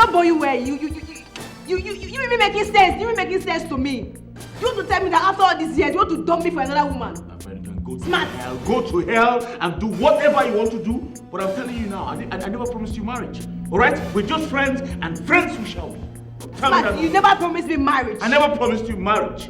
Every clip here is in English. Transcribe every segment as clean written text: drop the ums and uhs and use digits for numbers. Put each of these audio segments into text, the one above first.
not born you where you even making sense. You even making sense to me. You want to tell me that after all these years, you want to dump me for another woman? My friend, you can go to Smart. hell. Go to hell and do whatever you want to do. But I'm telling you now, I never promised you marriage. Alright? We're just friends, and friends we shall be. Smart, you never promised me marriage. I never promised you marriage.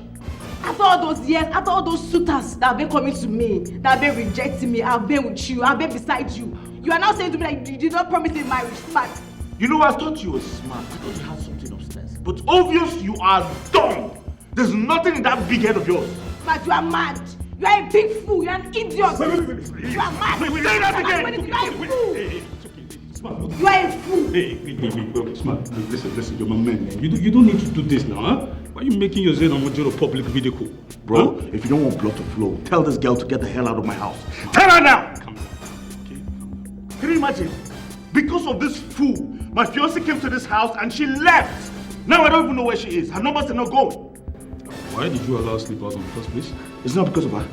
After all those years, after all those suitors that have been coming to me, that have been rejecting me, I've been with you, I've been beside you. You are now saying to me like you did not promise me marriage. Smart. You know, I thought you were smart. I thought you had something upstairs. But obvious you are dumb. There's nothing in that big head of yours. But you are mad. You are a big fool. You are an idiot. You are mad. Say that again. You are a fool. It's okay. Smart. You are a fool. Hey, Smart. Listen, you're my man. You don't need to do this now, huh? Why are you making yourself a major public video call? Bro, if you don't want blood to flow, tell this girl to get the hell out of my house. Tell her now! Calm down. Okay, calm down. Can you imagine? Because of this fool, my fiancée came to this house and she left. Now I don't even know where she is. Her numbers are not going. Why did you allow her to sleep out in the first place? It's not because of her.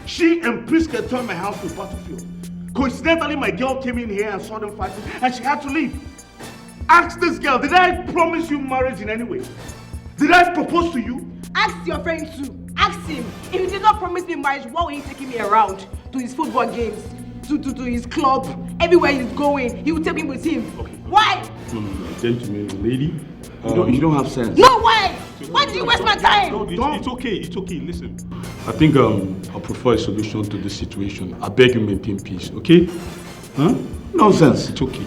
She and Priska turned my house to a battlefield. Coincidentally, my girl came in here and saw them fighting and she had to leave. Ask this girl, did I promise you marriage in any way? Did I propose to you? Ask your friend too. Ask him. If he did not promise me marriage, why were he taking me around to his football games, to his club, everywhere he's going? He would take me with him. Okay. Why? No, gentleman, lady. You don't have sense. No, why? Why do you waste my time? No, it's okay. Listen. I think I'll prefer a solution to this situation. I beg you maintain peace, okay? Huh? Nonsense. It's okay.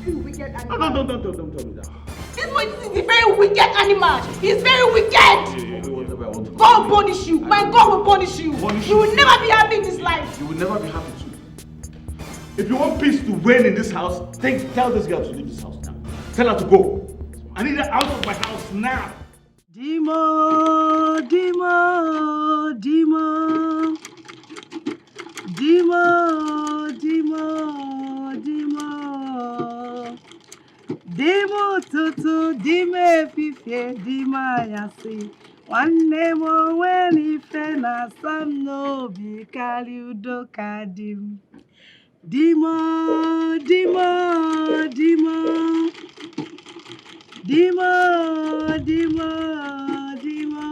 You wicked animal. No, don't tell me that. This boy is a very wicked animal. He's very wicked. God will punish you. My God will punish you. You will never be happy in this life. You will never be happy too. If you want peace to reign in this house, tell this girl to leave this house now. Tell her to go. I need her out of my house now. Demo, Demo, Demo, Demo, Demo, Demo, Demo, Toto, Dime, Fife, Dima, Yasi. One name when if na some no be Kaliudo Kadim. Demo, Demo, Demo. Demo, Demo, Demo,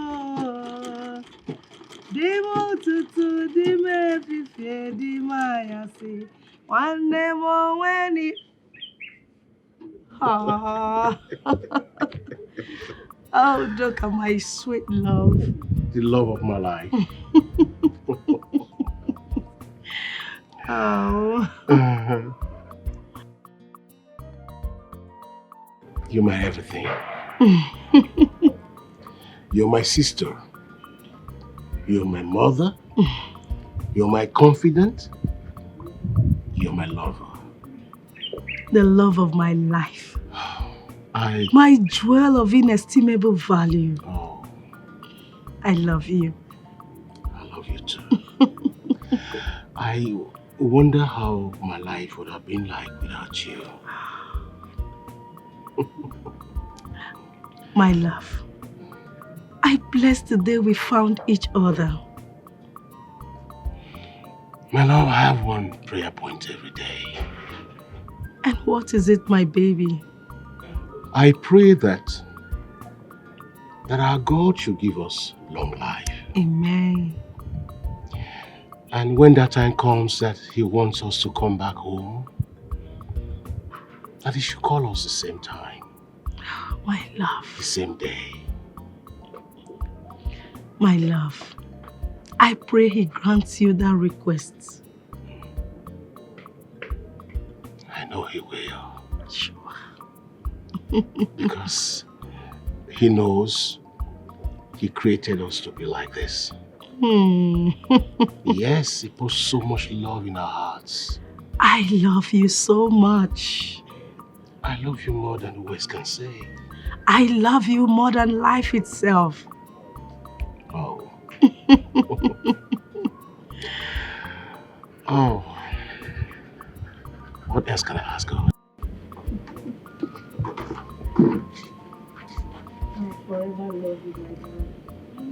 Demo, Tutu, Dime, Fife, Dima, Yasi. One more when it. Oh, look at my sweet love. The love of my life. Oh. You're my everything. You're my sister. You're my mother. You're my confidant. You're my lover. The love of my life. I... My jewel of inestimable value. Oh. I love you. I love you too. I wonder how my life would have been like without you. My love, I bless the day we found each other. My love, I have one prayer point every day. And what is it, my baby? I pray that our God should give us long life. Amen. And when that time comes that He wants us to come back home, that He should call us the same time. My love. The same day. My love, I pray He grants you that request. I know He will. Sure. Because He knows He created us to be like this. Yes, He puts so much love in our hearts. I love you so much. I love you more than words can say. I love you more than life itself. Oh. Oh. What else can I ask God? I forever love you,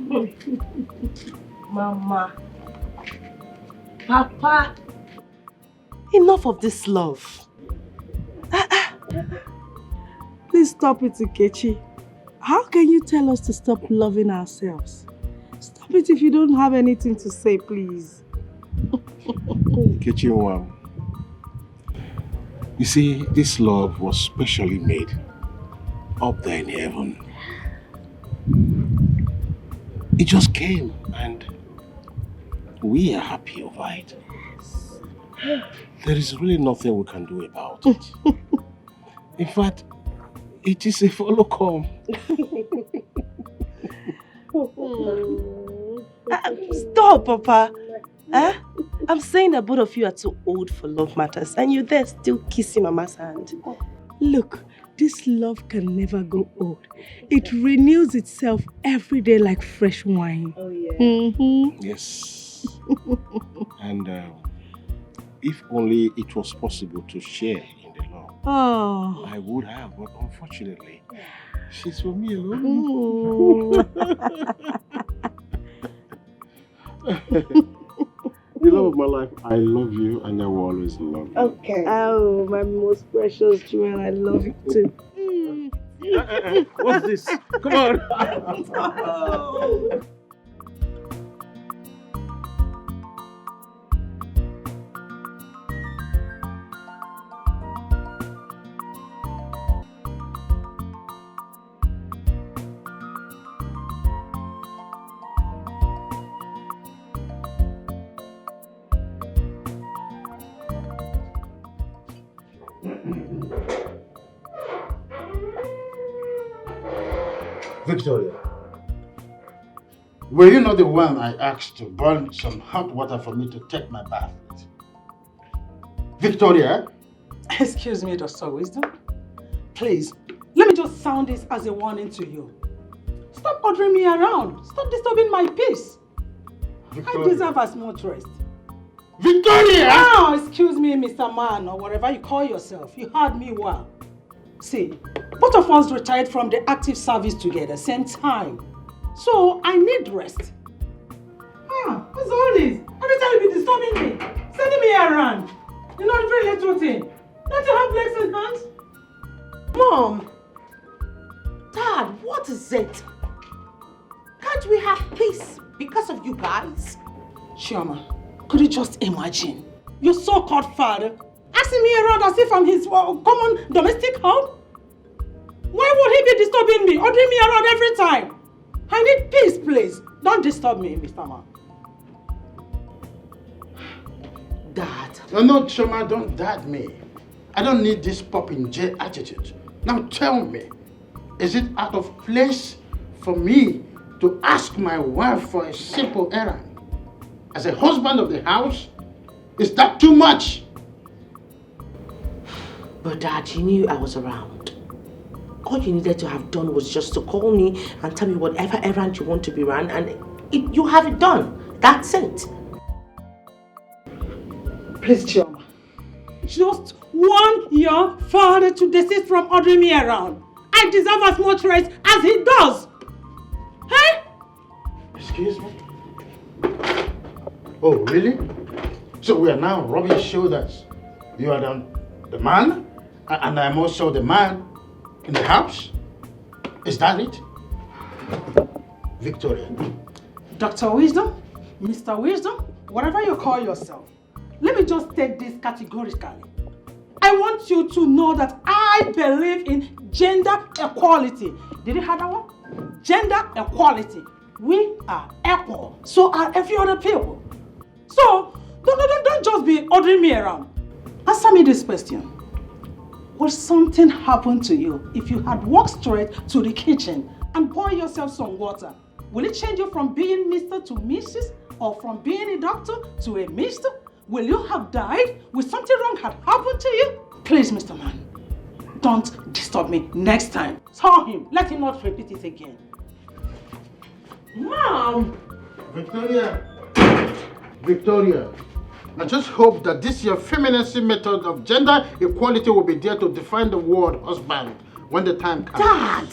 my God. Mama. Papa. Enough of this love. Please stop it, Nkechi. How can you tell us to stop loving ourselves? Stop it if you don't have anything to say, please. Nkechi, wow. You see, this love was specially made up there in heaven. It just came and we are happy over it. There is really nothing we can do about it. In fact, it is a follow come. Stop, Papa. Huh? I'm saying that both of you are too old for love matters and you're there still kissing Mama's hand. Look, this love can never grow old. It renews itself every day like fresh wine. Oh, yeah. Yes. And if only it was possible to share in the love, I would have, but unfortunately, she's for me alone. The love of my life, I love you and I will always love you. Okay. Oh, my most precious jewel, I love you too. What's this? Come on. Victoria, were you not the one I asked to burn some hot water for me to take my bath with? Victoria? Excuse me, Dr. Wisdom. Please, let me just sound this as a warning to you. Stop ordering me around. Stop disturbing my peace. Victoria. I deserve as much rest. Victoria! Oh, excuse me, Mr. Man, or whatever you call yourself. You heard me well. See, both of us retired from the active service together, same time. So, I need rest. What's all this? Every time you be disturbing me, sending me around. You know, very little thing. Don't you have legs and hands? Mom! Dad, what is it? Can't we have peace because of you guys? Chioma, could you just imagine? Your so-called father asking me around as if I'm his common domestic help? Why would he be disturbing me, ordering me around every time? I need peace, please. Don't disturb me, Mr. Man. Dad. No, Choma, don't dad me. I don't need this Popinjay attitude. Now tell me, is it out of place for me to ask my wife for a simple errand? As a husband of the house, is that too much? But Dad, you knew I was around. All you needed to have done was just to call me and tell me whatever errand you want to be run, and you have it done. That's it. Please, Chioma, just want your father to desist from ordering me around. I deserve as much rest as he does. Hey? Excuse me? Oh, really? So we are now rubbing shoulders. You are the man, and I'm also the man in the house? Is that it? Victoria. Dr. Wisdom, Mr. Wisdom, whatever you call yourself, let me just take this categorically. I want you to know that I believe in gender equality. Did you hear that one? Gender equality. We are equal. So are every other people. So, don't just be ordering me around. Answer me this question. Would something happen to you if you had walked straight to the kitchen and pour yourself some water? Will it change you from being Mr. to Mrs. or from being a doctor to a Mr.? Will you have died? Will something wrong have happened to you? Please, Mr. Man, don't disturb me next time. Tell him, let him not repeat it again. Mom! Victoria, I just hope that this your femininity method of gender equality will be there to define the word husband when the time comes. Dad!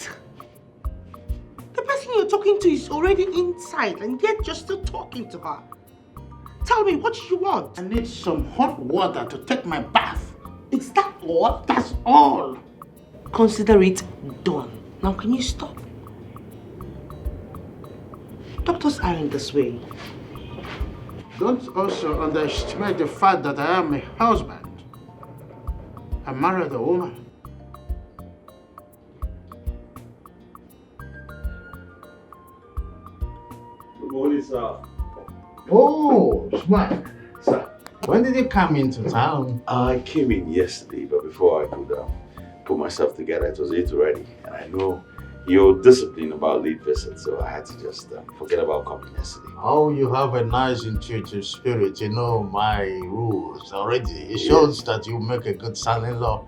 The person you're talking to is already inside and yet you're still talking to her. Tell me, what do you want? I need some hot water to take my bath. Is that all? That's all. consider it done. Now can you stop? Doctors aren't this way. Don't also underestimate the fact that I am a husband. I married a woman. Good morning, sir. Oh, smart. Sir, when did you come into town? I came in yesterday, but before I could put myself together, it was 8 already. And I know you're disciplined about late visits, so I had to just forget about coming yesterday. Oh, you have a nice intuitive spirit. You know my rules already. It shows that you make a good son-in-law.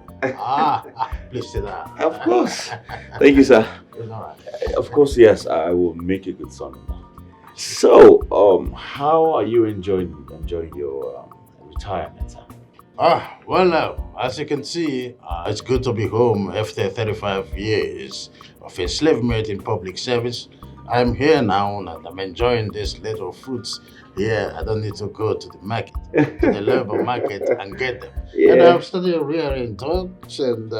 Please sit down. Of course. Thank you, sir. It's all right. Of course, yes, I will make a good son-in-law. So, how are you enjoying your retirement, sir? Well, as you can see, it's good to be home after 35 years of enslavement in public service. I'm here now and I'm enjoying these little fruits here. I don't need to go to the market, to the local market and get them. Yeah. And I've started rearing dogs and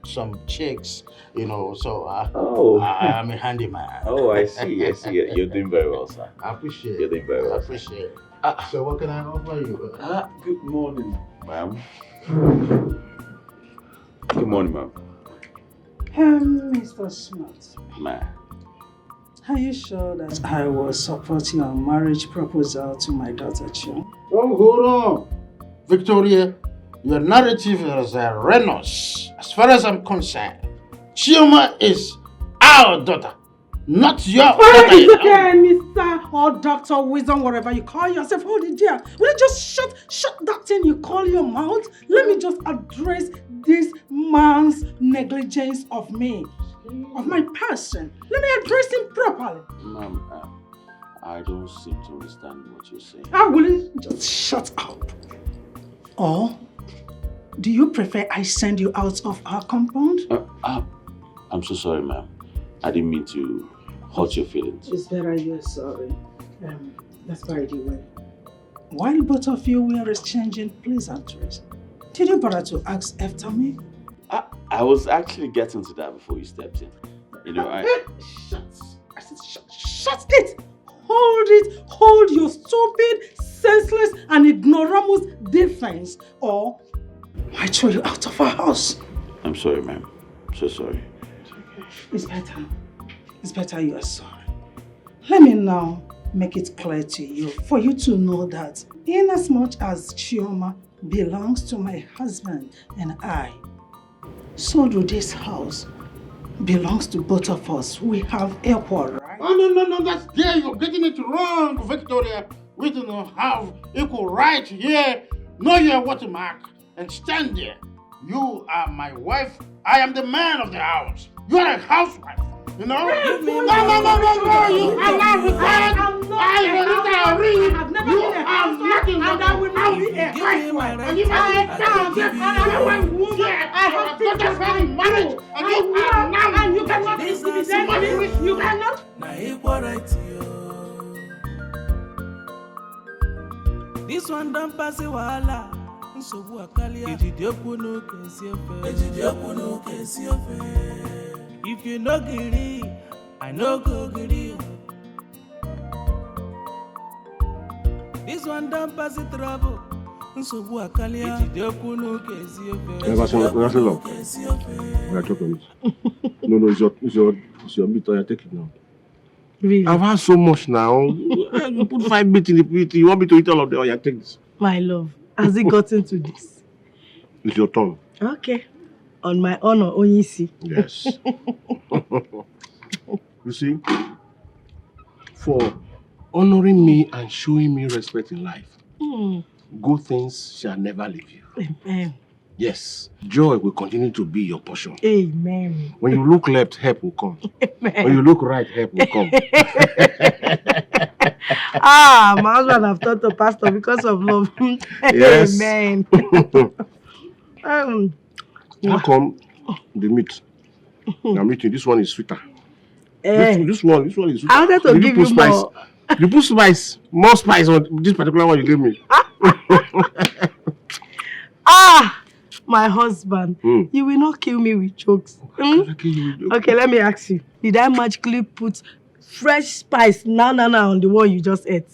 some chicks, you know, so I'm a handyman. Oh, I see. You're doing very well, sir. I appreciate it. You're doing very well. I appreciate it. So what can I offer you? Good morning, ma'am. Good morning, ma'am. Mr. Smart, Ma'am. are you sure that I will support your marriage proposal to my daughter, Chioma? Oh, hold on. Victoria, your narrative is erroneous. As far as I'm concerned, Chioma is our daughter, not your daughter. It's okay, Mr. or Dr. Wisdom, whatever you call yourself. Hold it there. Will you just shut that thing you call your mouth? Let me just address this man's negligence of me, of my person. Let me address him properly. Ma'am, I don't seem to understand what you're saying. Will you just shut up? Or do you prefer I send you out of our compound? I'm so sorry, ma'am. I didn't mean to hurt your feelings. It's better you're sorry. That's by the way. While both of you were exchanging pleasantries, did you bother to ask after me? I was actually getting to that before you stepped in. You know, Shut! I said shut it! Hold your stupid, senseless and ignoramus defense, or I throw you out of our house. I'm sorry, ma'am. So sorry. It's better you are sorry. Let me now make it clear to you, for you to know that in as much as Chioma belongs to my husband and I, so do this house belongs to both of us. We have equal right. Oh, no, that's there. You're getting it wrong, Victoria. We do not have equal right here. Know your watermark and stand there. You are my wife. I am the man of the house. You are a housewife. You know? No. You are not required. I have never been a housewife, and I will not be a housewife. And if I have to find marriage, and you are now, and you cannot intimidate me. You cannot. This one don't pass a wala. Nsobu akalia. Ejidiokuno kesi ofe. If you no giri, I no go giri. This one don't pass it trouble. Nsobu akalia. Ejidiokuno kesi ofe. We are talking. No, it's your meat. I take it now. Really? I've had so much now. You put 5 bits in the plate. You want me to eat all of them? I take this. My love, has it gotten to this? It's your turn. Okay. On my honor, Onyisi. Yes. You see, for honoring me and showing me respect in life, good things shall never leave you. Amen. Yes, joy will continue to be your portion. Amen. When you look left, help will come. Amen. When you look right, help will come. My husband have taught the pastor because of love. Yes. Amen. How come the meat? I'm eating. This one is sweeter. Eh. This one is sweeter. I wanted to give you spice? more. You put spice, more spice on this particular one you gave me. My husband, you will not kill me with jokes. Okay, let me ask you. Did I magically put fresh spice now on the one you just ate?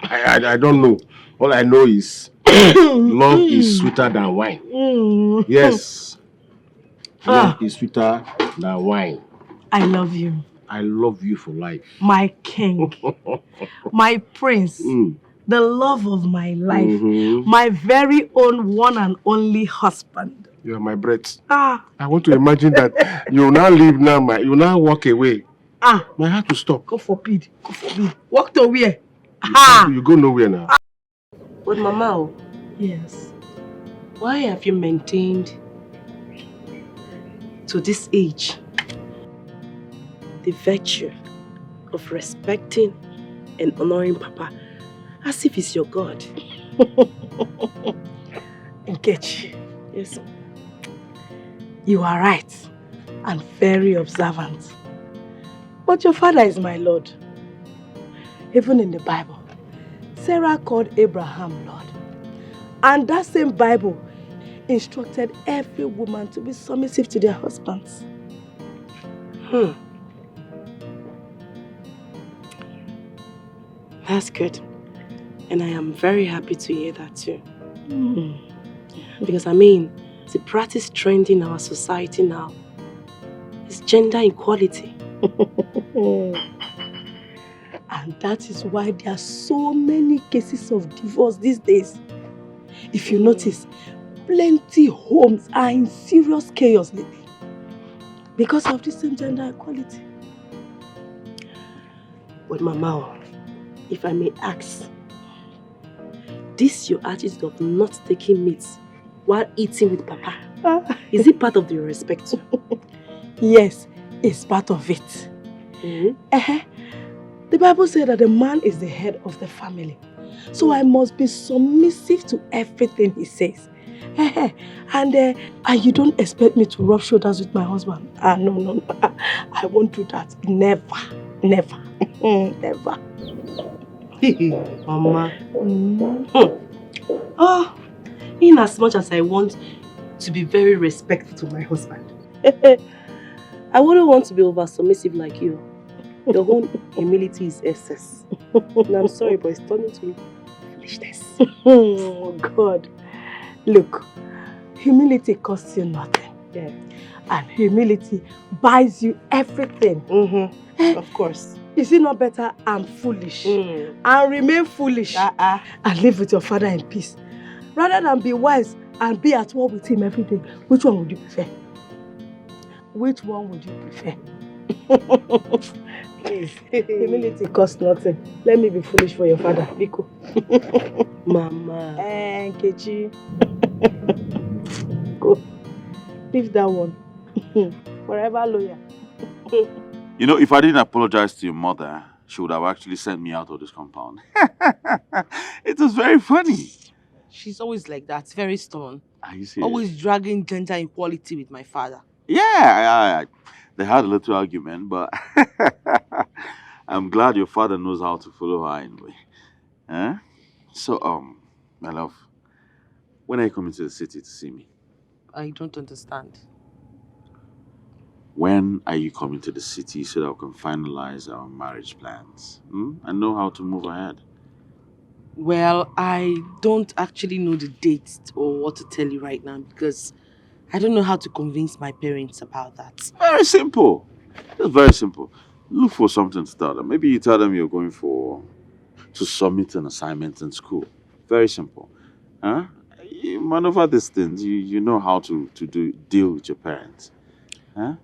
I don't know. All I know is love is sweeter than wine. Yes. Love is sweeter than wine. I love you. I love you for life. My king. My prince. The love of my life. My very own one and only husband. You are my breath. I want to imagine that you now leave now, you now walk away. My heart will stop. God forbid. God forbid. Walk to where? You go nowhere now. But Mama, yes. Why have you maintained to this age the virtue of respecting and honoring Papa as if he's your God? Nkechi. Yes. You are right and very observant. But your father is my Lord. Even in the Bible, Sarah called Abraham Lord. And that same Bible instructed every woman to be submissive to their husbands. That's good. And I am very happy to hear that too. Because I mean, the practice trend in our society now is gender equality. And that is why there are so many cases of divorce these days. If you notice, plenty homes are in serious chaos lately because of this same gender equality. But Mama, if I may ask, this your attitude of not taking meat while eating with Papa, is it part of the respect? Yes, it's part of it. The Bible says that the man is the head of the family. So I must be submissive to everything he says. And you don't expect me to rub shoulders with my husband? No. I won't do that. Never. Never. Never. Mama. In as much as I want to be very respectful to my husband, I wouldn't want to be over submissive like you. Your own humility is excess. And I'm sorry, but it's turning to foolishness. Oh God. Look, humility costs you nothing. Yeah. And humility buys you everything. Of course. Is it not better I'm foolish and remain foolish and live with your father in peace, rather than be wise and be at war with him every day? Which one would you prefer? Which one would you prefer? Please. Humility costs nothing. Let me be foolish for your father, Biko. Mama. Nkechi. Go. Leave that one. Forever lawyer. You know, if I didn't apologize to your mother, she would have actually sent me out of this compound. It was very funny. She's always like that, very stubborn. Are you serious? Always dragging gender equality with my father. Yeah, they had a little argument, but I'm glad your father knows how to follow her anyway. So, my love, when are you coming to the city to see me? I don't understand. When are you coming to the city so that we can finalize our marriage plans? And know how to move ahead? Well, I don't actually know the date or what to tell you right now because I don't know how to convince my parents about that. Very simple. It's very simple. Look for something to tell them. Maybe you tell them you're going to submit an assignment in school. Very simple. You maneuver these things. You know how to deal with your parents.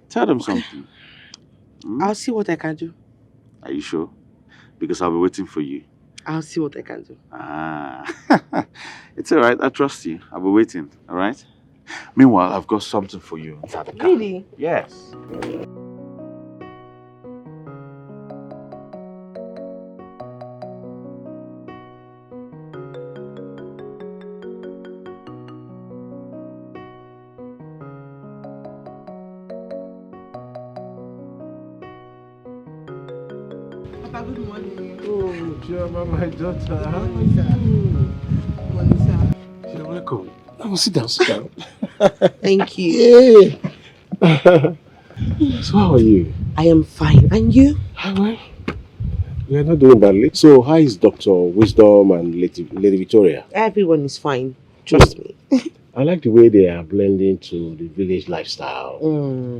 Tell them something. I'll see what I can do. Are you sure? Because I'll be waiting for you. I'll see what I can do. It's all right. I trust you. I'll be waiting. All right? Meanwhile, I've got something for you inside the car. Really? Yes. Papa, good morning. Oh, Chioma, my daughter. Good morning, sir. You're welcome. Oh, sit down, sit down. Thank you. Yeah. So how are you? I am fine. And you? Well, we are not doing badly. So how is Dr. Wisdom and Lady Victoria? Everyone is fine. Trust me. I like the way they are blending to the village lifestyle.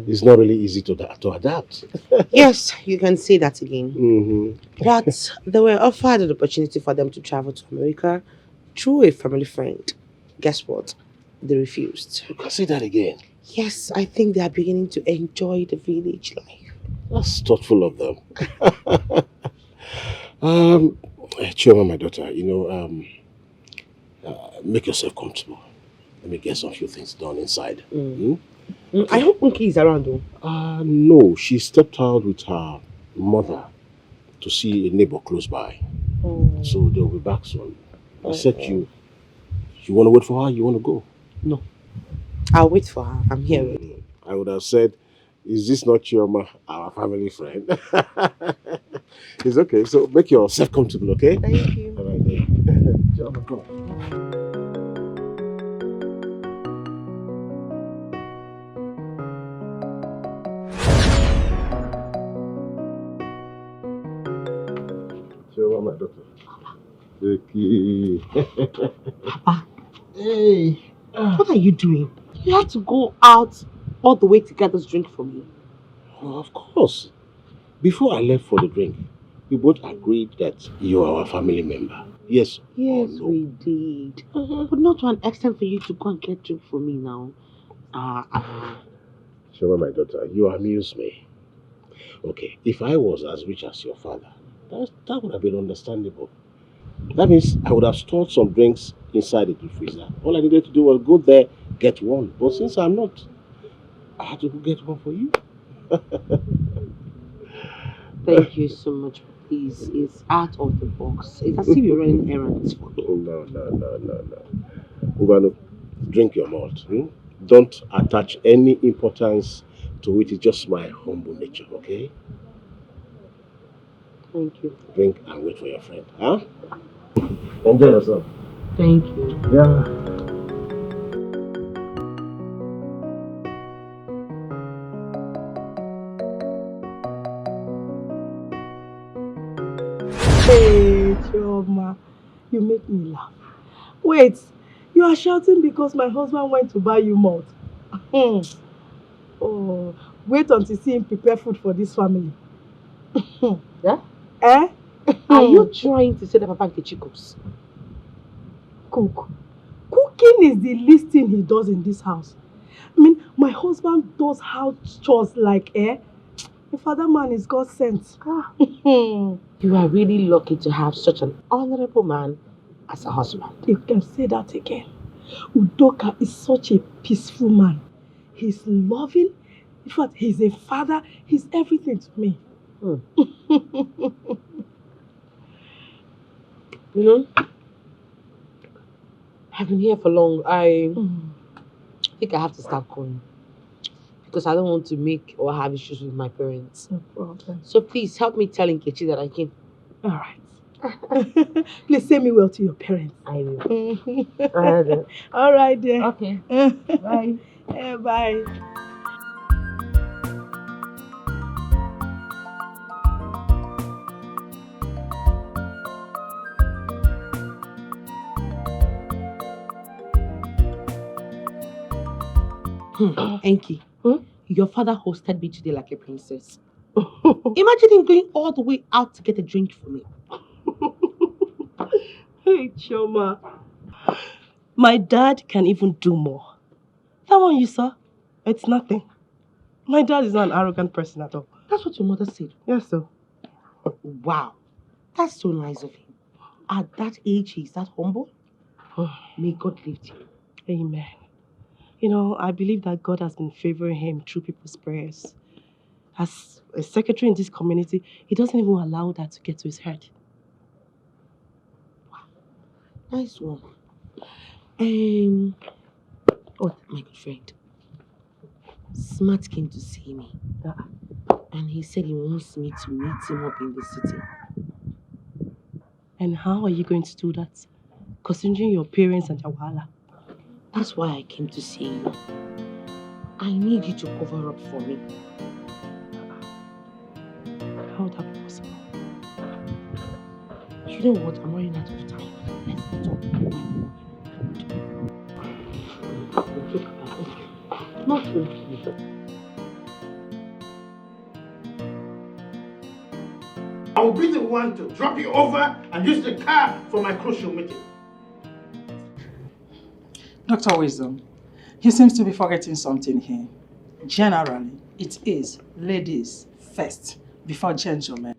It's not really easy to adapt. Yes, you can say that again. Mm-hmm. But they were offered an opportunity for them to travel to America through a family friend. Guess what? They refused. You can say that again. Yes, I think they are beginning to enjoy the village life. That's thoughtful of them. Chioma, my daughter, make yourself comfortable. Let me get some few things done inside. Okay. I hope Unki is around though. No, she stepped out with her mother to see a neighbor close by. So they'll be back soon. Except you want to wait for her? You want to go? No. I'll wait for her. I'm here already. I would have said, is this not Chioma, our family friend? It's okay. So make yourself comfortable, okay? Thank you. All right, then. Chioma, go. Chioma, my daughter. Papa. Hey. What are you doing? You have to go out all the way to get this drink for me. Oh, of course. Before I left for the drink, we both agreed that you are our family member. Yes. Yes, no? we did. But not to an extent for you to go and get drink for me now. Shema, my daughter, you amuse me. Okay, if I was as rich as your father, that would have been understandable. That means I would have stored some drinks inside the deep freezer. All I needed to do was go there, get one. But since I'm not, I had to go get one for you. Thank you so much. Please, it's out of the box. It's as if you're running errands for me. No. Uganu, drink your malt. Don't attach any importance to it. It's just my humble nature, okay? Thank you. Drink and wait for your friend, huh? Enjoy yourself. Thank you. Yeah. Hey, Chioma, you make me laugh. Wait, you are shouting because my husband went to buy you malt. Oh, wait until you see him prepare food for this family. Yeah? Eh? Are you trying to say that Papa Nkechi cooks? Cook. Cooking is the least thing he does in this house. I mean, my husband does house chores like, if other man is God sent. You are really lucky to have such an honorable man as a husband. You can say that again. Udoka is such a peaceful man. He's loving. In fact, he's a father. He's everything to me. You know, I've been here for long. I think I have to start going. Because I don't want to make or have issues with my parents. No problem. So please help me tell Nkechi that I came. All right. Please say me well to your parents. I will. All right then. Okay. Bye. Bye. Enki, your father hosted me today like a princess. Imagine him going all the way out to get a drink for me. Hey, Chioma. My dad can even do more. That one you saw, it's nothing. My dad is not an arrogant person at all. That's what your mother said. Yes, sir. Wow. That's so nice of him. At that age, he's that humble. May God lift him. Amen. You know, I believe that God has been favoring him through people's prayers. As a secretary in this community, he doesn't even allow that to get to his head. Wow. Nice one. Oh, my good friend. Smart came to see me. And he said he wants me to meet him up in the city. And how are you going to do that? Considering your parents and your wahala. That's why I came to see you. I need you to cover up for me. How would that be possible? You know what? I'm running out of time. Let's talk. Not okay. I will be the one to drop you over and use the car for my crucial meeting. Dr. Wisdom, he seems to be forgetting something here. Generally, it is ladies first before gentlemen.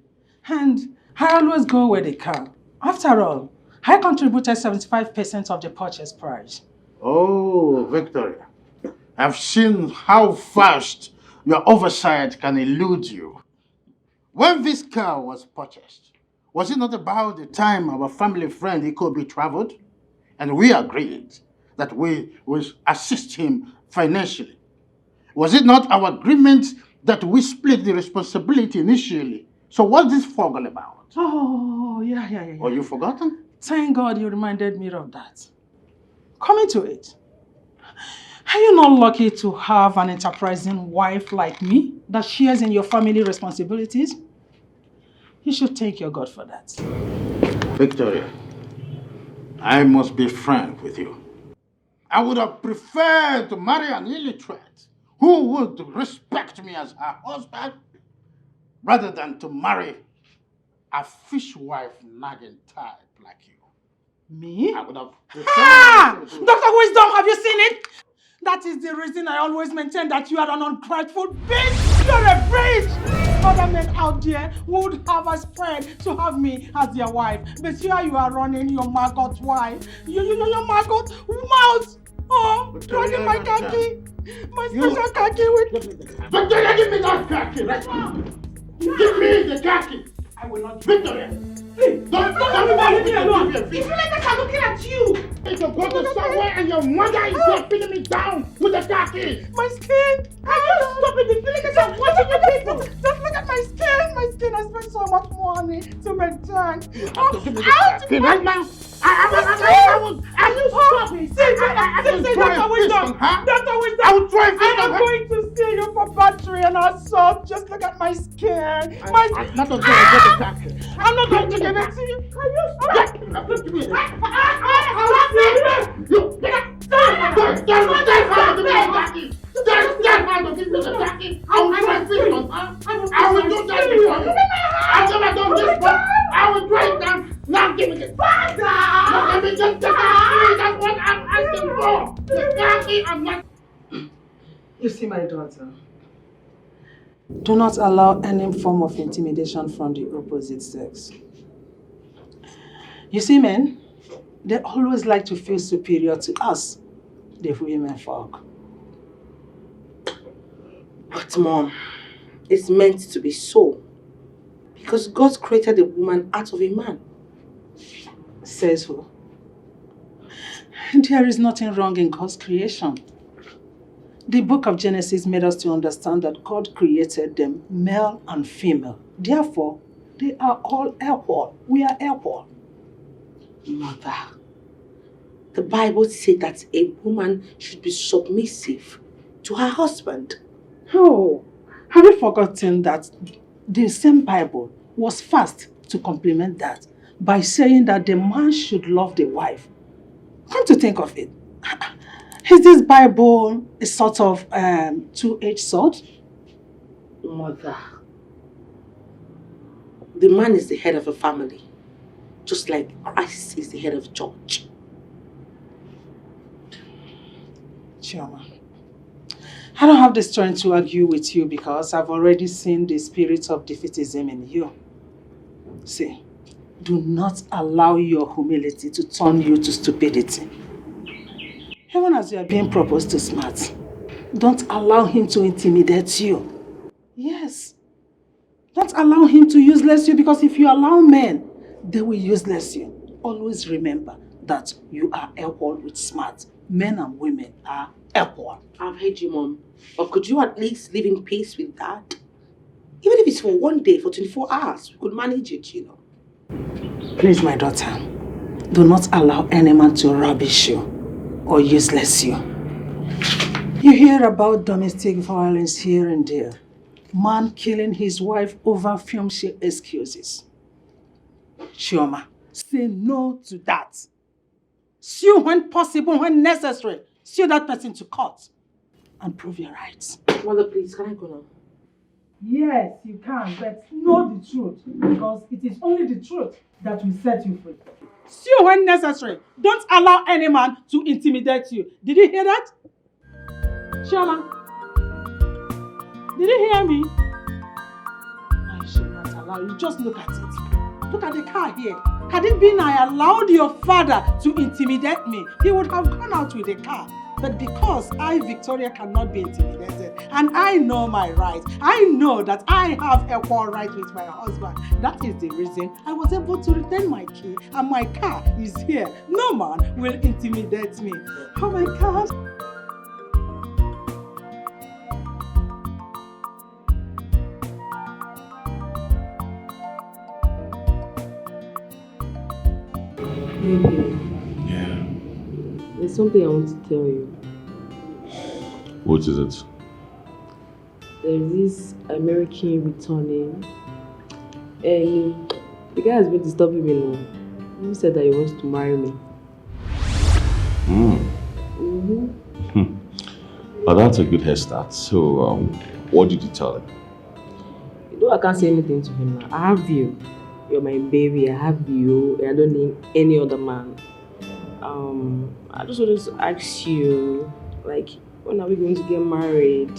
And I always go with the car. After all, I contributed 75% of the purchase price. Oh, Victoria, I've seen how fast your oversight can elude you. When this car was purchased, was it not about the time our family friend Ikobi traveled? And we agreed that we will assist him financially. Was it not our agreement that we split the responsibility initially? So what's this fog all about? Oh, yeah. Or you forgotten? Thank God you reminded me of that. Coming to it, are you not lucky to have an enterprising wife like me that shares in your family responsibilities? You should thank your God for that. Victoria, I must be frank with you. I would have preferred to marry an illiterate who would respect me as her husband rather than to marry a fishwife nagging type like you. Me? I would have preferred to... Dr. Wisdom, have you seen it? That is the reason I always maintain that you are an ungrateful bitch. You're a bitch. Other men out there would have a spread to have me as their wife. But here you are running your maggot wife. Your maggot mouth. Oh, dragging my khaki. My special khaki with... Victoria, give me that khaki right now. Give me the khaki. I will not... Victoria. Please, don't leave me alone. You feel like I'm looking at you. If you go to somewhere and your mother is there pinning me down with the khaki. My skin. Can you stop it? The feeling is I'm watching you people. Just look at my skin. My skin. I spent so much money to maintain. Right now. I will stop it. See, Dr. Wisdom. Dr. Wisdom. I will try I am going to sue you for battery and assault. Just look at my skin. I'm not going to get the khaki. I'm not going to give it to you. Can you stop? I will do that before. I've never done this before. I will try it down. Now give me it. Now let me just take it. That's what I'm asking for. The khaki, I'm not. You see, my daughter, do not allow any form of intimidation from the opposite sex. You see, men, they always like to feel superior to us, the women folk. But Mom, it's meant to be so. Because God created a woman out of a man. Says who? There is nothing wrong in God's creation. The book of Genesis made us to understand that God created them male and female. Therefore, they are all equal. We are equal. Mother, the Bible says that a woman should be submissive to her husband. Oh, have you forgotten that the same Bible was fast to complement that by saying that the man should love the wife? Come to think of it, is this Bible a sort of two-edged sword? Mother, the man is the head of a family, just like Christ is the head of church. Chioma, I don't have the strength to argue with you because I've already seen the spirit of defeatism in you. See, do not allow your humility to turn you to stupidity. Even as you are being proposed to smart, don't allow him to intimidate you. Yes. Don't allow him to useless you, because if you allow men, they will useless you. Always remember that you are equal with smart. Men and women are equal. I've heard you, Mom. But could you at least live in peace with that? Even if it's for one day, for 24 hours, we could manage it, you know. Please, my daughter, do not allow any man to rubbish you or useless you. You hear about domestic violence here and there. Man killing his wife over filmshare excuses. Chioma, say no to that. Sue when possible, when necessary. Sue that person to court and prove your rights. Mother, please, can I go now? Yes, you can, but know the truth, because it is only the truth that will set you free. Sue when necessary. Don't allow any man to intimidate you. Did you hear that? Chioma, did you hear me? I should not allow you. Just look at it. Look at the car here. Had it been I allowed your father to intimidate me, he would have gone out with the car. But because I, Victoria, cannot be intimidated, and I know my rights, I know that I have equal rights with my husband. That is the reason I was able to retain my key, and my car is here. No man will intimidate me. Oh my God. Baby, Yeah. there's something I want to tell you. What is it? There's this American returning, and the guy has been disturbing me now. He said that he wants to marry me. Well, that's a good head start. So, what did you tell him? You know I can't say anything to him now. I have you. You're my baby. I have you. I don't need any other man. I just wanted to ask you, like, when are we going to get married?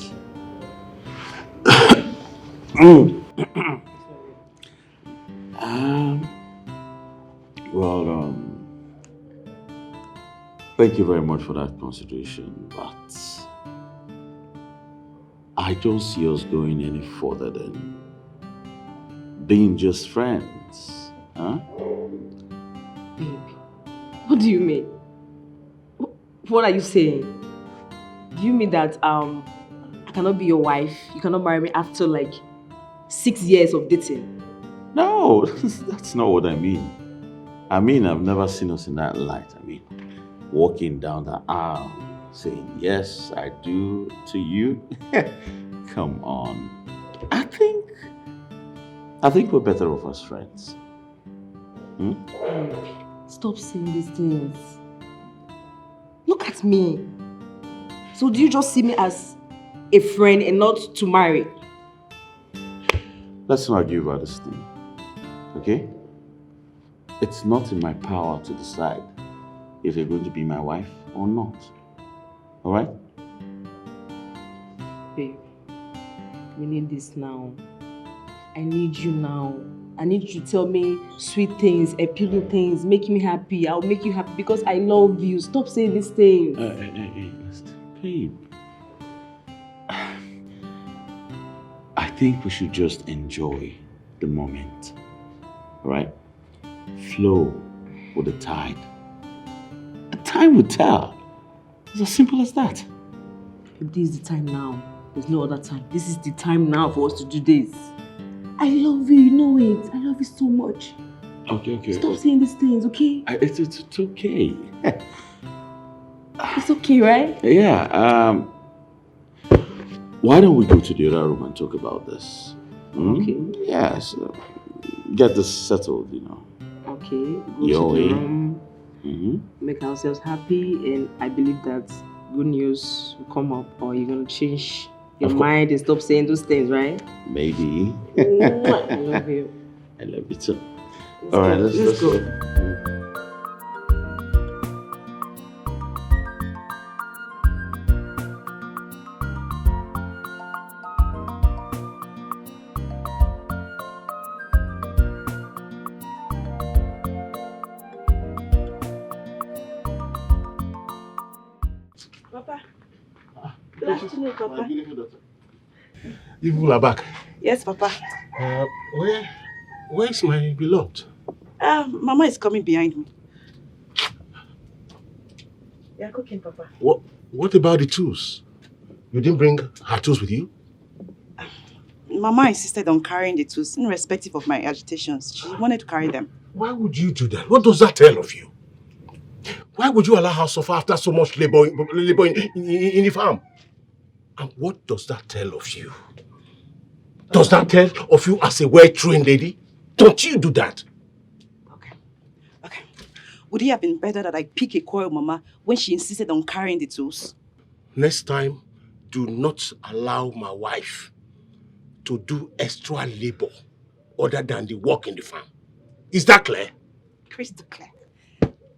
Well, thank you very much for that consideration, but I don't see us going any further than being just friends, huh? Babe, what do you mean? What are you saying? Do you mean that I cannot be your wife? You cannot marry me after like 6 years of dating? No, that's not what I mean. I mean, I've never seen us in that light. I mean, walking down the aisle, saying, yes, I do to you. Come on. I think we're better off as friends. Stop saying these things. Look at me. So do you just see me as a friend and not to marry? Let's not argue about this thing, okay? It's not in my power to decide if you're going to be my wife or not. All right? Babe, we need this now. I need you now. I need you to tell me sweet things, appealing things, make me happy. I'll make you happy because I love you. Stop saying these things. Babe. I think we should just enjoy the moment. All right? Flow with the tide. The time will tell. It's as simple as that. This is the time now. There's no other time. This is the time now for us to do this. I love you, you know it. I love you so much. Okay. Stop saying these things, okay? It's okay. It's okay, right? Yeah. Why don't we go to the other room and talk about this? Okay. Yeah, so get this settled, you know. Okay. Go to the room, make ourselves happy, and I believe that good news will come up, or you're gonna change your mind and stop saying those things, right? Maybe. I love you. I love you too. All right, let's go. Papa. Good afternoon, Papa. You people are back. Yes, Papa. Where's my beloved? Mama is coming behind me. They are cooking, Papa. What about the tools? You didn't bring her tools with you? Mama insisted on carrying the tools, irrespective of my agitations. She wanted to carry them. Why would you do that? What does that tell of you? Why would you allow her to suffer after so much labor in the farm? And what does that tell of you? Does that tell of you as a well-trained lady? Don't you do that? Okay. Would it have been better that I pick a quarrel, Mama, when she insisted on carrying the tools? Next time, do not allow my wife to do extra labor other than the work in the farm. Is that clear? Crystal clear.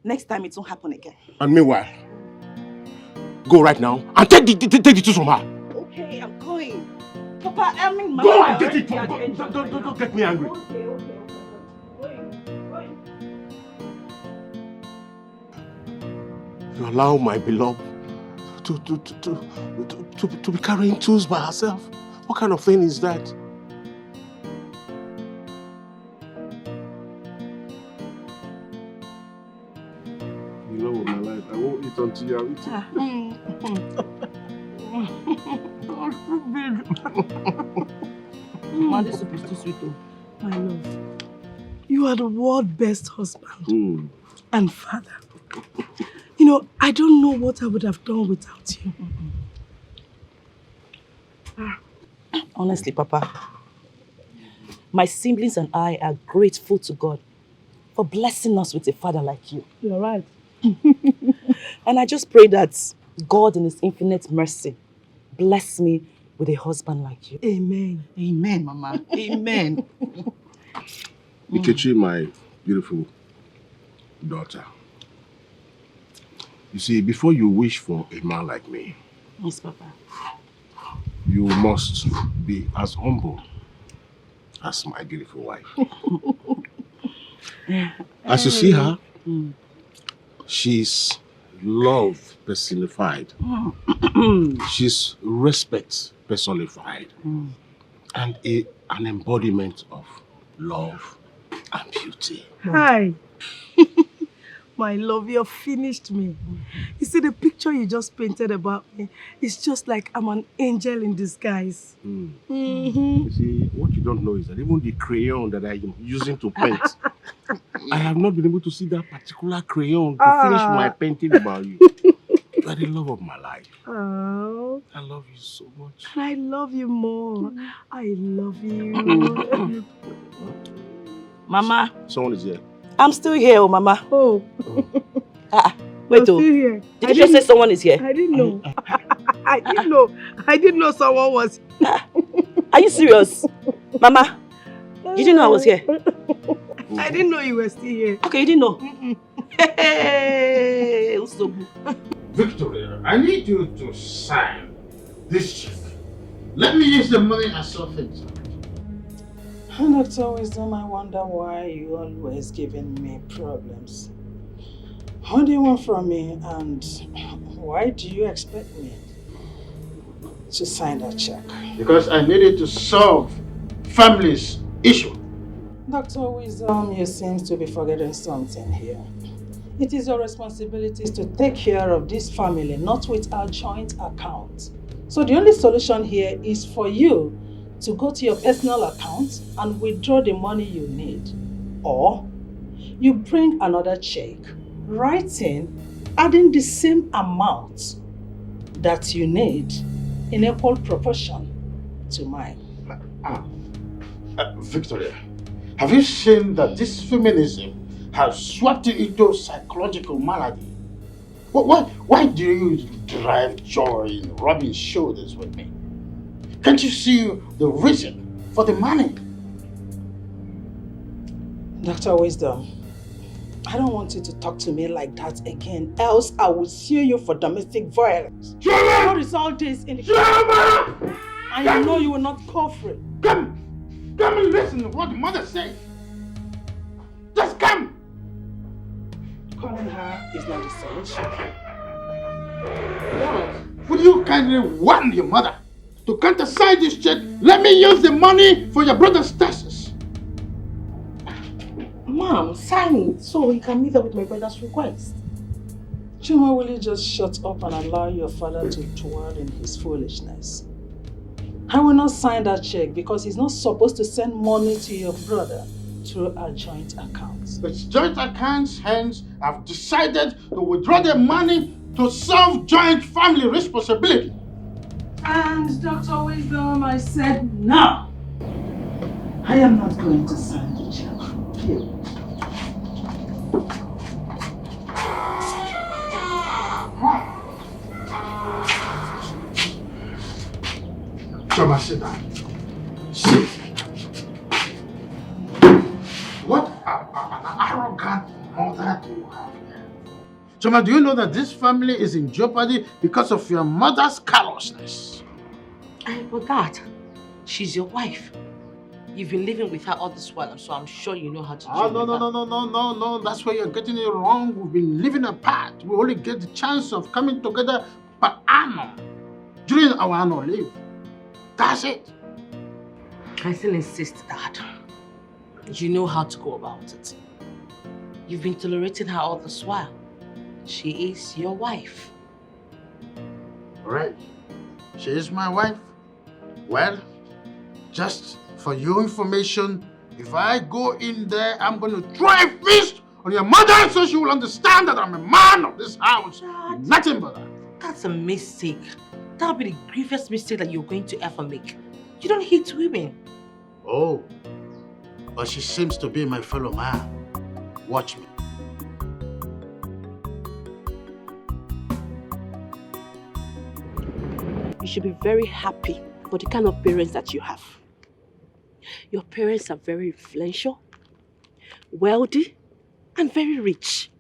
Next time it won't happen again. And meanwhile, go right now and take the tools from her. Okay, I'm going. Papa, I mean, Mama. Go and get it. Don't get me angry. Okay. You allow my beloved to be carrying tools by herself. What kind of thing is that? You know what, my life, I won't eat until you are eating. Man, this soup is too sweet though. My love, you are the world's best husband and father. You know, I don't know what I would have done without you. Honestly, Papa, my siblings and I are grateful to God for blessing us with a father like you. You're right. And I just pray that God in His infinite mercy bless me with a husband like you. Amen. Amen, Mama. Amen. Nkechi, my beautiful daughter. You see, before you wish for a man like me, Yes, Papa. you must be as humble as my beautiful wife. As you see her, she's love personified. She's respect personified. And an embodiment of love and beauty. Hi. My love, you've finished me. You see, the picture you just painted about me, it's just like I'm an angel in disguise. You see, what you don't know is that even the crayon that I am using to paint, I have not been able to see that particular crayon to finish my painting about you. You are the love of my life. Oh. I love you so much. And I love you more. I love you. Mama. Someone is here. I'm still here, oh Mama. Oh. Wait, I'm still here. Did you just say someone is here? I didn't know. I didn't know someone was here. Are you serious? Mama, you didn't know I was here? I didn't know you were still here. Okay, you didn't know? Hey, Victoria, I need you to sign this check. Let me use the money as saw fit. Dr. Wisdom, I wonder why you always giving me problems. What do you want from me, and why do you expect me to sign that check? Because I needed to solve family's issue. Dr. Wisdom, you seem to be forgetting something here. It is your responsibility to take care of this family, not with our joint account. So the only solution here is for you to go to your personal account and withdraw the money you need. Or you bring another check, writing, adding the same amount that you need in equal proportion to mine. Victoria, have you seen that this feminism has swept you into psychological malady? Why do you derive joy in rubbing shoulders with me? Can't you see the reason for the money? Dr. Wisdom, I don't want you to talk to me like that again, else I will sue you for domestic violence. What is all this in here? And you know you will not go free. Come and listen to what the mother says. Just come. Calling her is not the solution. Would you kindly warn your mother to countersign this check? Let me use the money for your brother's taxes. Mom, sign it so he can meet up with my brother's request. Chuma, will you just shut up and allow your father to dwell in his foolishness? I will not sign that check because he's not supposed to send money to your brother through our joint accounts. It's joint accounts, hence I've decided to withdraw the money to solve joint family responsibility. And Dr. Wisdom, I said no. I am not going to sign the check. Here. Choma, sit down. Sit. What an arrogant mother do you have here? Choma, do you know that this family is in jeopardy because of your mother's callousness? But Dad, she's your wife. You've been living with her all this while, so I'm sure you know how to deal with her. No. That's where you're getting it wrong. We've been living apart. We only get the chance of coming together per annum during our annual leave. That's it. I still insist, Dad. You know how to go about it. You've been tolerating her all this while. She is your wife. Right. She is my wife. Well, just for your information, if I go in there, I'm going to throw a fist on your mother so she will understand that I'm a man of this house. Dad, nothing but that. That's a mistake. That'll be the grievous mistake that you're going to ever make. You don't hate women. Oh, but she seems to be my fellow man. Watch me. You should be very happy for the kind of parents that you have. Your parents are very influential, wealthy, and very rich.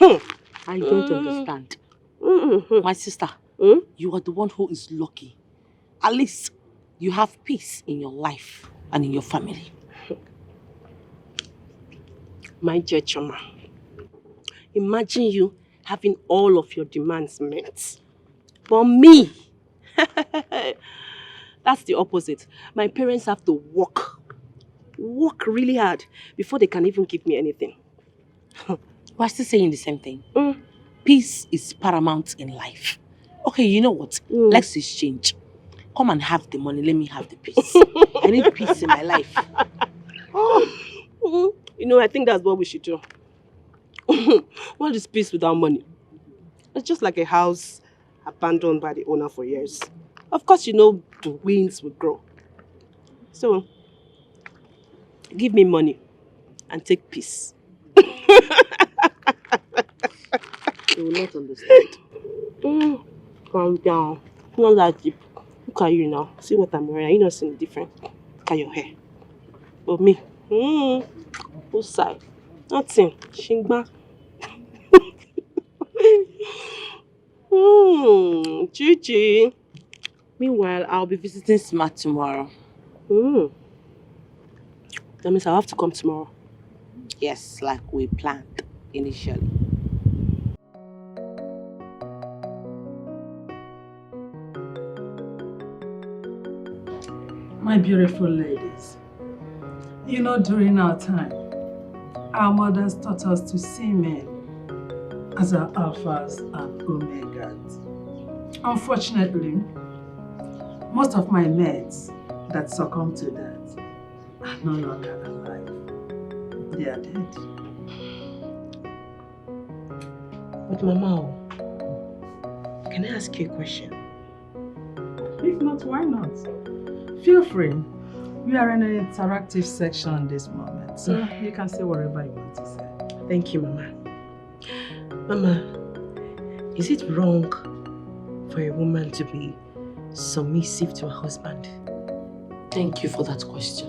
I don't understand. My sister, you are the one who is lucky. At least you have peace in your life and in your family. My dear Choma, imagine you having all of your demands met. But me, that's the opposite. My parents have to work really hard before they can even give me anything. We're still saying the same thing. Peace is paramount in life. Okay, you know what? Let's exchange. Come and have the money, let me have the peace. I need peace in my life. You know, I think that's what we should do. What is peace without money? It's just like a house abandoned by the owner for years. Of course, you know, the winds will grow. So, give me money and take peace. You will not understand. Calm down. Not that deep. Look at you now. See what I'm wearing. You not seeing the difference. Look at your hair. But me, whose side? Nothing. Shingba. Chichi. Meanwhile, I'll be visiting Smart tomorrow. That means I'll have to come tomorrow. Yes, like we planned initially. My beautiful ladies, you know, during our time, our mothers taught us to see men as our alphas and omegas. Unfortunately, most of my mates that succumbed to that are no longer alive. They are dead. But Mama, can I ask you a question? If not, why not? Feel free. We are in an interactive section at this moment, so you can say whatever you want to say. Thank you, Mama. Mama, is it wrong for a woman to be submissive to her husband? Thank you for that question.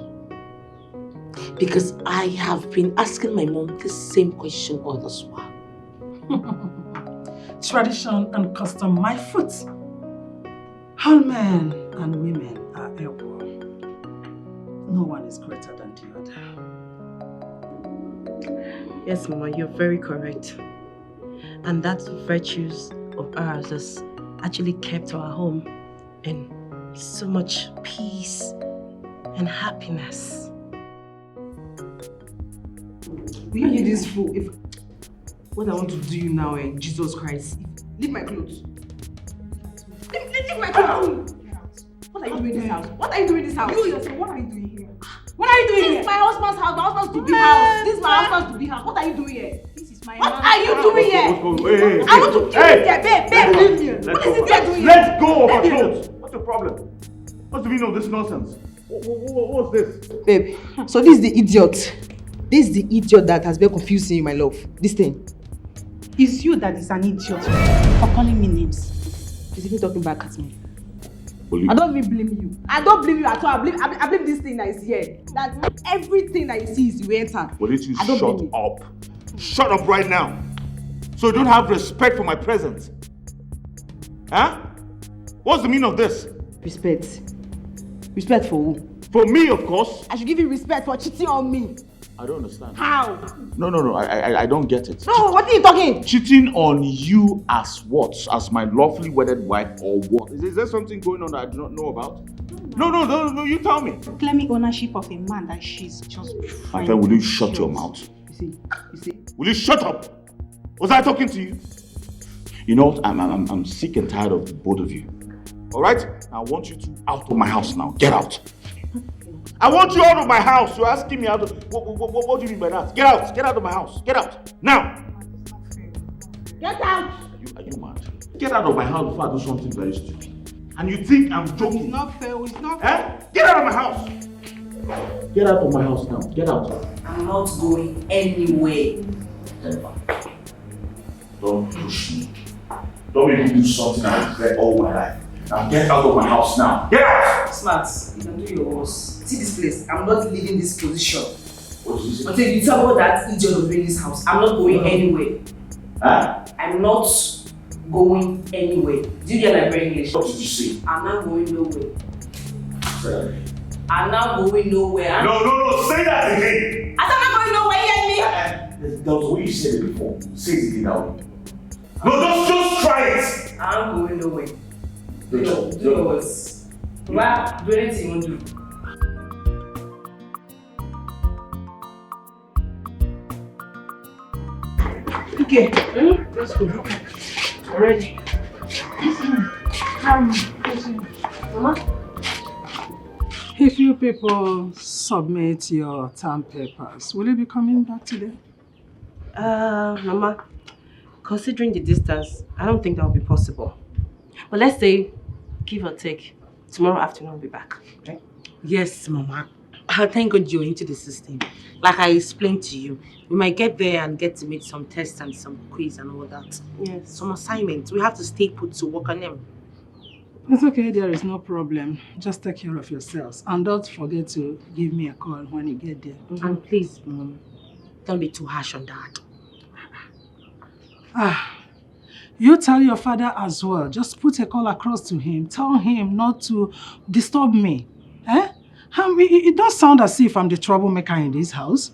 Because I have been asking my mom the same question all this while. Tradition and custom, my foot. All men and women are equal. No one is greater than the other. Yes, Mama, you're very correct. And that virtues of ours has actually kept our home in so much peace and happiness. Will you hear this fool? If what I want to do you now, Jesus Christ. Leave my clothes. Leave my clothes. What are you doing in this house? What are you doing in this house? You yourself, what are you doing here? What are you doing here? This is my husband's house. My husband's to be house. This is my husband's to be house. What are you doing here? This is my What are you doing here? Hey, I want to kill you there, babe, leave me. What is it you're doing here? Let's go of our clothes. What's the problem? What's the meaning of this nonsense? What's this? Babe, so this is the idiot. This is the idiot that has been confusing you, my love. This thing. It's you that is an idiot for calling me names. She's even talking back at me. Believe I don't even blame you. I don't blame you at all. I blame this thing that is here. That everything that you see is you enter. Will you shut up? Shut up right now. So you don't have respect for my presence. Huh? What's the meaning of this? Respect. Respect for who? For me, of course. I should give you respect for cheating on me. I don't understand. How? No. I don't get it. No, what are you talking? Cheating on you as what? As my lawfully wedded wife or what? Is there something going on that I do not know about? No, you tell me. Claiming ownership of a man that she's just My friend, will you shut your mouth? You see. Will you shut up? Was I talking to you? You know what? I'm sick and tired of the both of you. All right? I want you two out of my house now. Get out. I want you out of my house. You're asking me out of... What do you mean by that? Get out. Get out of my house. Get out. Now. Get out. Are you mad? Get out of my house before I do something very stupid. And you think I'm joking? It's not fair. It's not fair. Eh? Get out of my house. Get out of my house now. Get out. I'm not going anywhere. Don't push me. Don't make me do something I regret all my life. Now get out of my house now. Get out! Smart, you can do your worst. See this place, I'm not leaving this position. What is this? Until you tell me what that idiot will bring this house, I'm not going anywhere. Huh? I'm not going anywhere. Do you get my brain English? What did you say? I'm not going nowhere. Say I'm not going nowhere. No, say that again! I said I'm not going nowhere, you hear me? That was the way you said it before. Say it again now. No, just try it! I'm going nowhere. Do No. yours. Well, do anything you want to do. Okay. Let's go. Ready? Mama? If you people submit your term papers, will you be coming back today? Mama, considering the distance, I don't think that will be possible. But let's say, give or take, tomorrow afternoon we'll be back, right? Yes, Mama. Thank God you're into the system. Like I explained to you, we might get there and get to make some tests and some quiz and all that. Yes. Some assignments. We have to stay put to work on them. It's okay, there is no problem. Just take care of yourselves. And don't forget to give me a call when you get there. And please, Mom, don't be too harsh on Dad. You tell your father as well. Just put a call across to him. Tell him not to disturb me. It does sound as if I'm the troublemaker in this house.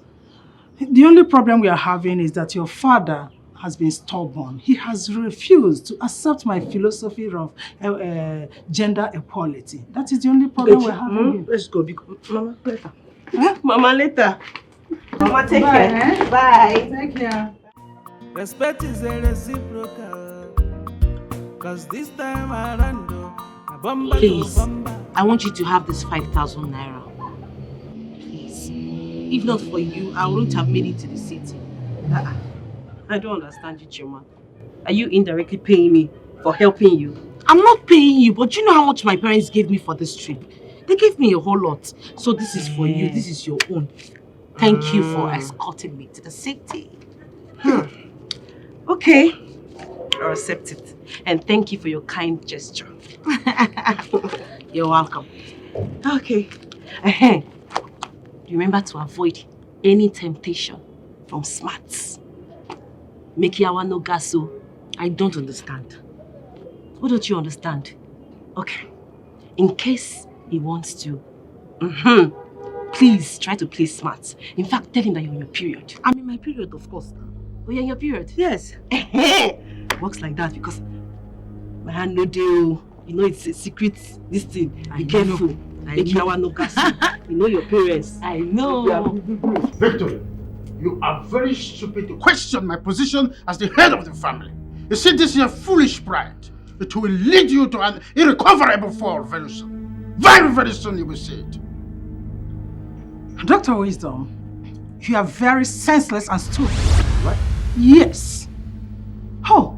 The only problem we are having is that your father has been stubborn. He has refused to accept my philosophy of gender equality. That is the only problem we're having. Let's go. Mama, later. Mama, later. Mama, take Bye, care. Bye. Take care. Respect is a reciprocal. Cause this time around, a bumper Please, to bumper. I want you to have this 5,000 naira. Please. If not for you, I wouldn't have made it to the city. I don't understand you, Chima. Are you indirectly paying me for helping you? I'm not paying you, but you know how much my parents gave me for this trip? They gave me a whole lot. So this is for you. This is your own. Thank you for escorting me to the city. Okay. I'll accept it. And thank you for your kind gesture. You're welcome. Okay. Remember to avoid any temptation from smarts. Mekiawa no gaso. I don't understand. What don't you understand? Okay. In case he wants to, please try to play smart. In fact, tell him that you're in your period. I'm in my period, of course. Oh, you're in your period? Yes. Works like that because my hand no deal. You know it's a secret, this thing. Be careful. Mekiawa no gaso. You know your parents. I know. Victor, you are very stupid to question my position as the head of the family. You see, this is a foolish pride. It will lead you to an irrecoverable fall very soon. Very, very soon you will see it. Dr. Wisdom, you are very senseless and stupid. What? Yes. Oh,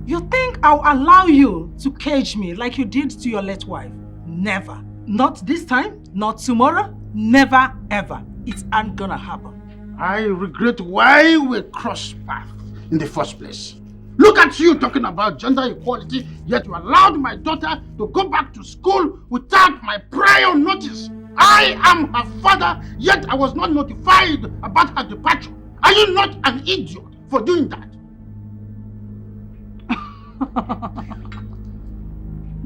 you think I'll allow you to cage me like you did to your late wife? Never. Not this time, not tomorrow, never ever. It ain't gonna happen. I regret why we crossed paths in the first place. Look at you talking about gender equality, yet you allowed my daughter to go back to school without my prior notice. I am her father, yet I was not notified about her departure. Are you not an idiot for doing that?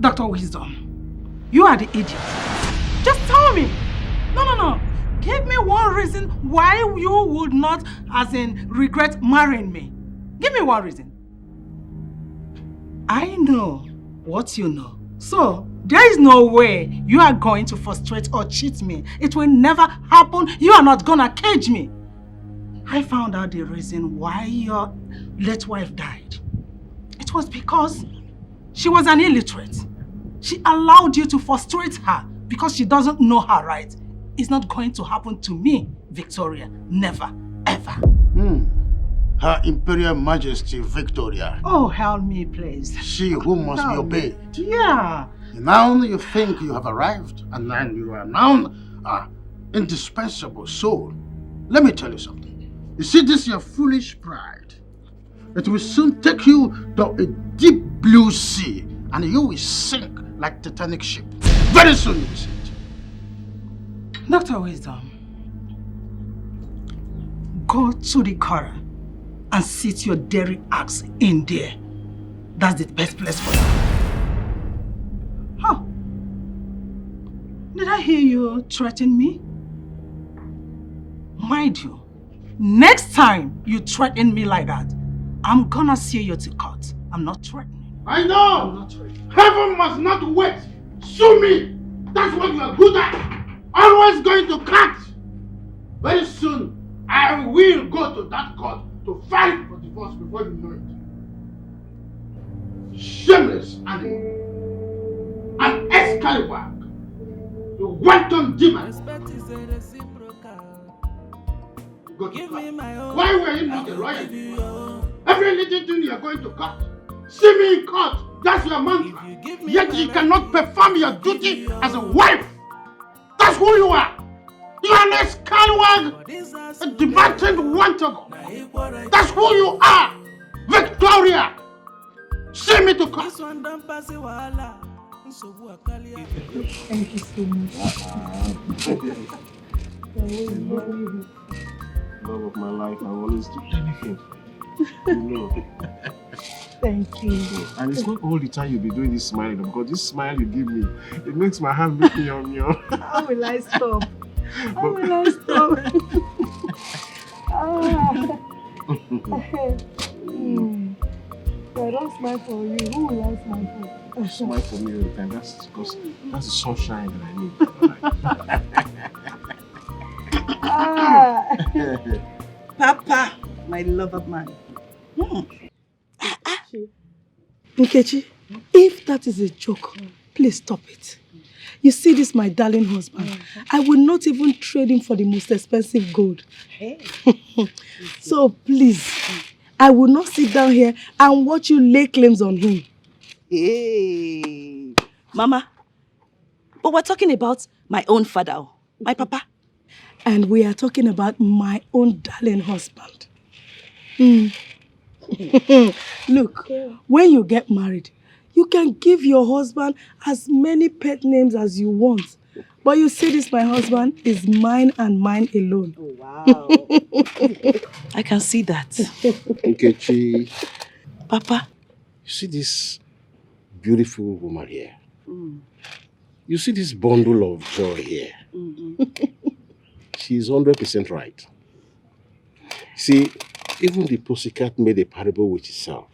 Dr. Wisdom, you are the idiot. Just tell me. No. Give me one reason why you would not, as in, regret marrying me. Give me one reason. I know what you know. So, there is no way you are going to frustrate or cheat me. It will never happen. You are not gonna cage me. I found out the reason why your late wife died. It was because she was an illiterate. She allowed you to frustrate her because she doesn't know her rights. It's not going to happen to me, Victoria. Never, ever. Her Imperial Majesty Victoria. Oh, help me, please. She who must be obeyed. Yeah. Now you think you have arrived, and then you are now indispensable soul. Let me tell you something. You see this your foolish pride. It will soon take you to a deep blue sea, and you will sink like Titanic ship. Very soon you will see it. Dr. Wisdom, go to the car and sit your dairy axe in there. That's the best place for you. Huh? Did I hear you threaten me? Mind you, next time you threaten me like that, I'm gonna see you to court. I'm not threatening. I know! I'm not threatening. Heaven must not wait. Sue me! That's what you are good at. Always going to cut. Very soon, I will go to that court to fight for divorce before you know it. Shameless animal. An escalates. You wanton demon. Respect is a reciprocal. Go to Give court. me my own. Why were you not a Give lawyer? you your own. Every little thing you are going to court. See me in court. That's your mantra. If you give me Yet my you right, cannot perform your I'll give duty you your as a own. wife. That's who you are. You are an scallywag, But this has a to demented be wanton. na equal right. That's who you are, Victoria. See me to court. This one don't pass the wahala. Nsogbu akalia. Thank you so much. Love of my life, I always do anything. You know. Thank you. And it's not all the time you'll be doing this smiling, because this smile you give me, it makes my hand look meow. How will I stop? How But- will I stop? I don't smile for you. Who will I smile for? You smile for me all the time. That's because that's the sunshine that I need. Papa, my lover man. Nkechi, if that is a joke, please stop it. You see this, my darling husband. I will not even trade him for the most expensive gold. So please, I will not sit down here and watch you lay claims on him. Hey, Mama, but we're talking about my own father, my papa. And we are talking about my own darling husband. Look, when you get married, you can give your husband as many pet names as you want. But you see this, my husband is mine and mine alone. Oh, wow. I can see that. Nkechi, Papa. you see this beautiful woman here? You see this bundle of joy here? She's 100% right. See, even the pussycat made a parable with itself.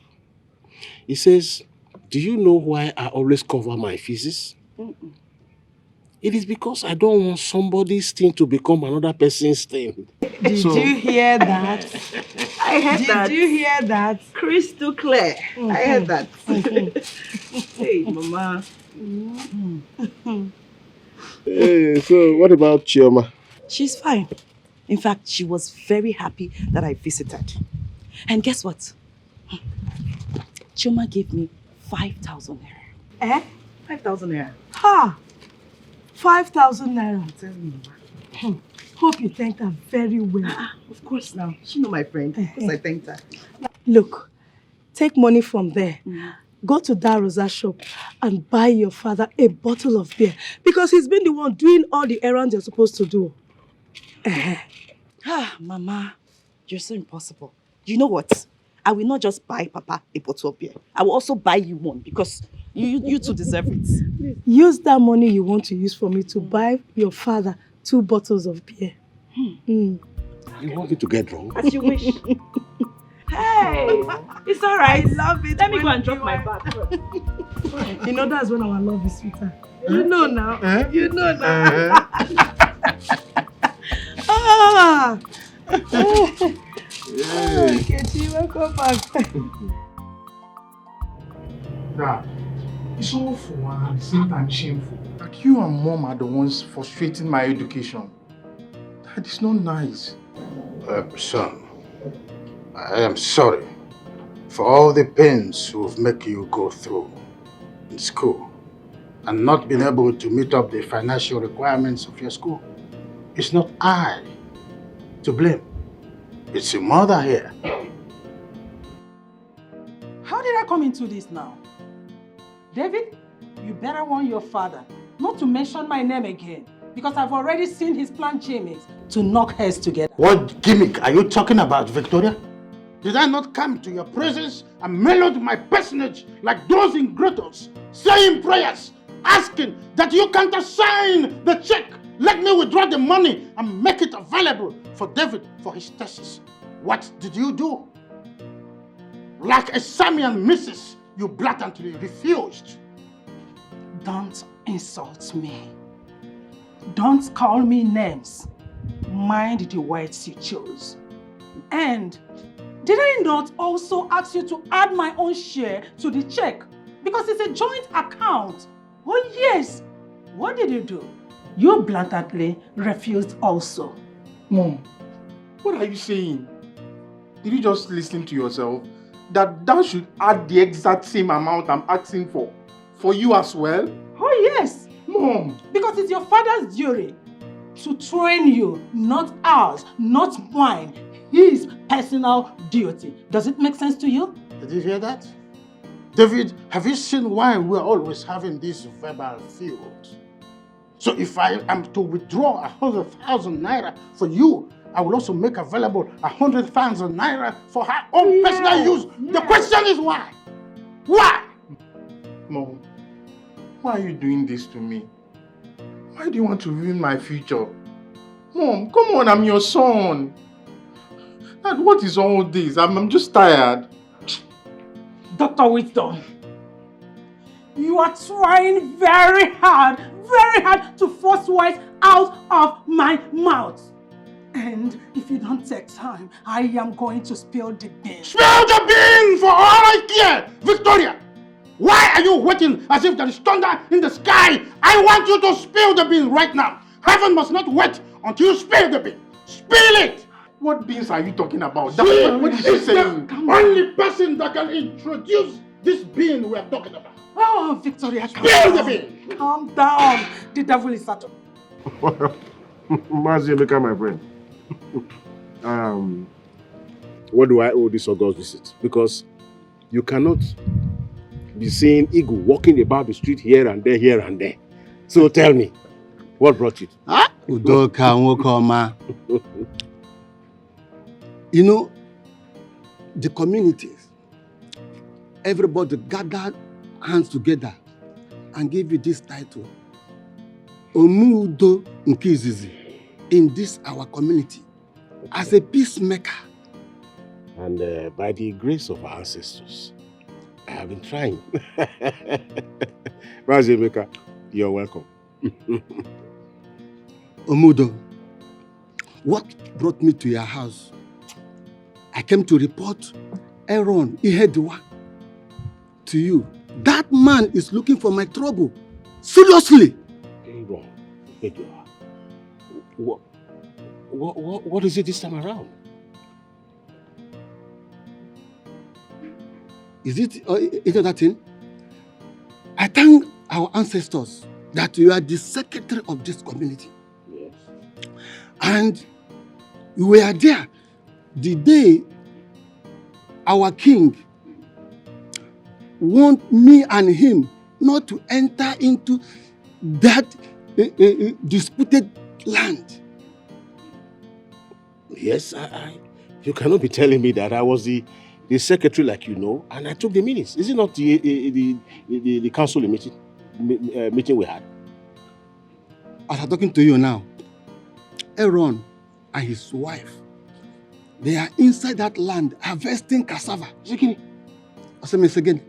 It says, do you know why I always cover my feces? It is because I don't want somebody's thing to become another person's thing. Did you hear that? I heard that. Did you hear that? Crystal clear. I heard that. Hey, Mama. Hey, so what about Chioma? She's fine. In fact, she was very happy that I visited. And guess what? Chuma gave me 5,000 naira. Eh? 5,000 naira. Ha! 5,000 naira. Tell me. Hope you thanked her very well. Of course now. She know my friend. Of course I thanked her. Look, take money from there. Go to that Rosa shop and buy your father a bottle of beer because he's been the one doing all the errands you're supposed to do. Mama, you're so impossible. You know what? I will not just buy Papa a bottle of beer. I will also buy you one because you two deserve it. Use that money you want to use for me to buy your father 2 bottles of beer. You want me to get drunk? As you wish. Hey, it's all right. I love it. Let me go and drop my bag first. You know that's when our love is sweeter. You know now. You know now. Kechi, welcome back. Dad, it's awful and at the same time shameful that you and Mom are the ones frustrating my education. That is not nice. Son, I am sorry for all the pains we've made you go through in school and not being able to meet up the financial requirements of your school. It's not I to blame. It's your mother here. How did I come into this now? David, you better warn your father not to mention my name again because I've already seen his plan gimmicks to knock heads together. What gimmick are you talking about, Victoria? Did I not come to your presence and mellowed my personage like those ingratos, saying prayers, asking that you can't assign the check? Let me withdraw the money and make it available for David for his thesis. What did you do? Like a Samian missus, you blatantly refused. Don't insult me. Don't call me names. Mind the words you chose. And did I not also ask you to add my own share to the check? Because it's a joint account. Oh yes. What did you do? You blatantly refused also. Mom, what are you saying? Did you just listen to yourself? That Dad should add the exact same amount I'm asking for you as well? Oh yes. Mom. Because it's your father's duty to train you, not ours, not mine. His personal duty. Does it make sense to you? Did you hear that? David, have you seen why we're always having this verbal feud? So if I am to withdraw 100,000 naira for you, I will also make available 100,000 naira for her own personal use. The question is why? Why? Mom, why are you doing this to me? Why do you want to ruin my future? Mom, come on, I'm your son. Dad, what is all this? I'm just tired. Dr. Wisdom, you are trying very hard to force words out of my mouth. And if you don't take time, I am going to spill the beans. Spill the beans for all I care! Victoria, why are you waiting as if there is thunder in the sky? I want you to spill the beans right now. Heaven must not wait until you spill the beans. Spill it! What beans are you talking about? What is she saying? The only person that can introduce this bean we are talking about. Oh, Victoria, spill the bean! Calm down. The devil is at Mazia, my friend. What do I owe this August visit? Because you cannot be seeing Eagle walking about the street here and there. So tell me, what brought you? Udoka Nwokoma. You know, the communities, everybody gathered hands together and gave you this title, Omudo Nkizizi, in this our community, as a peacemaker. And by the grace of our ancestors, I have been trying. Mazemeka, you're welcome. Omudo, what brought me to your house? I came to report Aaron Ihediwa to you. That man is looking for my trouble. Seriously. Aaron Ihediwa. What is it this time around? Is it that thing? I thank our ancestors that you are the secretary of this community. Yes. And you were there the day our king want me and him not to enter into that disputed land. Yes, you cannot be telling me that I was the secretary, like you know, and I took the minutes. Is it not the council meeting we had? As I'm talking to you now, Aaron and his wife, they are inside that land harvesting cassava. Zikini. I say, Miss again.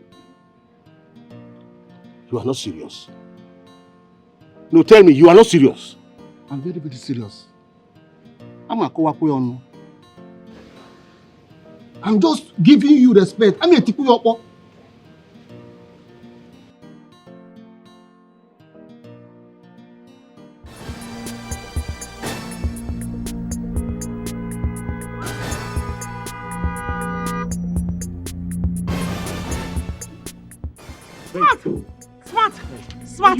You are not serious. No, tell me, you are not serious. I'm very, very serious. I'm just giving you respect. I'm a tipu yopo. Smart.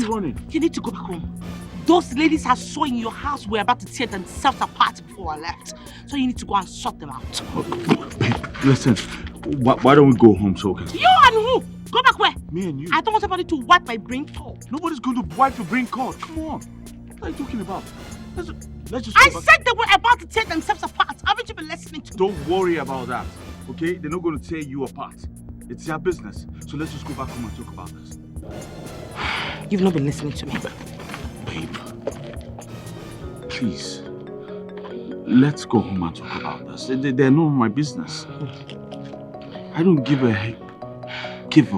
You need to go back home. Those ladies I saw in your house were about to tear themselves apart before I left. So you need to go and sort them out. Listen, why don't we go home so okay? You and who? Go back where? Me and you. I don't want somebody to wipe my brain cold. Nobody's going to wipe your brain cold. Come on. What are you talking about? Let's just I said they were about to tear themselves apart. Haven't you been listening to me? Don't worry about that, okay? They're not going to tear you apart. It's their business. So let's just go back home and talk about this. You've not been listening to me. Babe, please, let's go home and talk about this. They're not my business. I don't give a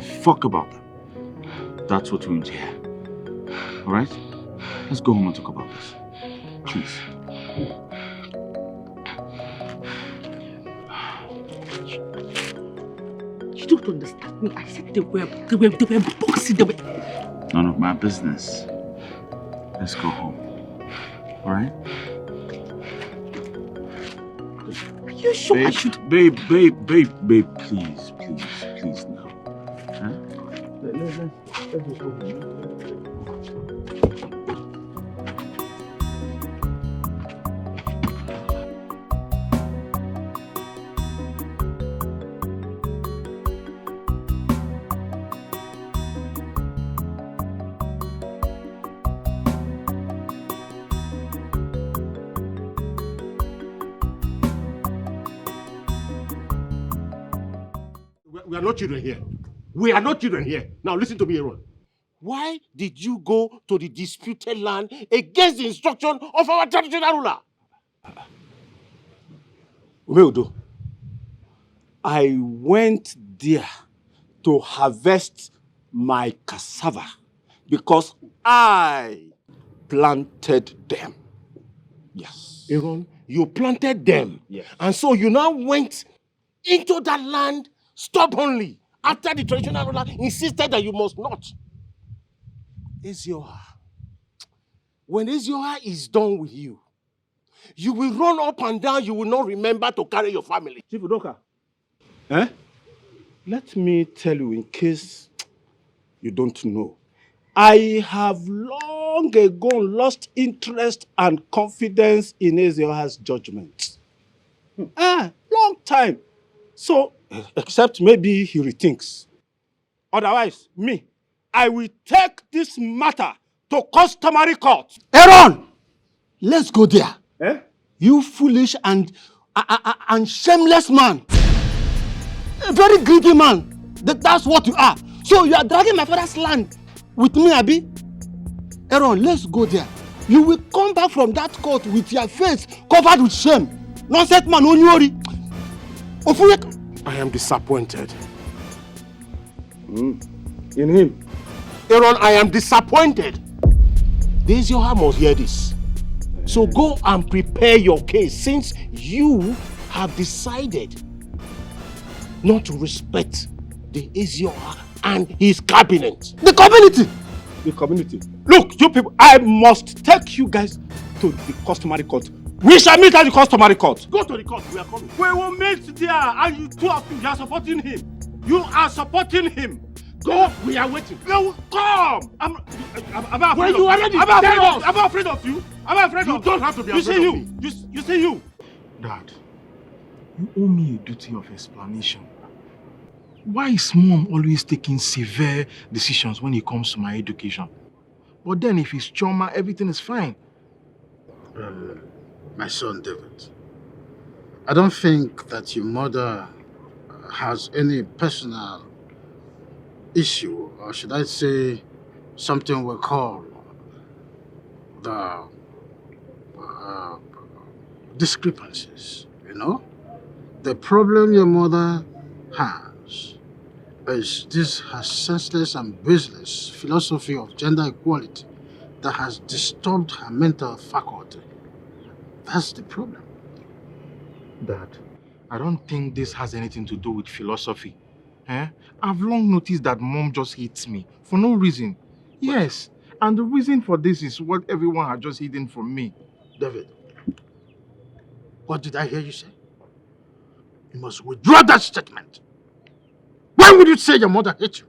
fuck about them. That's what we need to hear. Alright? Let's go home and talk about this. Please. You don't understand me. I said they were boxing. They were... None of my business. Let's go home. Alright? Are you sure I should? Babe, please now. Huh? Let's just go home. We are not children here. We are not children here. Now listen to me, Aaron. Why did you go to the disputed land against the instruction of our traditional ruler? Umeodo, I went there to harvest my cassava because I planted them. Yes. Aaron, you planted them. Yes. And so you now went into that land stubbornly after the traditional ruler insisted that you must not. Ezioha, when Ezioha is done with you, you will run up and down, you will not remember to carry your family. Chief Udoka, let me tell you in case you don't know. I have long ago lost interest and confidence in Ezioha's judgment. Long time. So, except maybe he rethinks. Otherwise, I will take this matter to customary court. Aaron, let's go there. You foolish and shameless man. A very greedy man. That's what you are. So you are dragging my father's land with me, Abi? Aaron, let's go there. You will come back from that court with your face covered with shame. Nonsense man, don't worry. I am disappointed. In him. Aaron, I am disappointed. Ezioha must hear this. So go and prepare your case since you have decided not to respect the Ezioha and his cabinet. The community! The community. Look, you people, I must take you guys to the customary court We shall meet at the customary court. Go to the court, we are coming. We will meet there and you two of you are supporting him. You are supporting him. Go, we are waiting. No, come! I'm afraid of you. I'm afraid of you. I'm afraid of you. You don't have to be afraid of me. You say you. Dad, you owe me a duty of explanation. Why is Mom always taking severe decisions when it comes to my education? But then if it's trauma, everything is fine. My son David, I don't think that your mother has any personal issue, or should I say something we call the discrepancies, you know? The problem your mother has is this her senseless and baseless philosophy of gender equality that has disturbed her mental faculty. That's the problem. Dad, I don't think this has anything to do with philosophy. I've long noticed that Mom just hates me for no reason. Yes, and the reason for this is what everyone had just hidden from me. David, what did I hear you say? You must withdraw that statement. Why would you say your mother hates you?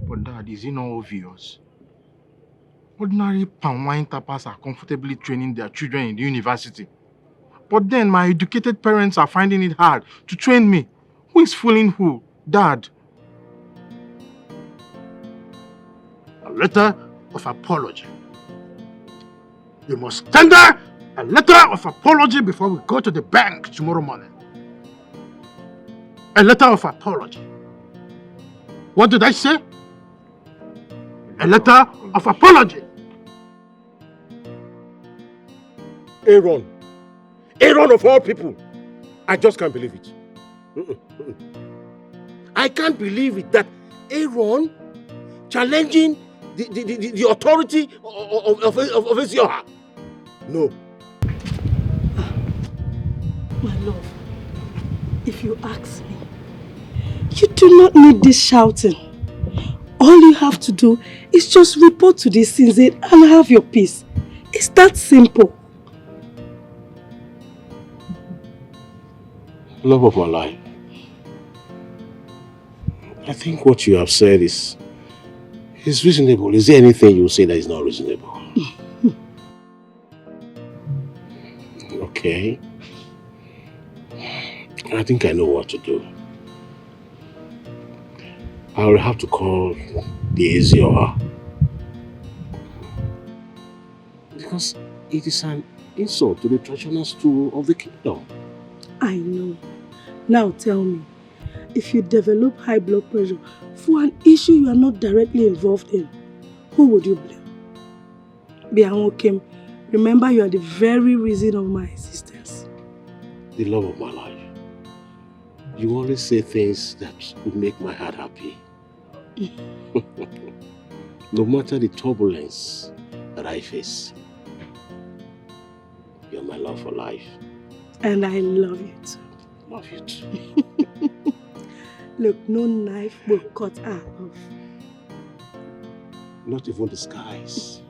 But Dad, is it not obvious? Ordinary palm wine tappers are comfortably training their children in the university. But then my educated parents are finding it hard to train me. Who is fooling who? Dad. A letter of apology. You must tender a letter of apology before we go to the bank tomorrow morning. A letter of apology. What did I say? A letter of apology. Aaron. Aaron of all people. I just can't believe it. I can't believe it that Aaron challenging the authority of Ezioha. No. My love, if you ask me, you do not need this shouting. All you have to do is just report to the scenes and have your peace. It's that simple. Love of my life. I think what you have said is reasonable. Is there anything you will say that is not reasonable? Okay. I think I know what to do. I will have to call the Ezioha. Because it is an insult to the traditional stool of the kingdom. I know. Now tell me, if you develop high blood pressure for an issue you are not directly involved in, who would you blame? Bianwokem, remember you are the very reason of my existence. The love of my life. You always say things that would make my heart happy. No matter the turbulence that I face, you're my love for life. And I love you too. Love you too. Look, no knife will cut our love. Not even the skies.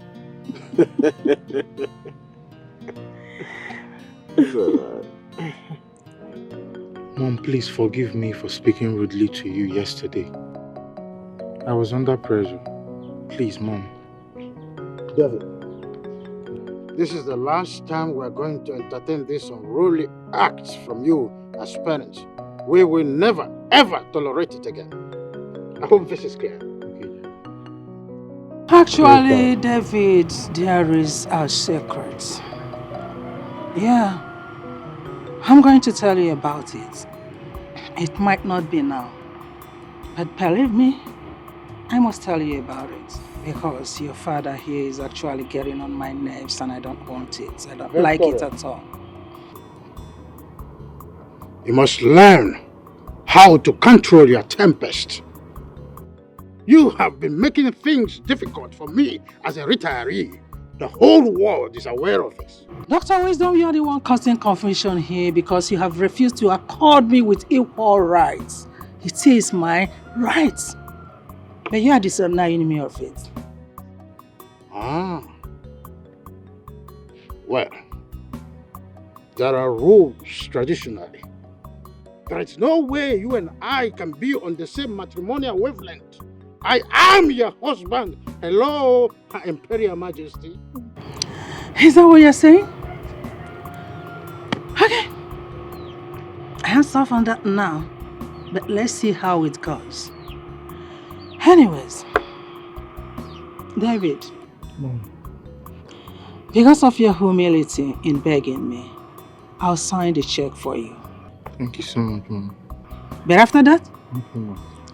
Mom, please forgive me for speaking rudely to you yesterday. I was under pressure. Please, Mom. David, this is the last time we're going to entertain these unruly acts from you as parents. We will never, ever tolerate it again. I hope this is clear. Actually, David, there is a secret. Yeah. I'm going to tell you about it. It might not be now. But believe me, I must tell you about it. Because your father here is actually getting on my nerves and I don't want it. I don't like it at all. You must learn how to control your tempest. You have been making things difficult for me as a retiree. The whole world is aware of this. Dr. Wisdom, you are the one causing confusion here because you have refused to accord me with equal rights. It is my rights. But you are the enemy of it. Ah, Well, there are rules traditionally. There is no way you and I can be on the same matrimonial wavelength. I am your husband. Hello, Her Imperial Majesty. Is that what you're saying? Okay. Hands off on that now. But let's see how it goes. Anyways, David. Because of your humility in begging me, I'll sign the check for you. Thank you so much, Mom. But after that,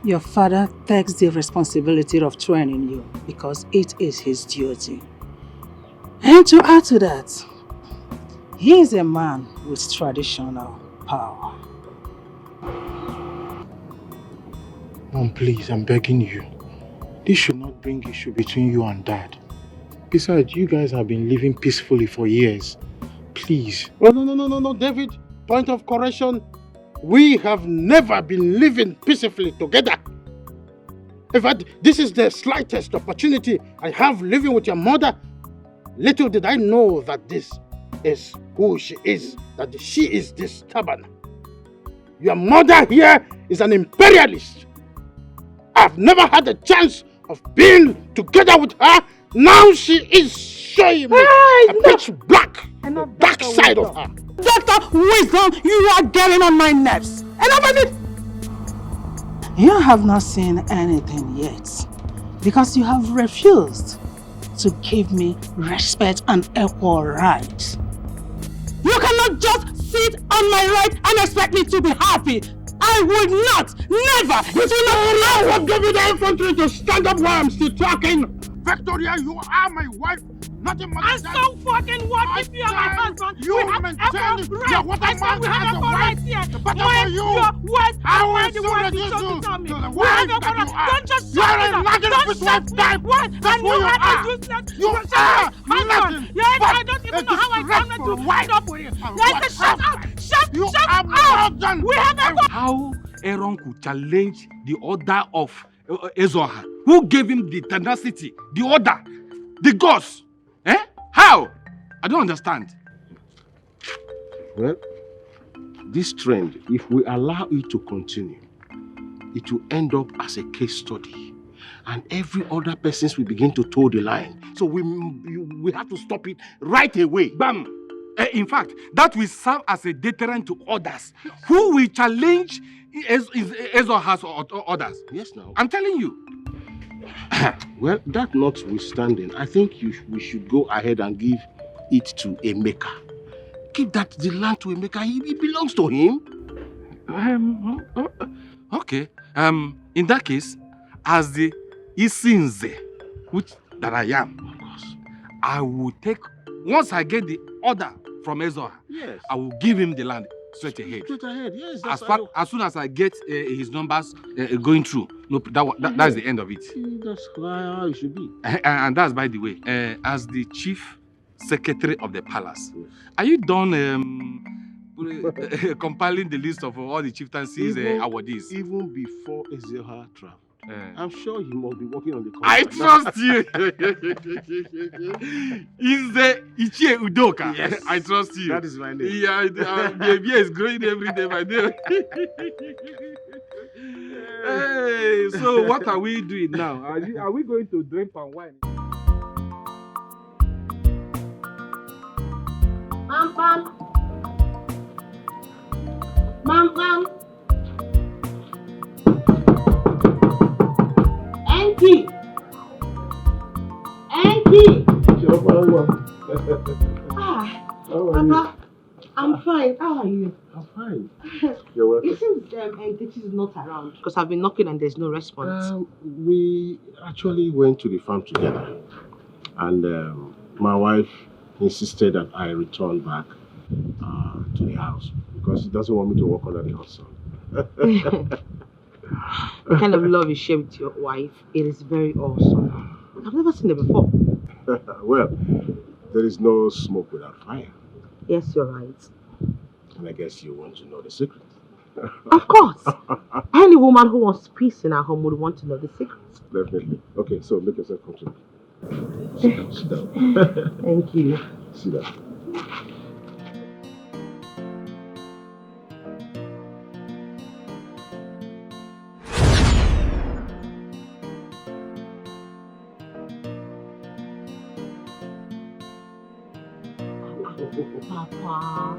your father takes the responsibility of training you because it is his duty. And to add to that, he is a man with traditional power. Mom, please, I'm begging you. This should not bring issue between you and Dad. Besides, you guys have been living peacefully for years. Please. Oh, no, David. Point of correction. We have never been living peacefully together. In fact, this is the slightest opportunity I have living with your mother. Little did I know that this is who she is, that she is this stubborn. Your mother here is an imperialist. I've never had a chance of being together with her. Now she is showing me a pitch black, the dark side of her. Dr. Wisdom, you are getting on my nerves. Enough of it! You have not seen anything yet because you have refused to give me respect and equal rights. You cannot just sit on my right and expect me to be happy. I would not, never, it will not allow what gave you the infantry to stand up while I'm still talking. Victoria, you are my wife, nothing more than that. So fucking what if you are my husband? You maintain your what a man has a wife. But for you, I will soon reduce you to the wife that you are. Don't just you are a nothing wife type. That's who you are. You are nothing. Yes, I don't even know how I come to wind up with you. Yes, shut up! Shut up! We have a how Aaron could challenge the order of Ezoha? Who gave him the tenacity, the order, the guts? How? I don't understand. Well, this trend, if we allow it to continue, it will end up as a case study. And every other person will begin to toe the line. So we have to stop it right away. Bam! In fact, that will serve as a deterrent to others who will challenge Ezoha's orders. Yes, now. I'm telling you. Well, that notwithstanding, I think we should go ahead and give it to Emeka. Give the land to Emeka. It belongs to him. Okay. In that case, as the Isinze, which that I am, of course, I will take, once I get the order from Ezoha, yes, I will give him the land straight ahead. Straight ahead, yes. As soon as I get his numbers going through, that's the end of it. That's how it should be. And that's, by the way, as the chief secretary of the palace, are you done compiling the list of all the chieftaincies awardees? Even before Ezoha traveled. I'm sure he must be working on the contract. I trust you. He's the Ichie Udoka. Yes. I trust you. That is my name. Yeah, the baby is growing every day by day. Hey, so what are we doing now? Are we going to drink palm wine? Pam. Pam. Enki! Papa, I'm fine. How are you? I'm fine. You're welcome. It seems Enkichi is not around because I've been knocking and there's no response. We actually went to the farm together, and my wife insisted that I return back to the house because she doesn't want me to work under the hot sun. The kind of love you share with your wife, it is very awesome. I've never seen it before. Well, there is no smoke without fire. Yes, you're right. And I guess you want to know the secret. Of course. Any woman who wants peace in her home would want to know the secret. Definitely. Okay, so make yourself comfortable. Sit down. Thank you. Sit down. Papa.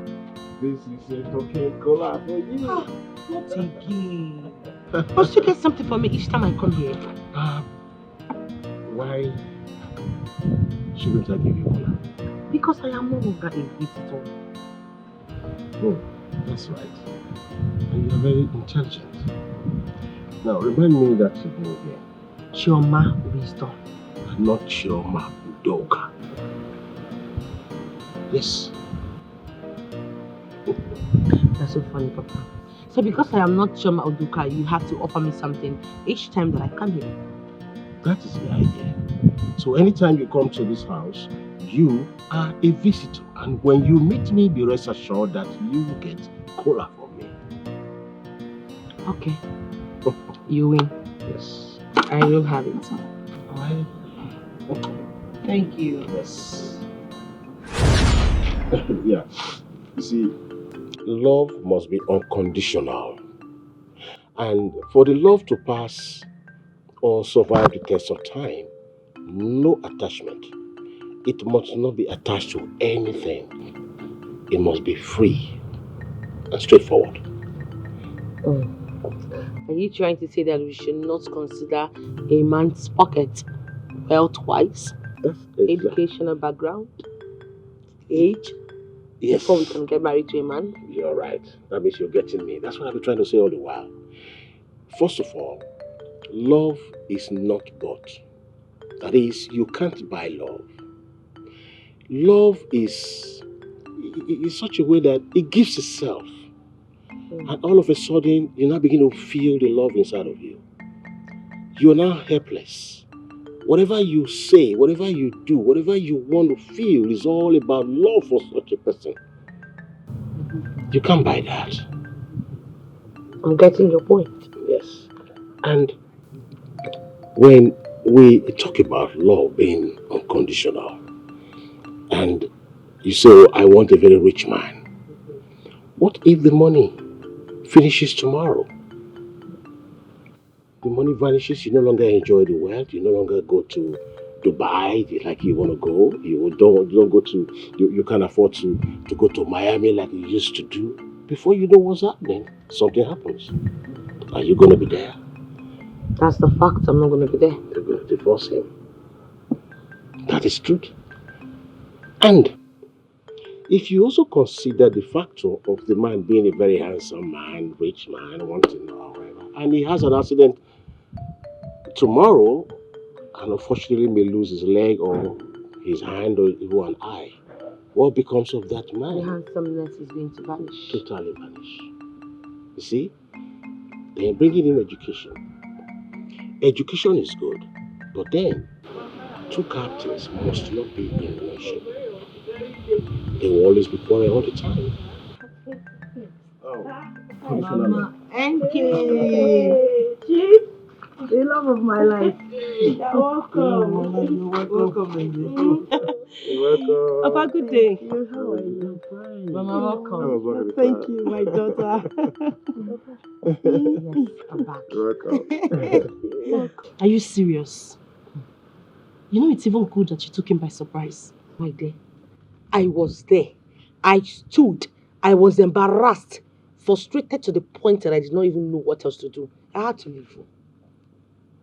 This is a talking cola for you. Not again. Must you get something for me each time I come here? Why shouldn't I give you cola? Because I am no longer a visitor. Oh, that's right. And you're very intelligent. Now, remind me that you go here. Chioma Wisdom. Not Chioma Udoka. Yes. That's so funny, Papa. So because I am not Chioma Udoka, you have to offer me something each time that I come here. That is the idea. So anytime you come to this house, you are a visitor. And when you meet me, be rest assured that you will get cola from me. Okay. You win. Yes. I will have it. I... Thank you. Yes. Yeah. You see, love must be unconditional. And for the love to pass or survive the test of time, no attachment. It must not be attached to anything. It must be free and straightforward. Oh. Are you trying to say that we should not consider a man's pocket, wealth-wise, educational background, age, Yes. before we can get married to a man? You're right. That means you're getting me. That's what I've been trying to say all the while. First of all, love is not bought. That is, you can't buy love. Love is such a way that it gives itself. And all of a sudden, you now begin to feel the love inside of you. You're now helpless. Whatever you say, whatever you do, whatever you want to feel is all about love for such a person. You can't buy that. I'm getting your point. Yes. And when we talk about love being unconditional, and you say, oh, I want a very rich man. What if the money finishes tomorrow? The money vanishes, you no longer enjoy the wealth, you no longer go to Dubai like you want to go, you don't go to, you can't afford to go to Miami like you used to do. Before you know what's happening, something happens. Are you going to be there? That's the fact, I'm not going to be there. You're going to divorce him. That is truth. And if you also consider the factor of the man being a very handsome man, rich man, wanting whatever, and he has an accident tomorrow, and unfortunately may lose his leg or his hand or even an eye, what becomes of that man? The handsomeness is going to vanish. Totally vanish. You see? Then bringing in education. Education is good, but then two captains must not be in relation. They will always be quarreling all the time. Mama, NK, Chief, the love of my life. You're welcome. Welcome, baby. You're welcome. Have a good day. How are you? Mama, welcome. Thank you, my daughter. Yes, I'm back. Welcome. Are you serious? You know it's even good that you took him by surprise. My dear, I was there. I stood. I was embarrassed, frustrated to the point that I did not even know what else to do. I had to leave.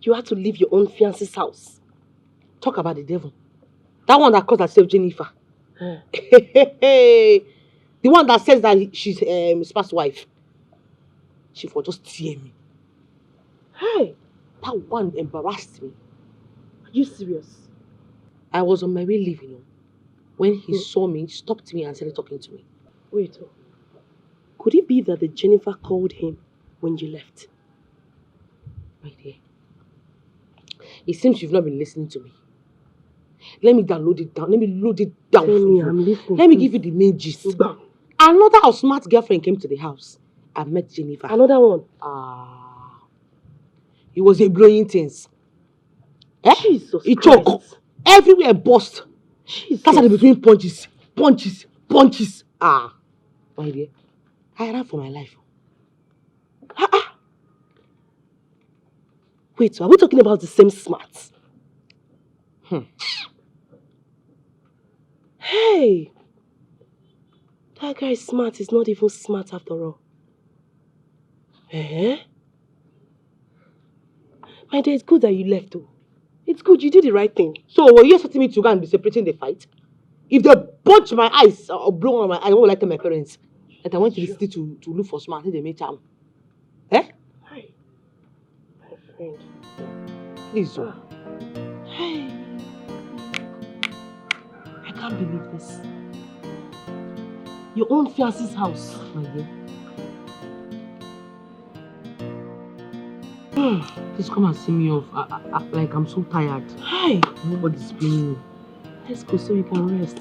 You had to leave your own fiance's house. Talk about the devil. That one that calls herself Jennifer. The one that says that she's his past wife. She will just tear me. Hey, that one embarrassed me. Are you serious? I was on my way leaving. When he saw me, he stopped me and started talking to me. Wait, could it be that the Jennifer called him when you left? My dear, it seems you've not been listening to me. Let me download it down. Let me load it down Tell for me, you. I'm listening. Let me give you the main gist. Another smart girlfriend came to the house. I met Jennifer. Another one? It was a blowing things. Jesus It Christ. choke. Everywhere bust. Jesus. That's between punches. My dear, I ran for my life. Wait, are we talking about the same smarts? Hey, That guy is smart. He's not even smart after all. Eh? My dear, it's good that you left though. It's good, you did the right thing. So were you expecting me to go and be separating the fight? If they punch my eyes or blow on my eyes, I won't like my parents. That I went to the city to look for smart, they made charm. Eh? Hi. My friend. Please, oh. Hey. I can't believe this. Your own fiance's house, my dear. Please come and see me off. Like I'm so tired. Hi. Nobody's paying me. Let's go so you can rest.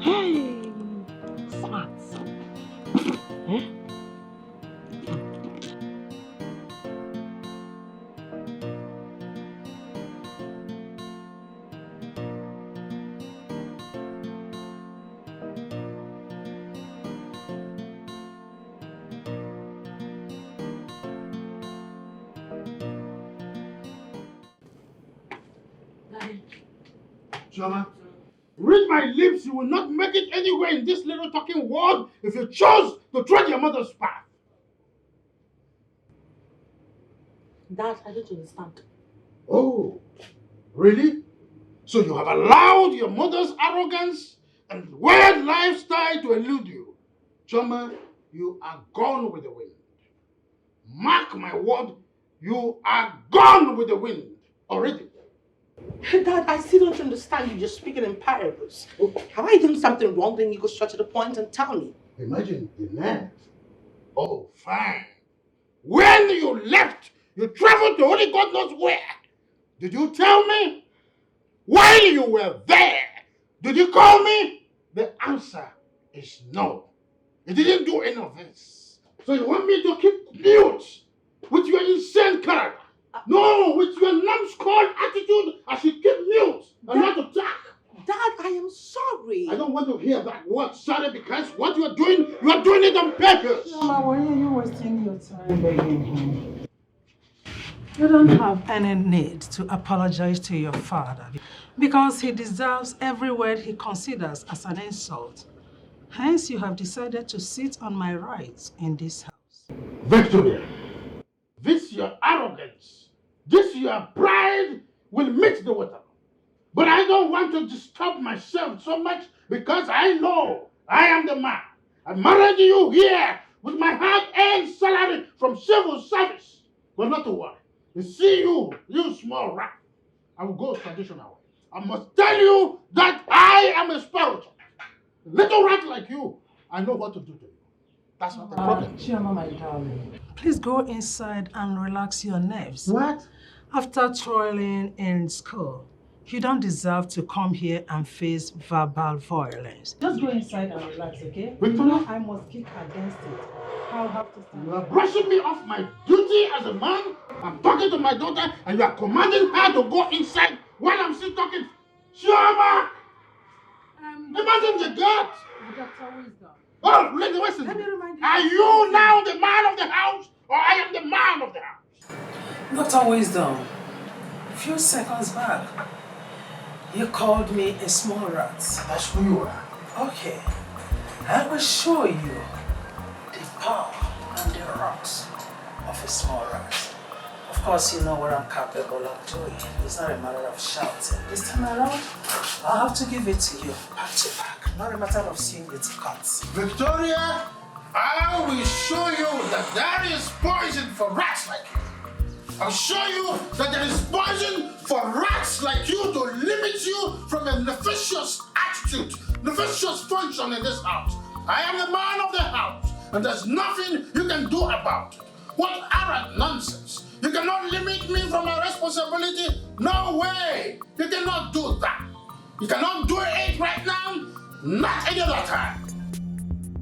Hey. Smart. Eh? Chioma, read my lips, you will not make it anywhere in this little talking world if you chose to tread your mother's path. Dad, I don't understand. Oh, really? So you have allowed your mother's arrogance and weird lifestyle to elude you. Chioma, you are gone with the wind. Mark my word, you are gone with the wind already. Dad, I still don't understand you. You're speaking in parables. Have I done something wrong? Then you go straight to the point and tell me. Imagine the nerve. Oh, fine. When you left, you traveled to only God knows where. Did you tell me? While you were there, did you call me? The answer is no. You didn't do any of this. So you want me to keep mute with your insane character? No, with your numbskull attitude, I should keep mute and not attack. Dad, I am sorry. I don't want to hear that word sorry because what you are doing it on purpose. Mama, why are you wasting your time begging him? You don't have any need to apologize to your father because he deserves every word he considers as an insult. Hence, you have decided to sit on my rights in this house. Victoria, this your arrogance, this your pride will meet the water. But I don't want to disturb myself so much because I know I am the man. I married you here with my hard-earned salary from civil service. But not to worry. You see you small rat. I will go traditional. I must tell you that I am a spiritual. Little rat like you, I know what to do to you. That's not the problem. Chioma, my darling, please go inside and relax your nerves. What? After toiling in school, you don't deserve to come here and face verbal violence. Just go inside and relax, okay? Victoria? I must kick against it. I'll have to stand. You are brushing me off my duty as a man. I'm talking to my daughter and you are commanding her to go inside while I'm still talking. Chioma! Imagine the guts! Dr. Wisdom. Oh, listen. Let me remind you. Are you now the man of the house or I am the man of the house? Dr. Wisdom, a few seconds back, you called me a small rat. That's who you are. Okay, I will show you the power and the rocks of a small rat. Of course, you know what I'm capable of doing. It's not a matter of shouting. This time around, I'll have to give it to you, back to back. Not a matter of seeing it cut. Victoria, I will show you that there is poison for rats like you. I'll show you that there is poison for rats like you to limit you from a nefarious attitude, nefarious function in this house. I am the man of the house, and there's nothing you can do about it. What arrant nonsense! You cannot limit me from my responsibility. No way! You cannot do that. You cannot do it right now, not any other time.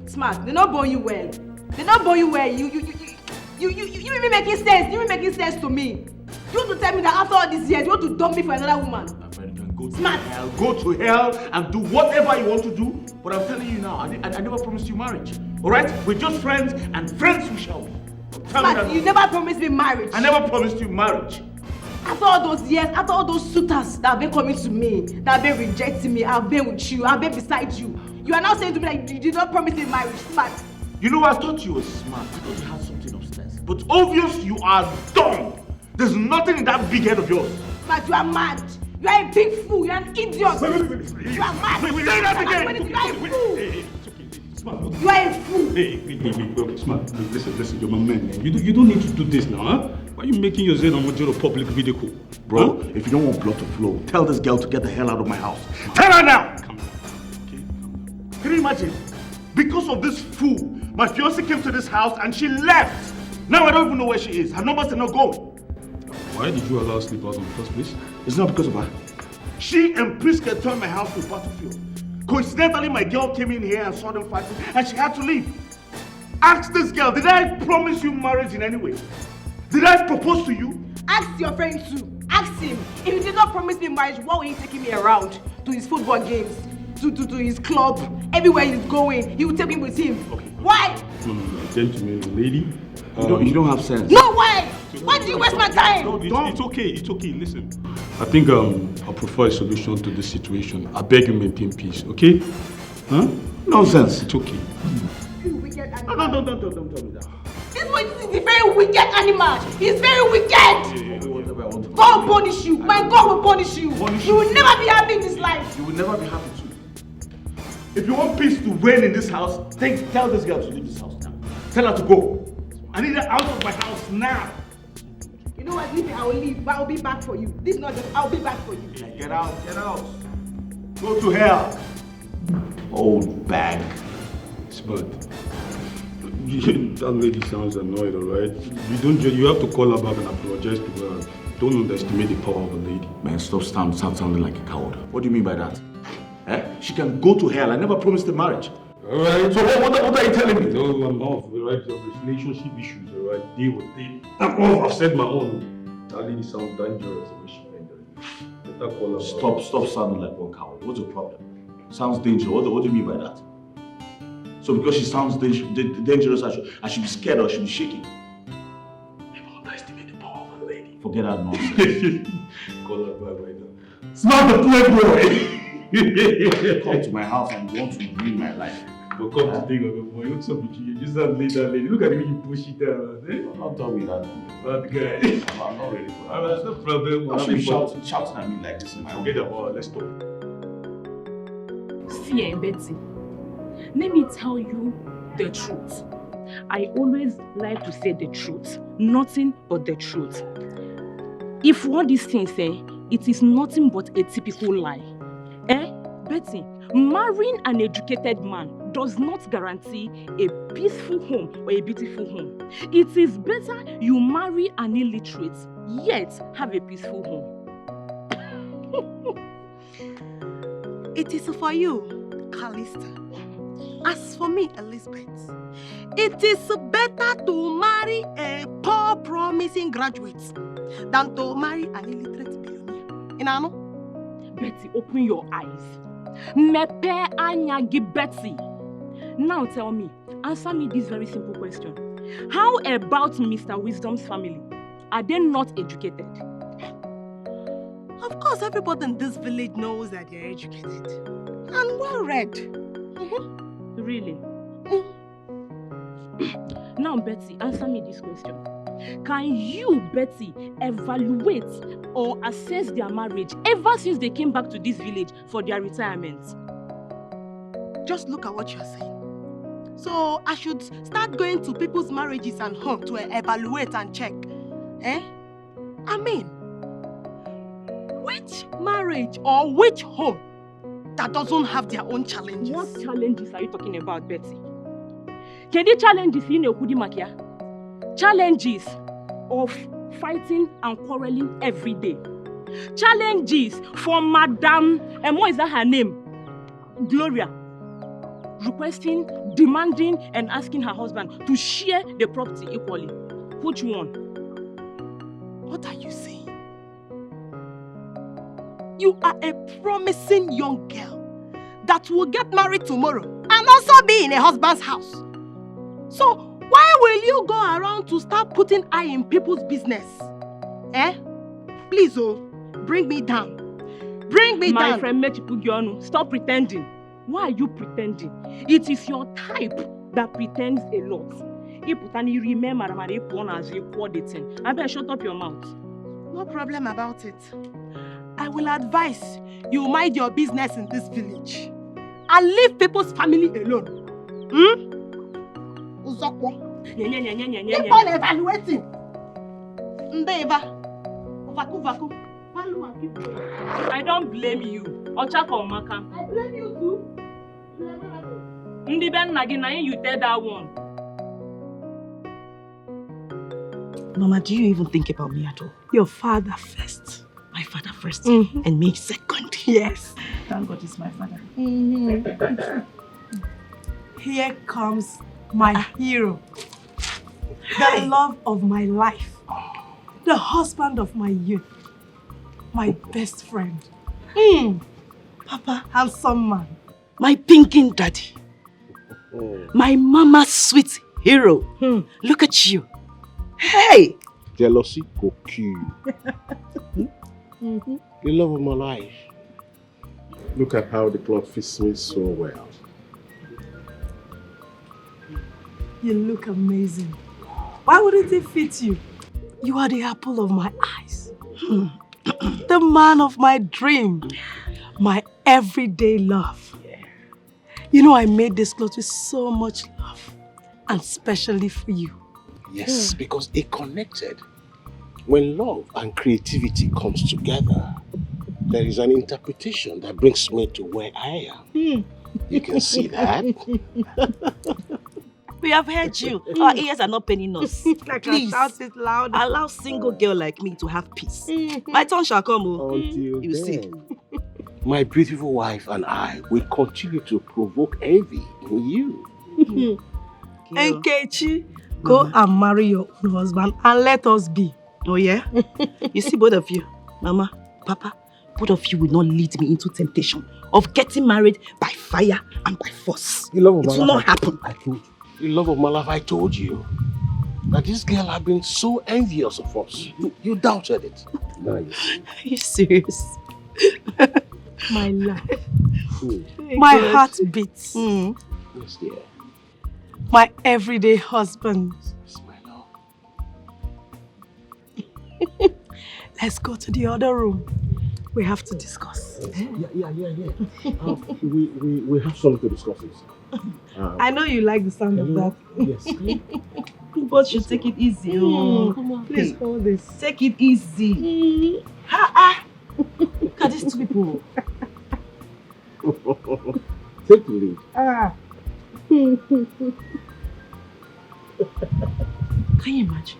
Smart, they not born you well. They not born you well. You even making sense. You even making sense to me. You want to tell me that after all these years, you want to dump me for another woman? Go to Smart. hell. Go to hell and do whatever you want to do. But I'm telling you now, I never promised you marriage. All right? We're just friends, and friends we shall be. Smart, you never promised me marriage. I never promised you marriage. After all those years, after all those suitors that have been coming to me, that have been rejecting me, I've been with you, I've been beside you. You are now saying to me that you did not promise me marriage. Smart. You know, I thought you were smart. I thought you had something upstairs. But obvious you are dumb. There's nothing in that big head of yours. But you are mad. You are a big fool. You are an idiot. You are mad. Say that again. You are a fool. Smart. You are a fool. Hey, Smart. Listen, you're my man. You don't need to do this now, huh? Why are you making yourself a major public video call? Bro, if you don't want blood to flow, tell this girl to get the hell out of my house. Tell her now! Come on. Okay, Can you imagine? Because of this fool, my fiancée came to this house and she left. Now I don't even know where she is. Her numbers are not gone. Why did you allow her to sleep out in the first place? It's not because of her. She and Priska turned my house to a battlefield. Coincidentally, my girl came in here and saw them fighting and she had to leave. Ask this girl, did I promise you marriage in any way? Did I propose to you? Ask your friend too. Ask him. If he did not promise me marriage, why were he taking me around to his football games, to his club, everywhere he's going? He would take me with him. Okay. Why? No, gentleman, lady. You don't have sense. No, why? Why do you waste my time? It's okay. Listen, I think I'll prefer a solution to this situation. I beg you maintain peace, okay? Huh? Nonsense. It's okay. You wicked animal. No, don't tell me that. This boy is a very wicked animal. He's very wicked. God will punish you. My God will punish you. You will never be happy in this life. You will never be happy too. If you want peace to reign in this house, tell this girl to leave this house now. Tell her to go. I need her out of my house now. You know what? Leave me. I will leave, but I'll be back for you. This is not just. I'll be back for you. Yeah, get out. Go to hell. Old bag. But that lady sounds annoyed, alright? You have to call her back and apologize to her. Don't underestimate the power of a lady. Man, stop sounding like a coward. What do you mean by that? She can go to hell. I never promised her marriage. Alright. So what are you telling me? No, I'm off, alright? Relationship issues, alright? Deal with it. I'm off. I've said my own. That lady sounds dangerous. Better call her. Stop sounding like one coward. What's your problem? Sounds dangerous. What do you mean by that? So because she sounds dangerous, I should be scared or I should be shaking. Never underestimate the power of a lady. Forget that nonsense. Call her back right now. It's not the playboy. Come to my house and want to ruin my life. But come to think of it, boy, what's up with you? You just have laid that lady. Look at the way you push it down. Don't tell me that. Bad guy. I'm not ready for that. Alright, no problem. I should be shouting at me like this in my Forget about it. Let's talk. See, Betty, let me tell you the truth. I always like to say the truth. Nothing but the truth. If what these things say, it is nothing but a typical lie. Betty, marrying an educated man does not guarantee a peaceful home or a beautiful home. It is better you marry an illiterate, yet have a peaceful home. It is for you, Callista. As for me, Elizabeth, it is better to marry a poor promising graduate than to marry an illiterate billionaire. You know? Betty, open your eyes. Mepe anyagi Betty. Now tell me, answer me this very simple question. How about Mr. Wisdom's family? Are they not educated? Of course, everybody in this village knows that they're educated and well read. Really? Now, Betty, answer me this question. Can you, Betty, evaluate or assess their marriage ever since they came back to this village for their retirement? Just look at what you're saying. So I should start going to people's marriages and home to evaluate and check. I mean, which marriage or which home that doesn't have their own challenges? What challenges are you talking about, Betty? Can you challenges in your Kudimakia? Challenges of fighting and quarreling every day. Challenges for Madame, and what is that her name? Gloria. Requesting, demanding, and asking her husband to share the property equally. Which one? What are you saying? You are a promising young girl that will get married tomorrow and also be in a husband's house. So, why will you go around to start putting eye in people's business? Please, bring me down. Bring me down. My friend Mechipugionu, stop pretending. Why are you pretending? It is your type that pretends a lot. If you remember, I better shut up your mouth. No problem about it. I will advise you mind your business in this village and leave people's family alone. Uzokwo. Keep on evaluating. Ndeva. Vaku. I don't blame you. Ochako Maka. I blame you too. Ndi ben nagina you tell that one. Mama, do you even think about me at all? Your father first. My father first. And me second. Yes. Thank God it's my father. Here comes my hero. The love of my life. The husband of my youth. My best friend. Papa, handsome man. My pinking daddy. My mama's sweet hero. Look at you. Hey! Jealousy will kill you. The love of my life. Look at how the cloth fits me so well. You look amazing. Why wouldn't it fit you? You are the apple of my eyes. The man of my dream. My everyday love. You know I made this cloth with so much love. And specially for you. Yes, because it connected. When love and creativity comes together, there is an interpretation that brings me to where I am. You can see that. We have heard you. Our ears are not paining us. Please, shout it loud. allow single girl like me to have peace. My turn shall come. Until you see. My beautiful wife and I will continue to provoke envy in you. Nkechi, go and marry your own husband and let us be. Oh yeah? You see, both of you, Mama, Papa, both of you will not lead me into temptation of getting married by fire and by force. The love of it my will life, not happen. I told you. The love of my life, I told you. That this girl had been so envious of us. You doubted it. Now you see. Are you serious? My life. My heart beats. Yes, dear. My everyday husband. Yes, my love. Let's go to the other room. We have to discuss. Yeah. We have something to discuss. I know you like the sound of that. Yes. You both should take it easy. Come on, please hold this. Take it easy. Look at these two people. Take the lead. Can you imagine?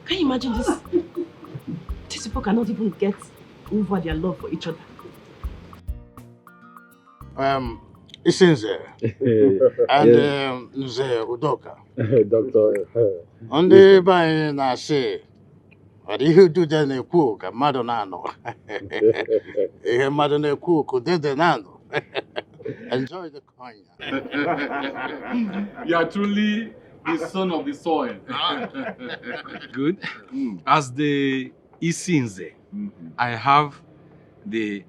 Can you imagine this? These people cannot even get over their love for each other. Isinze and Nze Udoka. Doctor. On the by na-asị, ọ dị ihe udude na-ekwu ka mmadụ na-anọ. Ihe mmadụ na-ekwu ka udede na-anọ. Enjoy the cognac. You are truly the son of the soil. Good. As the Isinze, I have the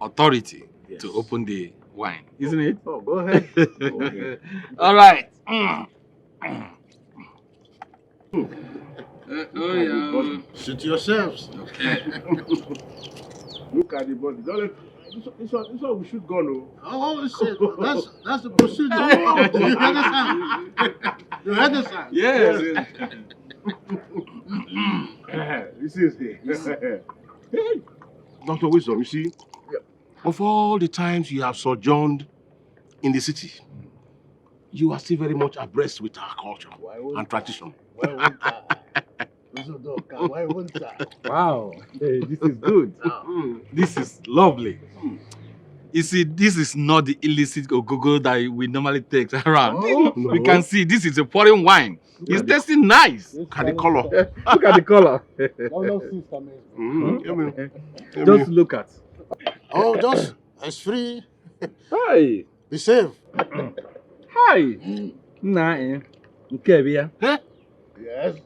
authority to open the wine, isn't it? Oh, go ahead. All right. Suit yourselves. Okay. Look at the body. Don't let, this one we should go, no? Oh, that's the procedure. You understand? You understand? Yes. This is it. Hey, Dr. Wisdom, you see, of all the times you have sojourned in the city, you are still very much abreast with our culture and tradition. Why wouldn't I? Wow. Hey, this is good. This is lovely. You see, this is not the illicit ogogo that we normally take around. No. We can see this is a foreign wine. It's tasting nice. Look at the color. Look at the color. Just look at. Oh, just, it's free. Hi. Be safe. Hi. Nah, Yes.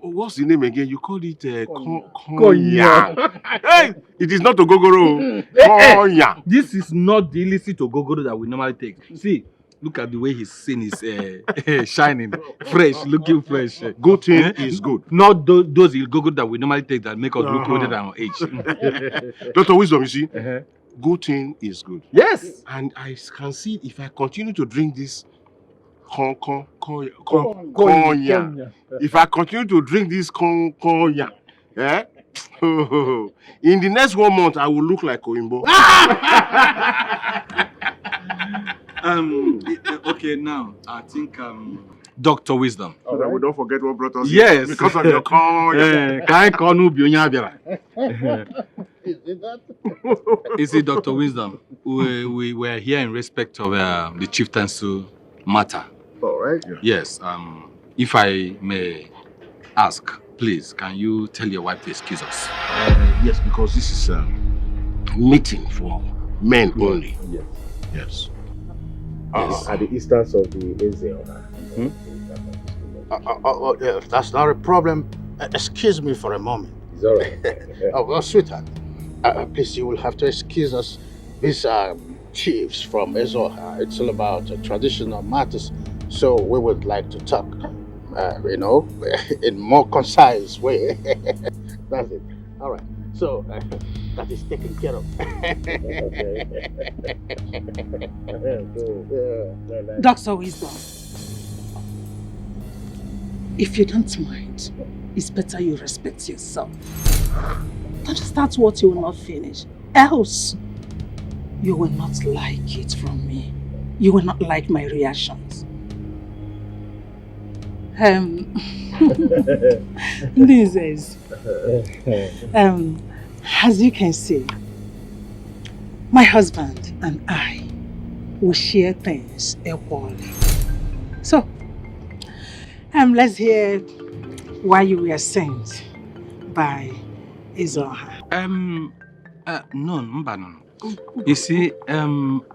What's the name again? You called it Konya. Hey, it is not Ogogoro. Konya. This is not the illicit Ogogoro that we normally take. See, look at the way his skin is shining, fresh, looking fresh. Good thing is good. Not those Ogogoro that we normally take that make us look older than our age. Dr. Wisdom, you see, good thing is good. Yes. And I can see if I continue to drink this Konya. If I continue to drink this Konya, in the next 1 month, I will look like Oimbo. Okay, now I think Dr. Wisdom. So that we don't forget what brought us here. Yes. Because of your Konya. You see, Dr. Wisdom, we were here in respect of the Chieftaincy matter. All right. Yes. If I may ask, please, can you tell your wife to excuse us? Yes, because this is a meeting for men only. Yes. Yes. At the instance of the Ezeoha. Yes, that's not a problem. Excuse me for a moment. It's all right. Well, sweetheart, please, you will have to excuse us. These are chiefs from Ezoha. It's all about traditional matters. So we would like to talk, in more concise way. That's it. All right. So that is taken care of. Dr. Wisdom, if you don't mind, it's better you respect yourself. Don't start what you will not finish. Else, you will not like it from me. You will not like my reactions. This is, as you can see, my husband and I will share things equally. So, let's hear why you were sent by Ezoha. No. You see,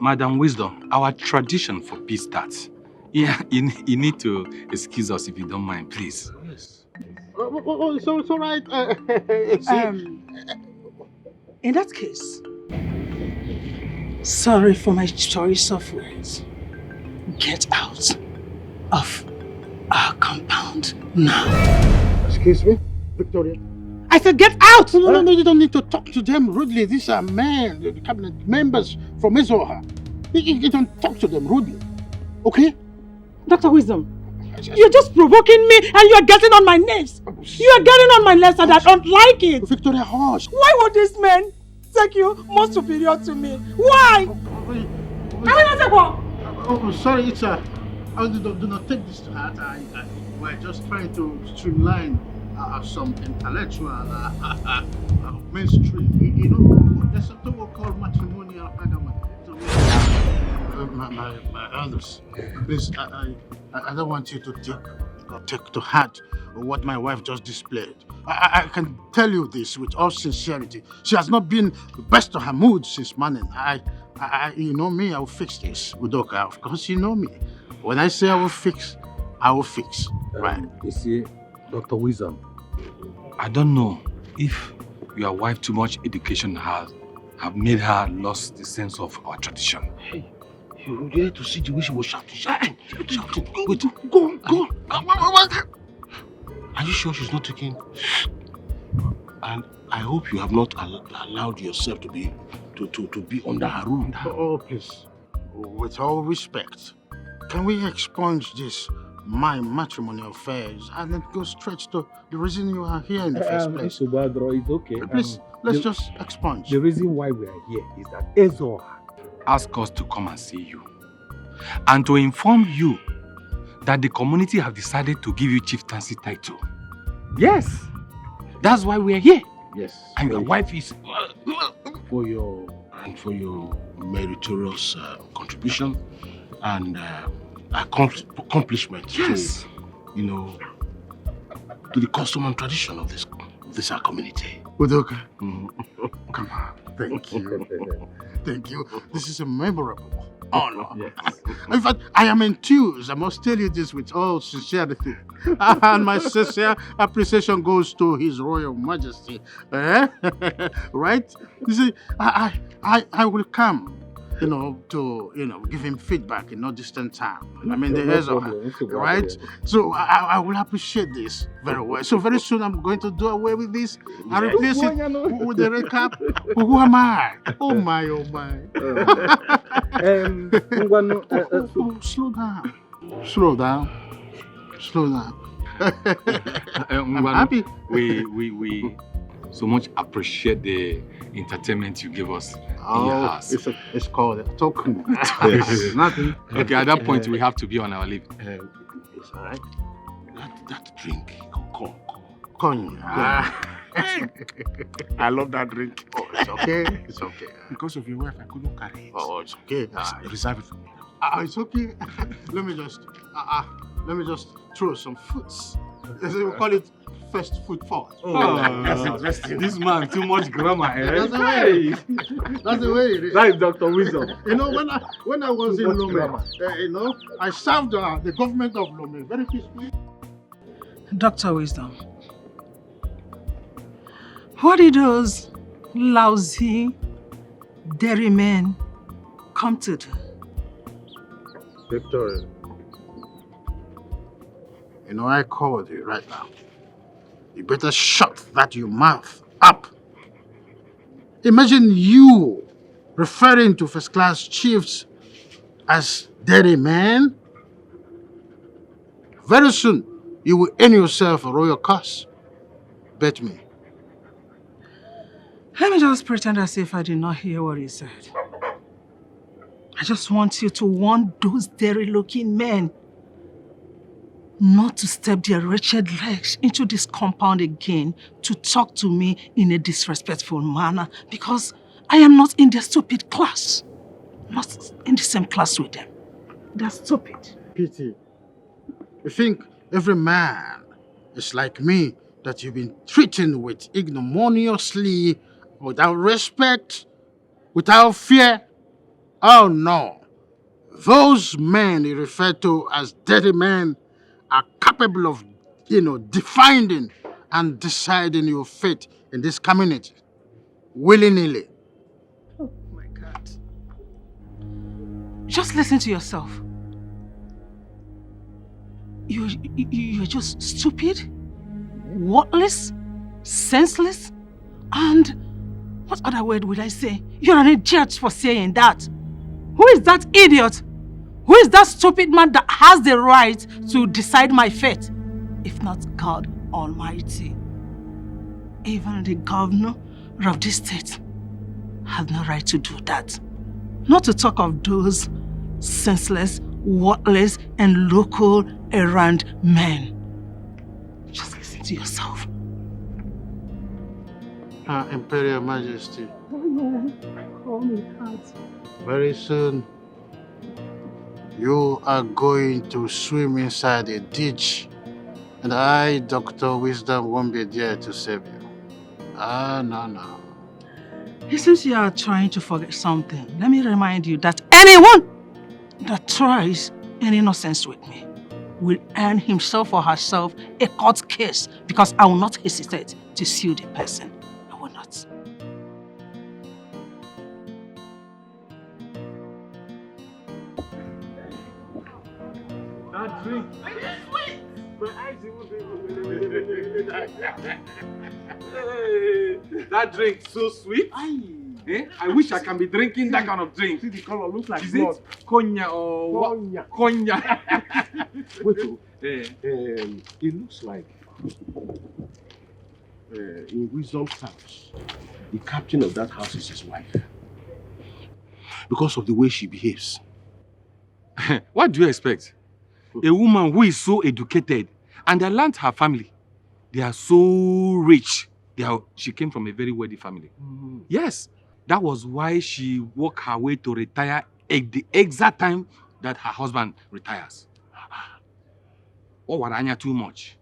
Madam Wisdom, our tradition for peace starts. Yeah, you need to excuse us if you don't mind, please. Yes. So it's all right. In that case, sorry for my choice of words. Get out of our compound now. Excuse me, Victoria? I said get out! No, you don't need to talk to them rudely. These are men, the cabinet members from Ezoha. You don't talk to them rudely, okay? Dr. Wisdom, you're just provoking me and you're getting on my nerves. You are getting on my nerves and I don't like it. Victoria, hush. Why would this man take you more superior to me? Why? Sorry, it's do not take this to heart. We're just trying to streamline some intellectual mainstream. You know, there's something we call matrimonial agreement. My elders, please, I don't want you to take to heart what my wife just displayed. I can tell you this with all sincerity. She has not been the best of her mood since morning. You know me, I will fix this. Udoka, of course you know me. When I say I will fix, right? You see, Dr. Wisdom, I don't know if your wife too much education have made her lost the sense of our tradition. Hey, you need to see the way she was shouting. Wait, go. Are you sure she's not taking? And I hope you have not allowed yourself to be under her rule. Oh, please, with all respect, can we expunge this my matrimonial affairs and then go straight to the reason you are here in the first place? It's okay. Please, let's just expunge. The reason why we are here is that Ezoha asked us to come and see you and to inform you that the community have decided to give you Chieftaincy title. Yes, that's why we are here. Yes. And your wife is for your meritorious contribution and accomplishment. Yes. To the custom and tradition of this our community. Udoka, come on. Thank you. Thank you. This is a memorable honor. Yes. In fact, I am enthused. I must tell you this with all sincerity. And my sincere appreciation goes to His Royal Majesty. Right? You see, I will come, to, give him feedback in no distant time. I mean, the heirs of her, right? So I will appreciate this very well. So very soon I'm going to do away with this and replace it with the recap. Who am I? Oh my, oh my. Slow down. Slow down. Slow down. I'm happy. We so much appreciate the entertainment you give us in your house. It's called token. Nothing. Okay, at that point we have to be on our leave. It's all right. That drink, cognac. I love that drink. Oh, it's okay. It's okay. Because of your wife, I couldn't carry it. Oh, it's okay. Reserve it for me. It's okay. Let me just throw some foods. We call it first food forward. Oh, that's interesting. This man, too much grammar. That's the way. That's the way it is. That is Dr. Wisdom. When I was in Lome, I served the government of Lome very peacefully. Dr. Wisdom, what did those lousy dairymen come to do? Victoria, I called you right now. You better shut that your mouth up. Imagine you referring to first-class chiefs as dairymen. Very soon, you will earn yourself a royal curse. Bet me. Let me just pretend as if I did not hear what he said. I just want you to warn those dairy-looking men not to step their wretched legs into this compound again to talk to me in a disrespectful manner, because I am not in their stupid class. Not in the same class with them. They're stupid. Pity. You think every man is like me that you've been treating with ignominiously, without respect, without fear? Oh no. Those men you refer to as dirty men are capable of, defining and deciding your fate in this community. Willy-nilly. Oh my God. Just listen to yourself. You're just stupid, worthless, senseless, and what other word would I say? You're an idiot for saying that. Who is that idiot? Who is that stupid man that has the right to decide my fate? If not God Almighty. Even the governor of this state has no right to do that. Not to talk of those senseless, worthless, and local errand men. Just listen to yourself. Imperial Majesty. Oh yeah, call me hard. Very soon, you are going to swim inside a ditch, and I, Dr. Wisdom, won't be there to save you. No. It seems you are trying to forget something. Let me remind you that anyone that tries any nonsense with me will earn himself or herself a court case, because I will not hesitate to sue the person. I will not. That drink. That drink so sweet. I wish I can be drinking that kind of drink. See the color looks like Is blood. it cognac or what? Cognac. Wait, it looks like in Wisdom's house, the captain of that house is his wife. Because of the way she behaves. What do you expect? A woman who is so educated and I learned her family. They are so rich. She came from a very wealthy family. Mm. Yes, that was why she worked her way to retire at the exact time that her husband retires. Oh, Waranya too much.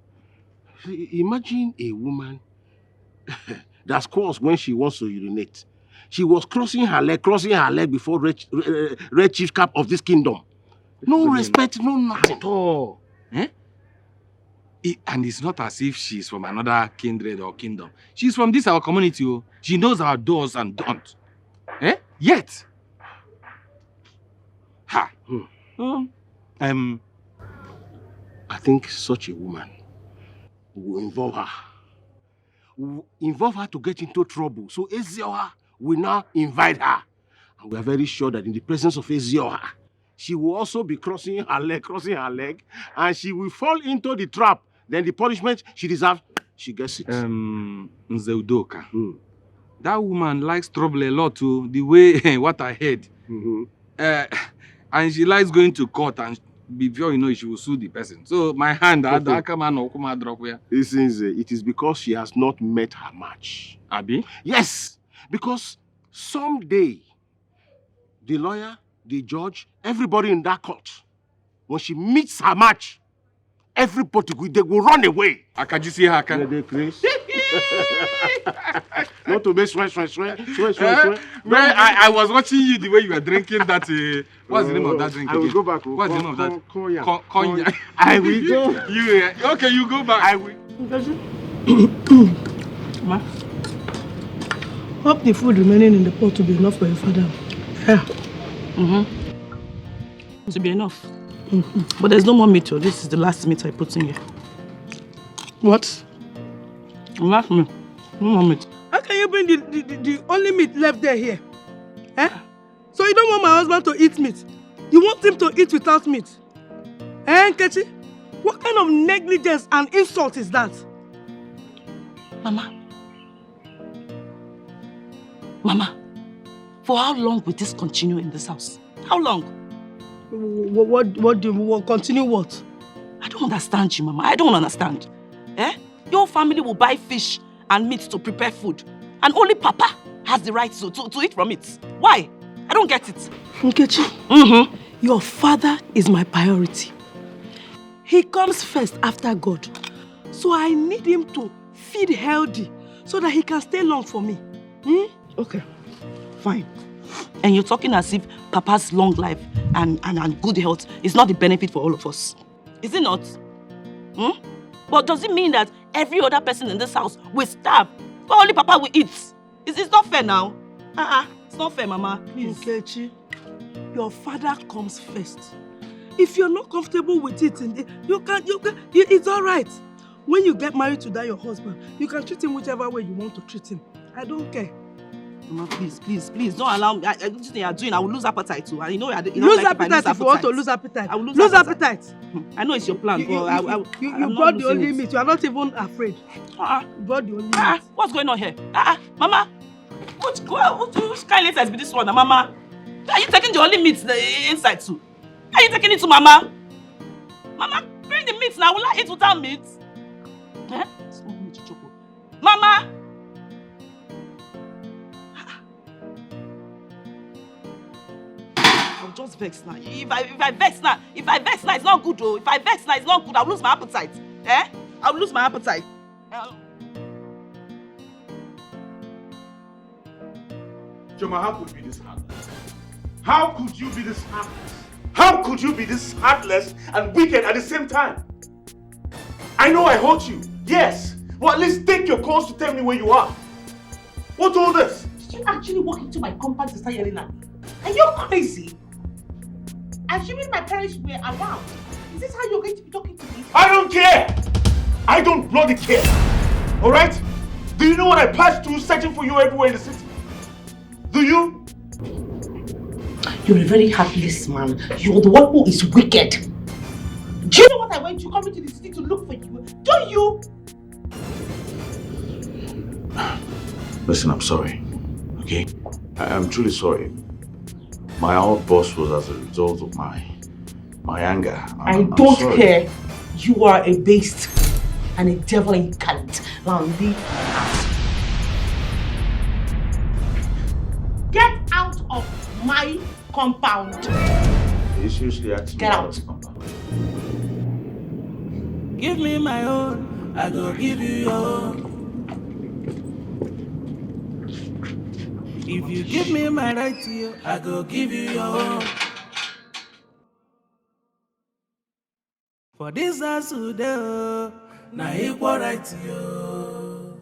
Imagine a woman that calls when she wants to urinate. She was crossing her leg before Red Chief Cap of this kingdom. No respect, no nothing. At all. Eh? And it's not as if she's from another kindred or kingdom. She's from this our community. Oh. She knows our do's and don'ts. Eh? Yet. Ha. I think such a woman will involve her. Will involve her to get into trouble. So Ezioha will now invite her. And we are very sure that in the presence of Ezioha, she will also be crossing her leg, and she will fall into the trap. Then the punishment she deserves, she gets it. Nzeudoka. That woman likes trouble a lot too, the way what I heard. And she likes going to court, and before you know it, she will sue the person. So my hand, it is because she has not met her match. Abi? Yes, because someday the lawyer, the judge, everybody in that court, when she meets her match, everybody they will run away. Can you see her? They Chris. Not to be swear. I was watching you the way you were drinking that. What's the name of that drink? I will go back. What's the name of that? Cognac. I will go. Okay, you go back. I will. Ma, hope the food remaining in the pot will be enough for your father. Yeah. It will be enough. But there's no more meat. This is the last meat I put in here. What? Last meat. No more meat. How can you bring the only meat left there here? Eh? So you don't want my husband to eat meat? You want him to eat without meat? Eh, Nkechi? What kind of negligence and insult is that? Mama, for how long will this continue in this house? How long? What do you want? Continue what? I don't understand you, Mama. I don't understand. Eh? Your family will buy fish and meat to prepare food, and only Papa has the right to eat from it. Why? I don't get it. Nkechi, your father is my priority. He comes first after God. So I need him to feed healthy so that he can stay long for me. Okay, fine. And you're talking as if Papa's long life and good health is not the benefit for all of us. Is it not? But does it mean that every other person in this house will starve, but only Papa will eat? It's not fair now. It's not fair, Mama. Please. Nkechi, your father comes first. If you're not comfortable with it, it's all right. When you get married to that your husband, you can treat him whichever way you want to treat him. I don't care. Mama, please, don't allow me. This thing you're doing, I will lose appetite too. And you know, lose appetite if you want to lose appetite. I will lose appetite. I know it's your plan, you brought the only meat. You are not even afraid. You brought the only meat. What's going on here? Mama, which kind of has been this one, Mama? Are you taking the only meat inside too? Are you taking it to Mama? Mama, bring the meat now. Will I eat without meat? Eh? Mama! I'll just vex now. If I vex now, it's not good though. If I vex now, it's not good. I'll lose my appetite. Eh? I'll lose my appetite. Choma, how could you be this heartless? How could you be this heartless? How could you be this heartless and wicked at the same time? I know I hurt you, yes. Well, at least take your calls to tell me where you are. What's all this? Did you actually walk into my compound to start yelling at me? Are you crazy? Assuming my parents were around, is this how you're going to be talking to me? I don't care! I don't bloody care! Alright? Do you know what I passed through searching for you everywhere in the city? Do you? You're a very heartless man. You're the one who is wicked. Do you know what I went to coming to the city to look for you? Don't you? Listen, I'm sorry. Okay? I'm truly sorry. My outburst was as a result of my anger. I don't care. You are a beast and a devil incarnate. Now leave my house. Get out of my compound. Are you seriously asking? Get out. Give me my own, I go give you your own. If you give me my right to you, I go give you your own. For this house today, na equal right to you.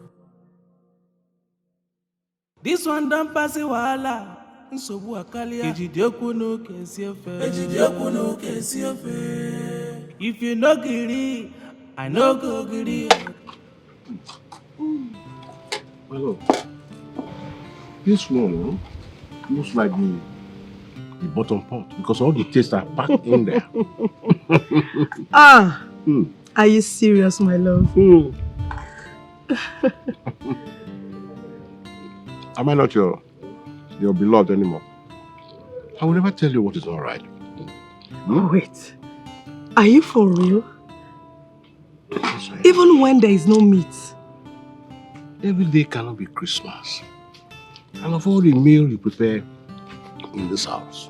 This one don't pass it wahala. Nsogbu akalia. Ejide okwu n'oke esi ofe. Ejide okwu n'oke esi ofe. If you no gree, I no go gree. Hello. This one looks like the bottom pot because all the tastes are packed in there. Are you serious, my love? Am I not your beloved anymore? I will never tell you what is all right. Wait, are you for real? Yes, I am. Even when there is no meat? Every day cannot be Christmas. And of all the meal you prepare in this house,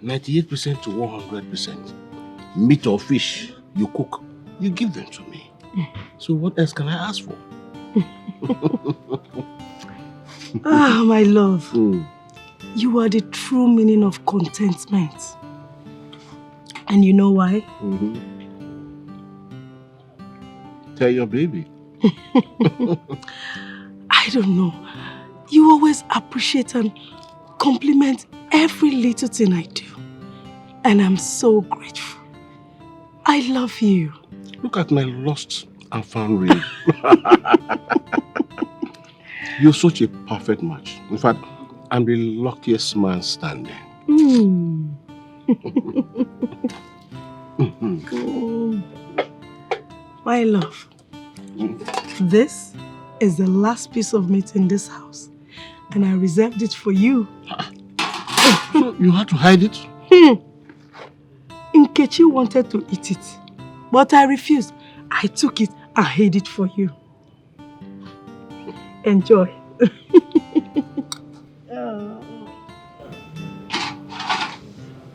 98% to 100% meat or fish you cook, you give them to me. So what else can I ask for? My love. You are the true meaning of contentment. And you know why? Tell your baby. I don't know. You always appreciate and compliment every little thing I do. And I'm so grateful. I love you. Look at my lost and found ring. You're such a perfect match. In fact, I'm the luckiest man standing. My love, this is the last piece of meat in this house. And I reserved it for you. So you had to hide it? Nkechi wanted to eat it, but I refused. I took it and hid it for you. Enjoy.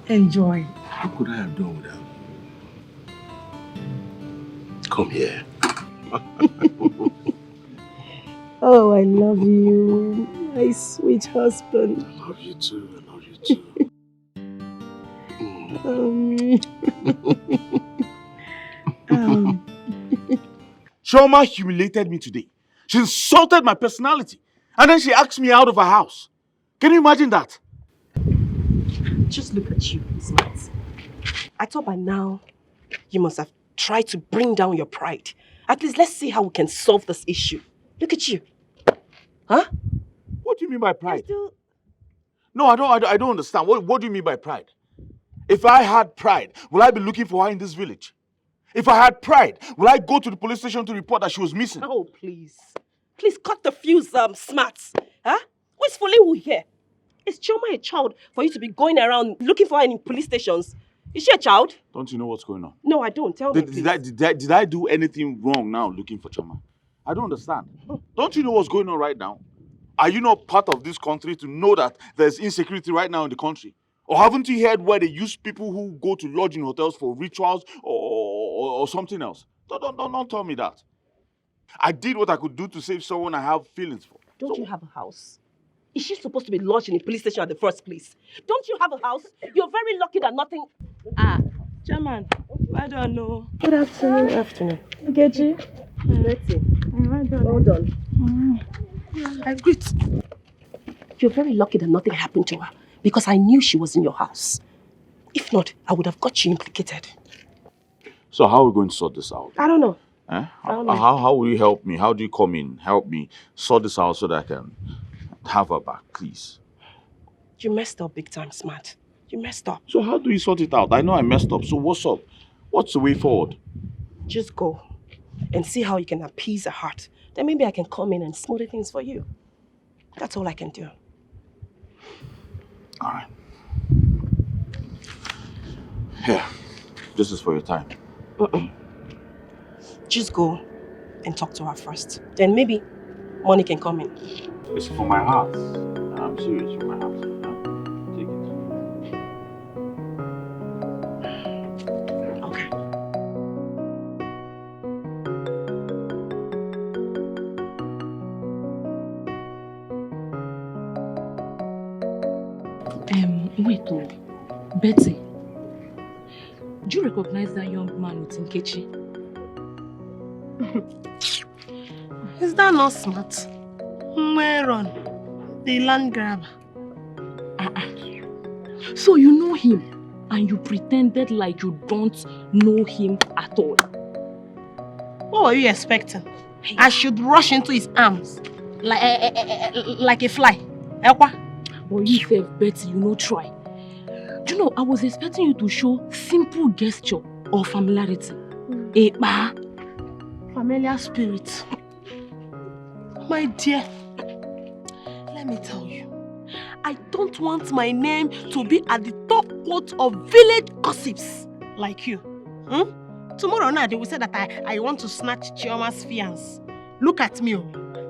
Enjoy. What could I have done without you? Come here. Oh, I love you, my sweet husband. I love you too. I love you too. Chioma humiliated me today. She insulted my personality. And then she asked me out of her house. Can you imagine that? Just look at you, smart. I thought by now you must have tried to bring down your pride. At least let's see how we can solve this issue. Look at you. Huh? What do you mean by pride? No, I don't understand. What do you mean by pride? If I had pride, will I be looking for her in this village? If I had pride, will I go to the police station to report that she was missing? Oh, please. Please cut the fuse, smart. Huh? Who is fooling who here? Is Chioma a child for you to be going around looking for her in police stations? Is she a child? Don't you know what's going on? No, I don't. Tell me, please. Did I do anything wrong now looking for Chioma? I don't understand. Don't you know what's going on right now? Are you not part of this country to know that there's insecurity right now in the country? Or haven't you heard where they use people who go to lodge in hotels for rituals or something else? Don't tell me that. I did what I could do to save someone I have feelings for. Don't you have a house? Is she supposed to be lodged in a police station at the first place? Don't you have a house? You're very lucky that nothing... Chairman, I don't know. Good afternoon. Afternoon. Nkechi. Well done. I agree. You're very lucky that nothing happened to her because I knew she was in your house. If not, I would have got you implicated. So how are we going to sort this out? I don't know. Eh? I don't know. How will you help me? How do you come in, help me sort this out so that I can have her back, please? You messed up big time, smart. You messed up. So how do we sort it out? I know I messed up, so what's up? What's the way forward? Just go and see how you can appease her heart. Then maybe I can come in and smooth things for you. That's all I can do. All right. Here, this is for your time. Just go and talk to her first. Then maybe money can come in. It's for my heart. I'm serious, for my heart. Take it. Okay. Wait, oh, Betty. Do you recognize that young man with Nkechi? Is that not smart? Where on? The land grabber. So you know him and you pretended like you don't know him at all. What were you expecting? I should rush into his arms like a fly. But you said, Betty, you know, try. Do you know, I was expecting you to show simple gesture or familiarity. Familiar spirit. My dear, let me tell you, I don't want my name to be at the top quote of village gossips like you. Tomorrow night they will say that I want to snatch Chioma's fiance. Look at me,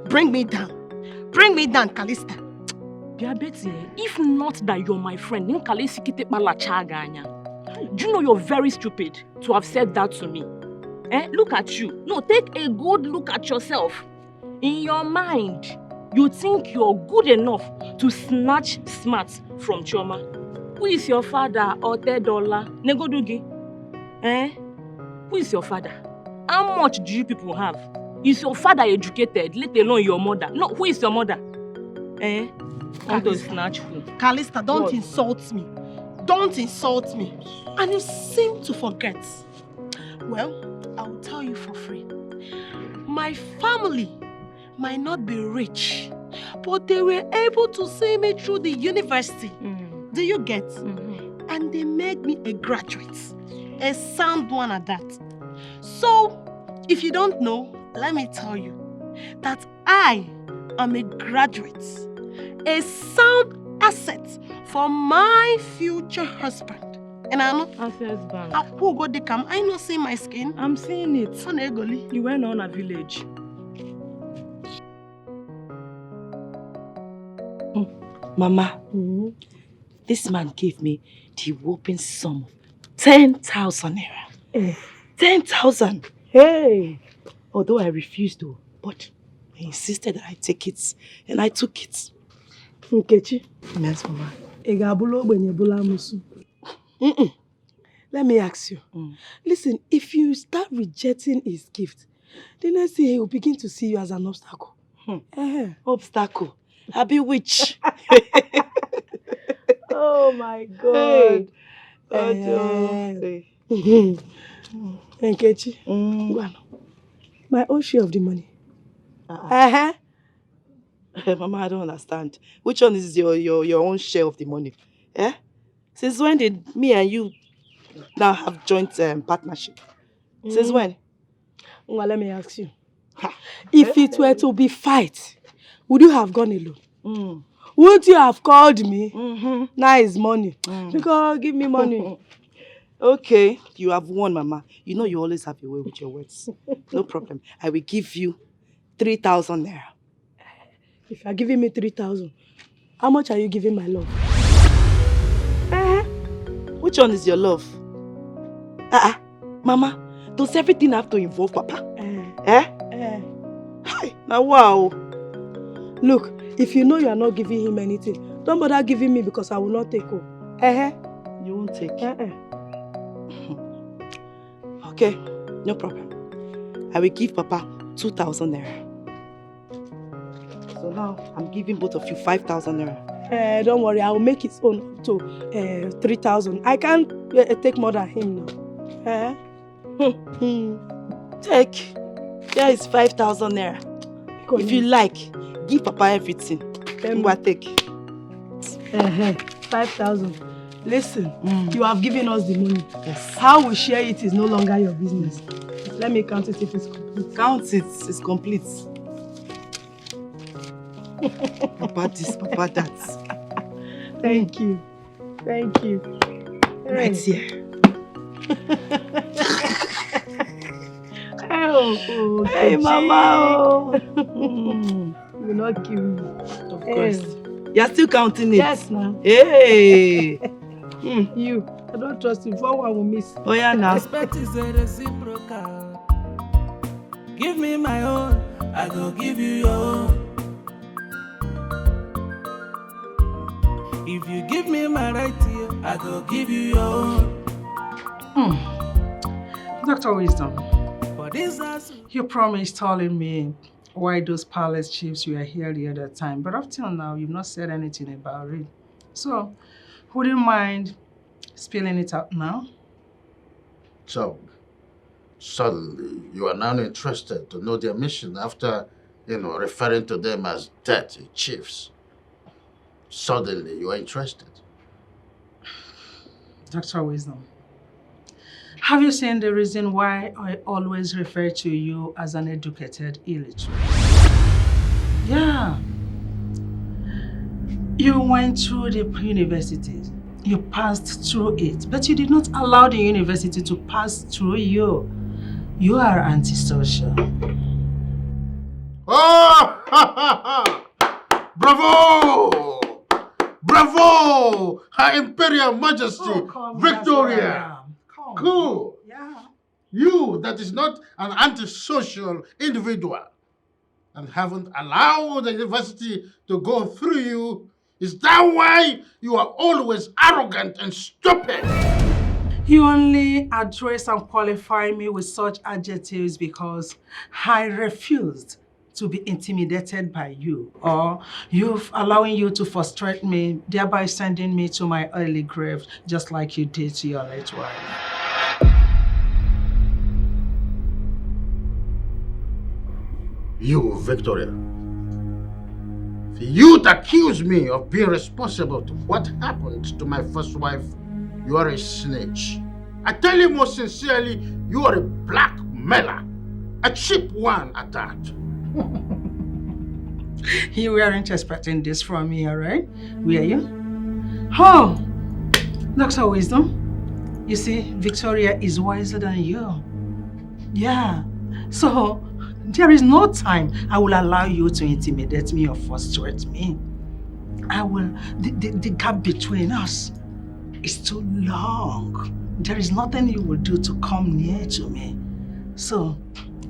bring me down. Bring me down, Callista. Betty, if not that you're my friend, do you know you're very stupid to have said that to me? Look at you. No, take a good look at yourself. In your mind, you think you're good enough to snatch smarts from Chioma. Who is your father, Otedola? Negodugi? Who is your father? How much do you people have? Is your father educated, let alone your mother? No, who is your mother? Callista, don't insult me. Don't insult me. And you seem to forget. Well, I will tell you for free. My family might not be rich, but they were able to see me through the university. Do you get? And they made me a graduate. A sound one at that. So, if you don't know, let me tell you that I am a graduate. A sound asset for my future husband. And I know Access Bank. I not see my skin. I'm seeing it. You went on a village. Mama, this man gave me the whopping sum of 10,000 naira. 10,000. Hey! Although I refused to, but he insisted that I take it, and I took it. Nkechi. Yes, Mama. Let me ask you. Listen, if you start rejecting his gift, the next thing he will begin to see you as an obstacle. Obstacle? I be witch. Oh my God. Nkechi, my own share of the money. Mama, I don't understand. Which one is your own share of the money? Since when did me and you now have joint partnership? Since when? Well, let me ask you. If it were to be fight, would you have gone alone? Wouldn't you have called me? Now it's money. Because give me money. Okay, you have won, Mama. You know you always have a way with your words. No problem. I will give you 3,000 naira. If you are giving me 3,000, how much are you giving my love? Which one is your love? Mama, does everything have to involve Papa? Hi, now wow. Look, if you know you are not giving him anything, don't bother giving me because I will not take home. You won't take? Okay, no problem. I will give Papa 2,000 naira. So now, I'm giving both of you 5,000 naira. Don't worry, I will make his own up to 3,000. I can't take more than him now. Take. Here is 5,000 naira. If you like, give Papa everything. Take. 5,000. Listen, you have given us the money. Yes. How we share it is no longer your business. Let me count it if it's complete. Count it, it's complete. Papa this, Papa that. Thank you. Thank you. Right here. Hey, Mama. You will not kill me. Of course. You're still counting it? Yes, ma'am. Hey. You. I don't trust you. For one will miss. Oh, yeah, now. Respect is a reciprocal. Give me my own, I go give you your own. If you give me my right ear, I go give you your own. Dr. Wisdom, For this house, you promised telling me why those palace chiefs were here the other time, but up till now, you've not said anything about it. So, would you mind spilling it out now? So, suddenly, you are now interested to know their mission after, referring to them as dirty chiefs. Suddenly, you are interested. Dr. Wisdom, have you seen the reason why I always refer to you as an educated illiterate? Yeah. You went through the universities. You passed through it, but you did not allow the university to pass through you. You are antisocial. Oh! Bravo! Bravo! Her Imperial Majesty, Victoria! Cool! Yeah. You that is not an antisocial individual and haven't allowed the university to go through you, is that why you are always arrogant and stupid? You only address and qualify me with such adjectives because I refused to be intimidated by you, or you've allowing you to frustrate me, thereby sending me to my early grave, just like you did to your late wife. You, Victoria. You'd accuse me of being responsible to what happened to my first wife. You are a snitch. I tell you most sincerely, you are a blackmailer. A cheap one at that. You weren't expecting this from me, all right? Were you? Oh, Dr. Wisdom, you see, Victoria is wiser than you. Yeah, so there is no time I will allow you to intimidate me or frustrate me. The gap between us is too long. There is nothing you will do to come near to me. So,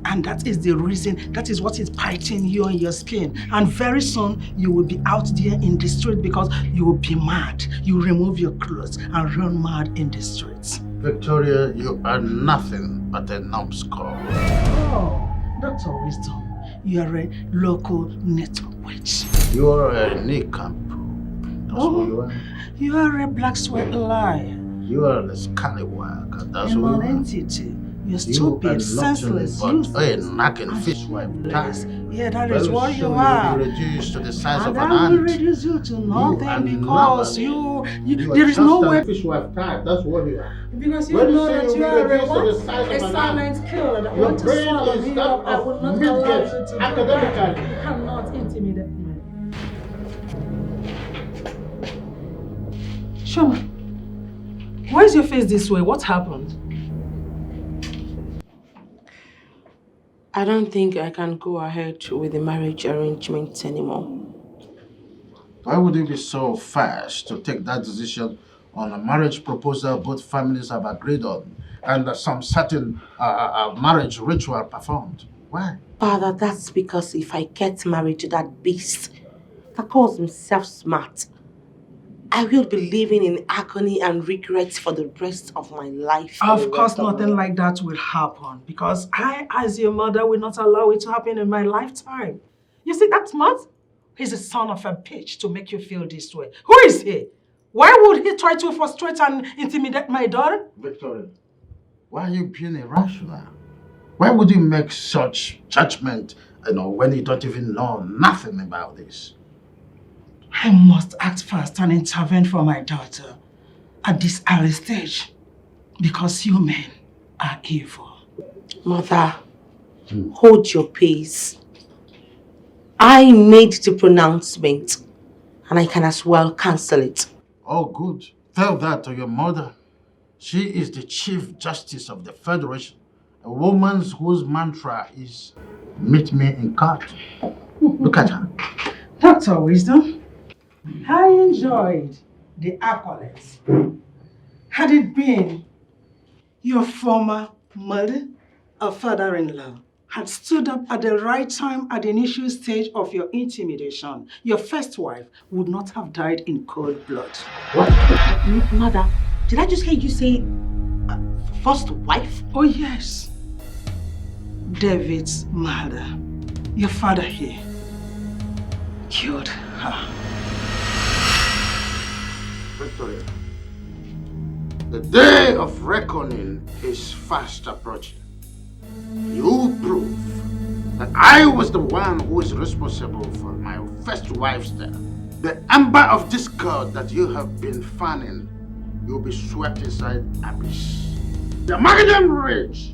and that is the reason, that is what is biting you on your skin. And very soon, you will be out there in the street because you will be mad. You will remove your clothes and run mad in the streets. Victoria, you are nothing but a numbskull. Oh, Dr. Wisdom, you are a local network witch. You are a nincompoop. That's what you are. You are a black sweat liar. You are a scallywag, and that's a what you are. non-entity. You're stupid, senseless, useless, a knacking fishwife. Yeah, that is what you are. Will be reduced to the size of and an I will ant. reduce you to nothing You because you there is no way. Fishwife type. That's what you are. Because you When know say that you'll you be are reduced to a the size of an silent killer. And I Your want to brain swallow is me that up. I will not allow you to do that. academically. You cannot intimidate me. Shoma, why is your face this way? What happened? I don't think I can go ahead with the marriage arrangement anymore. Why would you be so fast to take that decision on a marriage proposal both families have agreed on and some certain marriage ritual performed? Why? Father, that's because if I get married to that beast that calls himself smart, I will be living in agony and regret for the rest of my life. Of course, nothing like that will happen because I, as your mother, will not allow it to happen in my lifetime. You see that smart? He's a son of a bitch to make you feel this way. Who is he? Why would he try to frustrate and intimidate my daughter? Victoria, why are you being irrational? Why would you make such judgment, when you don't even know nothing about this? I must act fast and intervene for my daughter at this early stage because you men are evil. Mother, hold your pace. I made the pronouncement and I can as well cancel it. Oh, good. Tell that to your mother. She is the Chief Justice of the Federation, a woman whose mantra is, meet me in court. Look at her. Dr. Wisdom, I enjoyed the accolades. Had it been your former mother or father-in-law, had stood up at the right time at the initial stage of your intimidation, your first wife would not have died in cold blood. What? Mother, did I just hear you say first wife? Oh yes. David's mother, your father here, killed her. Victoria, the day of reckoning is fast approaching. You prove that I was the one who is responsible for my first wife's death. The ember of discord that you have been fanning, you'll be swept inside abyss. The Magadam Ridge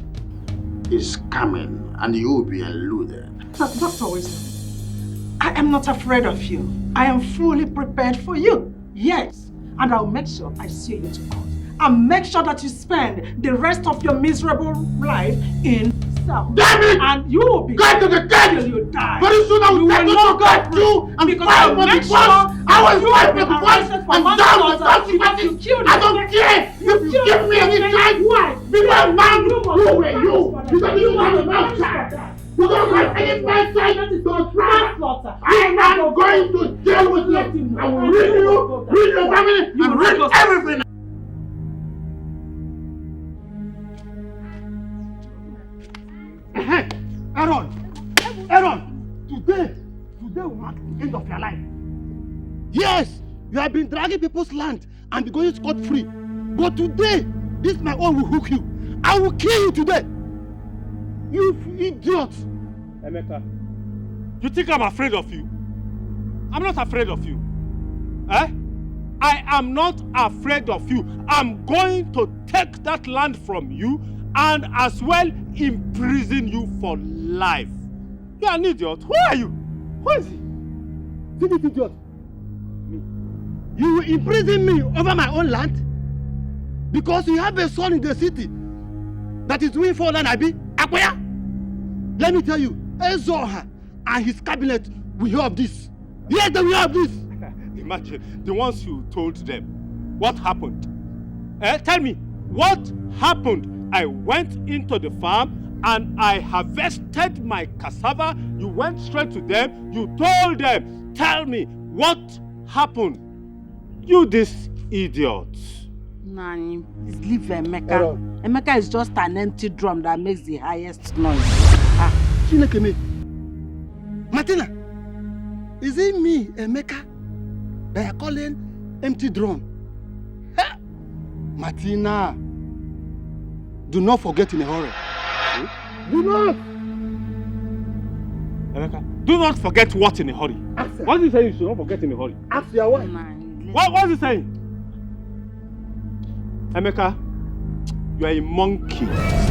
is coming and you will be eluded. Dr. Wisdom, I am not afraid of you. I am fully prepared for you. Yes, and I'll make sure I see you to court. And make sure that you spend the rest of your miserable life in cell. Damn it! And you will be Go to the dead till you die. Very soon I will take you to get you and fight for the boss. I will fight for the boss and down the consequences. I don't care if you give me any time. Be my man. You were you. Because you have a mouth shot. You don't have any bad side to try. I am going to deal with you. I will rid you, rid your family, and rid everything. Aaron, today will mark the end of your life. Yes, you have been dragging people's land and be going scot-free. But today, this my own will hook you. I will kill you today. You idiot. Emeka, you think I'm afraid of you? I'm not afraid of you. Eh? I am not afraid of you. I'm going to take that land from you and as well imprison you for life. You're an idiot. Who are you? Who is he? See this idiot? Me. You will imprison me over my own land? Because you have a son in the city that is doing for land, Abi? Akwaya? Let me tell you, Ezoha and his cabinet will hear of this. Yes, they will hear of this. Imagine, the ones you told them. What happened? Tell me, what happened? I went into the farm and I harvested my cassava. You went straight to them. You told them. Tell me, what happened? You this idiot. Nani, please leave Emeka. Emeka is just an empty drum that makes the highest noise. Chinekeme. Martina, is it me, Emeka, that are calling empty drum? Huh? Martina, do not forget in a hurry. Do not! Emeka, do not forget what in a hurry? What is he saying you should not forget in a hurry? Ask your wife. What is he saying? Emeka, you are a monkey,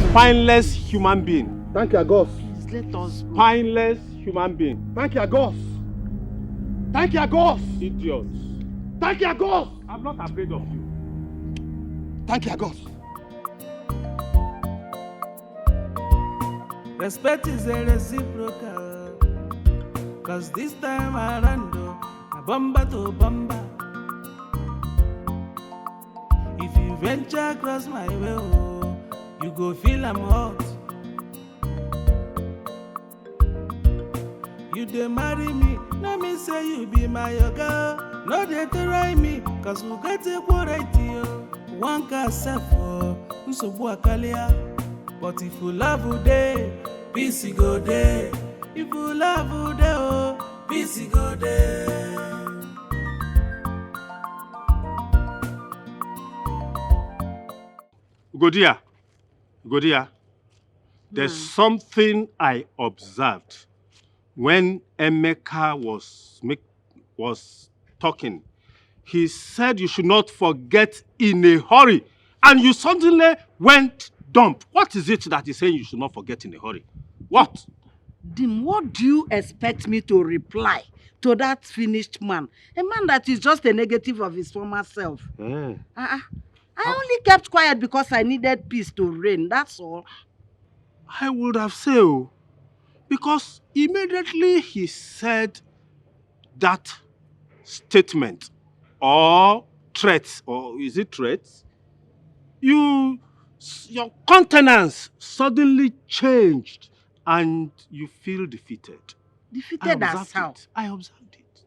spineless human being. Thank you, God. Let us. Spineless human being. Thank you, God. Thank you, God. Idiot. Thank you, God. I'm not afraid of you. Thank you, God. Respect is a reciprocal. Cause this time around, a bomba to bomba. If you venture across my way, you go feel I'm hot. You dey marry me, no me say you be my girl. No dey try me, cause we get a quality. One can suffer, Nsobu akalia. But if you love you day, peace go day. If you love you day, oh, peace go day. Godia, there's something I observed when Emeka was talking. He said you should not forget in a hurry, and you suddenly went dumb. What is it that he's saying you should not forget in a hurry? What? Dim, what do you expect me to reply to that finished man? A man that is just a negative of his former self. I only kept quiet because I needed peace to reign, that's all. I would have said, because immediately he said that statement or threats, or is it threats? Your countenance suddenly changed and you feel defeated. Defeated as how? I observed it.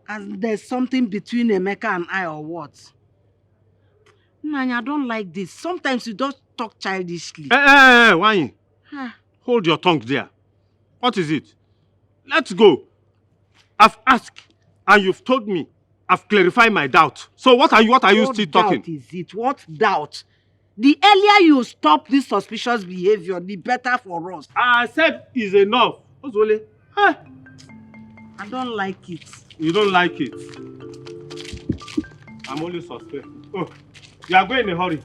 And there's something between Emeka and I or what? Nanya, I don't like this. Sometimes you don't talk childishly. Hey, Wanyi. Huh. Hold your tongue there. What is it? Let's go. I've asked and you've told me. I've clarified my doubt. So what are you still talking? What doubt is it? What doubt? The earlier you stop this suspicious behavior, the better for us. I said is enough. Ozole. Hey. I don't like it. You don't like it? I'm only suspect. Oh, you are going in a hurry.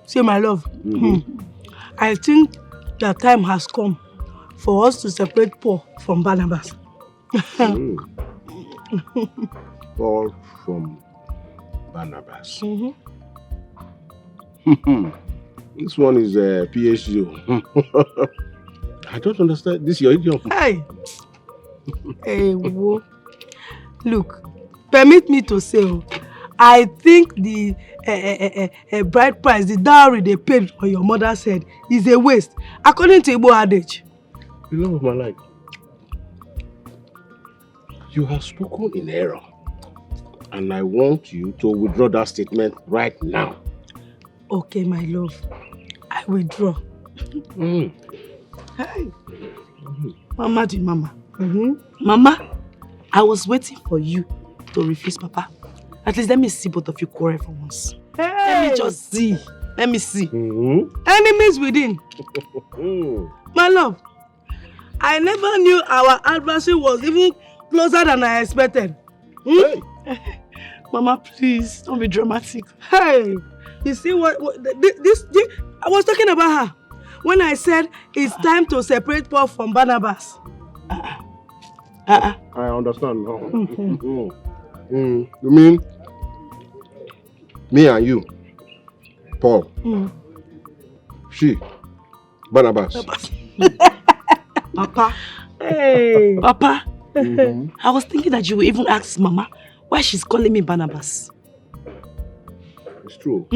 See, my love, I think the time has come for us to separate Paul from Barnabas. Paul from Barnabas. This one is a PhD. I don't understand. This is your idiom. Hey, whoa. Look, permit me to say, I think the bride price, the dowry they paid on your mother's head is a waste, according to Igbo adage. You love of my life. You have spoken in error, and I want you to withdraw that statement right now. Okay, my love, I withdraw. Hey, Mama to Mama. Mama, I was waiting for you to refuse Papa. At least let me see both of you quarrel for once. Hey. Let me just see. Let me see. Enemies within. My love, I never knew our adversary was even closer than I expected. Hey. Mama, please, don't be dramatic. Hey, you see what this I was talking about her when I said it's time to separate Paul from Barnabas. I understand now. You mean me and you, Paul, she, Barnabas. Papa. Hey. Papa. I was thinking that you would even ask Mama why she's calling me Barnabas. It's true.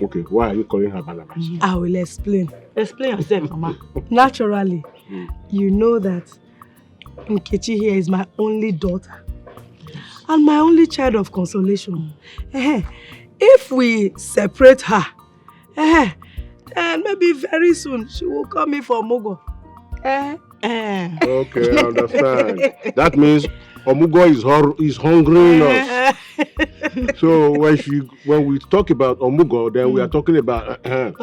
Okay, why are you calling her Barnabas? I will explain. Explain yourself, Mama. Naturally, you know that Nkechi here is my only daughter and my only child of consolation. If we separate her, then maybe very soon she will call me for Mugo. Okay, I understand. That means Omugo is hungry enough. So when we talk about Omugo, then we are talking about go.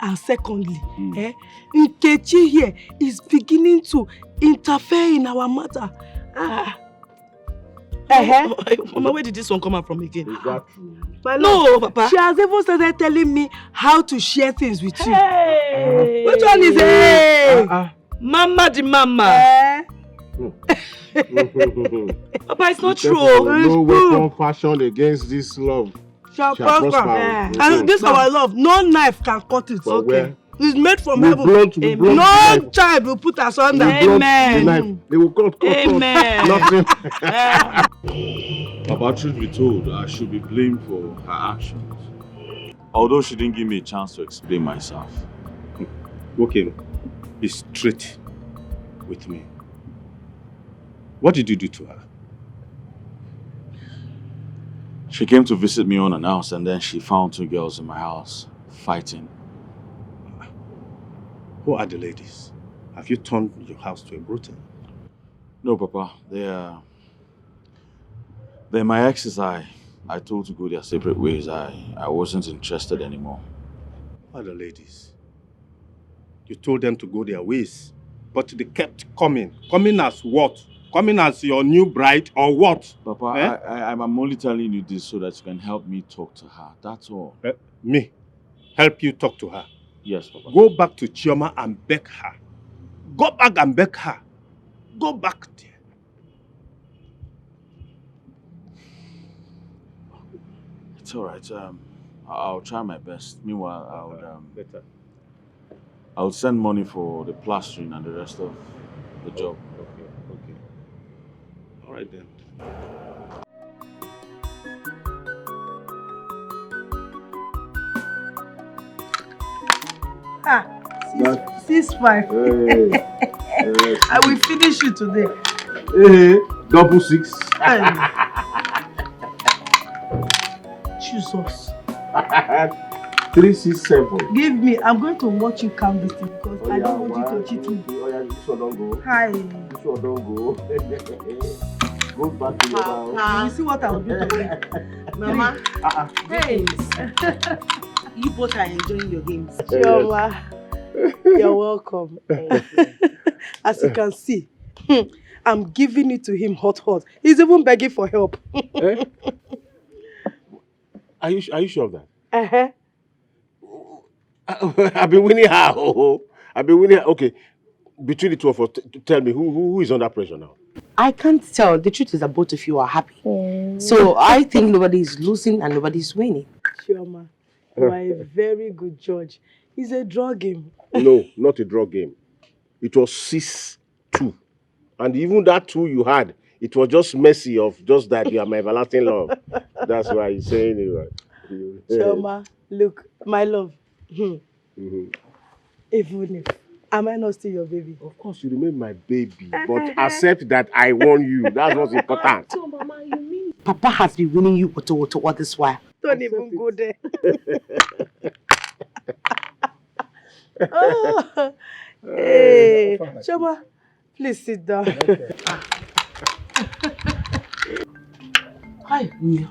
And secondly, Nkechi here is beginning to interfere in our matter. Mama, where did this one come out from again? Is that true? No, Papa. She has even started telling me how to share things with you. Hey. Which one is Mama the Mama? Papa, it's not true. No weapon fashioned against this love shall prosper. And this our love, no knife can cut it. Okay. It's made from heaven. No child will put us under. Amen. They will cut. Amen. Nothing. Papa, truth be told, I should be blamed for her actions. Although she didn't give me a chance to explain myself. Okay, be straight with me. What did you do to her? She came to visit me unannounced and then she found two girls in my house fighting. Who are the ladies? Have you turned your house to a brothel? No, Papa. They're my exes. I told to go their separate ways. I wasn't interested anymore. Who are the ladies? You told them to go their ways, but they kept coming. Coming as what? Coming as your new bride or what? Papa, I'm only telling you this so that you can help me talk to her. That's all. Me? Help you talk to her? Yes, Papa. Go back to Chioma and beg her. Go back and beg her. Go back there. It's all right. I'll try my best. Meanwhile, I'll send money for the plastering and the rest of the job. Okay. All right then. Ah, 6-5. I will finish you today. Double 6. Jesus. 3, 6, 7. Give me. I'm going to watch you count this thing because I don't want you to cheat me. Oh yeah, this one don't go. Hi. This one don't go. Go back to your house. You see what I'll do today. Mama. Hey. You both are enjoying your games. Chioma, you're welcome. As you can see, I'm giving it to him hot. He's even begging for help. Are you sure of that? Uh-huh. I've been winning her. I've been winning her. Okay, between the two of us, tell me who is under pressure now? I can't tell. The truth is that both of you are happy. So I think nobody is losing and nobody is winning. Chioma, you are a very good judge. It's a draw game. No, not a draw game. It was 6-2. And even that 2 you had, it was just messy of just that you are my everlasting love. That's why he's saying it right. Chioma, look, my love. Even if, am I not still your baby? Of course, you remain my baby, but accept that I won you. That's what's important. So, Mama, you mean Papa has been winning you all this while? Don't even go there. Oh, hey, Chioma, please sit down. Hi, Nia.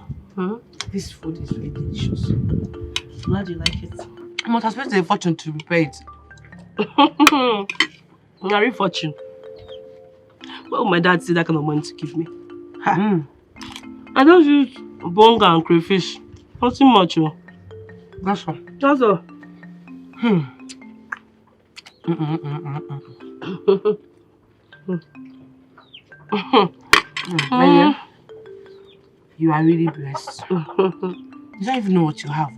This food is really delicious. Glad you like it. I must have spent a fortune to prepare it. Very fortune. What would my dad say that kind of money to give me? I don't use bonga and crayfish. Nothing much. That's all. That's all. Baby, you are really blessed. You don't even know what you have.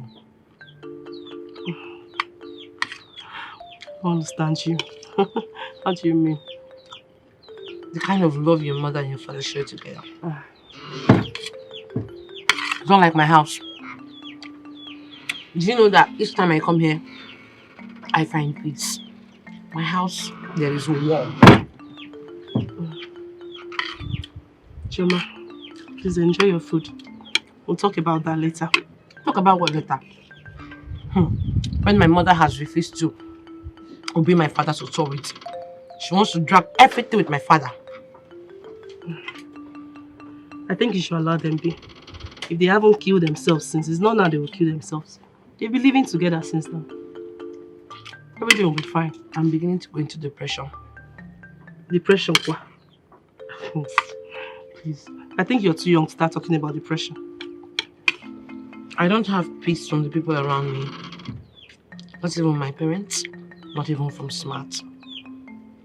I understand you. What do you mean? The kind of love your mother and your father share together. It's not like my house. Do you know that each time I come here, I find peace? My house, there is a wall. Chioma, please enjoy your food. We'll talk about that later. Talk about what later? When my mother has refused to obey my father's authority, she wants to drag everything with my father. I think you should allow them be. If they haven't killed themselves since, it's not now they will kill themselves. They've been living together since now. Everything will be fine. I'm beginning to go into depression. Depression, what? Please. I think you're too young to start talking about depression. I don't have peace from the people around me. Not even my parents. Not even from Smart.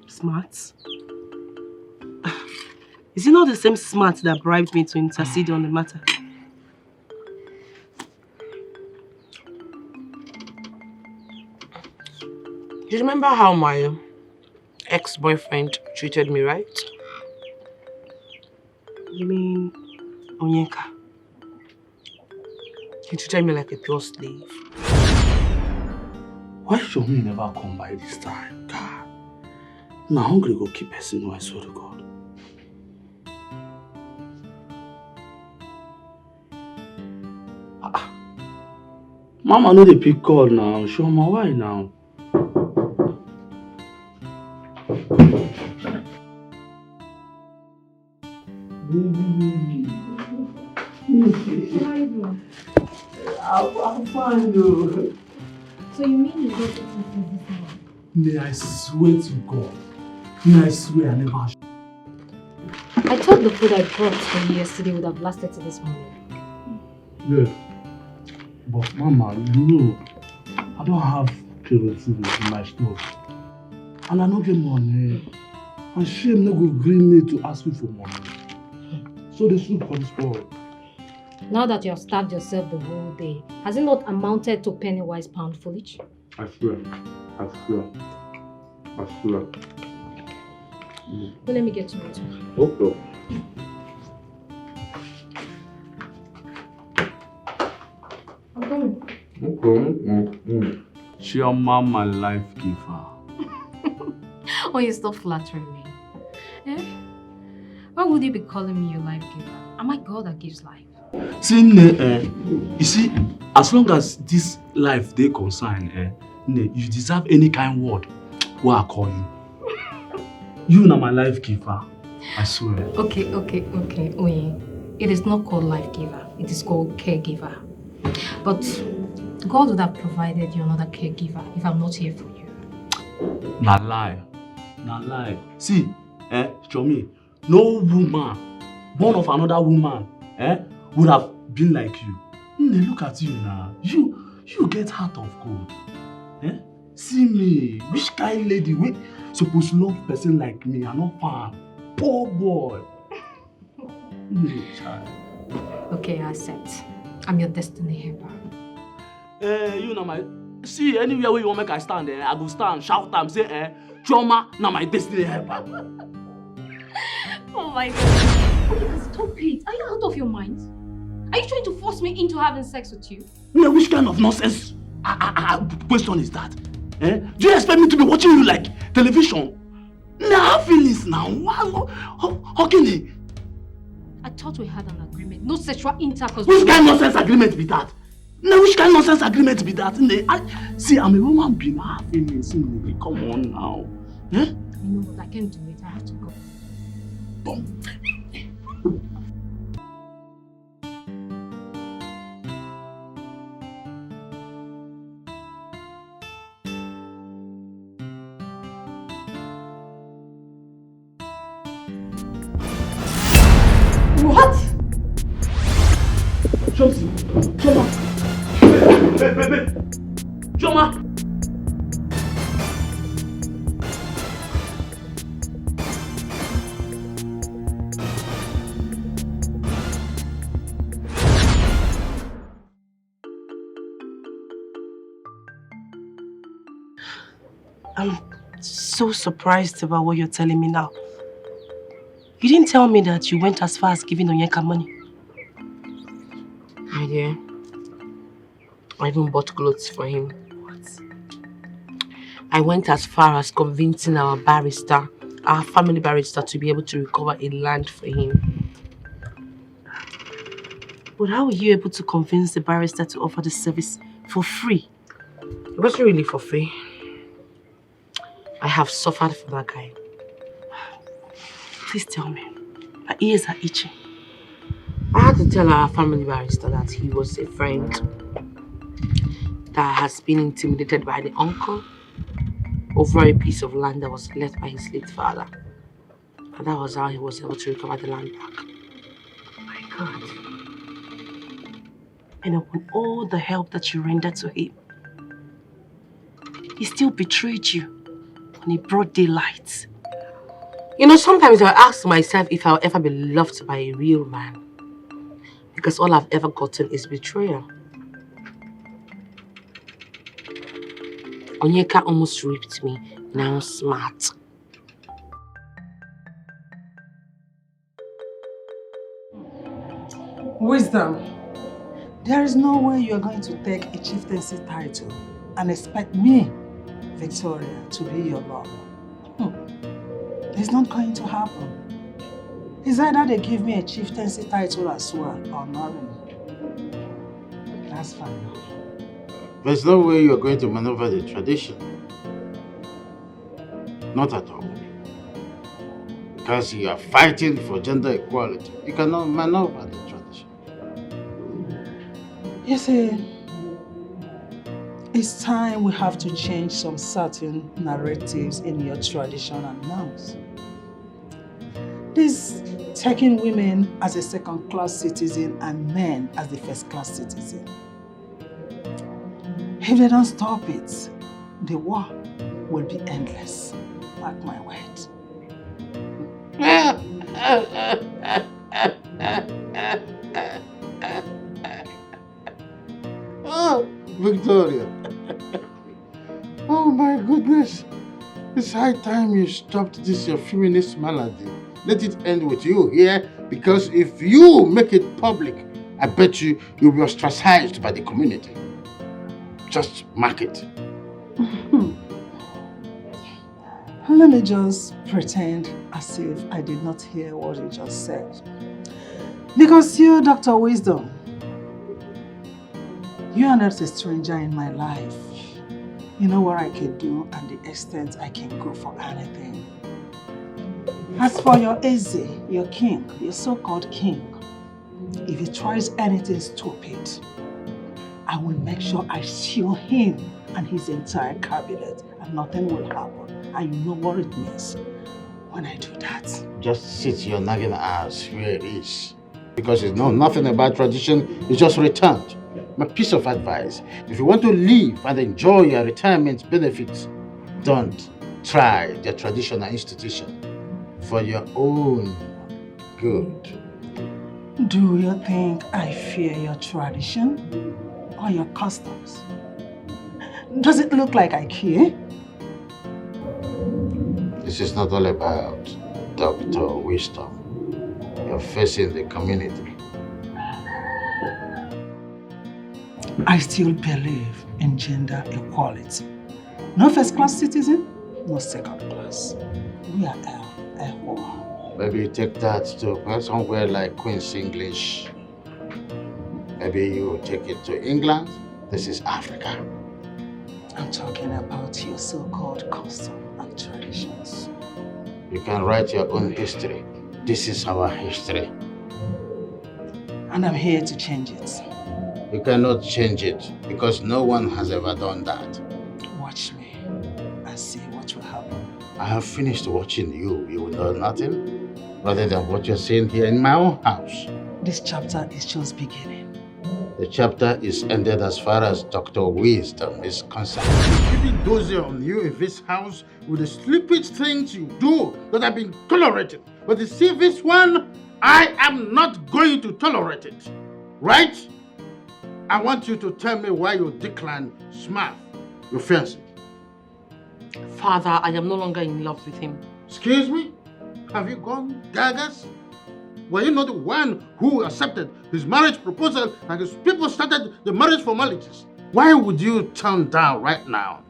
Smart? Is it not the same Smart that bribed me to intercede on the matter? You remember how my ex-boyfriend treated me, right? You mean Onyeka? He treated me like a pure slave. Why should we never come by this time? God. Now hungry go keep person, I swear to God. Mama no dey pick call now. Show me why now. I'm fine though. So you mean you got to this now? May I swear to God. May I swear I never. I thought the food I brought for you yesterday would have lasted till this morning. Yeah. But Mama, you know, I don't have kerosene in my stove. And I don't get money. And shame no go gree me to ask me for money. So the soup comes spoiled. Now that you have starved yourself the whole day, has it not amounted to penny-wise pound foolish? I swear. Well, let me get to it. Okay. I'm coming. Chioma, my life giver. Oh, you stop flattering me. Eh? Why would you be calling me your life giver? Am I God that gives life? See, you see, as long as this life they concern, you deserve any kind word where I call you. You are my life giver, I swear. Okay. Oye, it is not called life giver. It is called caregiver. But God would have provided you another caregiver if I'm not here for you. Na lie. See, Chomi, no woman born of another woman, would have been like you. Look at you now. You get heart of gold. See me, which kind lady we supposed to love person like me and not fan? Poor boy. Child. Okay, I accept. I'm your destiny helper. You know my. See, anywhere where you want make I stand there, I go stand, shout am, say, Chioma, now my destiny helper. Oh my God. Okay, stop it. Are you out of your mind? Are you trying to force me into having sex with you? No, which kind of nonsense question is that? Do you expect me to be watching you like television? Nah, I have feelings now. How can I? I thought we had an agreement. No sexual intercourse. Which kind of nonsense agreement be that? No, which kind of nonsense agreement be that? See, I'm a woman being. I have feelings. Come on now. You know what? I can't do it. I have to go. What? Chomsi! Choma! Choma! I'm so surprised about what you're telling me now. You didn't tell me that you went as far as giving Onyeka money. My dear, I even bought clothes for him. What? I went as far as convincing our barrister, our family barrister, to be able to recover a land for him. But how were you able to convince the barrister to offer the service for free? It wasn't really for free. I have suffered for that guy. Please tell me. My ears are itching. I had to tell our family barrister that he was a friend that has been intimidated by the uncle over a piece of land that was left by his late father. And that was how he was able to recover the land back. Oh my God. And upon all the help that you rendered to him, he still betrayed you on a broad daylight. You know, sometimes I ask myself if I'll ever be loved by a real man. Because all I've ever gotten is betrayal. Onyeka almost raped me. Now I'm smart. Wisdom. There is no way you are going to take a chieftaincy title and expect me, Victoria, to be your lover. It's not going to happen. It's either they give me a chieftaincy title as well or marry me. That's fine. There's no way you're going to maneuver the tradition. Not at all. Because you are fighting for gender equality. You cannot maneuver the tradition. You see, it's time we have to change some certain narratives in your tradition and norms. This taking women as a second-class citizen and men as the first-class citizen. If they don't stop it, the war will be endless. Mark my words. Oh, Victoria. Oh my goodness. it's high time you stopped this your feminist malady. Let it end with you here, because if you make it public, I bet you'll be ostracized by the community. Just mark it. Let me just pretend as if I did not hear what you just said. Because you, Dr. Wisdom, you are not a stranger in my life. You know what I can do and the extent I can go for anything. As for your Eze, your king, your so-called king, if he tries anything stupid, I will make sure I shield him and his entire cabinet and nothing will happen. And you know what it means when I do that. Just sit your nagging ass where it is. Because you know nothing about tradition, you just returned. My piece of advice, if you want to live and enjoy your retirement benefits, don't try the traditional institution for your own good. Do you think I fear your tradition or your customs? Does it look like I care? This is not all about Dr. Wisdom. You're facing the community. I still believe in gender equality. No first-class citizen, no second-class. We are equal. Maybe you take that to somewhere like Queen's English. Maybe you take it to England. This is Africa. I'm talking about your so-called custom and traditions. You can write your own history. This is our history. And I'm here to change it. You cannot change it because no one has ever done that. Watch me and see what will happen. I have finished watching you. You will know nothing rather than what you're seeing here in my own house. This chapter is just beginning. The chapter is ended as far as Dr. Wisdom is concerned. Keeping dozy on you in this house with the stupid things you do that have been tolerated. But you see this one, I am not going to tolerate it. Right? I want you to tell me why you declined Smart, your fiancé. Father, I am no longer in love with him. Excuse me? Have you gone gagas? Were you not the one who accepted his marriage proposal and his people started the marriage formalities? Why would you turn down right now?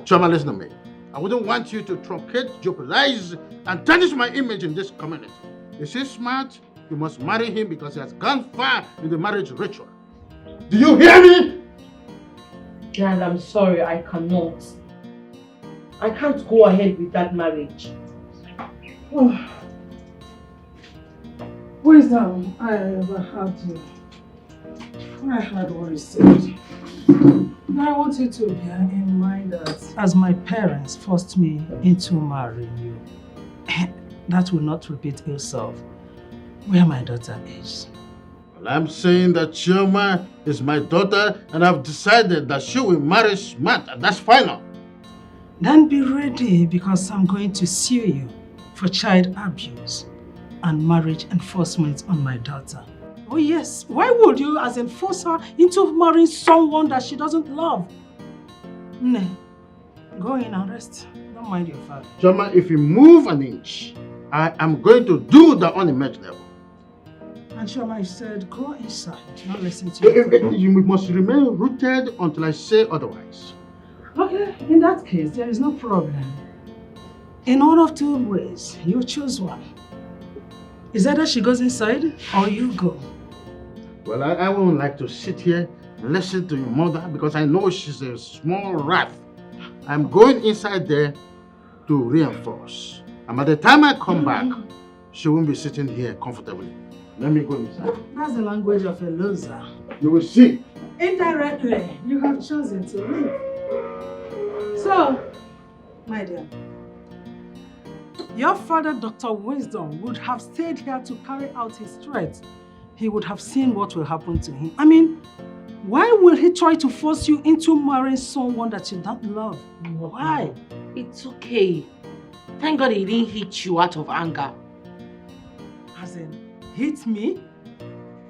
Choma, listen to me. I wouldn't want you to truncate, jeopardize, and tarnish my image in this community. Is he smart? You must marry him because he has gone far in the marriage ritual. Do you hear me? Dad, I'm sorry, I cannot. I can't go ahead with that marriage. Wisdom, I overheard you. I heard what you said. Now I want you to bear in mind that as my parents forced me into marrying you, that will not repeat itself where my daughter is. Well, I'm saying that Chioma is my daughter and I've decided that she will marry Smart, and that's final. Then be ready because I'm going to sue you for child abuse and marriage enforcement on my daughter. Oh yes, why would you as enforce her into marrying someone that she doesn't love? Nah, go in and rest. Don't mind your father. Chioma, if you move an inch, I am going to do the unimaginable. And Chioma said, go inside, not listen to you. You must remain rooted until I say otherwise. Okay, in that case, there is no problem. In one of two ways, you choose one. Is either she goes inside or you go. Well, I wouldn't like to sit here and listen to your mother because I know she's a small rat. I'm going inside there to reinforce. And by the time I come back, she won't be sitting here comfortably. Let me go inside. That's the language of a loser. You will see. Indirectly, you have chosen to leave. So, my dear, your father, Dr. Wisdom, would have stayed here to carry out his threats. He would have seen what will happen to him. I mean, why will he try to force you into marrying someone that you don't love? Why? It's okay. Thank God he didn't hit you out of anger. As in, hit me?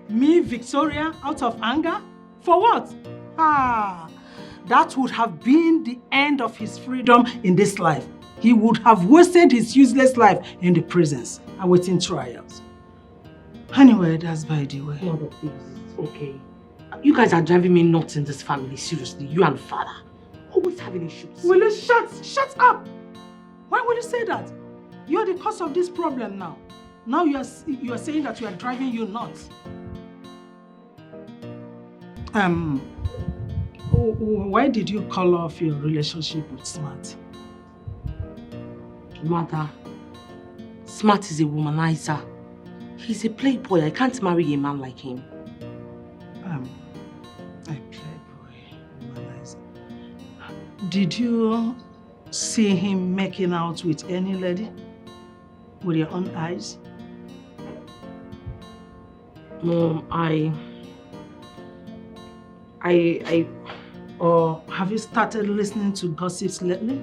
Me, Victoria, out of anger? For what? that would have been the end of his freedom in this life. He would have wasted his useless life in the prisons awaiting trials. Anyway, that's by the way. Mother, please, okay. You guys are driving me nuts in this family, seriously. You and father. Always having issues. Will you shut up? Why will you say that? You're the cause of this problem now. Now you are saying that we are driving you nuts. Why did you call off your relationship with Smart? Mother, Smart is a womanizer. He's a playboy. I can't marry a man like him. A playboy, womanizer. Did you see him making out with any lady? With your own eyes? Mom, Or have you started listening to gossips lately?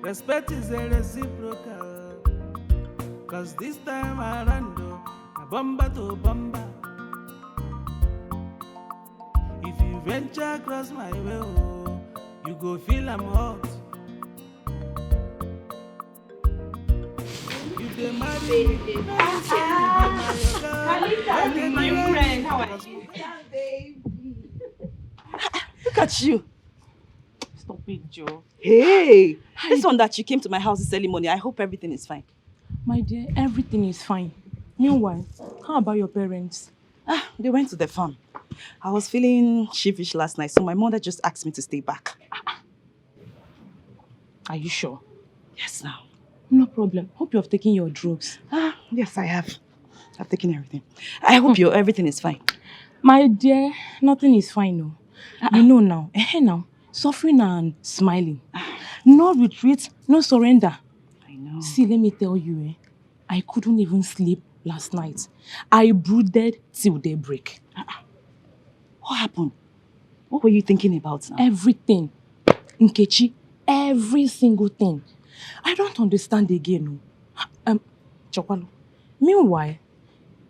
Respect is a reciprocal, cause this time around, a bomba to bomba. If you venture across my way, you go feel I'm hot. If they marry me, Kalita, my friend, how are you? Look at you. Stop it, Joe. Hey, this one that you came to my house this early morning, I hope everything is fine. My dear, everything is fine. Meanwhile, how about your parents? They went to the farm. I was feeling sheepish last night, so my mother just asked me to stay back. Are you sure? Yes, now. No problem. Hope you have taken your drugs. Yes, I have. I've taken everything. I hope everything is fine. My dear, nothing is fine, no. You know now. Now. Suffering and smiling. No retreat, no surrender. I know. See, let me tell you, I couldn't even sleep last night. I brooded till daybreak. What happened? What were you thinking about now? Everything. Nkechi, every single thing. I don't understand again. Chokwalo. Meanwhile,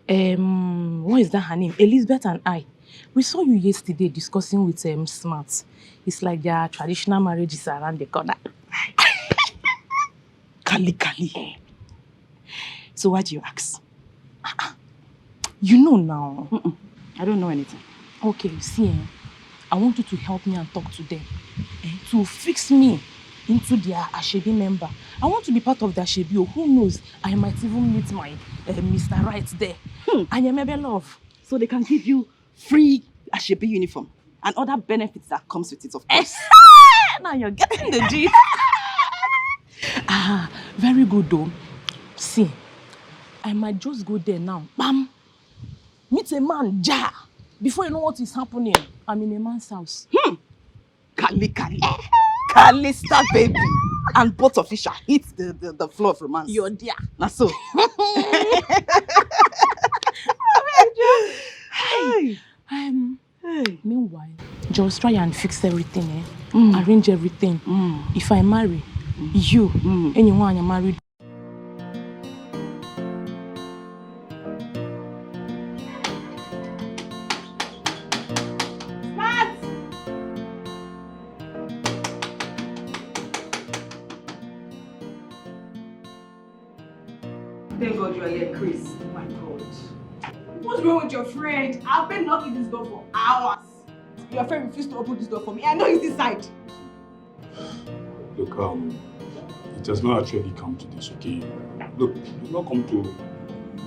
what is that her name? Elizabeth and I. We saw you yesterday discussing with Smart. It's like their traditional marriages around the corner. Kali. So why do you ask? You know now. I don't know anything. Okay, see, I want you to help me and talk to them. To fix me into their Ashebi member. I want to be part of the Ashebi. Who knows? I might even meet my Mr. Right there. And your maybe love. So they can give you free Ashebi uniform and other benefits that comes with it, of course. Now you're getting the gist. Very good though. See, I might just go there now. Bam! Meet a man, ja! Before you know what is happening, I'm in a man's house. Kali. Kalista, baby. And both of you shall hit the floor of romance. You're there. Now so. Meanwhile, just try and fix everything, arrange everything. If I marry, you, anyone you're married. Thank God you are here, Chris. Oh my God. What's wrong with your friend? I've been knocking this door for hours. Your friend refused to open this door for me. I know he's inside. Look, it has not actually come to this, okay? Look, it's not come to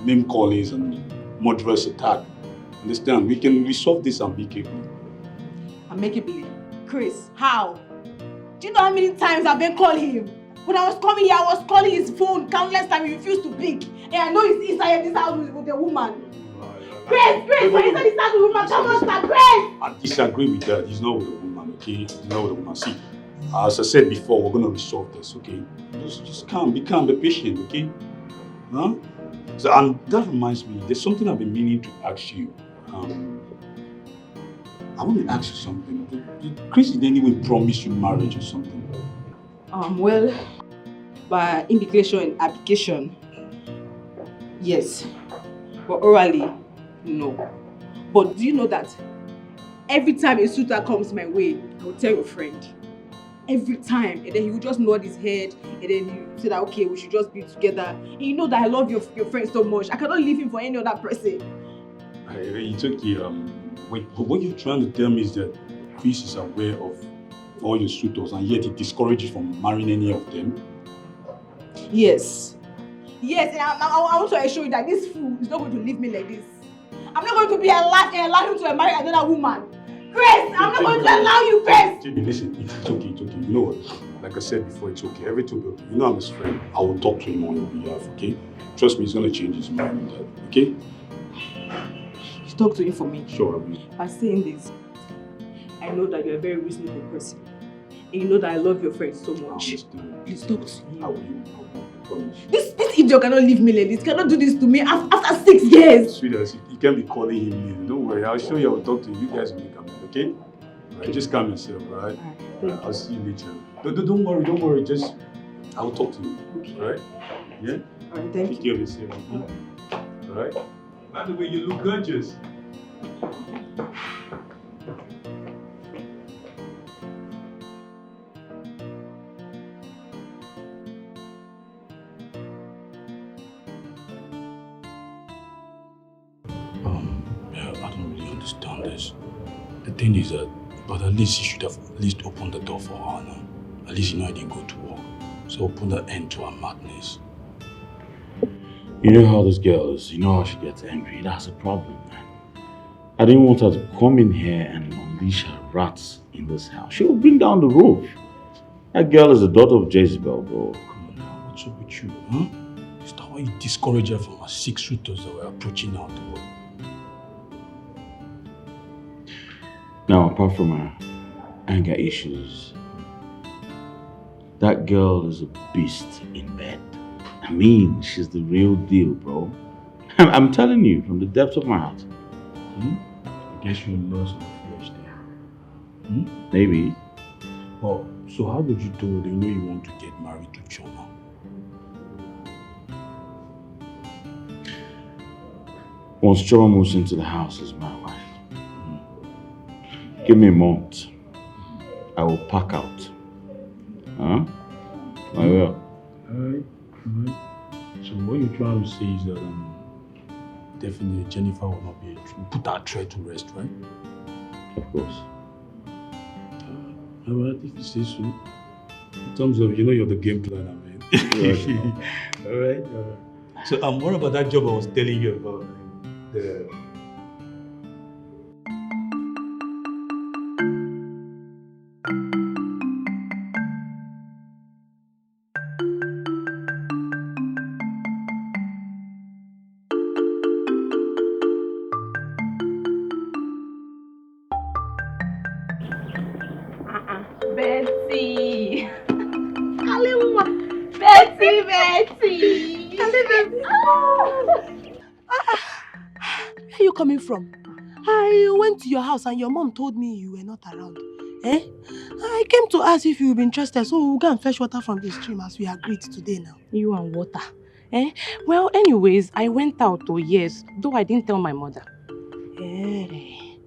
name callings and murderous attack. Understand? We can resolve this amicably. Amicably? Chris, how? Do you know how many times I've been calling him? When I was coming here, I was calling his phone countless times. He refused to pick. And I know he's inside this house with a woman. Chris, we're inside this house with a woman. Come on, stop, Chris! I disagree with that. He's not with a woman, okay? He's not with a woman. See, as I said before, we're going to resolve this, okay? Just calm, be patient, okay? Huh? So, and that reminds me, there's something I've been meaning to ask you. I want to ask you something. Did Chris in any way promise you marriage or something? Well, By implication and application, yes. But orally, no. But do you know that every time a suitor comes my way, I will tell your friend. Every time. And then he will just nod his head. And then he will say that, okay, we should just be together. And you know that I love your friend so much. I cannot leave him for any other person. It's okay. Wait, but what you're trying to tell me is that Chris is aware of all your suitors and yet he discourages you from marrying any of them? Yes. Yes, and I want to assure you that this fool is not going to leave me like this. I'm not going to be allow him to marry another woman. Grace, I'm not going to allow you, Grace! JB, listen, it's okay. You know what? Like I said before, it's okay. Everything will be okay. You know I'm his friend. I will talk to him on your behalf, okay? Trust me, he's going to change his mind on that, okay? You talk to him for me. Sure, I will. By saying this, I know that you're a very reasonable person. And you know that I love your friend so much. Please talk to him. I will, promise. This idiot cannot leave me like this. Cannot do this to me after 6 years. Sweetheart, you can't be calling him in. Don't worry, I'll show you. I'll talk to you. You guys will make up, okay? Alright, just calm yourself, alright? I'll see you later. Don't worry. Just, I'll talk to you. Okay. Alright? Yeah? Alright, thank you. Take care of yourself. Alright? By the way, you look gorgeous. I don't really understand this. The thing is that, but at least you should have at least opened the door for her now. At least you know I didn't go to work. So open the end to her madness. You know how this girl is. You know how she gets angry. That's a problem, man. I didn't want her to come in here and unleash her rats in this house. She will bring down the roof. That girl is the daughter of Jezebel, bro. Come on now, what's up with you, huh? Is that why you discourage her from her 6 suitors that were approaching her to work? Now, apart from her anger issues, that girl is a beast in bed. I mean, she's the real deal, bro. I'm telling you from the depths of my heart. I guess you lost the flesh there. Maybe. Oh, so how did you tell her you know you want to get married to Choma? Once Choma moves into the house as my wife, give me a month. I will pack out. Huh? I will. Alright. So what you're trying to say is that definitely Jennifer will not be put our threat to rest, right? Of course. Alright, if you say so. In terms of, you know you're the game planner, man. Alright. So what about that job I was telling you about? The Betty! Kalimwa! Betty! Where are you coming from? I went to your house and your mom told me you were not around. Eh? I came to ask if you would be interested, so we'll go and fetch water from the stream as we agreed today now. You and water? Eh? Well, anyways, I went out, yes, though I didn't tell my mother. Eh.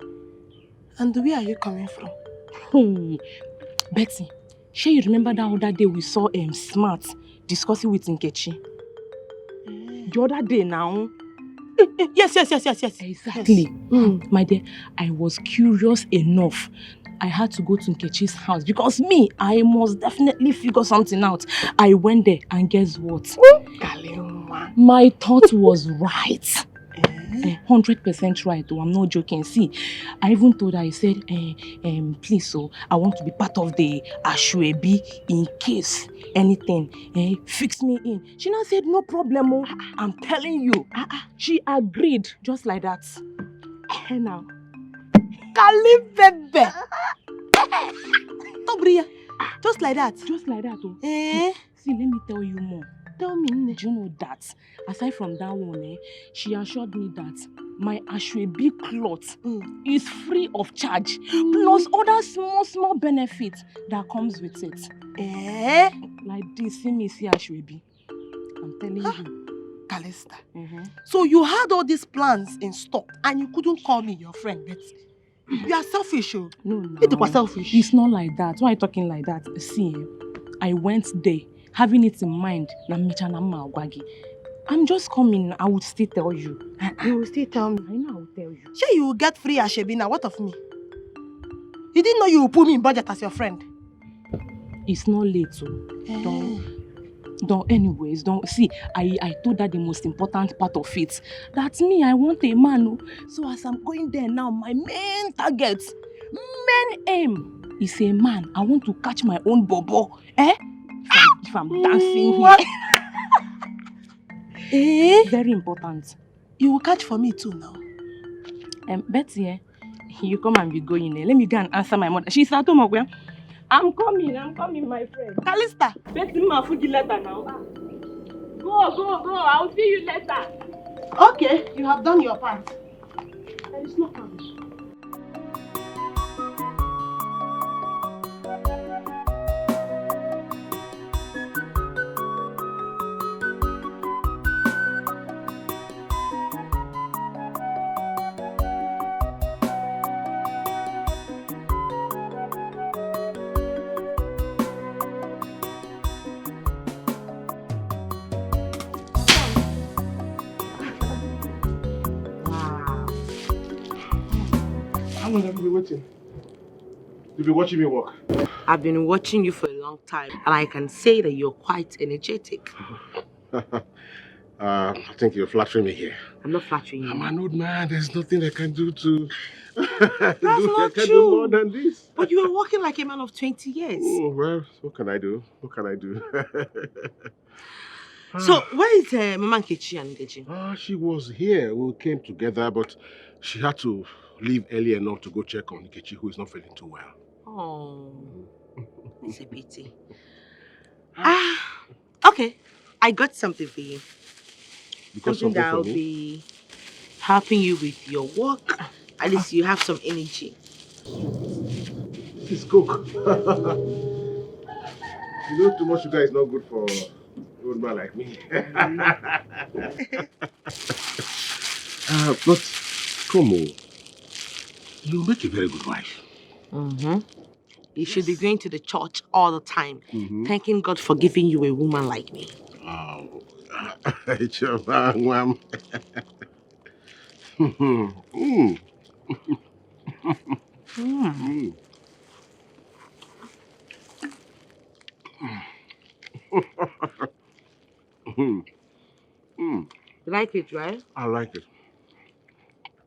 And where are you coming from? Betty, sure you remember that other day we saw Smart discussing with Nkechi? The other day now. Yes. Exactly. Yes. My dear, I was curious enough. I had to go to Nkechi's house because I must definitely figure something out. I went there and guess what? My thought was right. 100% right, though. I'm not joking. See, I even told her, I said, please, so I want to be part of the Ashwebi in case anything. Fix me in. She now said, no problem. I'm telling you. She agreed, just like that. Now. Kali bebe. Tobria. Just like that. Just like that. See, let me tell you more. Tell me, do you know that aside from that one, she assured me that my Ashwebi cloth is free of charge, plus other small benefits that comes with it. Eh? Like this, see me see Ashwebi. I'm telling you. Calista. So you had all these plans in stock and you couldn't call me your friend, but you are selfish. Oh. No. It was selfish. It's not like that. Why are you talking like that? See, I went there having it in mind. I'm just coming. I would still tell you. You will still tell me? I know I will tell you. Sure, you will get free Ashebi now. What of me? You didn't know you would put me in budget as your friend. It's not late, so don't see. I told that the most important part of it. That's me. I want a man. So as I'm going there now, my main target, main aim is a man. I want to catch my own bobo. If I'm dancing here. Very important. You will catch for me too now. Betty, you come and be going. Let me go and answer my mother. She's at home. I'm coming, my friend. Calista! Betty, my food letter now. Go. I'll see you later. Okay, you have done your part. There is no problem. How long have you been waiting? You've been watching me work. I've been watching you for a long time, and I can say that you're quite energetic. I think you're flattering me here. I'm not flattering you. I'm an old man. There's nothing I can do to... That's not true. Do more than this. But you are walking like a man of 20 years. Oh, well, what can I do? So, where is Mama Nkechi and Nkechi? She was here. We came together, but she had to leave early enough to go check on Nkechi, who is not feeling too well. Oh, it's a pity. Okay. I got something for you. Something that will be helping you with your work. At least you have some energy. Please cook. You know, too much sugar is not good for an old man like me. But, Como, you make a very good wife. You should be going to the church all the time, thanking God for giving you a woman like me. Oh, You like it, right? I like it.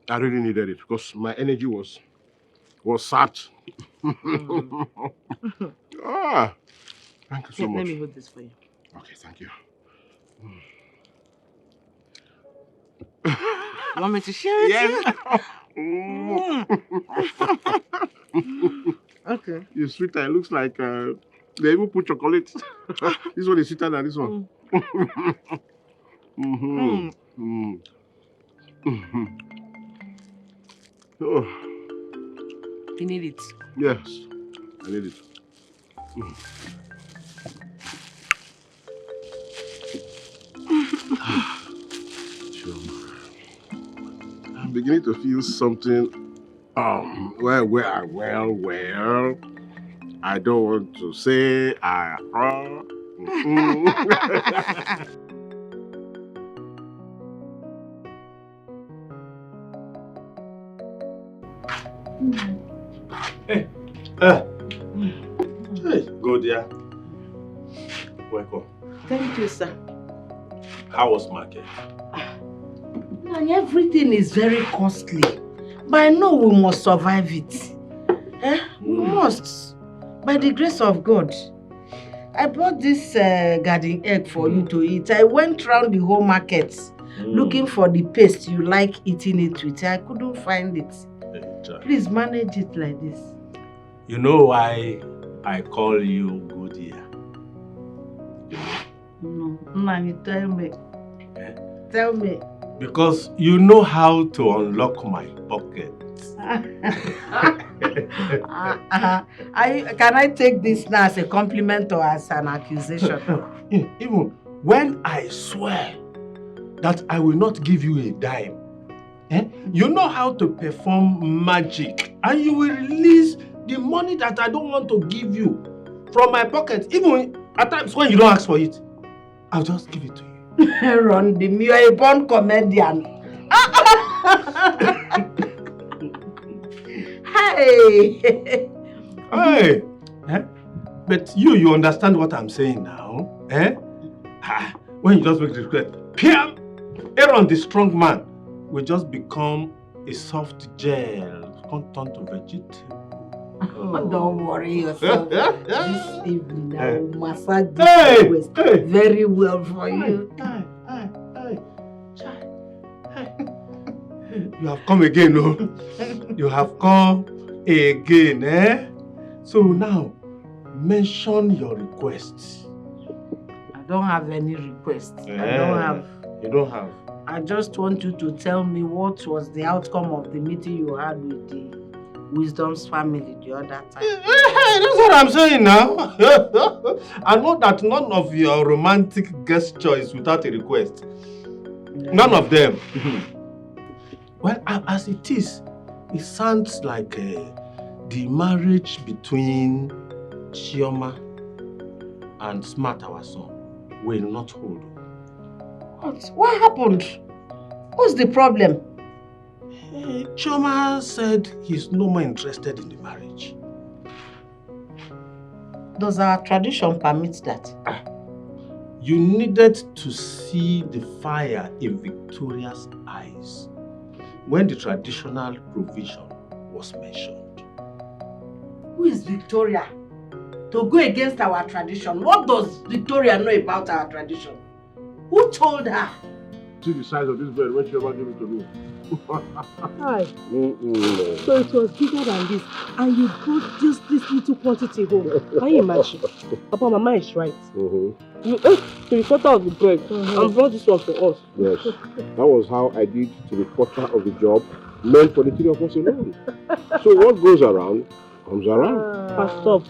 I really needed it because my energy was sapped. Thank you so much. Let me hold this for you. Okay, thank you. You want me to share it? Yes. Okay. You're sweeter. It looks like they even put chocolate. This one is sweeter than this one. Oh. You need it? Yes, I need it. I'm beginning to feel something. Well. I don't want to say Hey, go there. Welcome. Thank you, sir. How was market? And everything is very costly. But I know we must survive it. We must. By the grace of God. I bought this garden egg for you to eat. I went round the whole market looking for the paste you like eating it with. I couldn't find it. Please manage it like this. You know why I call you good here? No, Nani, tell me. Tell me. Because you know how to unlock my pocket. Can I take this now as a compliment or as an accusation? Even when I swear that I will not give you a dime, you know how to perform magic and you will release the money that I don't want to give you from my pocket. Even at times when you don't ask for it, I'll just give it to you. Rondim, you are a born comedian. Hey! Hey! But you understand what I'm saying now? When you just make the request, Piam! Aaron, the strong man, will just become a soft gel, can't turn to vegetable. Don't worry yourself. This evening I will massage this request very well for you. You have come again, no? You have come again, eh? So now, mention your requests. I don't have any requests. I don't have. You don't have? I just want you to tell me what was the outcome of the meeting you had with the Wisdom's family the other time. That's what I'm saying now. I know that none of your romantic gesture is without a request. None of them. Well, as it is, it sounds like the marriage between Chioma and Smart, our son, will not hold. What happened? What's the problem? Chioma said he's no more interested in the marriage. Does our tradition permit that? You needed to see the fire in Victoria's eyes when the traditional provision was mentioned. Who is Victoria? To go against our tradition. What does Victoria know about our tradition? Who told her? See the size of this bread when she ever gave it to me. Hi. So it was bigger than this, and you brought just this little quantity home. Can you imagine? Papa, Mama is right. You ate 3/4 of the bread and brought this one for us. Yes, that was how I did 3/4 of the job meant for the three of us alone. So what goes around comes around. Stop,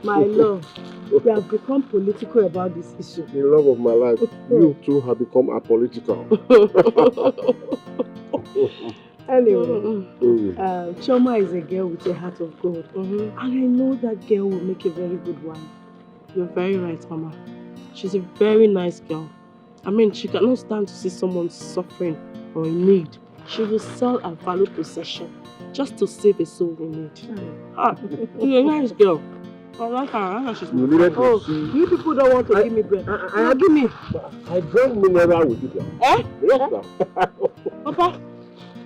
my love. You have become political about this issue. The love of my life, you too have become apolitical. Anyway, Chioma is a girl with a heart of gold. And I know that girl will make a very good wife. You're very right, Mama. She's a very nice girl. I mean, she cannot stand to see someone suffering or in need. She will sell her valued possession just to save a soul in need. She's a nice girl. I like her. She's You needed to see. You people don't want to give me bread. Give me. I drank mineral with it. Eh? Yes, sir. Papa?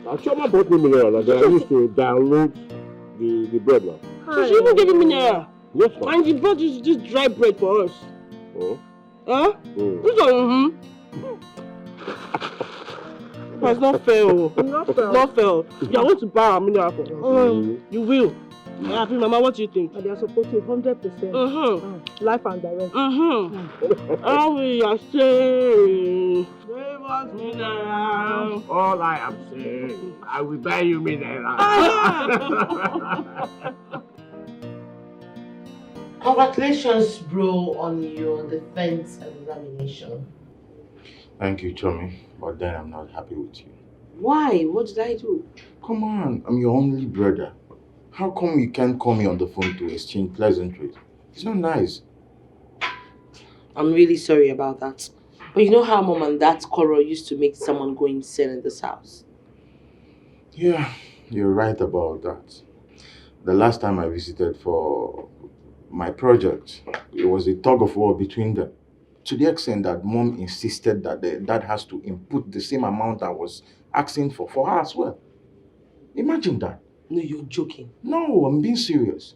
Chioma brought me mineral and I used to download the bread now. So she even gave me mineral? Yes, sir. And you brought this dry bread for us? Oh. Huh? This one, It's not fair. Not fair. You are going to buy a mineral for us. You will. Happy Mama, what do you think? They are supporting 100%. Life and direct. How we are saying? Give us mineral. All I am saying, I will buy you mineral. Congratulations, bro, on your defense examination. Thank you, Tommy, but then I'm not happy with you. Why? What did I do? Come on, I'm your only brother. How come you can't call me on the phone to exchange pleasantries? It's not nice. I'm really sorry about that. But you know how Mom and Dad's quarrel used to make someone go insane in this house? Yeah, you're right about that. The last time I visited for my project, it was a tug of war between them. To the extent that Mom insisted that the dad has to input the same amount I was asking for her as well. Imagine that. No, you're joking. No, I'm being serious.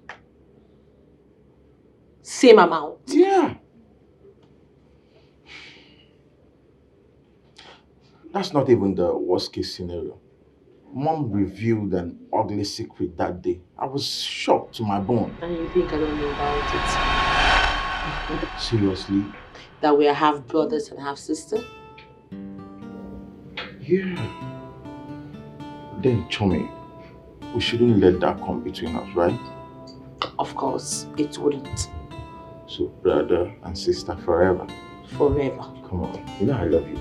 Same amount? Yeah. That's not even the worst case scenario. Mom revealed an ugly secret that day. I was shocked to my bone. And you think I don't know about it? Seriously? That we are half brothers and half sisters? Yeah. Then, Chummy, we shouldn't let that come between us, right? Of course, it wouldn't. So, brother and sister forever. Forever. Come on, you know I love you.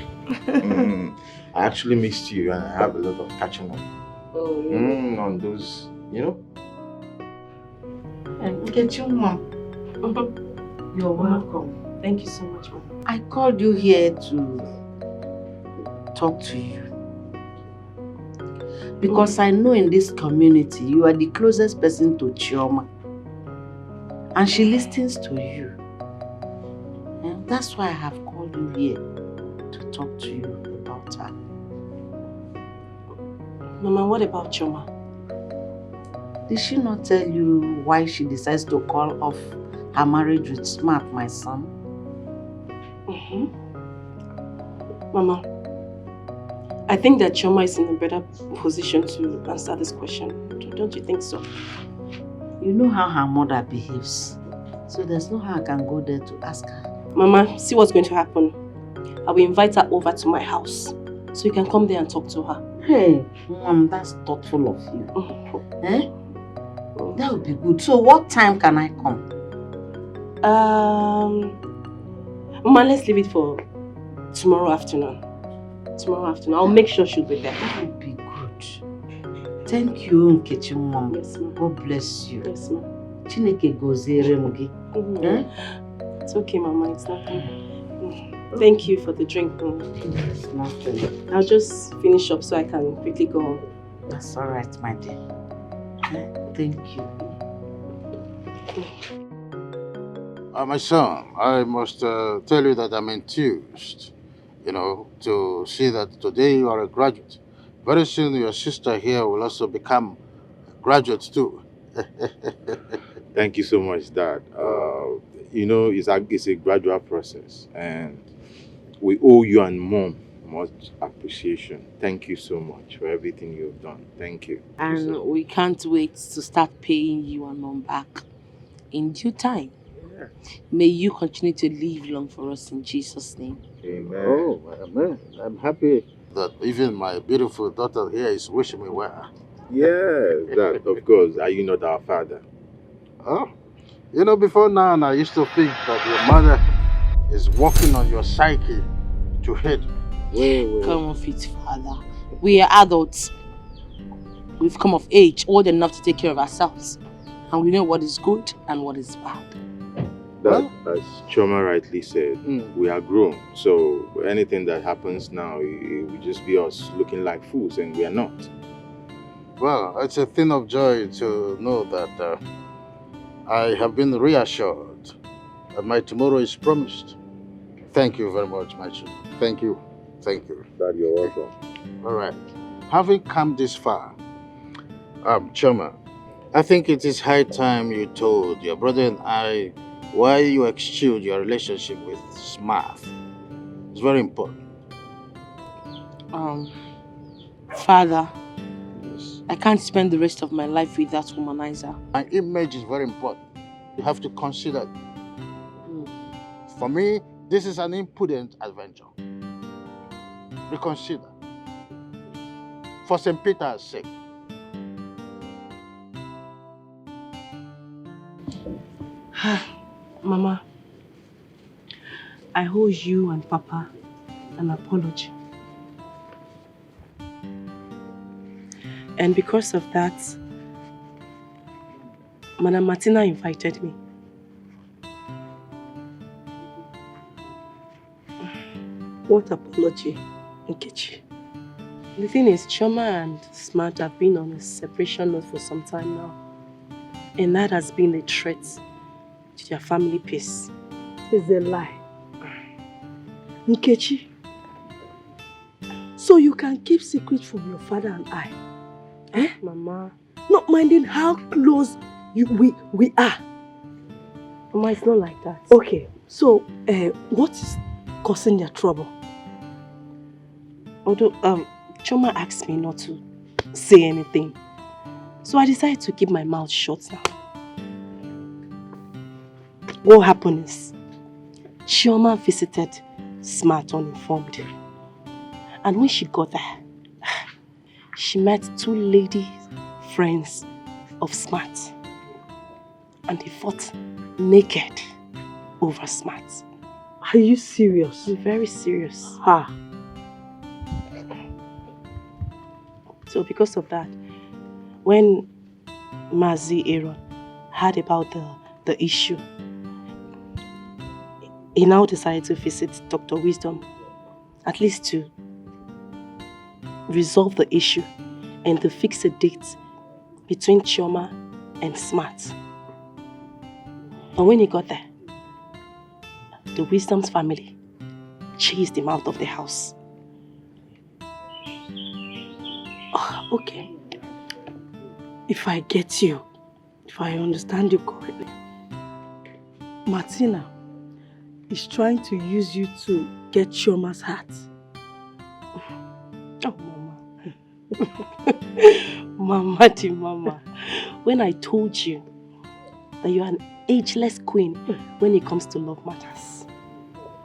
I actually missed you and I have a lot of catching up. Oh, really? On those, you know? And get you, Mom. You're welcome. Thank you so much, Mom. I called you here to talk to you. Because I know in this community, you are the closest person to Chioma. And she listens to you. And that's why I have called you here to talk to you about her. Mama, what about Chioma? Did she not tell you why she decides to call off her marriage with Smart, my son? Mama, I think that Chioma is in a better position to answer this question. Don't you think so? You know how her mother behaves. So there's no how I can go there to ask her. Mama, see what's going to happen. I will invite her over to my house. So you can come there and talk to her. Hey, Mom, that's thoughtful of you. Eh? That would be good. So what time can I come? Mama, let's leave it for tomorrow afternoon. Tomorrow afternoon. I'll make sure she'll be there. That would be good. Thank you, Nkechi, Mom. Yes, ma'am. God bless you. Yes, ma'am. Chineke gozere mugi. It's okay, Mama. It's nothing. Thank you for the drink, Mom. It's nothing. I'll just finish up so I can quickly go home. That's all right, my dear. Thank you. My son, I must tell you that I'm enthused, to see that today you are a graduate. Very soon your sister here will also become a graduate too. Thank you so much, Dad. It's a gradual process and we owe you and Mom much appreciation. Thank you so much for everything you've done. Thank you. And we can't wait to start paying you and Mom back in due time. Yeah. May you continue to live long for us in Jesus' name. Amen. Oh, amen. I'm happy that even my beautiful daughter here is wishing me well. Yes, Dad, of course. Are you not our father? Oh, before now, I used to think that your mother is working on your psyche to hate. Come off it, Father. We are adults. We've come of age, old enough to take care of ourselves. And we know what is good and what is bad. That, as Chioma rightly said, we are grown. So anything that happens now, it will just be us looking like fools, and we are not. Well, it's a thing of joy to know that I have been reassured that my tomorrow is promised. Thank you very much, my children. Thank you. Thank you. Dad, you're welcome. All right. Having come this far, Chioma, I think it is high time you told your brother and I why you eschewed your relationship with Smart. It's very important. Father, I can't spend the rest of my life with that womanizer. My image is very important. You have to consider it. For me, this is an impudent adventure. Reconsider. For St. Peter's sake. Mama, I owe you and Papa an apology. And because of that, Madam Martina invited me. What apology, Nkechi? The thing is, Chioma and Smart have been on a separation note for some time now. And that has been a threat to their family peace. It's a lie. Nkechi, so you can keep secret from your father and I? Eh? Mama. Not minding how close we are. Mama, it's not like that. Okay, so what is causing their trouble? Although Chioma asked me not to say anything, so I decided to keep my mouth shut now. What happened is, Chioma visited Smart uninformed. And when she got there, she met two lady friends of Smart. And they fought naked over Smart. Are you serious? I'm very serious. Ha. So because of that, when Mazi Aaron heard about the issue, he now decided to visit Dr. Wisdom, at least to resolve the issue and to fix a date between Chioma and Smart. But when he got there, the Wisdom's family chased him out of the house. Oh, okay. If I get you, if I understand you correctly, Martina is trying to use you to get Chioma's heart. Oh, Mama. Mama. When I told you that you are an ageless queen when it comes to love matters.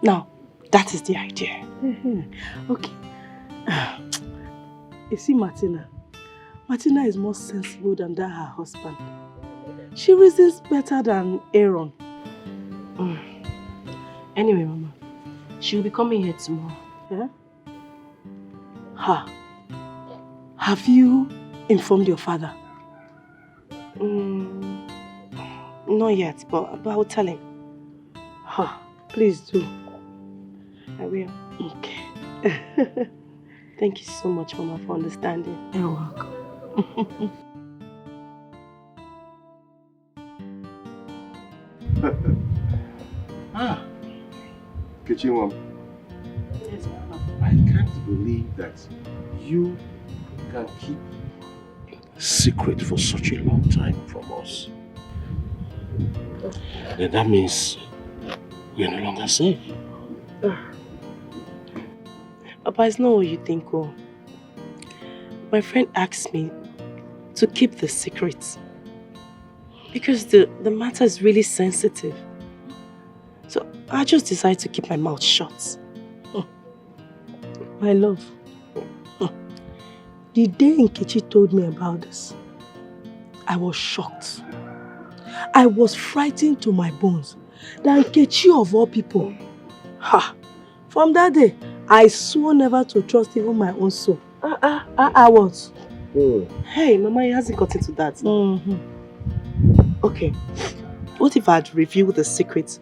Now, that is the idea. Okay. You see, Martina is more sensible than that her husband. She reasons better than Aaron. Anyway, Mama, she'll be coming here tomorrow. Yeah? Have you informed your father? Not yet, but I'll tell him. Please do. I will. Okay. Thank you so much, Mama, for understanding. You're welcome. Kitchen Mom. Yes, Mama. I can't believe that you can keep secret for such a long time from us. Then that means we are no longer safe. Papa, it's not what you think, oh. My friend asked me to keep the secret because the matter is really sensitive. So I just decided to keep my mouth shut. My love, the day Nkechi told me about this, I was shocked. I was frightened to my bones that Nkechi of all people. From that day, I swore never to trust even my own soul. What? Hey, Mama, it hasn't got into that. Okay, what if I had revealed the secret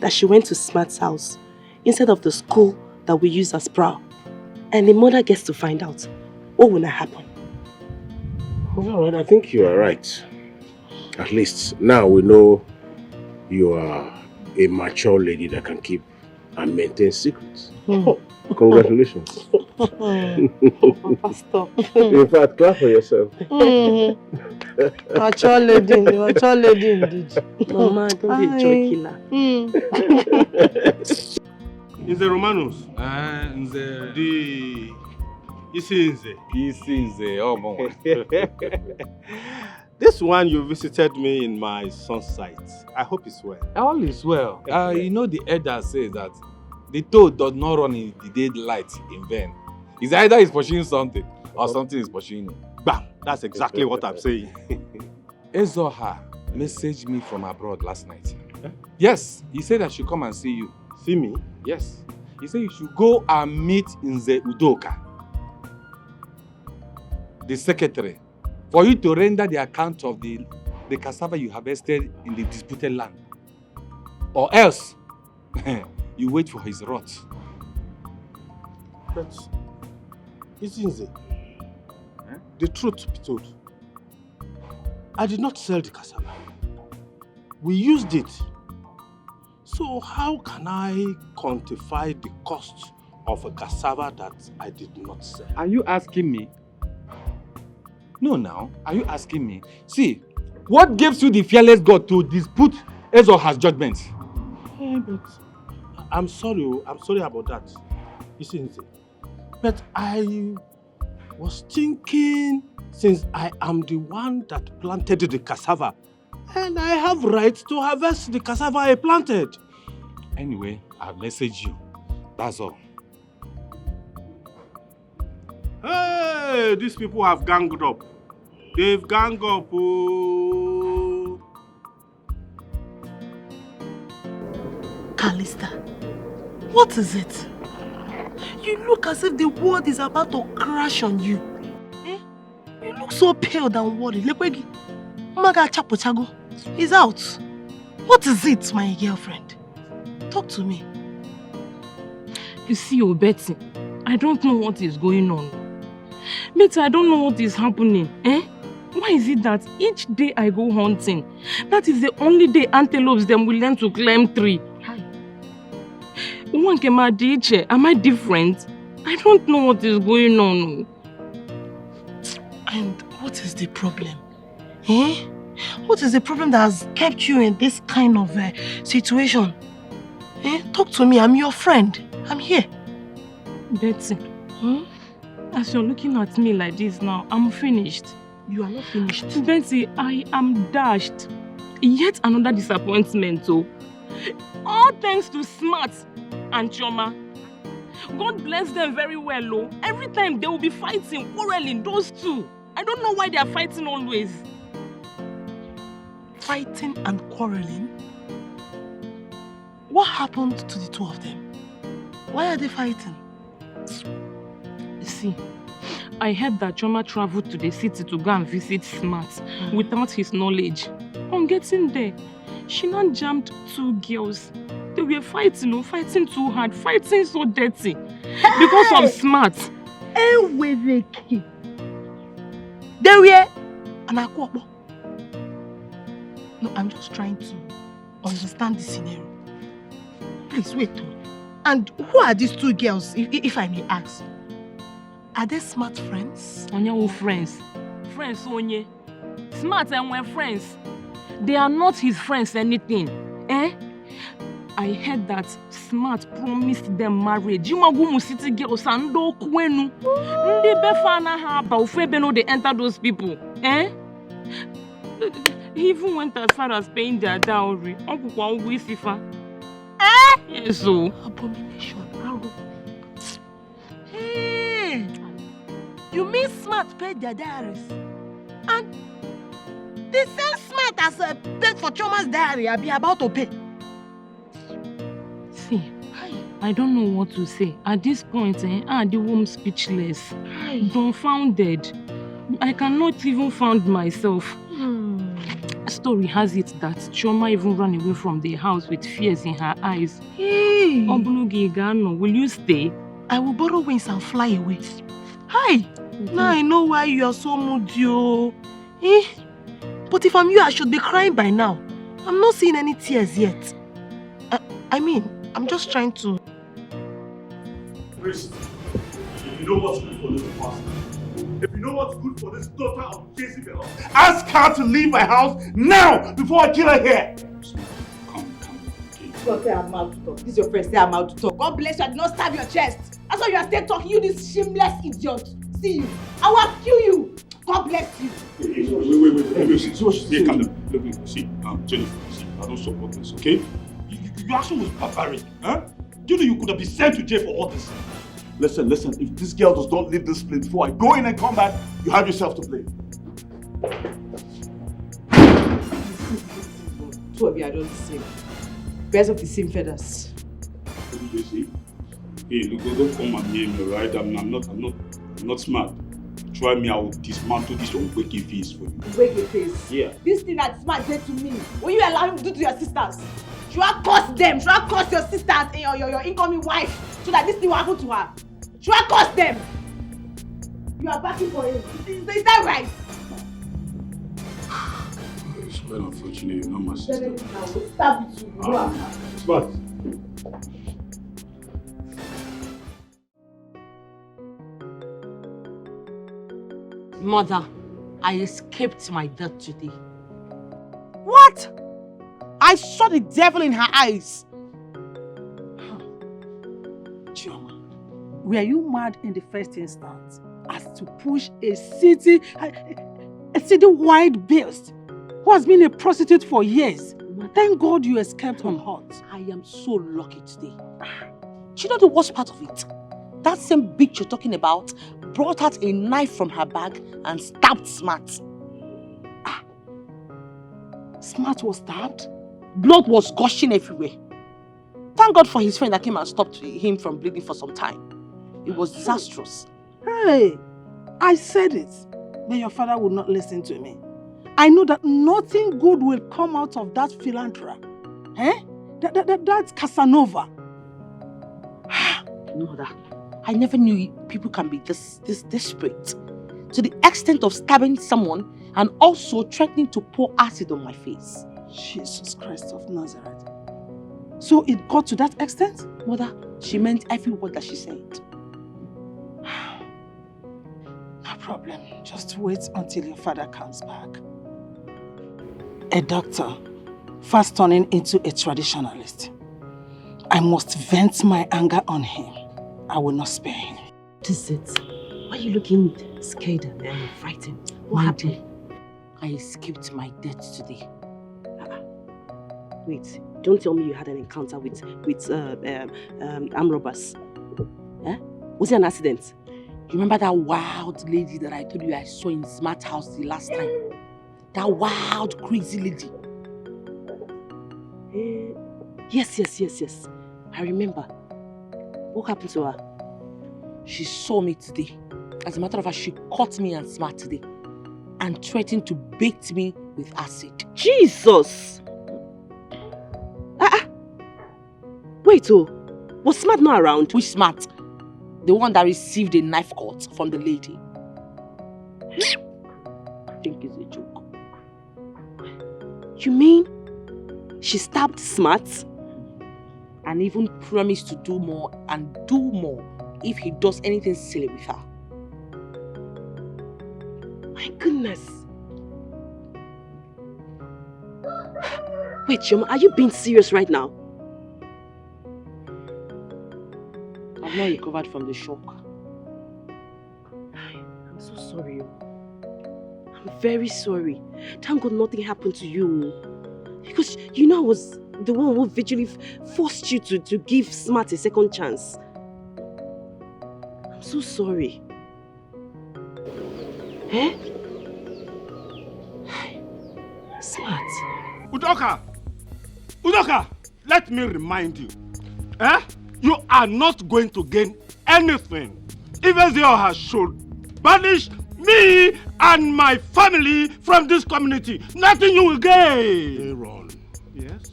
that she went to Smart's house instead of the school that we use as prowl, and the mother gets to find out? What will not happen? Well, I think you are right. At least now we know you are a mature lady that can keep and maintain secrets. Congratulations. Papa, stop. In fact, clap for yourself. Mature lady indeed. Mama, don't be a joy killer. In the Romanos? In the... The... Isinze. Oh, bon. This one you visited me in my son's site. I hope it's well. All is well. You know the elder says that the toad does not run in the daylight in vain. It's either he's pursuing something or something is pursuing him. Bam! That's exactly what I'm saying. Ezoha messaged me from abroad last night. Yes, he said I should come and see you. See me? Yes. He said you should go and meet Nze Udoka, the secretary, for you to render the account of the cassava you harvested in the disputed land. Or else, you wait for his wrath. But, Isinze, the truth be told, I did not sell the cassava. We used it. So how can I quantify the cost of a cassava that I did not sell? Are you asking me? No, now. Are you asking me? See, what gives you the fearless God to dispute Ezoha's judgment? But I'm sorry about that. Isinze. But I was thinking, since I am the one that planted the cassava, and I have right to harvest the cassava I planted. Anyway, I've messaged you. That's all. Hey, these people have ganged up. They've ganged up. Oh. Callista, what is it? You look as if the world is about to crash on you. Eh? You look so pale and worried. Lekwegi, Umaga Chapochago is out. What is it, my girlfriend? Talk to me. You see, Betty, I don't know what is going on. Betty, I don't know what is happening. Eh? Why is it that each day I go hunting, that is the only day antelopes them will learn to climb tree? Am I different? I don't know what is going on. And what is the problem? Eh? What is the problem that has kept you in this kind of situation? Eh? Talk to me, I'm your friend. I'm here. Betty, as you're looking at me like this now, I'm finished. You are not finished. Betty, I am dashed. Yet another disappointment, oh. All thanks to Smart and Choma. God bless them very well, oh. Every time they will be fighting, quarreling, those two. I don't know why they are fighting always. Fighting and quarreling? What happened to the two of them? Why are they fighting? See, I heard that Choma traveled to the city to go and visit Smart without his knowledge. On getting there, she now jammed two girls. They were fighting, oh, fighting too hard, fighting so dirty. Because of Smart. They were Anakwokbo. No, I'm just trying to understand the scenario. Please wait. And who are these two girls, if I may ask? Are they Smart friends? Onye friends. Friends, Onye. Smart and we're friends. They are not his friends anything. Eh? I heard that Smart promised them marriage. You magumu city girls and do kwenu. Ndi befana ha ba ufebe no they enter those people. Eh? He even went as far as paying their dowry. Uncle kwa ugwu isifa. Eh? Yes, so. Abomination. Hey! You mean Smart paid their dowries? And the same Smart as paid for Choma's diary I'll be about to pay. See, I don't know what to say. At this point, the womb speechless. Dumbfounded. I cannot even find myself. Story has it that Choma even ran away from the house with fears in her eyes. Hey! Will you stay? I will borrow wings and fly away. Hi! Now I know why you are so moody. Eh? But if I'm you, I should be crying by now. I'm not seeing any tears yet. I'm just trying to... Chris, if you know what's good for this pastor, if you know what's good for this daughter of Jezebel, ask her to leave my house now before I kill her here. God say I'm out to talk. This is your friend, say I'm out to talk. God bless you, I did not stab your chest. That's why you are still talking, you this shameless idiot. See you. I will kill you. God bless you. Wait. See, calm down. Look, see, Jennifer, see, I don't support this, okay? Your action was barbaric, huh? Do you know you could have been sent to jail for all this? Listen, if this girl does not leave this place before I go in and come back, you have yourself to blame. Two of you are not the same. Birds of the same feathers. What did you say? Hey, look, don't come at me, right? I'm not smart. Try me, I will dismantle this unwakey face for you. Unwakey face? Yeah. This thing that Smart did to me, will you allow him to do to your sisters? Should I curse them? Should I curse your sisters and your incoming wife so that this thing will happen to her? Should I curse them? You are backing for him. Is that right? It's quite unfortunate, you're not my sister. I will stab you. Smart. Mother, I escaped my death today. What? I saw the devil in her eyes. Chioma, were you mad in the first instance as to push a city-wide beast who has been a prostitute for years? Thank God you escaped unhurt. I am so lucky today. Do you know the worst part of it? That same bitch you're talking about brought out a knife from her bag and stabbed Smart. Smart was stabbed? Blood was gushing everywhere. Thank God for his friend that came and stopped him from bleeding for some time. It was disastrous. Hey, I said it, but your father would not listen to me. I know that nothing good will come out of that philanthropy. That's Casanova. Mother, I never knew people can be this desperate. To the extent of stabbing someone and also threatening to pour acid on my face. Jesus Christ of Nazareth. So it got to that extent? Mother, she meant every word that she said. No problem. Just wait until your father comes back. A doctor, fast turning into a traditionalist. I must vent my anger on him. I will not spare him. What is it? Why are you looking scared and frightened? What happened? I escaped my death today. Wait, don't tell me you had an encounter with armed robbers. Was it an accident? You remember that wild lady that I told you I saw in Smart House the last time? That wild, crazy lady. Yes. I remember. What happened to her? She saw me today. As a matter of fact, she caught me and Smart today and threatened to bait me with acid. Jesus! Wait, was Smart not around? Which Smart? The one that received a knife cut from the lady. I think it's a joke. You mean she stabbed Smart? And even promised to do more and do more if he does anything silly with her. My goodness. Wait, Choma, are you being serious right now? I've not recovered from the shock. I'm so sorry. I'm very sorry. Thank God nothing happened to you. Because you know I was the one who vigilantly forced you to give Smart a second chance. I'm so sorry. Smart. Udoka, let me remind you. You are not going to gain anything. Even Zioha should banish me and my family from this community. Nothing you will gain. Aaron. Yes?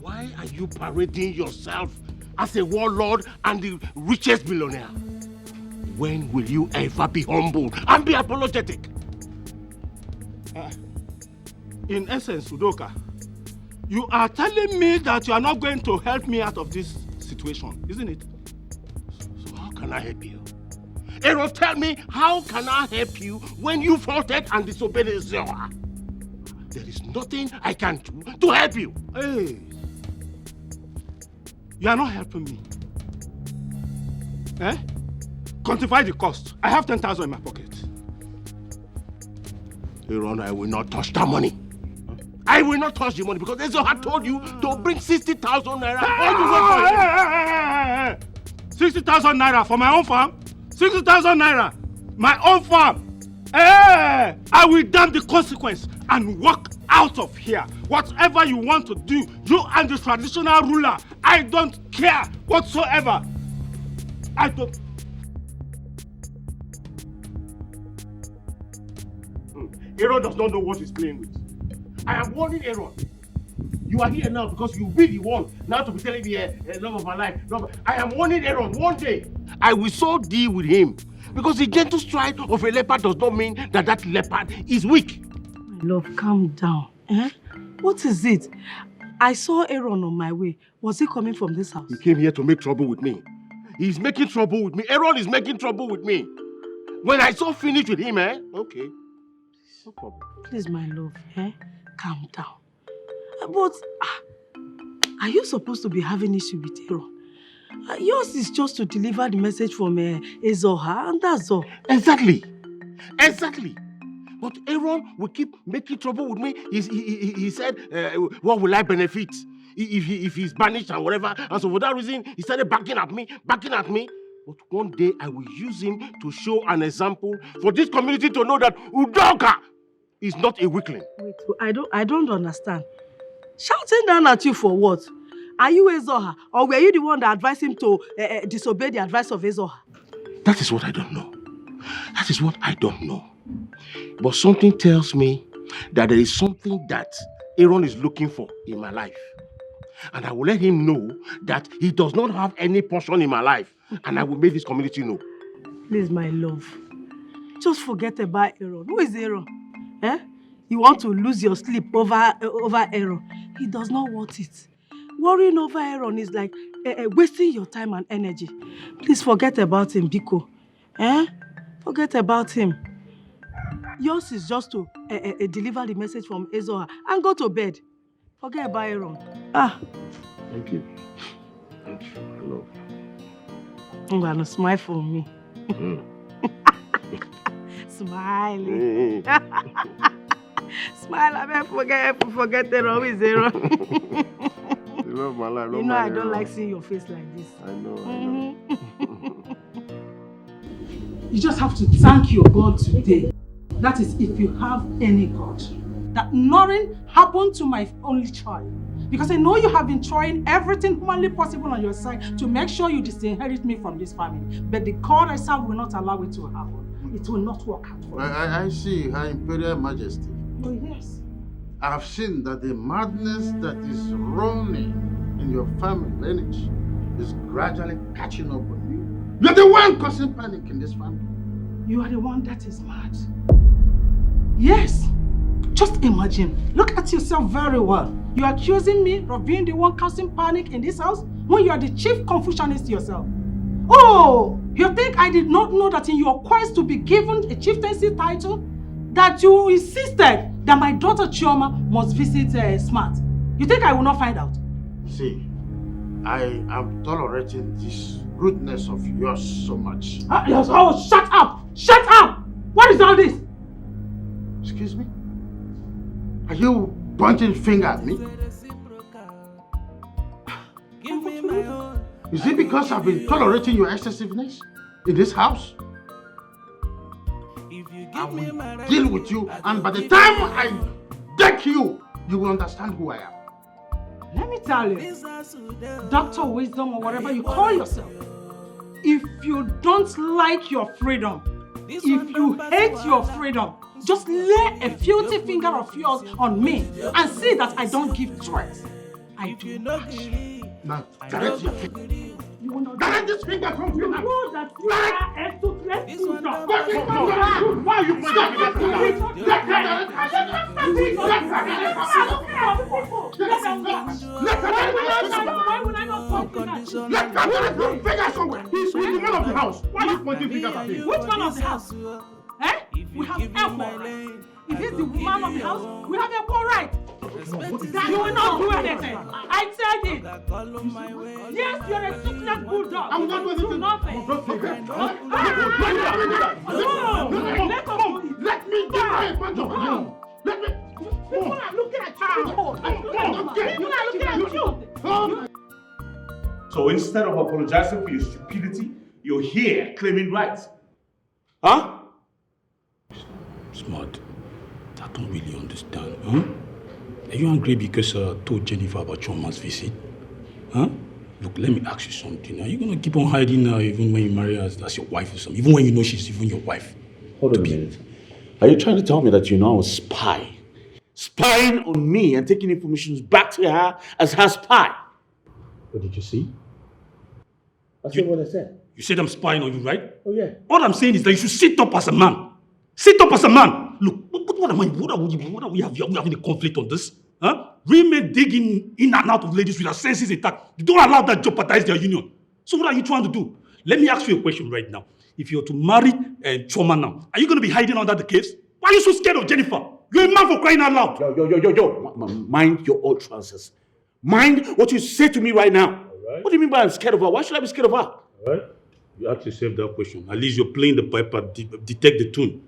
Why are you parading yourself as a warlord and the richest billionaire? When will you ever be humble and be apologetic? In essence, Udoka, you are telling me that you are not going to help me out of this situation, isn't it? So how can I help you? Aaron, tell me, how can I help you when you faulted and disobeyed Zioha? There is nothing I can do to help you. Hey, you are not helping me. Quantify the cost. I have 10,000 in my pocket. Aaron, I will not touch that money. I will not touch the money because Zioha told you to bring 60,000 naira. Hey! 60,000 naira for my own farm? 60,000 naira? My own farm? Hey! I will damn the consequence and walk out of here. Whatever you want to do, you and the traditional ruler, I don't care whatsoever. I don't. Aaron does not know what he's playing with. I am warning Aaron. You are here now because you will be the one now to be telling me love of my life. I am warning Aaron. One day, I will so deal with him. Because the gentle stride of a leopard does not mean that that leopard is weak. My love, calm down. What is it? I saw Aaron on my way. Was he coming from this house? He came here to make trouble with me. He's making trouble with me. Aaron is making trouble with me. When I saw finish with him, okay. No problem. Please, my love, calm down. But are you supposed to be having issue with Aaron? Yours is just to deliver the message from Zioha, and that's all. Exactly. But Aaron will keep making trouble with me. He said, what will I benefit if he's banished and whatever? And so for that reason, he started backing at me. But one day I will use him to show an example for this community to know that Udoka is not a weakling. Wait, I don't understand. Shouting down at you for what? Are you Ezoha? Or were you the one that advised him to disobey the advice of Ezoha? That is what I don't know. That is what I don't know. But something tells me that there is something that Aaron is looking for in my life. And I will let him know that he does not have any portion in my life. And I will make this community know. Please, my love. Just forget about Aaron. Who is Aaron? Eh? You want to lose your sleep over Aaron. He does not want it. Worrying over Aaron is like wasting your time and energy. Please forget about him, Biko. Eh? Forget about him. Yours is just to deliver the message from Ezoha and go to bed. Forget about Aaron. Thank you. Thank you. I love you. I'm gonna smile for me. Smiling. Smile, I mean, forget Aaron. Who is Aaron? You love my life. You know I don't like seeing your face like this. I know. You just have to thank your God today. That is, if you have any God. That nothing happened to my only child. Because I know you have been trying everything humanly possible on your side to make sure you disinherit me from this family. But the God I serve will not allow it to happen. It will not work out for you. I see, Her Imperial Majesty. Oh, yes. I have seen that the madness that is running in your family lineage is gradually catching up on you. You're the one causing panic in this family. You are the one that is mad. Yes. Just imagine. Look at yourself very well. You are accusing me of being the one causing panic in this house when you are the chief Confucianist yourself. Oh, you think I did not know that in your quest to be given a chieftaincy title, that you insisted that my daughter Chioma must visit Smart? You think I will not find out? See, I am tolerating this rudeness of yours so much. Oh, shut up! Shut up! What is all this? Excuse me? Are you pointing finger at me? Is it because I've been tolerating your excessiveness in this house? I will deal with you, and by the time I deck you, you will understand who I am. Let me tell you, Dr. Wisdom or whatever you call yourself, if you don't like your freedom, if you hate your freedom, just lay a filthy finger of yours on me and see that I don't give threats. I do not. Now, direct your finger. Direct this finger from you. You know that you are a toothless loser. Why are you pointing at He's the man of the house. Why are you pointing fingers at him? Which man of the house? Eh? We have equal right. If he's the man of the house, we have equal right. You will not do anything. I said it. Yes, you're a toothless bulldog. I'm not doing anything. Nothing. Let me get my punch on you. Let me. People are looking at you. People are looking at you. So instead of apologizing for your stupidity, you're here claiming rights. Huh? Smart. I don't really understand. Huh? Are you angry because I told Jennifer about Choma's visit? Huh? Look, let me ask you something. Are you going to keep on hiding her even when you marry her as your wife or something? Even when you know she's even your wife? Hold on a minute. Are you trying to tell me that you know I was spy? Spying on me and taking information back to her as her spy? What did you see? That's not what I said. You said I'm spying on you, right? Oh, yeah. All I'm saying is that you should sit up as a man. Sit up as a man. Look, what are we having a conflict on this? Huh? Women digging in and out of ladies with their senses intact. You don't allow that jeopardize their union. So what are you trying to do? Let me ask you a question right now. If you're to marry Choma now, are you going to be hiding under the caves? Why are you so scared of Jennifer? You're a man for crying out loud. Yo. Mind your utterances. Mind what you say to me right now. Right. What do you mean by I'm scared of her? Why should I be scared of her? All right. You ask yourself that question. At least you're playing the piper, detect the tune.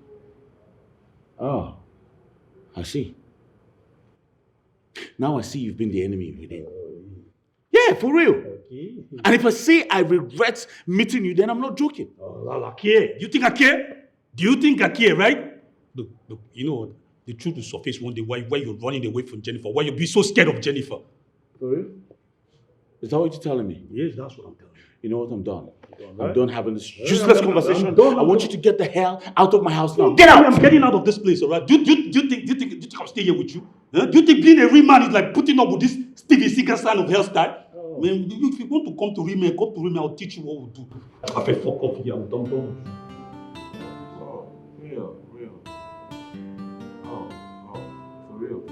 Oh, I see. Now I see you've been the enemy within. Yeah, for real. Okay. And if I say I regret meeting you, then I'm not joking. Oh, I care. You think I care? Do you think I care, right? Look, you know what? The truth will surface one day why you're running away from Jennifer, why you're being so scared of Jennifer. For real? Is that what you're telling me? Yes, that's what I'm telling you. You know what? I'm done. Right? I'm done having this useless conversation. I'm done. I want you to get the hell out of my house now. Get out! I'm getting out of this place, alright? Do you think I'll stay here with you? Huh? Do you think being a real man is like putting up with this Stevie Seeger style of hairstyle? Oh. Man, if you want to come to real men, I'll teach you what we do. I feel fuck off here. I'm done. Oh, real. Oh, for real.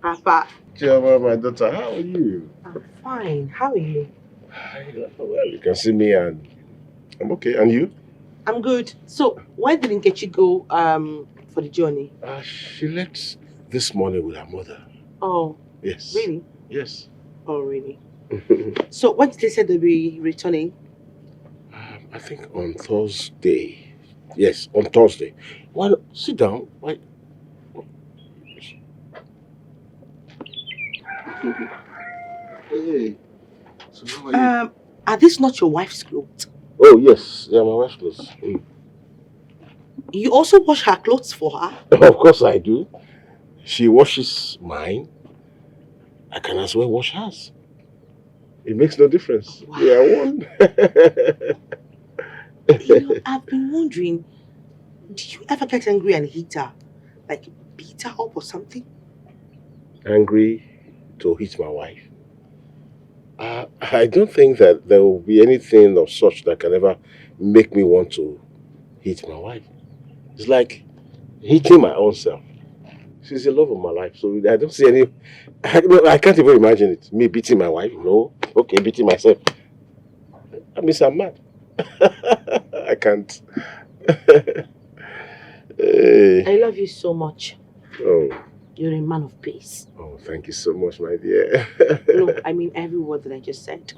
Papa. Chioma, my daughter, how are you? I'm fine. How are you? Well, you can see me and I'm okay. And you? I'm good. So, why didn't Nkechi go for the journey? She left this morning with her mother. Oh. Yes. Really? Yes. Oh, really? So, when did they say they'll be returning? I think on Thursday. Yes, on Thursday. Well, sit down. Why? Hey. So how are you? Are these not your wife's clothes? Oh, yes. Yeah, my wife's clothes. You also wash her clothes for her? Of course I do. She washes mine. I can as well wash hers. It makes no difference. Wow. We are one. I've been wondering, do you ever get angry and hit her? Like beat her up or something? Angry to hit my wife? I don't think that there will be anything of such that can ever make me want to hit my wife. It's like hitting my own self. She's the love of my life, so I don't see any... I can't even imagine it. Me beating my wife, no. Okay, beating myself. I mean, I'm mad. I can't. Hey. I love you so much. Oh. You're a man of peace. Oh, thank you so much, my dear. Look, I mean every word that I just said.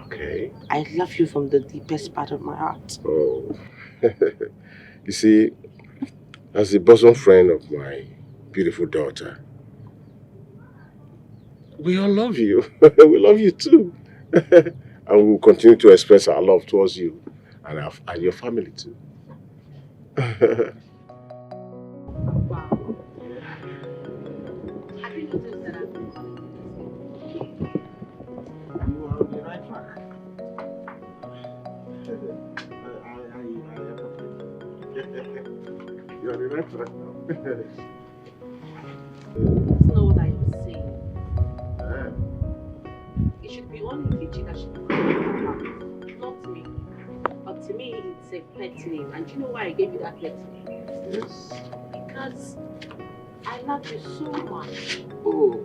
Okay. I love you from the deepest part of my heart. Oh. You see, as the bosom friend of my beautiful daughter, we all love you. We love you too. And we will continue to express our love towards you and your family too. Wow. Have you noticed that I've been calling you? You are on the right track. You're on the right track now. That's not what I was saying. It should be only Nkechi that should be not me. But to me, it's a pet name. And do you know why I gave you that pet name? Yes. Because I love you so much. Oh.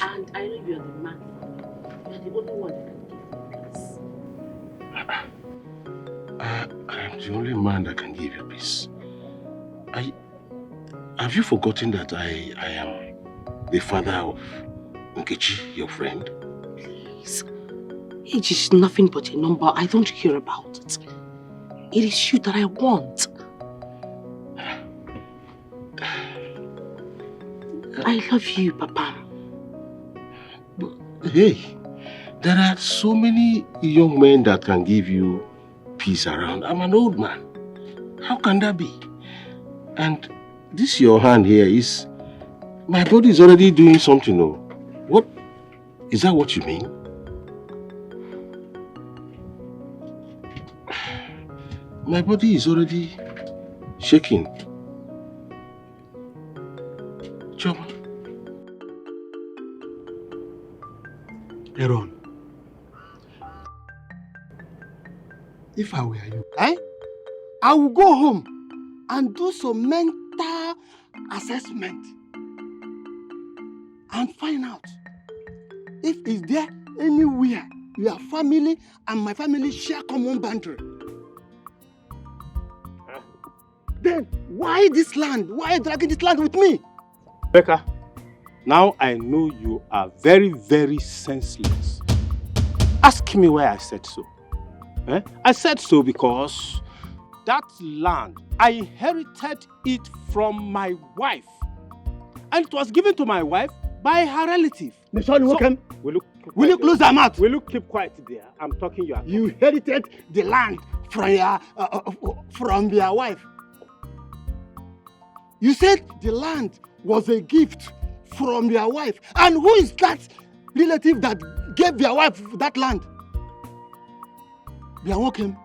And I know you're the man for me. You're the only one that can give me peace. I'm the only man that can give you peace. Have you forgotten that I am the father of Nkechi, your friend? Please. Age is nothing but a number. I don't care about it. It is you that I want. I love you, Papa. But, hey, there are so many young men that can give you peace around. I'm an old man. How can that be? And this your hand here is... My body is already doing something. Oh. What? Is that what you mean? My body is already shaking. Choma. Aaron, if I were you, I will go home and do some mental assessment and find out if is there anywhere your family and my family share common boundary. Then why this land? Why are you dragging this land with me? Becca, now I know you are very, very senseless. Ask me why I said so. I said so because that land, I inherited it from my wife. And it was given to my wife by her relative. Will you close your mouth? Will you keep quiet there? I'm talking you. You inherited the land from your wife. You said the land was a gift from your wife. And who is that relative that gave your wife that land? Biawokem,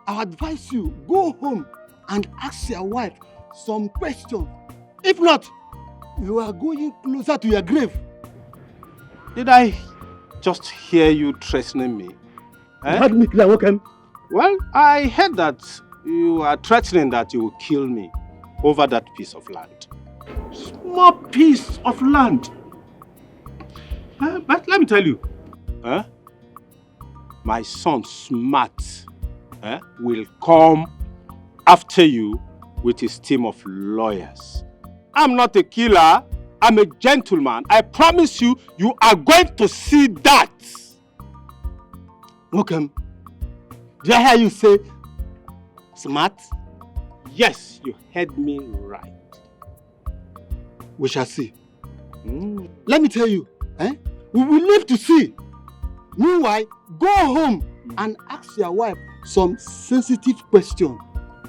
I advise you, go home and ask your wife some questions. If not, you are going closer to your grave. Did I just hear you threatening me? You heard me, Biawokem? Well, I heard that you are threatening that you will kill me over that piece of land. Small piece of land. But let me tell you, my son Smart will come after you with his team of lawyers. I'm not a killer. I'm a gentleman. I promise you, you are going to see that. Okay. Did I hear you say Smart? Yes, you heard me right. We shall see. Let me tell you, we will live to see. Meanwhile, go home and ask your wife some sensitive questions.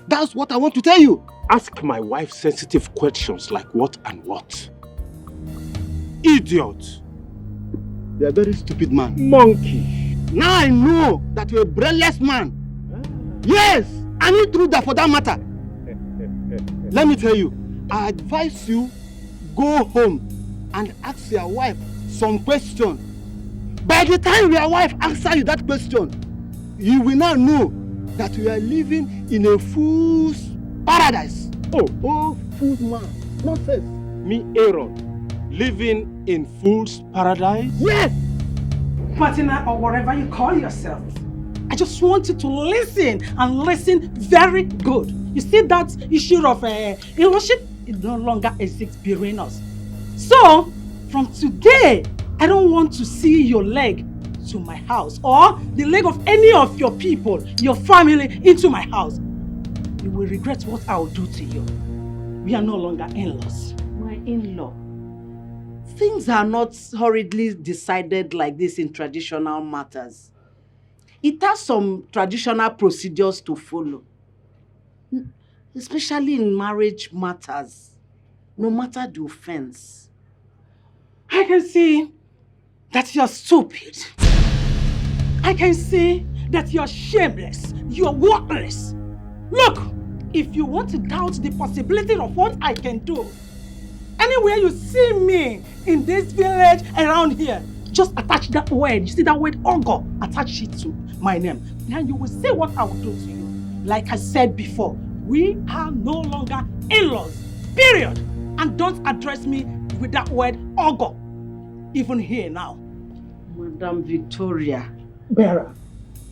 That's what I want to tell you. Ask my wife sensitive questions like what and what? Idiot. You are a very stupid man. Monkey. Now I know that you're a brainless man. Yes, and you through that for that matter. Let me tell you, I advise you go home and ask your wife some questions. By the time your wife answers you that question, you will now know that you are living in a fool's paradise. Oh, fool's man. Nonsense. Me, Aaron, living in fool's paradise? Yes! Martina, or whatever you call yourself, I just want you to listen and listen very good. You see that issue of illusion? It no longer exists between us. So, from today, I don't want to see your leg to my house or the leg of any of your people, your family, into my house. You will regret what I will do to you. We are no longer in-laws. My in-law. Things are not hurriedly decided like this in traditional matters. It has some traditional procedures to follow. Especially in marriage matters, no matter the offense. I can see that you're stupid. I can see that you're shameless. You're worthless. Look, if you want to doubt the possibility of what I can do, anywhere you see me in this village around here, just attach that word. You see that word Ogo? Attach it to my name. Then you will see what I will do to you. Like I said before, we are no longer in-laws. Period. And don't address me with that word Ogo. Even here now. Madam Victoria. Bearer.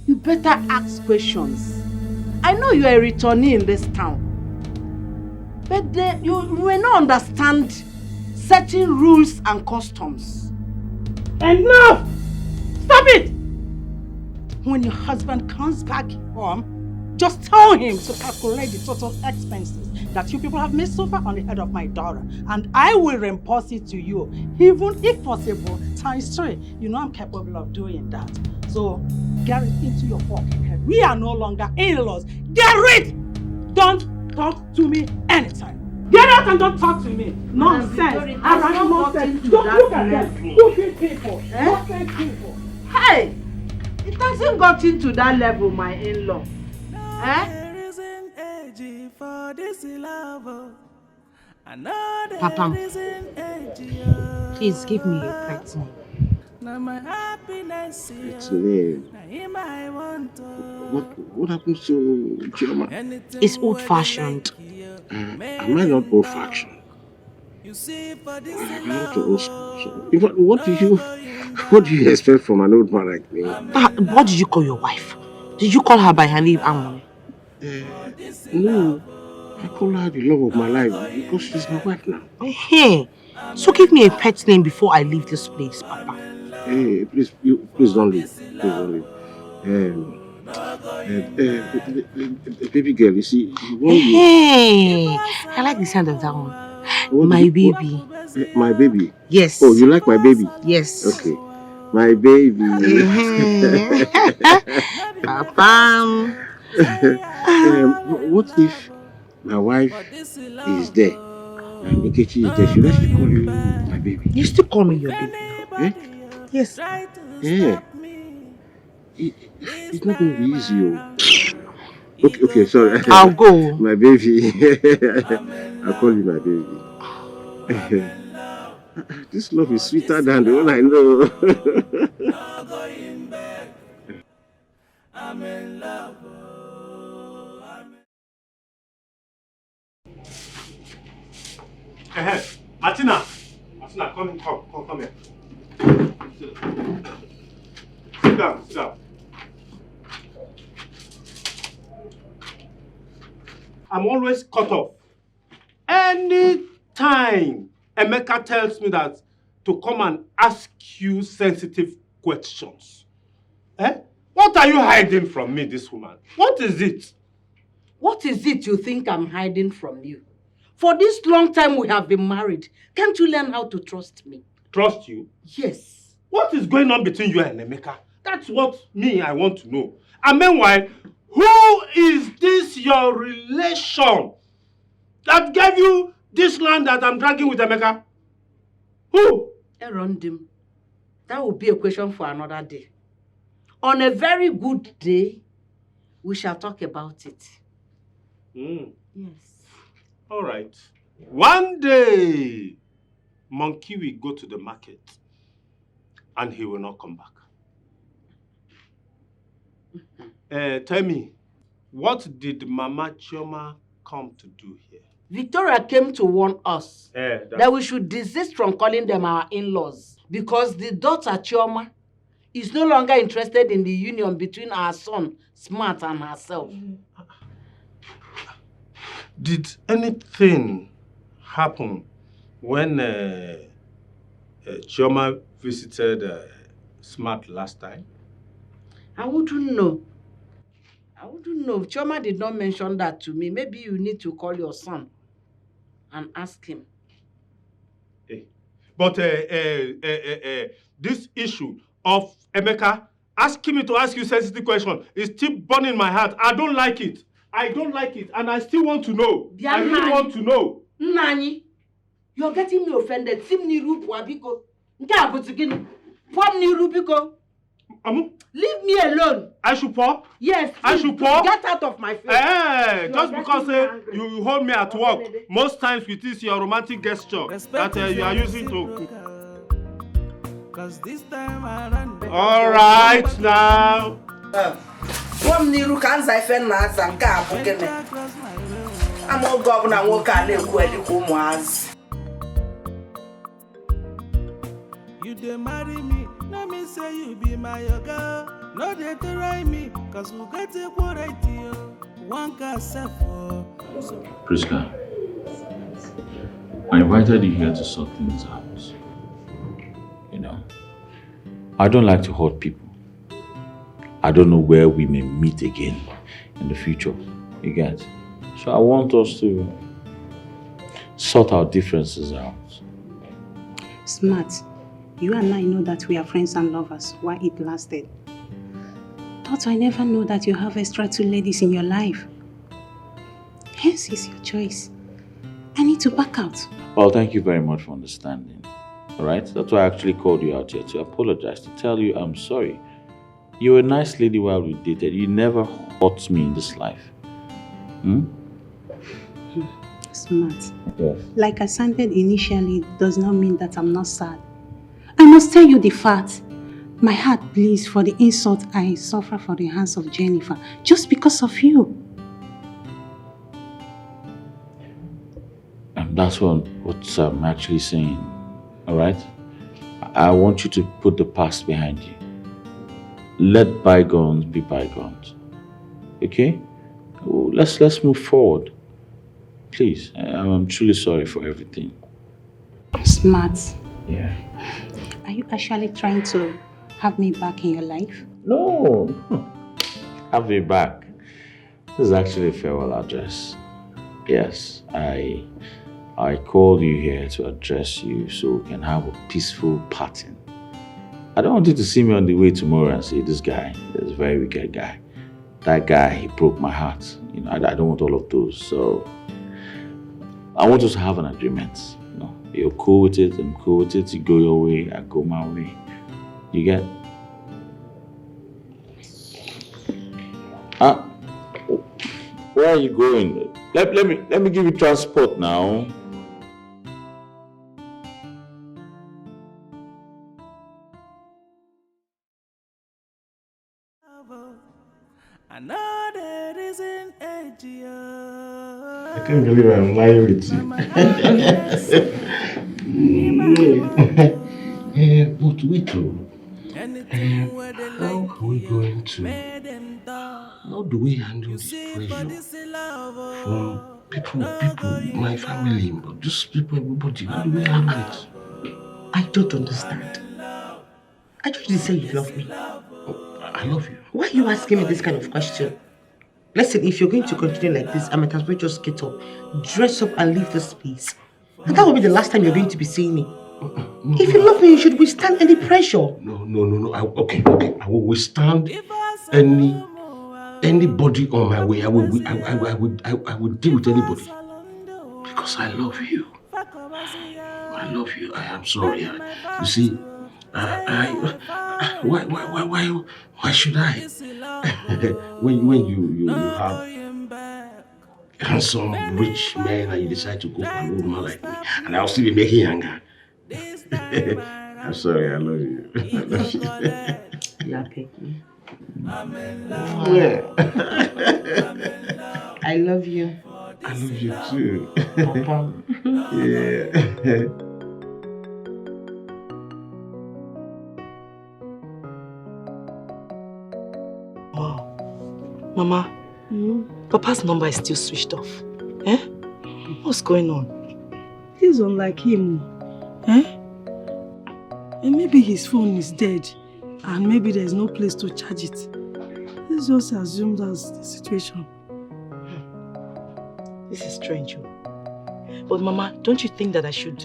You better ask questions. I know you are a returnee in this town. But you will not understand certain rules and customs. Enough! Stop it! When your husband comes back home, just tell him to calculate the total expenses that you people have made so far on the head of my daughter. And I will reimburse it to you, even if possible, ×3. You know I'm capable of doing that. So, get it into your fucking head. We are no longer in-laws. Get it! Don't talk to me anytime. Get out and don't talk to me. Nonsense. Nonsense. Don't look at them. Stupid people. Nonsense people. Hey! It hasn't got into that level, my in-law. Papa, please give me a pet name. Its name. What happens to Chioma? It's old-fashioned. Am I not old-fashioned? I'm not old school. So, in fact, what do you expect from an old man like me? What did you call your wife? Did you call her by her name, Amon? No. I call her the love of my life because she's my wife now. Hey, so give me a pet name before I leave this place, Papa. Hey, please don't leave. Please don't leave. Baby girl, you see, Hey, I like the sound of that one. My baby. My baby? Yes. Oh, you like my baby? Yes. Okay. My baby. Papa. What if my wife is there and Nkechi is there? Should I still call you my baby? You still call me your baby? Eh? Yes. Yeah. It's not going to be easy. Okay, sorry. I'll go. My baby. I'll call you my baby. This love is sweeter than the one I know. I'm in love. Martina, come here. Sit down. I'm always cut off. Anytime Emeka tells me that to come and ask you sensitive questions. What are you hiding from me, this woman? What is it? What is it you think I'm hiding from you? For this long time we have been married, can't you learn how to trust me? Trust you? Yes. What is going on between you and Emeka? That's what I want to know. And meanwhile, who is this your relation that gave you this land that I'm dragging with Emeka? Who? Erondim. That will be a question for another day. On a very good day, we shall talk about it. Yes. All right. One day, Monkey will go to the market and he will not come back. Tell me, what did Mama Chioma come to do here? Victoria came to warn us that we should desist from calling them our in-laws because the daughter Chioma is no longer interested in the union between our son, Smart, and herself. Did anything happen when Chioma visited Smart last time? I wouldn't know. Chioma did not mention that to me. Maybe you need to call your son and ask him. But this issue of Emeka asking me to ask you sensitive question is still burning my heart. I don't like it. And I still want to know. I really want to know. Nani, you're getting me offended. Leave me alone. I should pour? Yes. I should pour? Get out of my face. Just because you hold me at work, most times with this your romantic gesture that you are using to. All right now. You dey marry me, no me say you be my girl. No dey try me, cause we get a right here. One can self. Priska, I invited you here to sort things out. You know, I don't like to hurt people. I don't know where we may meet again in the future. You get? So I want us to sort our differences out. Smart. You and I know that we are friends and lovers while it lasted. But I never know that you have extra 2 ladies in your life. Hence is your choice. I need to back out. Well, thank you very much for understanding. Alright? That's why I actually called you out here to apologize, to tell you I'm sorry. You were a nice lady while we dated. You never hurt me in this life. Smart. Yes. Like I sounded initially does not mean that I'm not sad. I must tell you the fact. My heart bleeds for the insult I suffer for the hands of Jennifer just because of you. And that's what I'm actually saying. Alright? I want you to put the past behind you. Let bygones be bygones. Okay? Let's move forward. Please, I'm truly sorry for everything. Smart. Yeah. Are you actually trying to have me back in your life? No. Have me back. This is actually a farewell address. Yes, I called you here to address you so we can have a peaceful parting. I don't want you to see me on the way tomorrow and say, this guy is a very wicked guy. That guy, he broke my heart. You know, I don't want all of those. So I want us to have an agreement. You know, you're cool with it, I'm cool with it. You go your way, I go my way. You get? Where are you going? Let me give you transport now. I know there isn't a I can't believe I'm lying with you. But wait, how are we going to? How do we handle this pressure from people, my family, just people, everybody? How do we handle it? I don't understand. I thought you said you love me. I love you. Why are you asking me this kind of question? Listen, if you're going to continue like this, I might as well just get up, dress up and leave this place. And that will be the last time you're going to be seeing me. If you love me, you should withstand any pressure. No. Okay. I will withstand anybody on my way. I will deal with anybody because I love you. I love you. I am sorry. You see, why should I? when you have handsome, rich men and you decide to go for an old man like me, and I'll still be making younger. I'm sorry, I love you. I love you. Yeah, Peggy. Yeah. I love you. I love you too. Papa. Yeah. Mama, Papa's number is still switched off. Eh? What's going on? He's unlike him. Eh? And maybe his phone is dead and maybe there's no place to charge it. Let's just assume that's the situation. This is strange. But Mama, don't you think that I should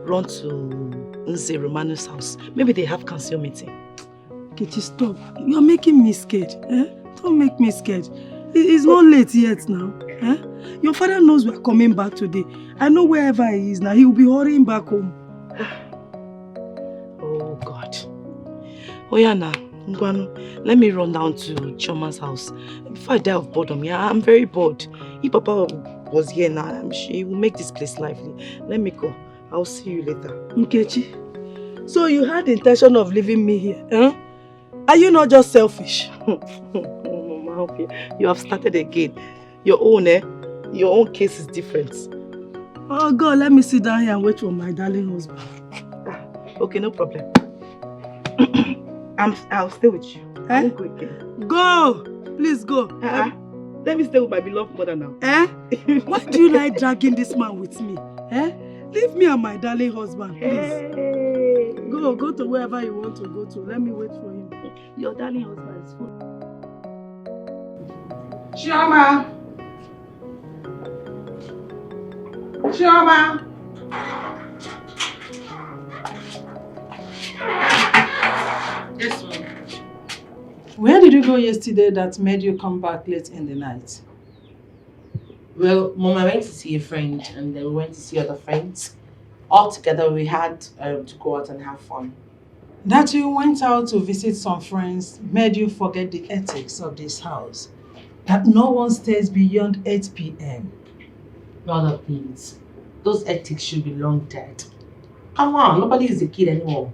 run to Nze Romano's house? Maybe they have council meeting. Kechi, stop. You're making me scared. Eh? Don't make me scared. It's not late yet now. Eh? Your father knows we're coming back today. I know wherever he is now, he will be hurrying back home. Oh God. Oyana, Ngwanu, let me run down to Choma's house. Before I die of boredom, yeah, I'm very bored. If Papa was here now, I'm sure he will make this place lively. Let me go. I'll see you later. Nkechi, so you had the intention of leaving me here, eh? Are you not just selfish? Mama, you have started again. Your own, Your own case is different. Oh God, let me sit down here and wait for my darling husband. Okay, no problem. I'll stay with you. Eh? I won't go again. Go! Please go. Let me stay with my beloved mother now. Eh? Why do you like dragging this man with me? Eh? Leave me and my darling husband, please. Hey. Go to wherever you want to go to. Let me wait for him. Your darling husband is full. Chioma! Chioma! Yes, ma'am. Where did you go yesterday that made you come back late in the night? Well, Mom, I went to see a friend and then we went to see other friends. All together we had to go out and have fun. That you went out to visit some friends made you forget the ethics of this house. That no one stays beyond 8 p.m. Mother, please. Those ethics should be long dead. Come on, nobody is a kid anymore.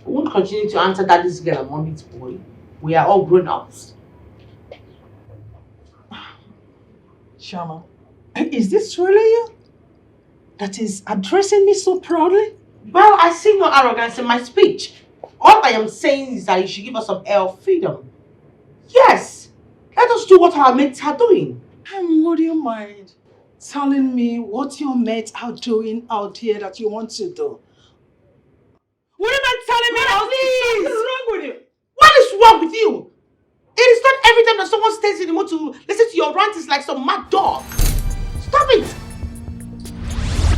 We won't continue to answer daddy's girl and mommy's boy. We are all grown-ups. Shama, is this really you? That is addressing me so proudly? Well, I see no arrogance in my speech. All I am saying is that you should give us some air of freedom. Yes, let us do what our mates are doing. And would you mind telling me what your mates are doing out here that you want to do. What am I telling me? Please! What is wrong with you? What is wrong with you? It is not every time that someone stays in the mood to listen to your rant is like some mad dog. Stop it!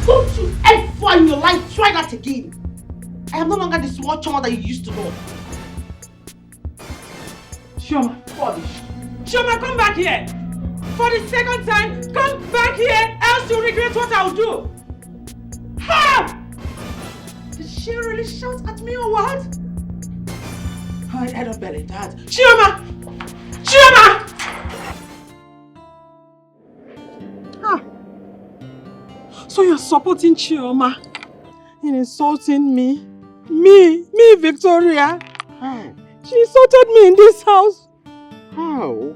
Don't you ever in your life try that again. I am no longer the small child that you used to know. Chioma, Chioma, come back here! For the second time, come back here, else you'll regret what I'll do! Ha! Did she really shout at me or what? I don't believe that. Chioma! Chioma! Ah. So you're supporting Chioma in insulting me? Me, Victoria? How? She insulted me in this house. How?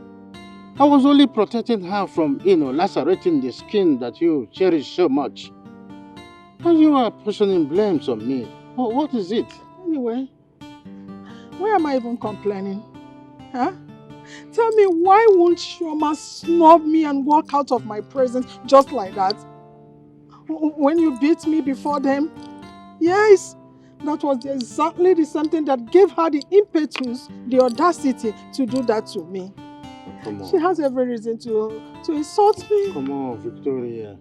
I was only protecting her from, lacerating the skin that you cherish so much. And you are pushing blames on me. What is it? Anyway, why am I even complaining? Huh? Tell me, why won't Chioma snub me and walk out of my presence just like that? When you beat me before them? Yes, that was exactly the same thing that gave her the impetus, the audacity to do that to me. Come on. She has every reason to insult me. Come on, Victoria.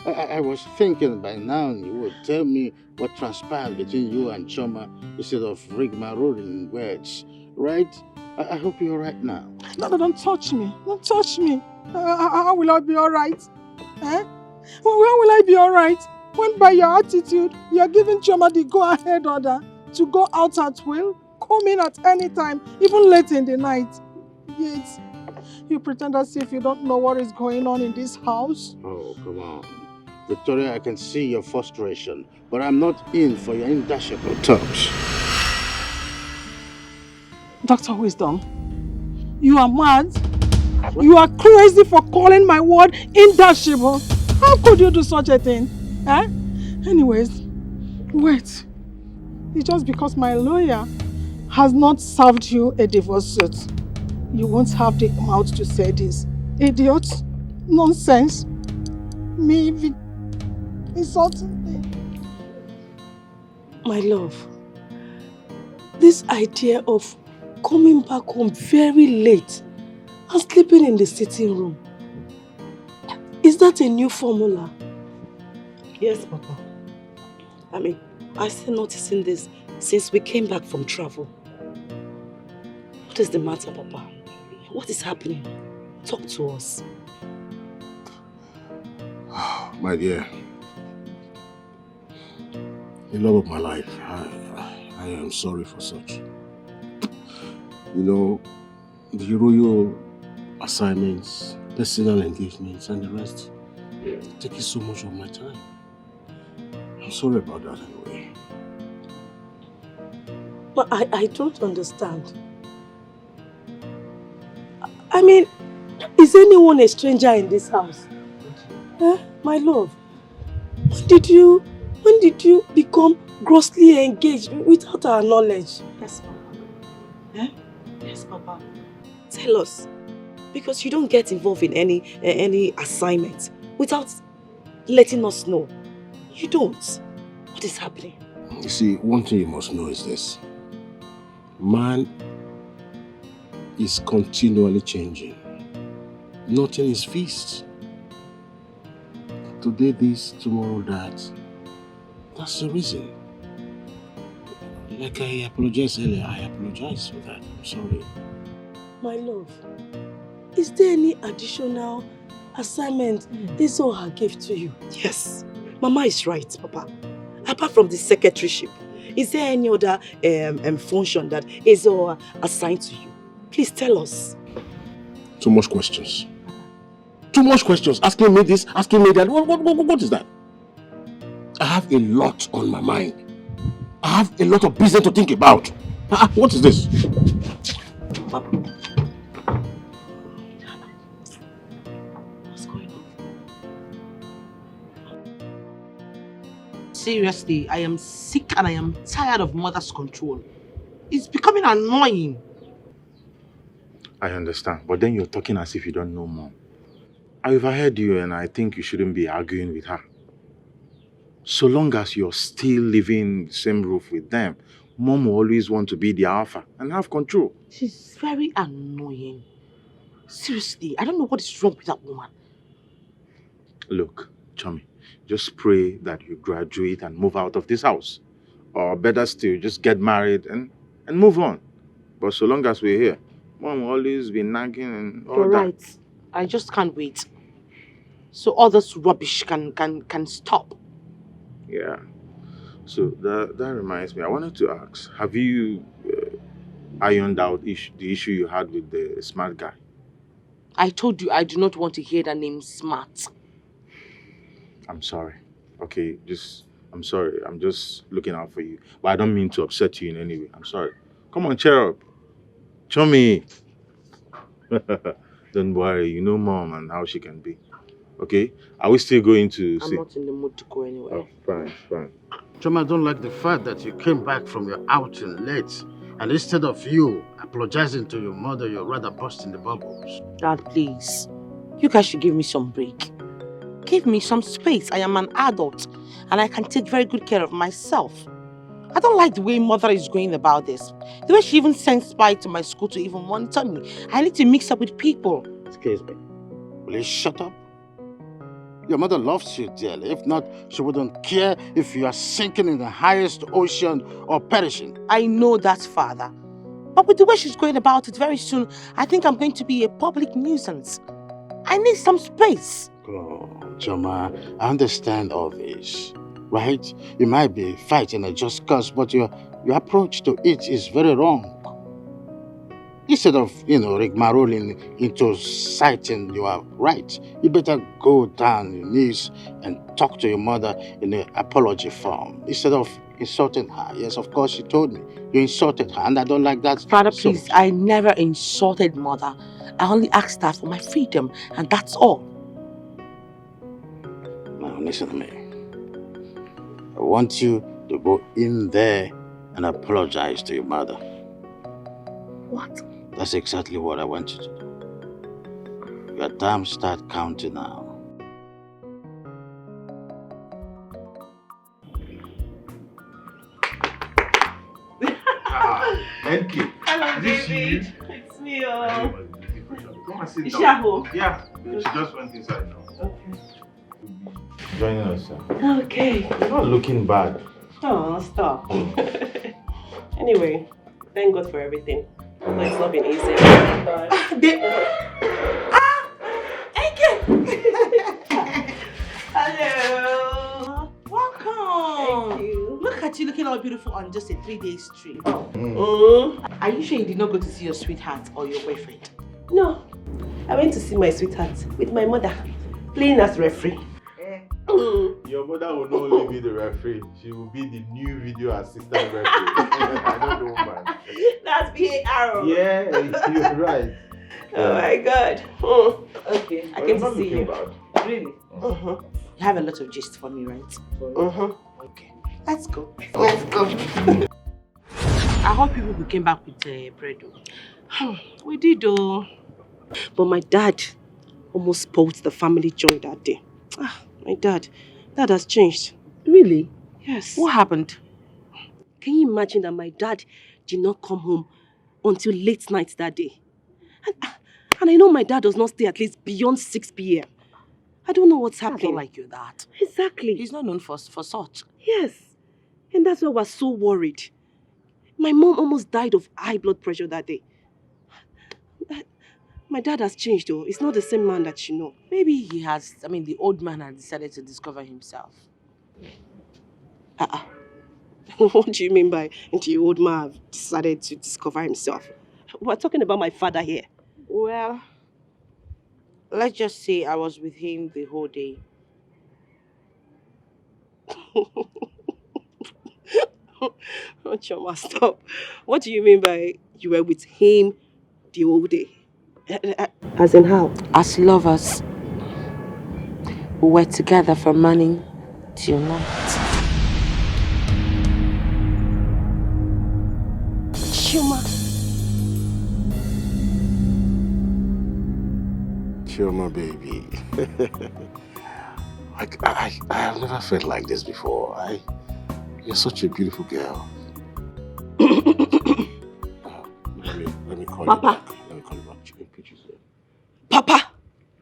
I was thinking by now you would tell me what transpired between you and Chioma instead of rigmaroling words, right? I hope you're alright now. No, don't touch me. Don't touch me. How will I be alright? Eh? When will I be alright? When by your attitude, you're giving Chioma the go-ahead order to go out at will, come in at any time, even late in the night. Yet, you pretend as if you don't know what is going on in this house. Oh, come on. Victoria, I can see your frustration, but I'm not in for your indashable terms. Dr. Wisdom, you are mad. You are crazy for calling my word indashable. How could you do such a thing? Eh? Anyways, wait. It's just because my lawyer has not served you a divorce suit. You won't have the mouth to say this. Idiot. Nonsense. Me insulting me. My love, this idea of coming back home very late and sleeping in the sitting room, is that a new formula? Yes, Papa. I mean, I'm still noticing this since we came back from travel. What is the matter, Papa? What is happening? Talk to us. My dear, the love of my life, I am sorry for such. You know, the royal assignments, personal engagements, and the rest taking so much of my time. I'm sorry about that anyway. But I don't understand. I mean, is anyone a stranger in this house? Eh? My love, when did you become grossly engaged without our knowledge? Yes, Papa. Eh? Yes, Papa. Tell us. Because you don't get involved in any assignment without letting us know. You don't. What is happening? You see, one thing you must know is this. Man is continually changing. Nothing is fixed. Today this, tomorrow that. That's the reason. Like I apologized earlier, I apologize for that. I'm sorry. My love, is there any additional assignment Isoha gave to you? Yes. Mama is right, Papa. Apart from the secretaryship, is there any other function that Isoha assigned to you? Please tell us. Too much questions. Too much questions. Asking me this, asking me that. What is that? I have a lot on my mind. I have a lot of business to think about. What is this? What's going on? Seriously, I am sick and I am tired of mother's control. It's becoming annoying. I understand, but then you're talking as if you don't know Mom. I overheard you and I think you shouldn't be arguing with her. So long as you're still living in the same roof with them, Mom will always want to be the alpha and have control. She's very annoying. Seriously, I don't know what is wrong with that woman. Look, Chummy, just pray that you graduate and move out of this house. Or better still, just get married and move on. But so long as we're here, Mom will always be nagging and all You're that. right. I just can't wait. So all this rubbish can stop. Yeah. So that reminds me, I wanted to ask, have you ironed out the issue you had with the smart guy? I told you I do not want to hear that name smart. I'm sorry. Okay, I'm sorry. I'm just looking out for you. But I don't mean to upset you in any way. I'm sorry. Come on, cheer up. Chummy. Don't worry. You know Mom and how she can be. Okay? Are we still going to I'm not in the mood to go anywhere. Oh, fine. Chum, I don't like the fact that you came back from your outing late. And instead of you apologizing to your mother, you're rather busting the bubbles. Dad, please. You guys should give me some break. Give me some space. I am an adult and I can take very good care of myself. I don't like the way Mother is going about this. The way she even sends spy to my school to even monitor me. I need to mix up with people. Excuse me. Will you shut up? Your mother loves you dearly. If not, she wouldn't care if you are sinking in the highest ocean or perishing. I know that, Father. But with the way she's going about it very soon, I think I'm going to be a public nuisance. I need some space. Oh, Choma, I understand all this, right? You might be fighting a just cause, but your approach to it is very wrong. Instead of, rigmaroling into citing you are right, you better go down your knees and talk to your mother in an apology form instead of insulting her. Yes, of course, you told me. You insulted her, and I don't like that. Father, please, I never insulted Mother. I only asked her for my freedom, and that's all. Now, listen to me. I want you to go in there and apologize to your mother. What? That's exactly what I want you to do. Your time start counting now. Thank you. Hello, This baby. you? It's me. Oh. Come and sit Is down. she at home? Yeah, she just went inside now. Okay. Joining us, sir. Okay. You're not looking bad. Oh, stop. Anyway, thank God for everything. But it's not been easy. Hello. Welcome. Thank you. Look at you looking all beautiful on just a 3-day trip. Are you sure you did not go to see your sweetheart or your boyfriend? No. I went to see my sweetheart with my mother, playing as referee. Your mother will not only be the referee, she will be the new video assistant referee. I don't know, man. That's VAR. Yeah, you're right. Oh my God. Okay, I came to see you. Bad. Really? You have a lot of gist for me, right? Okay. Let's go. Let's go. I hope people who came back with bread. We did though. But my dad almost spoiled the family joy that day. My dad has changed. Really? Yes. What happened? Can you imagine that my dad did not come home until late night that day? And I know my dad does not stay at least beyond 6 p.m. I don't know what's happening. I don't like you that. Exactly. He's not known for such. Yes. And that's why we're so worried. My mom almost died of high blood pressure that day. My dad has changed though. It's not the same man that you know. Maybe he has, the old man has decided to discover himself. What do you mean by the old man have decided to discover himself? We're talking about my father here. Well, let's just say I was with him the whole day. Oh, Choma, stop. What do you mean by you were with him the whole day? As in how? As lovers. We were together from morning till night. Choma. Choma, baby. I have never felt like this before. You're such a beautiful girl. Let me call Papa. you back. Let me call you back. Papa,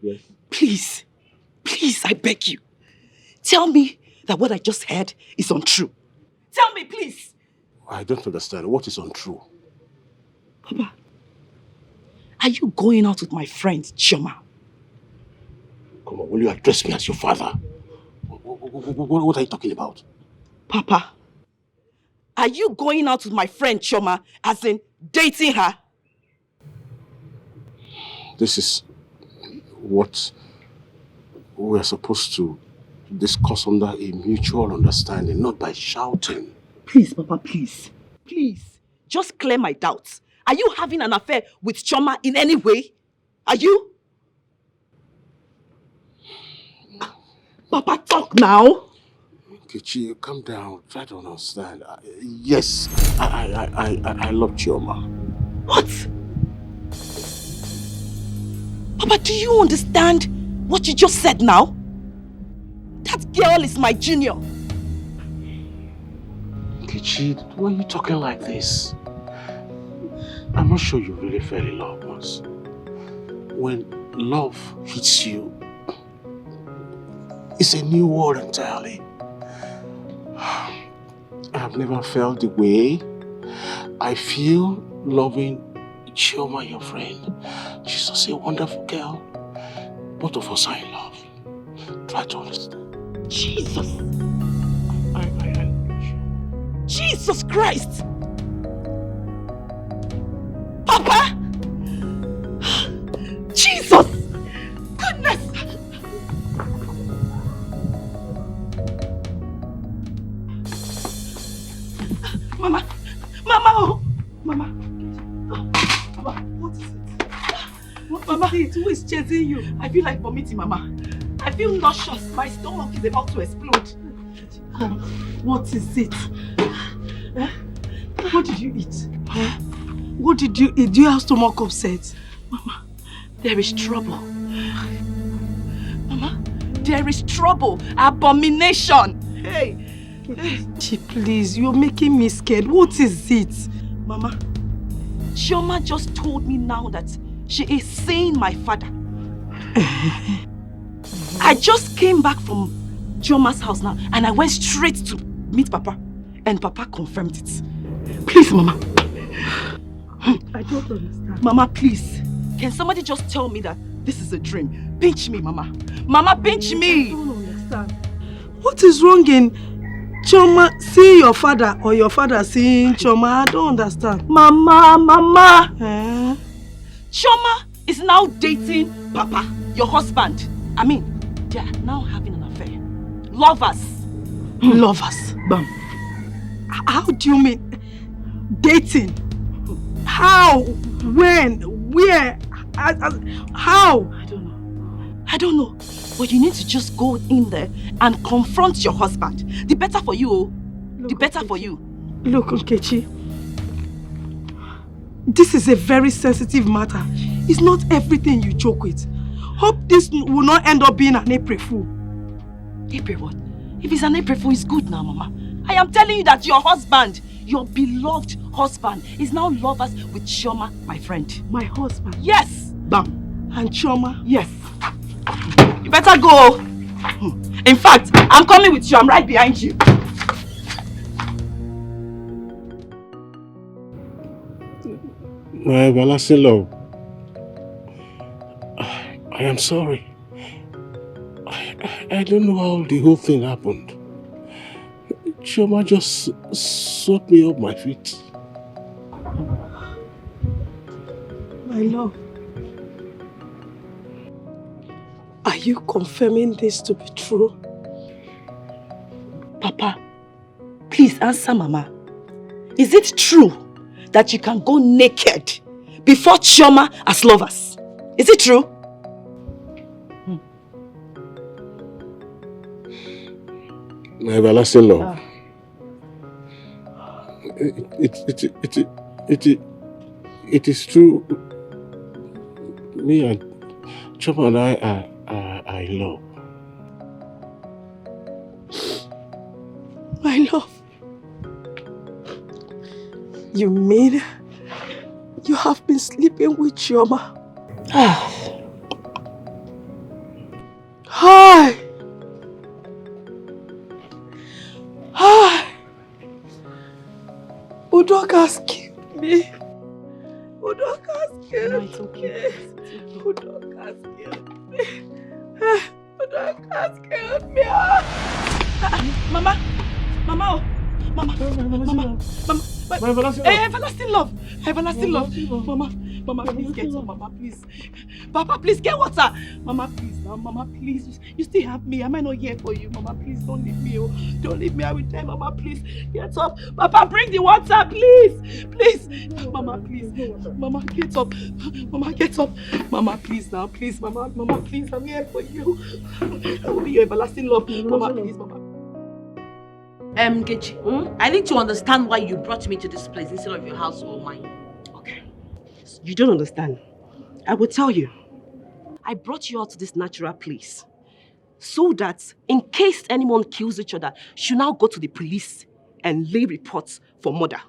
Yes. please, I beg you. Tell me that what I just heard is untrue. Tell me, please. I don't understand. What is untrue? Papa, are you going out with my friend, Chioma? Come on, will you address me as your father? What are you talking about? Papa, are you going out with my friend, Chioma, as in dating her? This is what we're supposed to discuss under a mutual understanding, not by shouting. Please, Papa, please. Please, just clear my doubts. Are you having an affair with Chioma in any way? Are you? Papa, talk now. Kichi, calm down. Try to understand. Yes, I love Chioma. What? Papa, do you understand what you just said now? That girl is my junior. Kichi, why are you talking like this? I'm not sure you really fell in love once. When love hits you, it's a new world entirely. I've never felt the way I feel loving Chioma, your friend. She's just a wonderful girl. Both of us are in love. Try to understand. Jesus! Jesus Christ! Papa! Jesus! Goodness! Mama! Mama! Oh! Mama! Mama, what is it? Mama, who is chasing you? I feel like vomiting, Mama. I feel nauseous. My stomach is about to explode. What is it? Eh? What did you eat? Eh? What did you eat? Do you have stomach upset? Mama, there is trouble. Mama, there is trouble. Abomination. Hey. Please, you're making me scared. What is it? Mama, Chioma just told me now that she is seeing my father. I just came back from Chioma's house now and I went straight to meet Papa and Papa confirmed it. Please, Mama. I don't understand. Mama, please. Can somebody just tell me that this is a dream? Pinch me, Mama. Mama, pinch me. I don't understand. What is wrong in Chioma seeing your father or your father seeing Chioma? I don't understand. Mama. Chioma is now dating Papa, your husband. I mean, they are now having an affair. Lovers. Lovers? Bam. How do you mean? Dating? How? When? Where? How? I don't know. But you need to just go in there and confront your husband. The better for you. The better for you. Look, Nkechi. This is a very sensitive matter. It's not everything you joke with. Hope this will not end up being an April Fool. April what? If it's an April Fool, it's good now, Mama. I am telling you that your husband, your beloved husband, is now lovers with Chioma, my friend. My husband? Yes! Bam. And Chioma? Yes. You better go. In fact, I'm coming with you. I'm right behind you. My everlasting love, I am sorry. I don't know how the whole thing happened. Chioma just swept me off my feet. My love. Are you confirming this to be true? Papa, please answer Mama. Is it true that you can go naked before Chioma as lovers? Is it true? My everlasting love. It is true. Me and Chioma and I I love. My love. You mean you have been sleeping with Chioma? Hi! Hi! Udoka's killed me. Udoka's killed me. Udoka's killed me. Udoka's killed me. Mama! Mama! Mama! Mama! My everlasting Hey, everlasting love! Everlasting love! Mama, please get some. Mama, please. Papa, please get water. Mama, please now. Mama, please. You still have me. Am I not here for you? Mama, please don't leave me. Oh. Don't leave me. I will tell Mama, please. Get up. Papa, bring the water, please. Please. Mama, please. Mama, get up. Mama, get up. Mama, please now. Please, Mama. Mama, please. I'm here for you. I will be your everlasting love. Mama, please, Mama. Nkechi, I need to understand why you brought me to this place instead of your house or mine. Okay. You don't understand. I will tell you. I brought you out to this natural place so that in case anyone kills each other, you now go to the police and lay reports for murder.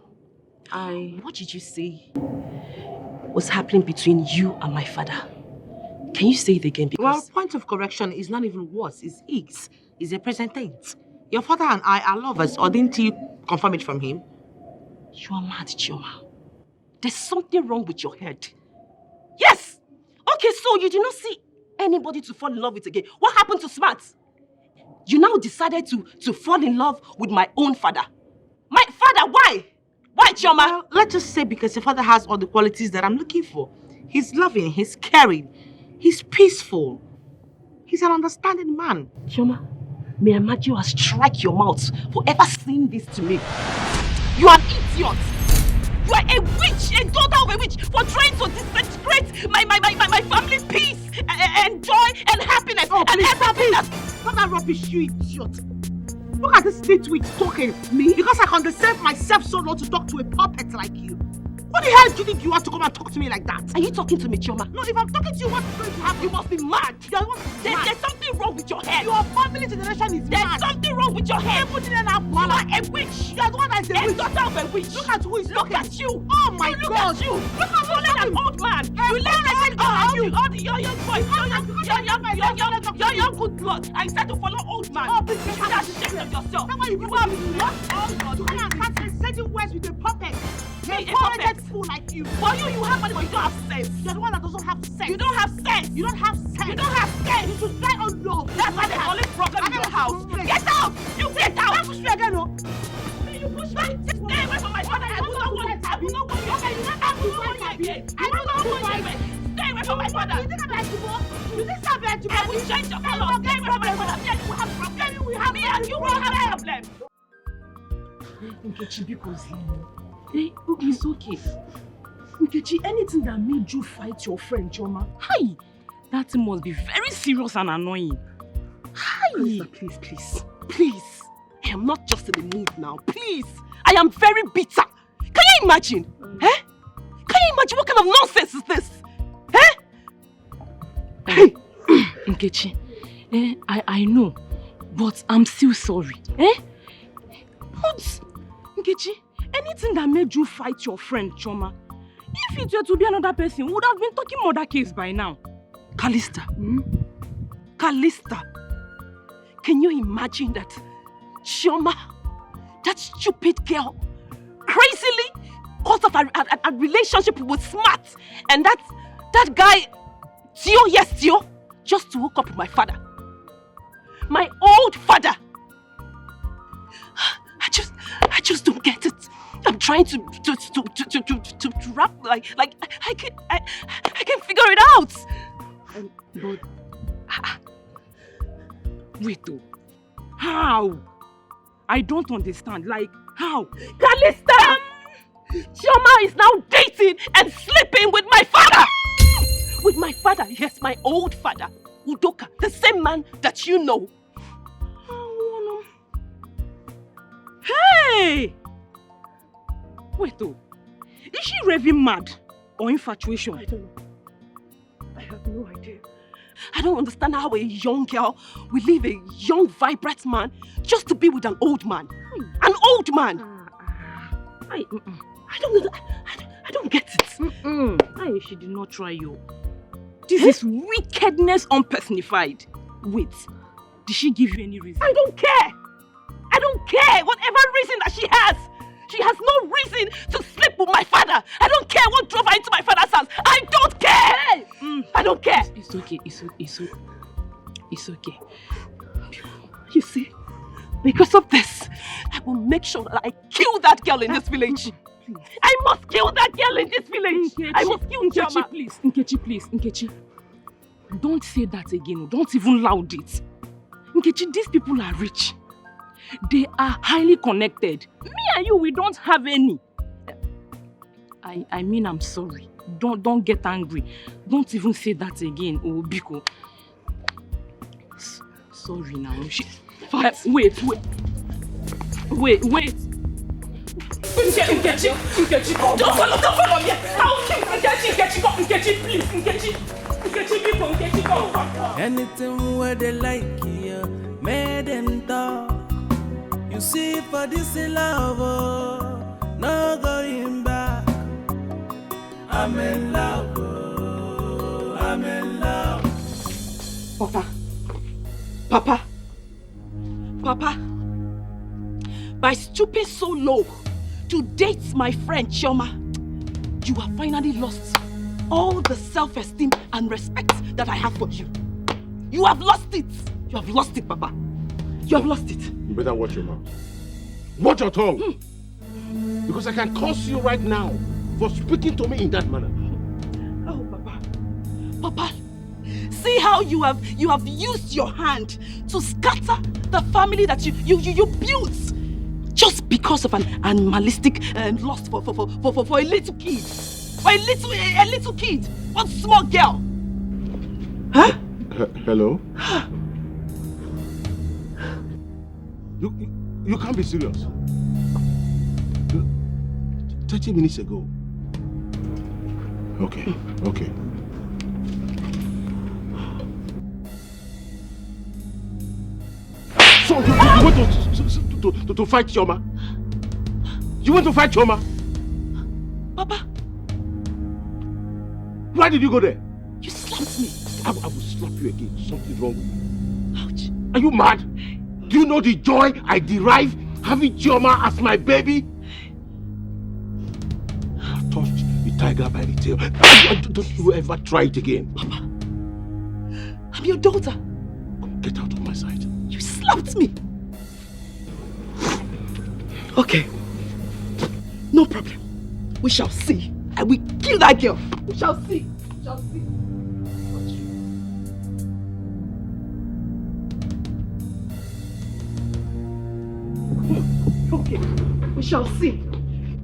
What did you say was happening between you and my father? Can you say it again? Because Well, point of correction is not even worse. It's a present tense. Your father and I are lovers, or didn't you confirm it from him? You are mad, Chioma. There's something wrong with your head. Yes! Okay, so you did not see anybody to fall in love with again. What happened to Smart? You now decided to fall in love with my own father. My father, why? Why, Chioma? Well, let's just say because your father has all the qualities that I'm looking for. He's loving, he's caring, he's peaceful. He's an understanding man. Chioma, may Amadio strike your mouth for ever saying this to me. You are an idiot. You are a witch, a daughter of a witch, for trying to disintegrate my family's peace and joy and happiness and everything. Not that rubbish, you idiot. Look at this nitwit talking. Me? Because I can reserve myself so long to talk to a puppet like you. What the hell do you think you want to come and talk to me like that? Are you talking to me, Chioma? No, if I'm talking to you, what's going to happen? You must be mad. There's something wrong with your head. Your family generation is mad. There's something wrong with your head. People didn't have You are a witch. You are the one that is a witch. Daughter of a witch. Look at who is Look at you. Oh my Look God. at you. Look at you, an old man. You let all the young boys, your young good blood. I said to follow old man. Oh, please, you should have ashamed of yourself. You are not old God. You can't start setting words with a puppet. A puppet fool like you. For you have money, but you don't have sense. You're the one that doesn't have sense. You don't have sense. You don't have sense. You don't have sense. You should die on love. That's why the only problem in your house. Get out! You get out! Don't push me again, no. You push me. Stay away from my father. I will not want it. I will not want you. I will not want you again. I will not want you again. Stay away from my father. You think I'm like you? You think I'm like you? I will change your color. Stay away from my father. Me and you will have problem. Me and you will have problem. Nkechi, because it's okay. Nkechi, anything that made you fight your friend, Chioma, hi, that thing must be very serious and annoying. Hi. Please. I am not just in the mood now. Please. I am very bitter. Can you imagine? Can you imagine what kind of nonsense is this? Hey, Nkechi, I know, but I'm still sorry. But, Nkechi, anything that made you fight your friend, Chioma, if it were to be another person, we would have been talking murder case by now. Callista. Callista. Can you imagine that Chioma, that stupid girl, crazily caught up a relationship with Smart, and that guy, Tio, just to hook up with my father. My old father. I just don't get it. I'm trying to rap like I can figure it out. But wait though. How? I don't understand. Like how? Callista! Chioma is now dating and sleeping with my father! With my father, yes, my old father. Udoka, the same man that you know. Hey! Wait though. Is she raving mad or infatuation? I don't know. I have no idea. I don't understand how a young girl will leave a young, vibrant man just to be with an old man. An old man! I don't get it. She did not try you. This is wickedness unpersonified. Wait, did she give you any reason? I don't care! I don't care! Whatever reason that she has no reason to sleep with my father. I don't care what drove her into my father's house. I don't care! I don't care! It's okay. It's okay. You see, because of this, I will make sure that I kill that girl in this village. I must kill that girl in this village. I must kill Chioma. Please, Nkechi. Don't say that again. Don't even loud it. Nkechi, these people are rich. They are highly connected. Me and you, we don't have any. I mean, I'm sorry. Don't get angry. Don't even say that again, Biko. Sorry now. Wait. Nkechi, don't follow me. I'll kill Nkechi, please. Nkechi, come. Anything where they like you, make them talk. You see, for this love, no going back. I'm in love, I'm in love. Papa, by stooping so low to date my friend Chioma, you have finally lost all the self-esteem and respect that I have for you. You have lost it. You have lost it, Papa. You have lost it. You better watch your mouth. Watch your tongue. Because I can curse you right now for speaking to me in that manner. Oh, Papa, see how you have used your hand to scatter the family that you built just because of an animalistic lust for a little kid. For a little kid, one small girl. Huh? Hello? You can't be serious. 30 minutes ago. Okay. So you want to fight Chioma? You want to fight Chioma? Papa. Why did you go there? You slapped me. I will slap you again. Something's wrong with you. Ouch. Are you mad? Do you know the joy I derive having Chioma as my baby? I've touched the tiger by the tail. Don't you ever try it again. Papa, I'm your daughter. Get out of my sight. You slapped me. Okay. No problem. We shall see. I will kill that girl. We shall see. Okay. We shall see.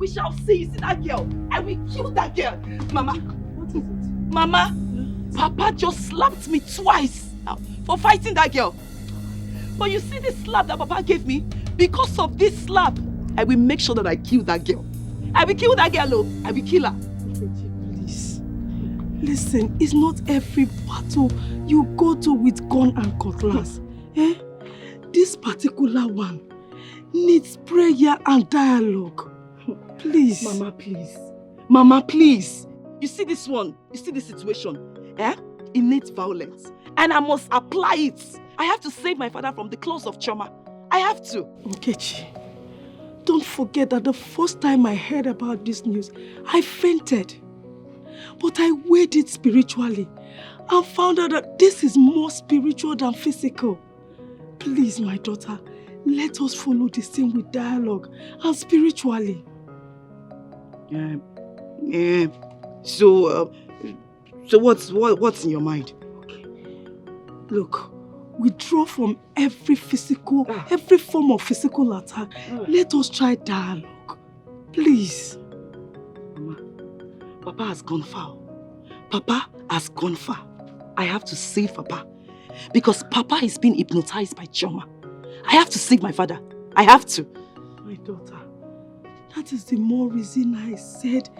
You see that girl? I will kill that girl. Mama. What is it? Mama, Papa just slapped me twice for fighting that girl. But you see this slap that Papa gave me? Because of this slap, I will make sure that I kill that girl. I will kill that girl, I will kill her. Please. Listen, it's not every battle you go to with gun and cutlass. This particular one needs prayer and dialogue. Please. Mama, please. You see this one? You see this situation? It needs violence. And I must apply it. I have to save my father from the claws of Chioma. I have to. Nkechi, don't forget that the first time I heard about this news, I fainted. But I weighed it spiritually and found out that this is more spiritual than physical. Please, my daughter, let us follow this thing with dialogue and spiritually. So what's in your mind? Okay. Look, withdraw from every form of physical attack. Let us try dialogue. Please. Mama, Papa has gone far. I have to save Papa. Because Papa is being hypnotized by Chioma. I have to save my father. I have to. My daughter, that is the more reason I said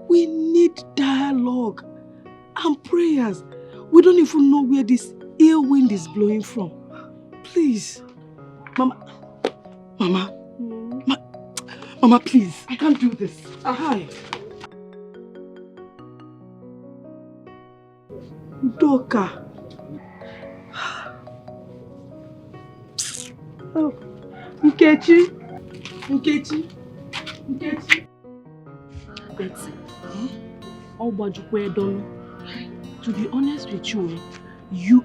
we need dialogue and prayers. We don't even know where this ill wind is blowing from. Please. Mama, please. I can't do this. Hi. Doka. Oh. Nkechi. Betsy, to be honest with you, you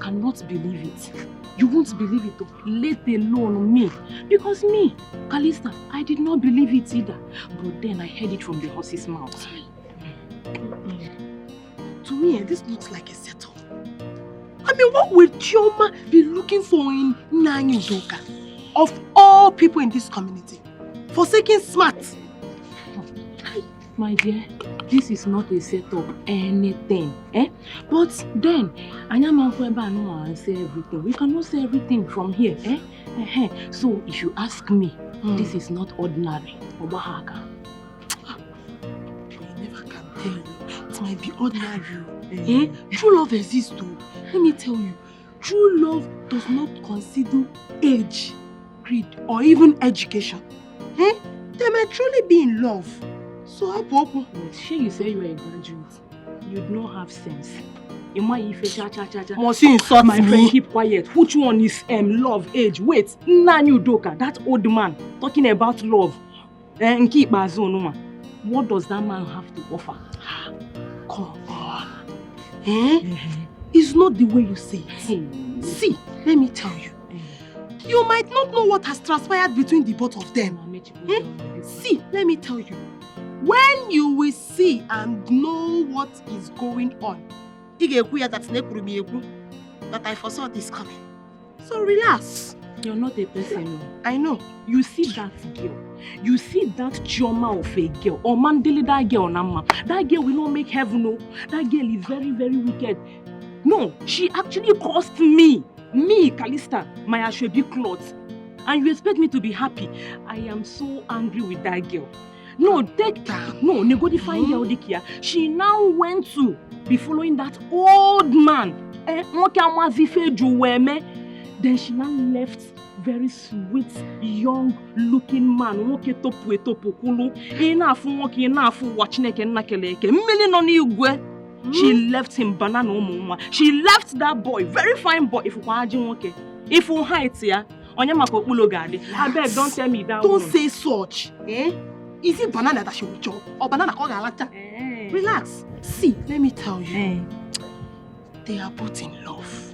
cannot believe it. You won't believe it, let alone me. Because me, Calista, I did not believe it either. But then I heard it from the horse's mouth. To me, this looks like a setup. I mean, what would Chioma be looking for in Ini Edo? Of all people in this community, forsaking smart. My dear, this is not a setup, anything. But then, I am say everything. We cannot say everything from here. So if you ask me, this is not ordinary. We never can tell you. It might be ordinary. True love exists too. Let me tell you, true love does not consider age, creed, or even education. They may truly be in love. So I pop. Sure, you say you are a graduate. You do not have sense. You might Must you insult my me? friend, keep quiet. Which one is love, age? Wait, Ini Edo, that old man talking about love. And keep my zone. What does that man have to offer? Come on. It's not the way you say it. See, let me tell you. You might not know what has transpired between the both of them. See, let me tell you. When you will see and know what is going on, that I foresaw this coming. So relax. You're not a person. I know. You see that girl. You see that Chioma of a girl. Or Mandeli, that girl, Nama. That girl will not make heaven, no. That girl is very, very wicked. No, she actually cost me, Calista, my Ashwebi clothes. And you expect me to be happy? I am so angry with that girl. No, Negodi girl, Dikeh. She now went to be following that old man. Then she now left very sweet, young looking man. She left him banana. She left that boy, very fine boy. If you hide here, I beg, don't tell me that. Don't say such. Is it banana that she will chop or banana called Galata? Relax. See, let me tell you. They are both in love.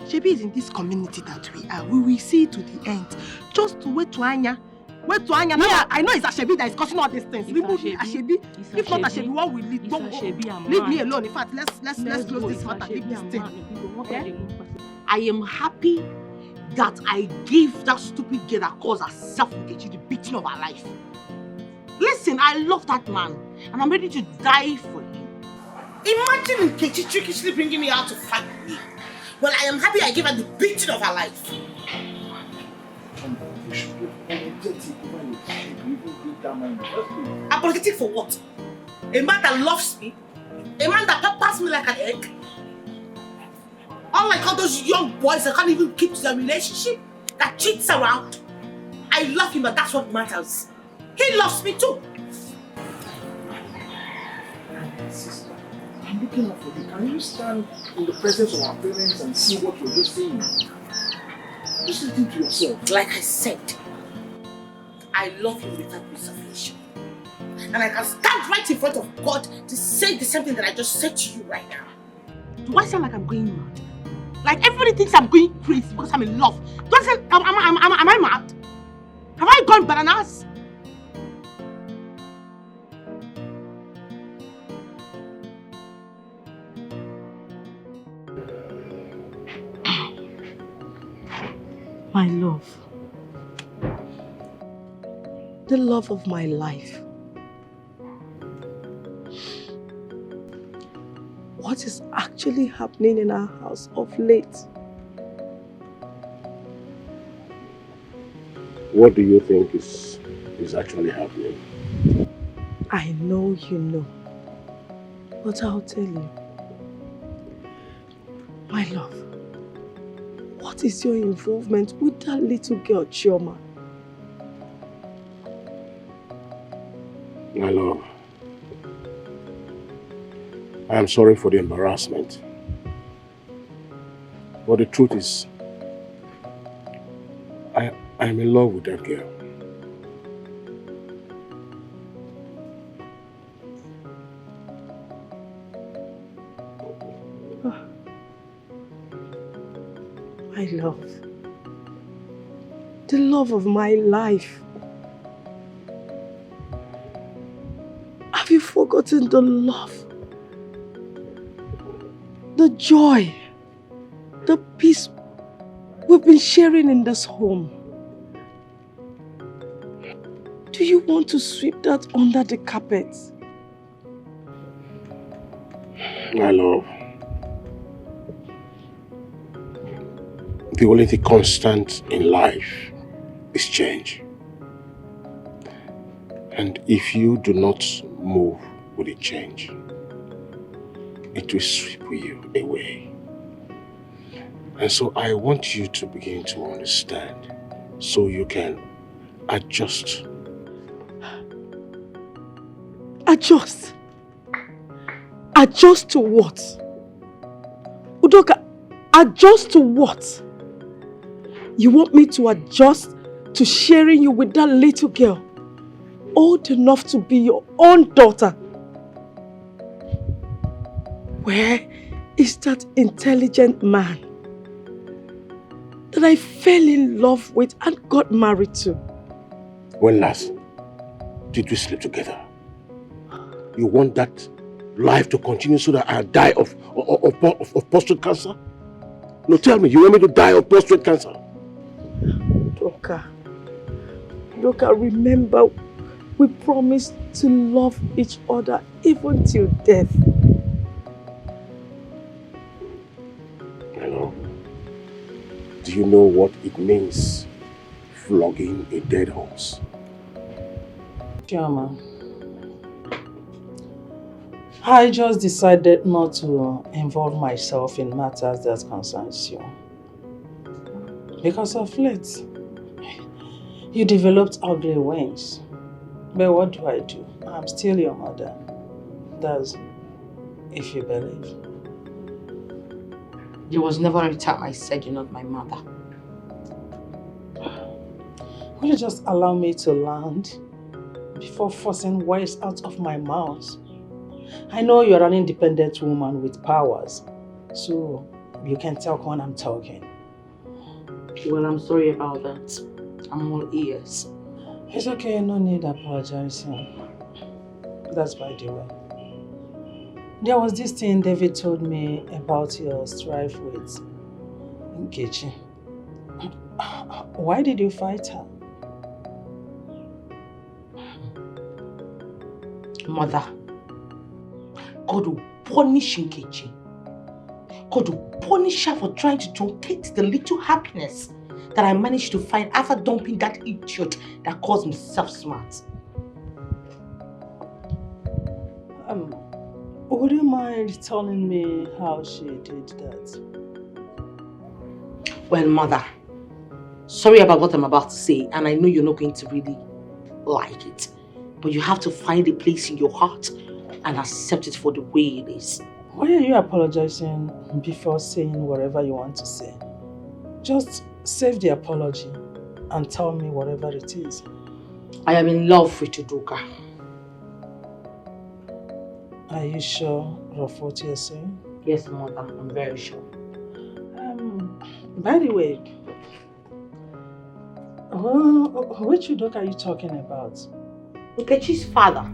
Shebi is in this community that we are. We will see to the end. Just to wait to Anya. Wait to Anya. Now, I know it's Ashwebi that is causing all these things. Remove Ashwebi. If not Ashwebi, what will lead? Leave me alone. In fact, let's close this matter. Leave this thing. I am happy that I give that stupid girl that calls herself Nkechi the beating of her life. Listen, I love that man, and I'm ready to die for him. Imagine Nkechi trickishly bringing me out to fight with me. Well, I am happy I gave her the beating of her life. Apologetic for what? A man that loves me? A man that peppers me like an egg? Unlike all those young boys that can't even keep to their relationship, that cheats around. I love him, and that's what matters. He loves me too. Sister, I'm looking out for you. Can you stand in the presence of our parents and see what you're just saying? Just listen to yourself. Like I said, I love him without reservation. And I can stand right in front of God to say the same thing that I just said to you right now. Do I sound like I'm going mad? Like everybody thinks I'm going crazy because I'm in love. Don't say, am I mad? Have I gone bananas? My love. The love of my life. What is actually happening in our house of late? What do you think is actually happening? I know you know, but I'll tell you. My love, what is your involvement with that little girl, Chioma? My love, I am sorry for the embarrassment. But the truth is, I am in love with that girl. My love, the love of my life. Have you forgotten the love, the joy, the peace we've been sharing in this home? Do you want to sweep that under the carpet? My love, the only thing constant in life is change. And if you do not move with the change, it will sweep you away. And so I want you to begin to understand so you can adjust. Adjust? Adjust to what? Udoka, adjust to what? You want me to adjust to sharing you with that little girl, old enough to be your own daughter? Where is that intelligent man that I fell in love with and got married to? When last did we sleep together? You want that life to continue so that I die of prostate cancer? No, tell me, you want me to die of prostate cancer? Doka, remember, we promised to love each other even till death. Hello. Do you know what it means, flogging a dead horse? Chioma, I just decided not to involve myself in matters that concerns you. Because of late, you developed ugly wings. But what do? I'm still your mother. That's if you believe. There was never a time I said you're not my mother. Will you just allow me to land before forcing words out of my mouth? I know you're an independent woman with powers, so you can talk when I'm talking. Well, I'm sorry about that. I'm all ears. It's okay, no need apologizing. That's by the way. There was this thing David told me about your strife with Nkechi. Why did you fight her? Mother, God will punish Nkechi. God will punish her for trying to truncate the little happiness that I managed to find after dumping that idiot that calls himself smart. Would you mind telling me how she did that? Well, Mother, sorry about what I'm about to say, and I know you're not going to really like it, but you have to find a place in your heart and accept it for the way it is. Why are you apologizing before saying whatever you want to say? Just save the apology and tell me whatever it is. I am in love with Udoka. Are you sure of what you're saying? Yes, Mother, I'm very sure. By the way, which Udoka are you talking about? Nkechi's father.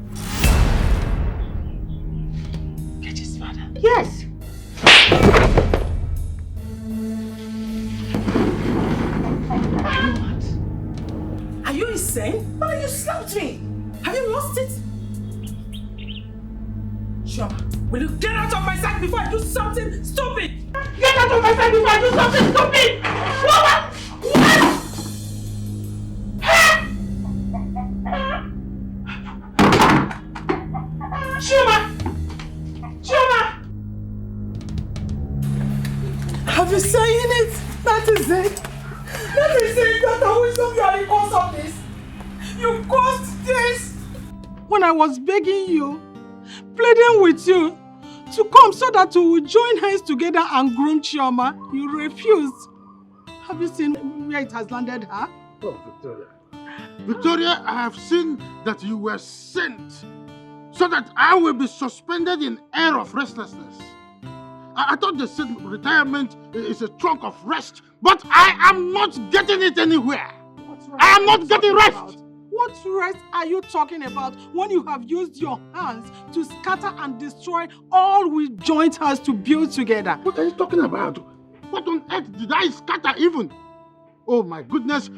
Nkechi's father? Yes. What? Are you insane? Mother, you slapped me! Have you lost it? Chioma, will you get out of my sight before I do something stupid? Get out of my sight before I do something stupid! What? Chioma! Chioma! saying it. That is it. That is it. Dr. Wisdom, you are the cause of this. You caused this. When I was begging you, pleading with you to come so that we would join hands together and groom Chioma, you refused. Have you seen where it has landed her? Oh, Victoria. Victoria, I have seen that you were sent so that I will be suspended in air of restlessness. I thought they said retirement is a trunk of rest, but I am not getting it anywhere. I am not getting rest. What rest are you talking about when you have used your hands to scatter and destroy all we joined hands to build together? What are you talking about? What on earth did I scatter even? Oh my goodness.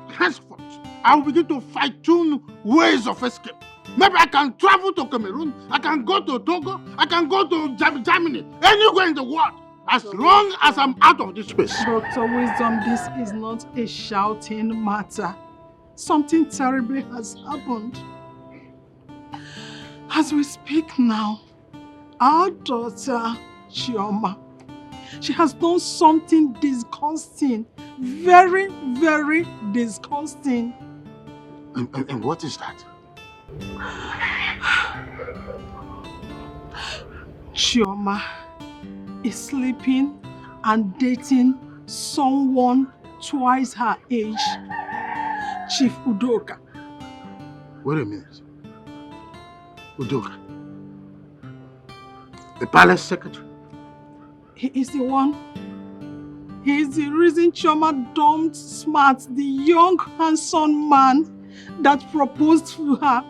Henceforth, I will begin to fine-tune ways of escape. Maybe I can travel to Cameroon, I can go to Togo, I can go to Germany, anywhere in the world, as long as I'm out of this space. Dr. Wisdom, this is not a shouting matter. Something terrible has happened. As we speak now, our daughter, Chioma, she has done something disgusting. Very, very disgusting. And what is that? Chioma is sleeping and dating someone twice her age, Chief Udoka. Wait a minute. Udoka? The palace secretary? He is the one. He is the reason Chioma dumped Smart, the young, handsome man that proposed to her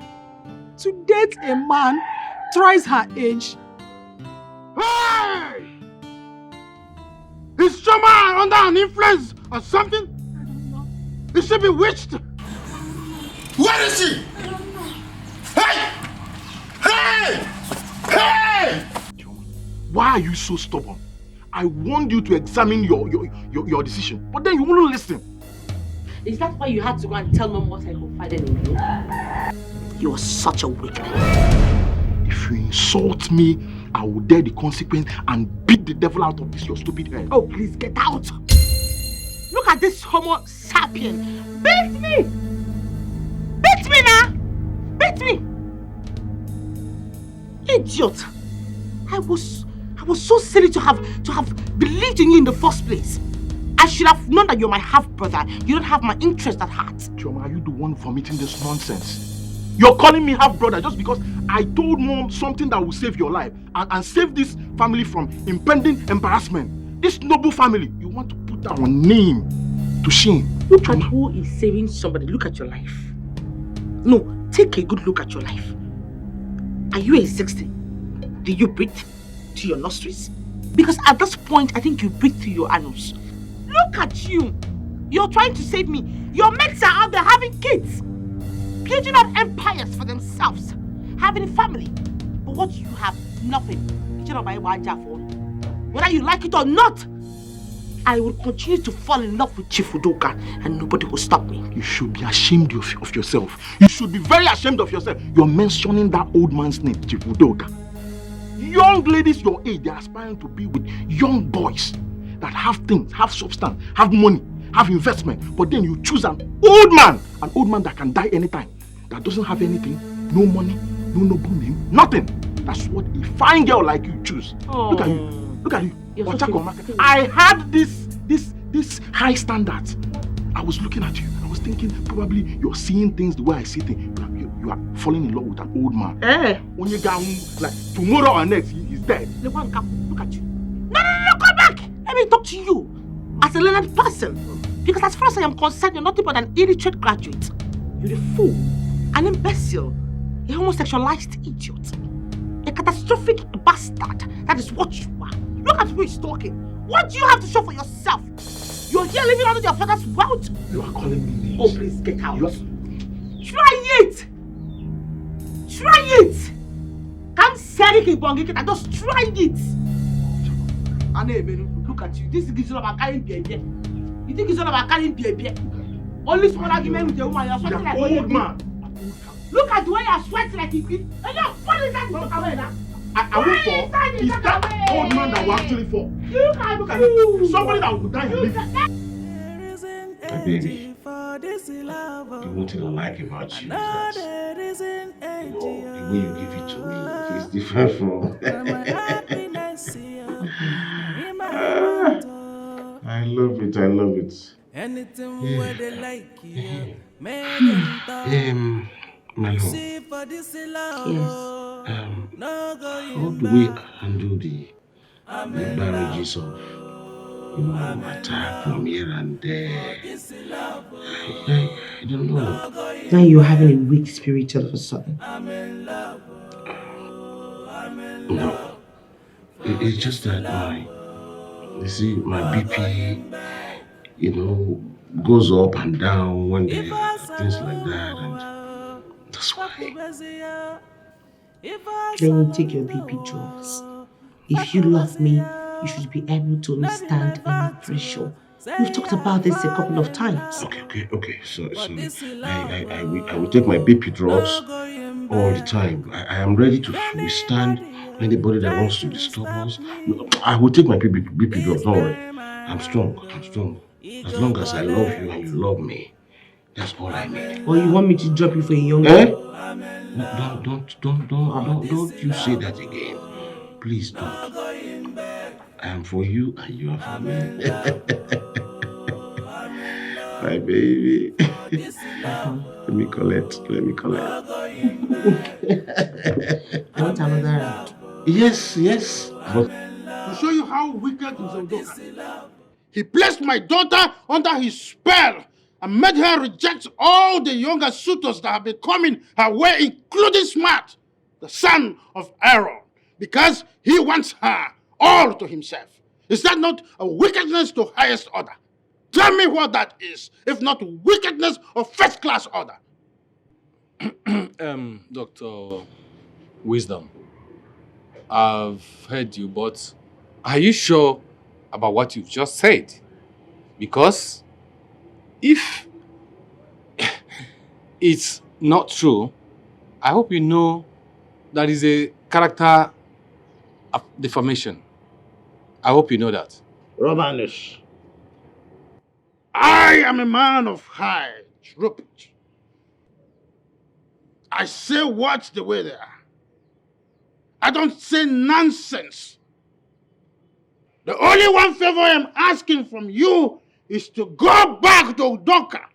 to date a man thrice her age. Hey! Is Chioma under an influence or something? I don't know. Is she bewitched? Where is she? Hey! Hey! Hey! Why are you so stubborn? I warned you to examine your decision, but then you wouldn't listen. Is that why you had to go and tell Mom what I confided in you? You are such a wicked. If you insult me, I will dare the consequence and beat the devil out of this your stupid head. Oh, please get out! Look at this Homo sapien. Beat me! Beat me now! Beat me! Idiot! I was so silly to have believed in you in the first place. I should have known that you're my half-brother. You don't have my interest at heart. Chioma, are you the one vomiting this nonsense? You're calling me half-brother just because I told Mom something that will save your life and save this family from impending embarrassment. This noble family, you want to put our name to shame. Look at who is saving somebody. Look at your life. No, take a good look at your life. Are you a 60? Do you breathe to your nostrils? Because at this point, I think you breathe to your anus. Look at you. You're trying to save me. Your mates are out there having kids. Building up empires for themselves. Having a family. But what you have? Nothing. Whether you like it or not, I will continue to fall in love with Chief Udoka and nobody will stop me. You should be ashamed of yourself. You should be very ashamed of yourself. You're mentioning that old man's name, Chief Udoka. Young ladies your age, they're aspiring to be with young boys that have things, have substance, have money, have investment. But then you choose an old man that can die anytime, that doesn't have anything, no money, no noble name, nothing. That's what a fine girl like you choose. Oh. Look at you. Look at you. I had this high standards. I was looking at you. I was thinking probably you're seeing things the way I see things. You are falling in love with an old man. When you get like tomorrow or next, he's dead. Look at you. No, come back. Let me talk to you as a learned person. Because as far as I am concerned, you're nothing but an illiterate graduate. You're a fool, an imbecile, a homosexualized idiot, a catastrophic bastard. That is what you are. Look at who is talking. What do you have to show for yourself? You're here living under your father's wealth. You are calling me names. Oh, please get out. Try it. Try it. Come say it, just try it. Look at you. This is all about carrying baby. You think it's all about carrying baby? Only small argument with the woman. You're sweating like old man. Look at the way you're sweating like a kid. What is that you talk about now? I will fall. Is that old man that will actually fall? Look at him. Somebody that will die and live. My baby, the one thing I like about you is that, you know, the way you give it to me is different from... I love it, I love it. My love. Yes. How do we handle the marriages of, you know, attack from here and there? I don't know. Now you're having a weak spirit all of a sudden. No. It's just that you see, my BP, you know, goes up and down when there are things like that, and that's why. Then you take your BP drugs. If you love me, you should be able to withstand any pressure. We've talked about this a couple of times. Okay. So I will take my BP drugs all the time. I am ready to withstand anybody that wants to disturb us. No, I will take my BP drugs, don't worry. I'm strong. As long as I love you and you love me, that's all I need. Or you want me to drop you for a young girl? Don't you say that again. Please don't. I am for you and you are for me. My baby. Let me collect. I want another round. Yes. But to show you how wicked is Udoka. He placed my daughter under his spell and made her reject all the younger suitors that have been coming her way, including Smart, the son of Aaron, because he wants her all to himself. Is that not a wickedness to highest order? Tell me what that is, if not wickedness of first-class order. Dr. Wisdom, I've heard you, but are you sure about what you've just said? Because if it's not true, I hope you know that is a character defamation. I hope you know that. Romanus, I am a man of high repute. I say words the way they are. I don't say nonsense. The only one favor I'm asking from you is to go back to Udoka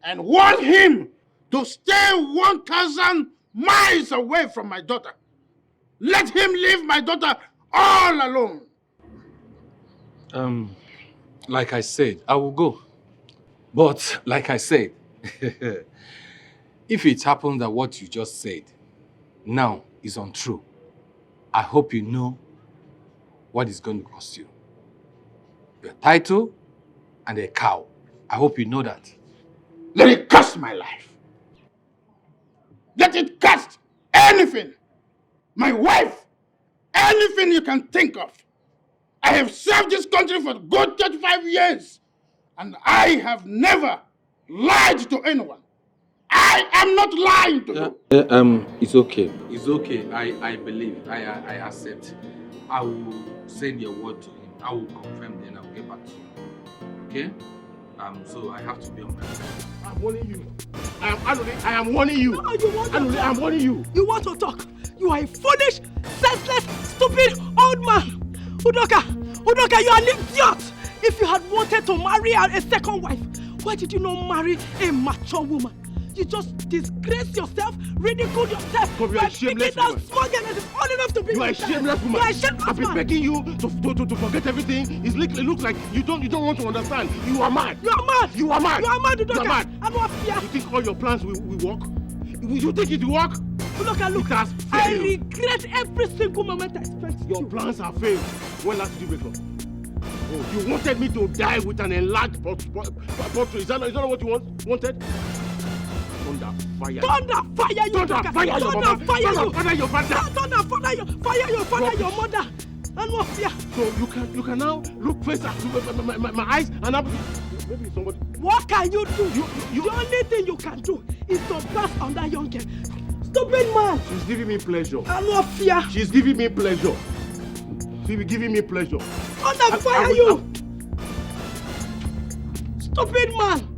and warn him to stay 1,000 miles away from my daughter. Let him leave my daughter all alone. Like I said, I will go. But like I said, if it happens that what you just said now is untrue, I hope you know what it's going to cost you. Your title and a cow. I hope you know that. Let it cost my life. Let it cost anything. My wife. Anything you can think of. I have served this country for a good 35 years. And I have never lied to anyone. I am not lying to you. It's okay. It's okay. I believe. I accept. I will send your word to him. I will confirm, then I will get back to you. Okay? So I have to be on my side. I'm warning you. I am warning you. No, you want to talk. I'm warning you. You want to talk. You are a foolish, senseless, stupid old man. Udoka, you are an idiot. If you had wanted to marry a second wife, why did you not marry a mature woman? You just disgrace yourself, ridicule yourself. But you are a shameless woman. Small girl that is old enough to be You are a shameless woman. You are a shameless I've been begging you to forget everything. It looks like you don't want to understand. You are mad. You are mad. You are mad. You are mad, Udoka. You are mad. I'm not fear. You think all your plans will work? You think it will work? Look. I regret every single moment I spent. Your plans have failed. When last did you wake up? Oh, you wanted me to die with an enlarged portrait. Is that not what you wanted? Thunder, fire you. Thunder, fire you. Thunder, fire your mother. Fire you. Thunder, your father. Thunder, fire your father, your mother. And what fear? So you can now look face at my eyes and maybe somebody. What can you do? The only thing you can do is to pass on that young girl. Stupid man! She's giving me pleasure. I'm not fear. She's giving me pleasure. She's giving me pleasure. Under fire, you! Stupid man!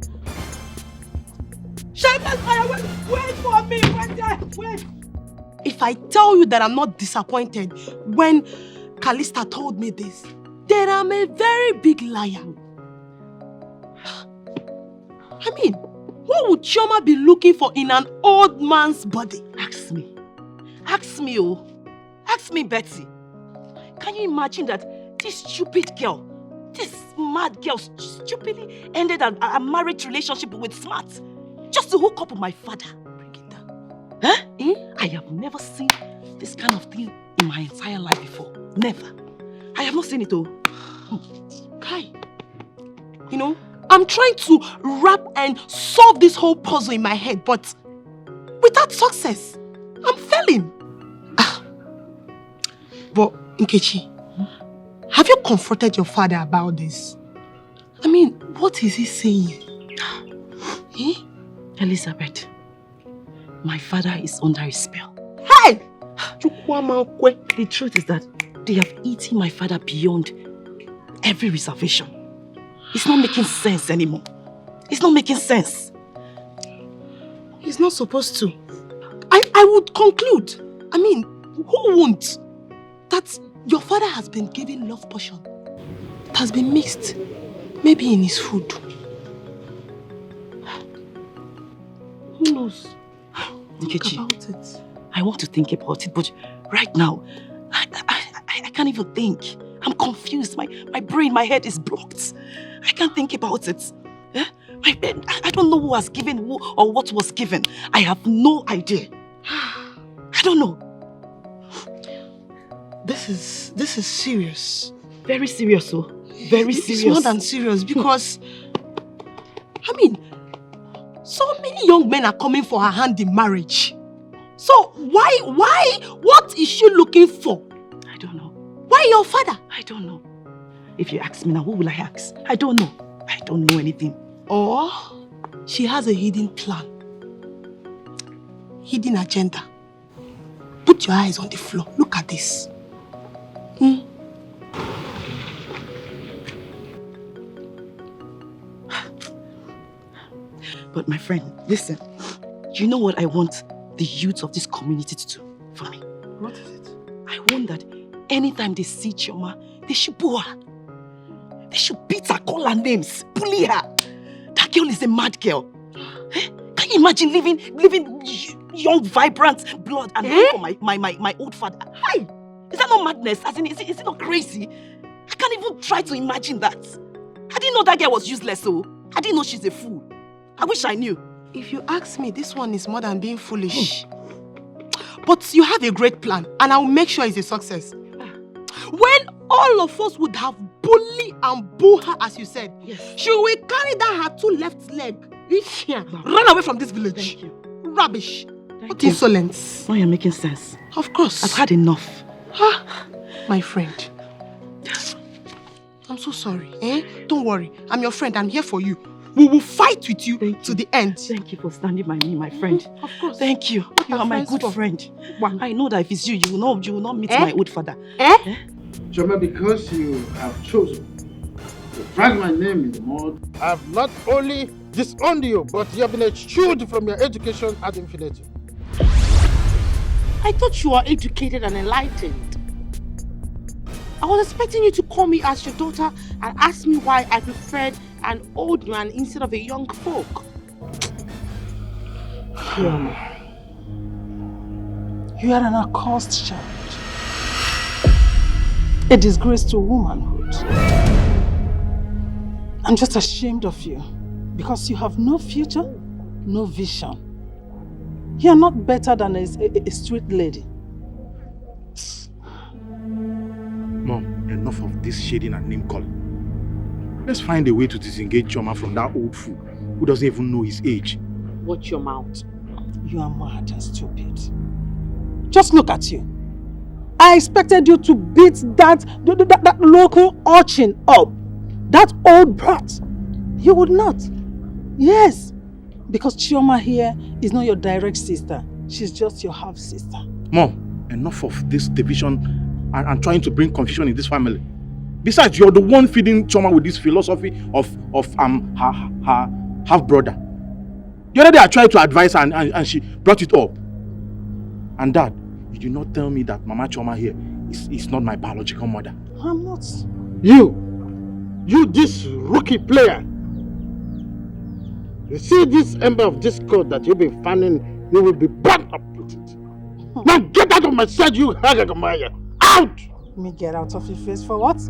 Shameless fire! Wait for me! Wait there! Wait! If I tell you that I'm not disappointed when Callista told me this, then I'm a very big liar. I mean, what would Chioma be looking for in an old man's body? Ask me. Ask me, oh. Ask me, Betty. Can you imagine that this stupid girl, this mad girl, stupidly ended a marriage relationship with Smart just to hook up with my father? Bring it down. Huh? I have never seen this kind of thing in my entire life before. Never. I have not seen it, oh. Kai, you know, I'm trying to wrap and solve this whole puzzle in my head, but without success, I'm failing. But, Nkechi, have you confronted your father about this? I mean, what is he saying? Elizabeth, my father is under a spell. Hey! The truth is that they have eaten my father beyond every reservation. It's not making sense anymore. It's not making sense. He's not supposed to. I would conclude, I mean, who won't? That your father has been given love potion. It has been mixed, maybe in his food. Who knows? Nkechi, Think about it. I want to think about it, but right now, I can't even think. I'm confused. My brain, my head is blocked. I can't think about it. I don't know who has given who or what was given. I have no idea. I don't know. This is serious. Very serious, oh. Very serious. It's more than serious because, I mean, so many young men are coming for her hand in marriage. So why, what is she looking for? I don't know. Why your father? I don't know. If you ask me now, who will I ask? I don't know. I don't know anything. Or she has a hidden plan. Hidden agenda. Put your eyes on the floor. Look at this. But my friend, listen. You know what I want the youth of this community to do for me? What is it? I want that anytime they see Chioma, they should boo her. They should beat her, call her names, bully her. That girl is a mad girl. Can you imagine living young, vibrant blood and for my old father? Hi! Is that not madness? As in, is it not crazy? I can't even try to imagine that. I didn't know that girl was useless, so I didn't know she's a fool. I wish I knew. If you ask me, this one is more than being foolish. But you have a great plan, and I will make sure it's a success. When all of us would have bullied and booed her, as you said, yes, she will carry down her 2 left leg. Run away from this village. Thank you. Rubbish. What insolence. Now you're making sense. Of course. I've had enough. My friend. I'm so sorry. Don't worry. I'm your friend. I'm here for you. We will fight with you to the end. Thank you for standing by me, my friend. Of course. Thank you. You are my good friend. I know that if it's you, you will not meet my old father. Chioma, because you have chosen to drag my name in the mud, I have not only disowned you, but you have been eschewed from your education ad infinitum. I thought you were educated and enlightened. I was expecting you to call me as your daughter and ask me why I preferred an old man instead of a young folk. You are an accursed child. A disgrace to womanhood. I'm just ashamed of you because you have no future, no vision. You are not better than a street lady. Mom, enough of this shading and name calling. Let's find a way to disengage Chioma from that old fool who doesn't even know his age. Watch your mouth. You are mad and stupid. Just look at you. I expected you to beat that local urchin up. That old brat. You would not. Yes. Because Chioma here is not your direct sister. She's just your half-sister. Mom, enough of this division and trying to bring confusion in this family. Besides, you're the one feeding Choma with this philosophy of her half-brother. The other day I tried to advise her and she brought it up. And Dad, you did not tell me that Mama Choma here is not my biological mother. I'm not. You this rookie player. You see this ember of discord that you've been fanning, you will be burnt up with it. Now get out of my sight, you Hagagamaya! Out! Me get out of your face for what?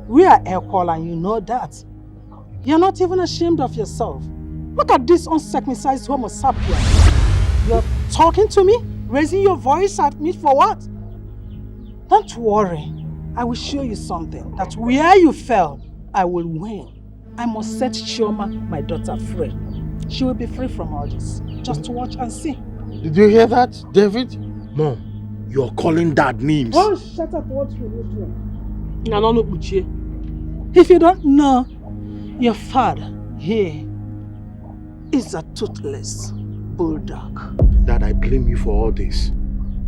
We are equal and you know that. You're not even ashamed of yourself. Look at this uncircumcised homo sapien. You're talking to me? Raising your voice at me for what? Don't worry. I will show you something. That where you fell, I will win. I must set Chioma, my daughter, free. She will be free from all this. Just to watch and see. Did you hear that, David? Mom, you're calling Dad names. Oh, shut up what you will do. If you don't know, your father here is a toothless bulldog. Dad, I blame you for all this.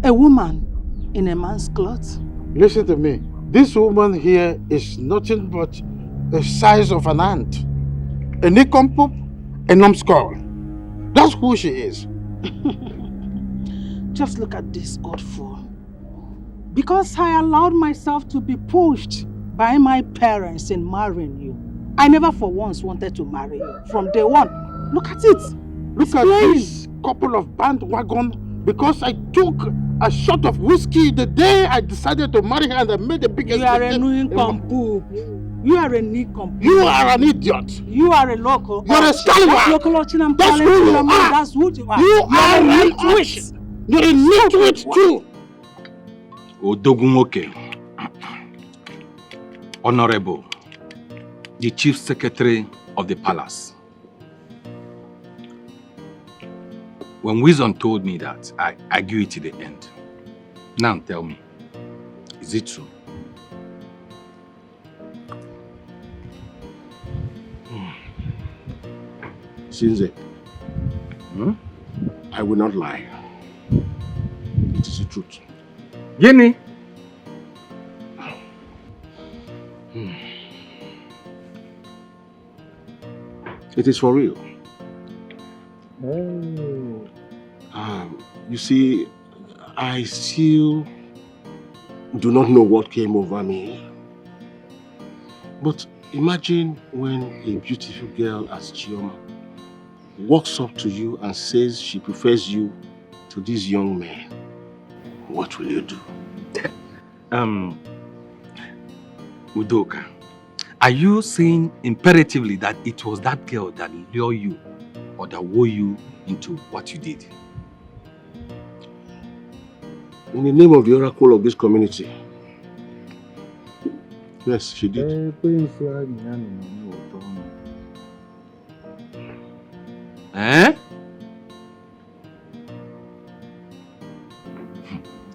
A woman in a man's clothes. Listen to me. This woman here is nothing but the size of an ant. A nincompoop, a numbskull. That's who she is. Just look at this old fool. Because I allowed myself to be pushed by my parents in marrying you, I never for once wanted to marry you. From day one. Look at it. Look at this couple of bandwagon. Because I took a shot of whiskey the day I decided to marry her and I made the biggest mistake. You are a nincompoop. You are a nincompoop. You are an idiot. You are a local. You are a scallywag. That's who you are. That's who you are. You are a nitwit. You're a nitwit too. Odogumoke, Honorable, the Chief Secretary of the Palace. When Wisdom told me that, I agreed to the end. Now tell me, is it true? Sinze, I will not lie. It is the truth. Jenny? It is for real. Oh. You see, I still do not know what came over me. But imagine when a beautiful girl as Chioma walks up to you and says she prefers you to this young man. What will you do? Udoka, are you saying imperatively that it was that girl that lured you or that wore you into what you did? In the name of the oracle of this community. Yes, she did. Eh?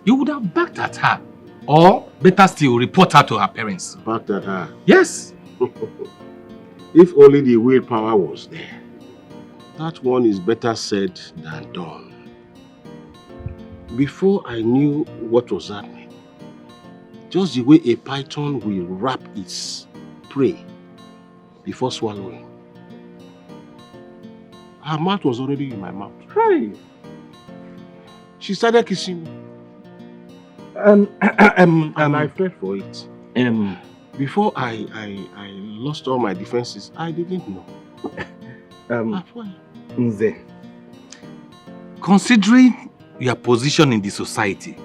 You would have backed at her. Or, better still, report her to her parents. Backed at her? Yes. If only the willpower was there. That one is better said than done. Before I knew what was happening, just the way a python will wrap its prey before swallowing, her mouth was already in my mouth. Right. She started kissing me. And I fell for it. Before I lost all my defenses, I didn't know. Nze, considering your position in the society,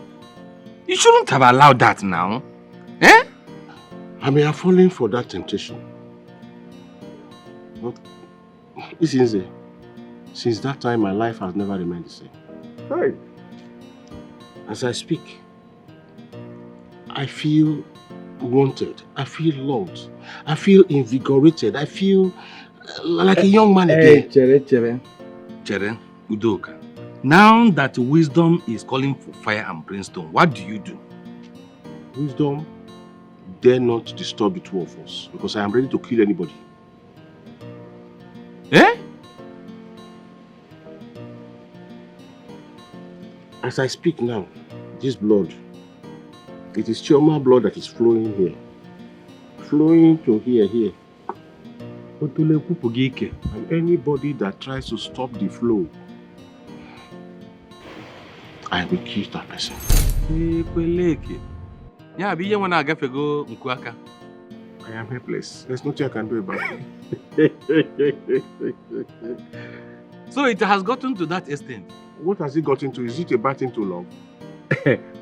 you shouldn't have allowed that now. Eh? I may have fallen for that temptation. But since that time, my life has never remained the same. Right. As I speak, I feel wanted. I feel loved. I feel invigorated. I feel like a young man again. Chere, Udoka. Now that Wisdom is calling for fire and brimstone, what do you do? Wisdom dare not disturb the two of us because I am ready to kill anybody. Eh? As I speak now, this blood, it is Chioma blood that is flowing here. Flowing to here. And anybody that tries to stop the flow, I will kill that person. I am helpless. There's nothing I can do about it. So it has gotten to that extent. What has it gotten to? Is it a bad thing to love?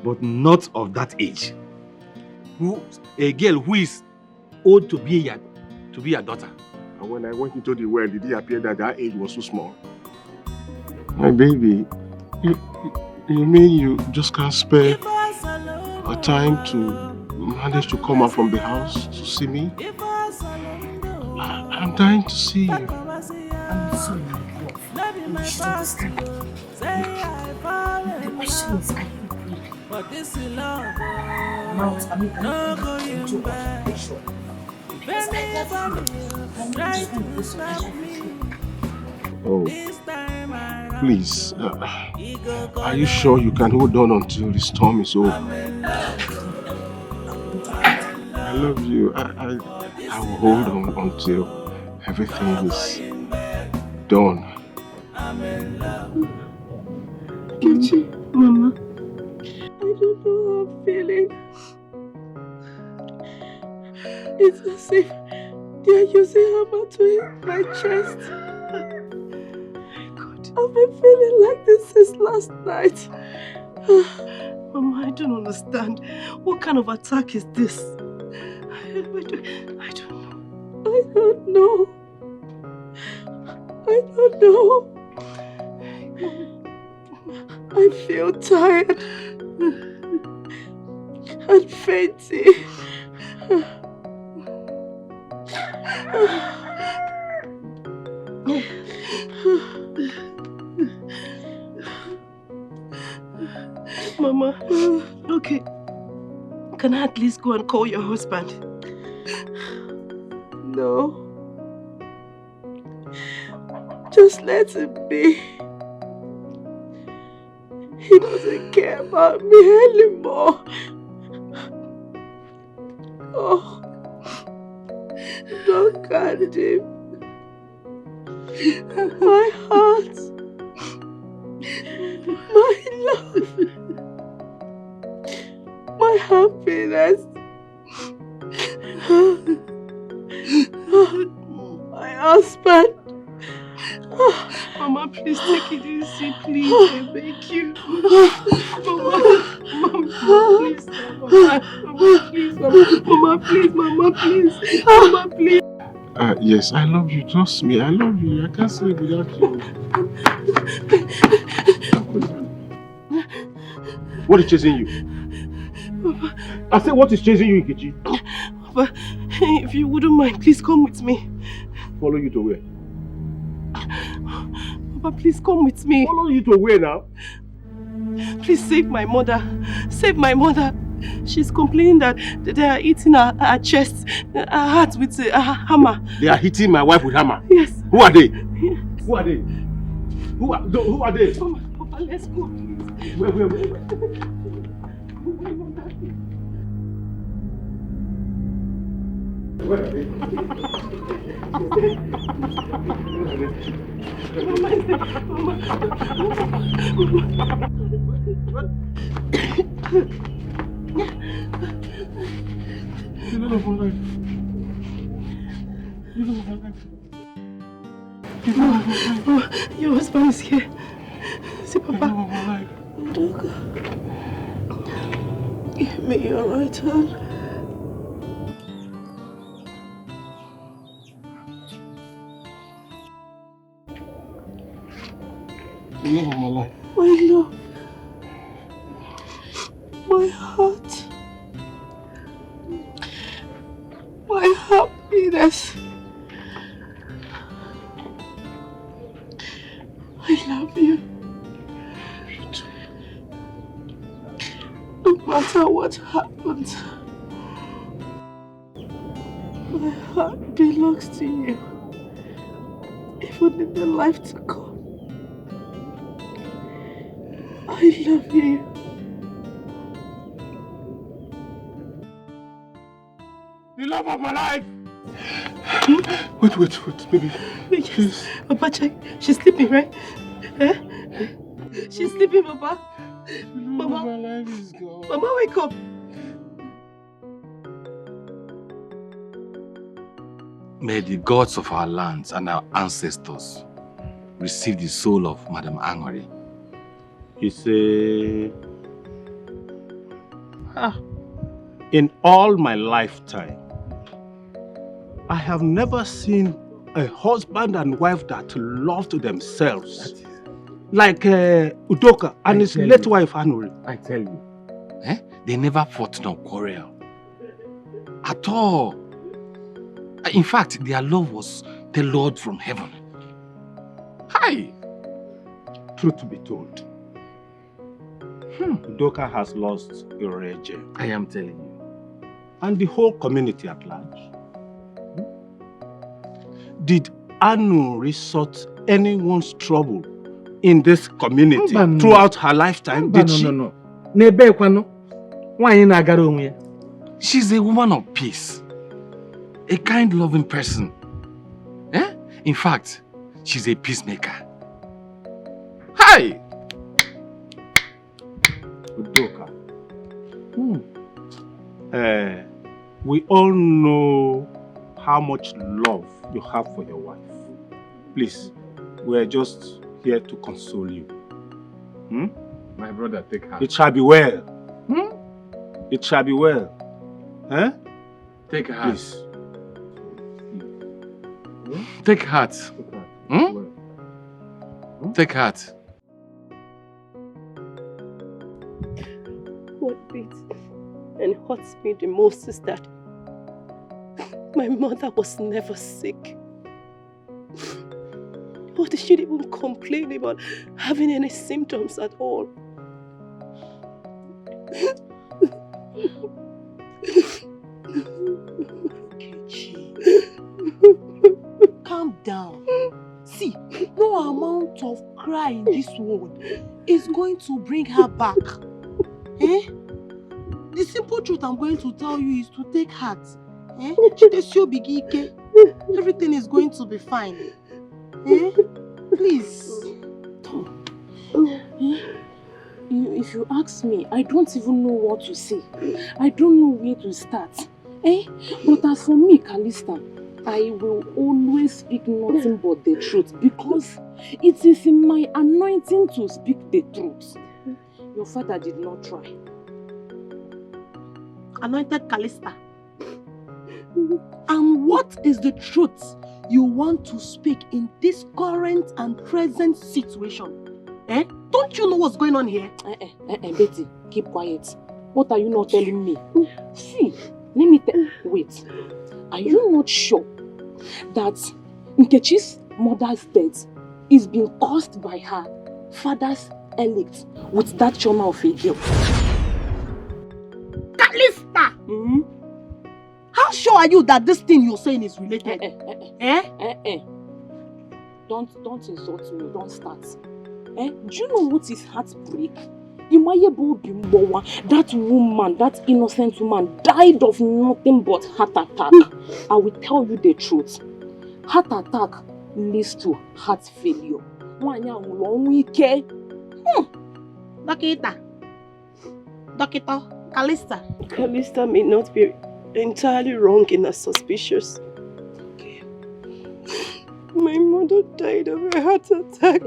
But not of that age. A girl who is old to be your daughter. And when I went into the world, did it appear that that age was so small? My baby, you mean you just can't spare a time to manage to come out from the house to see me? I'm dying to see you. I'm sorry, my love. You should understand. The question is, are you ready? Mount, I mean, I'm into occupation. Because I love you. I'm not just going to go so Oh, please. Are you sure you can hold on until the storm is over? I love you. I will hold on until everything is done. Kichi, Mama, I don't know how I'm feeling. It's as if they are using hammer to hit my chest. God, I've been feeling like this since last night. Mama, I don't understand. What kind of attack is this? I don't know. I feel tired and fainting. Mama, okay. Can I at least go and call your husband? No. Just let him be. He doesn't care about me anymore. Oh, don't guard him. My heart, my love, my happiness, my husband. Mama, please take it easy, please. I beg you. Mama, please. Mama, please. Mama, please. Mama, please. Mama, please. Yes, I love you. Trust me, I love you. I can't sleep without you. What is chasing you? Papa. I said, what is chasing you, Nkechi? Papa, if you wouldn't mind, please come with me. Follow you to where? Papa, please come with me. Follow you to where now? Please save my mother. Save my mother. She's complaining that they are eating her chest, her heart with a hammer. They are hitting my wife with hammer? Yes. Who are they? Yes. Who are they? Who are they? Papa, let's go, please. Where? Where are they? Your husband is here. See, Papa. Give me your right hand. The love of my life. My love. My heart. My happiness. I love you. No matter what happens, my heart belongs to you. Even in the life to come. I I love you. The love of my life! Wait, baby. Yes. Papa, check. She's sleeping, right? Eh? She's sleeping, Papa. Mama, my life is gone. Mama, wake up. May the gods of our lands and our ancestors receive the soul of Madam Angori. In all my lifetime, I have never seen a husband and wife that loved themselves like Udoka and his late wife Anuri. I tell you, they never fought nor quarrel at all. In fact, their love was the Lord from heaven. Hi! Truth to be told, Udoka has lost a rage. I am telling you. And the whole community at large. Did Anu resort anyone's trouble in this community throughout her lifetime? Did she? No. She's a woman of peace. A kind, loving person. In fact, she's a peacemaker. Hi! Udoka. We all know how much love you have for your wife. Please, we are just here to console you. My brother, take her. It shall be well. It shall be well. Take her. Please. Take heart. Take heart. What beats and hurts me the most is that my mother was never sick. Or did she even complain about having any symptoms at all? Calm down. See, no amount of cry in this world is going to bring her back. The simple truth I'm going to tell you is to take heart. Everything is going to be fine. Please. If you ask me, I don't even know what to say. I don't know where to start. But as for me, Calista, I will always speak nothing but the truth because it is in my anointing to speak the truth. Your father did not try. Anointed Calista. And what is the truth you want to speak in this current and present situation? Don't you know what's going on here? Betty, keep quiet. What are you not telling me? See, let me tell you. Wait. Are you not sure that Nkechi's mother's death is being caused by her father's elect with that trauma of a girl? Calista! How sure are you that this thing you're saying is related? Don't insult me. Don't start. Do you know what is heartbreak? That woman, that innocent woman, died of nothing but heart attack. I will tell you the truth. Heart attack leads to heart failure. Doctor, Calista. Calista may not be entirely wrong in her suspicious. My mother died of a heart attack.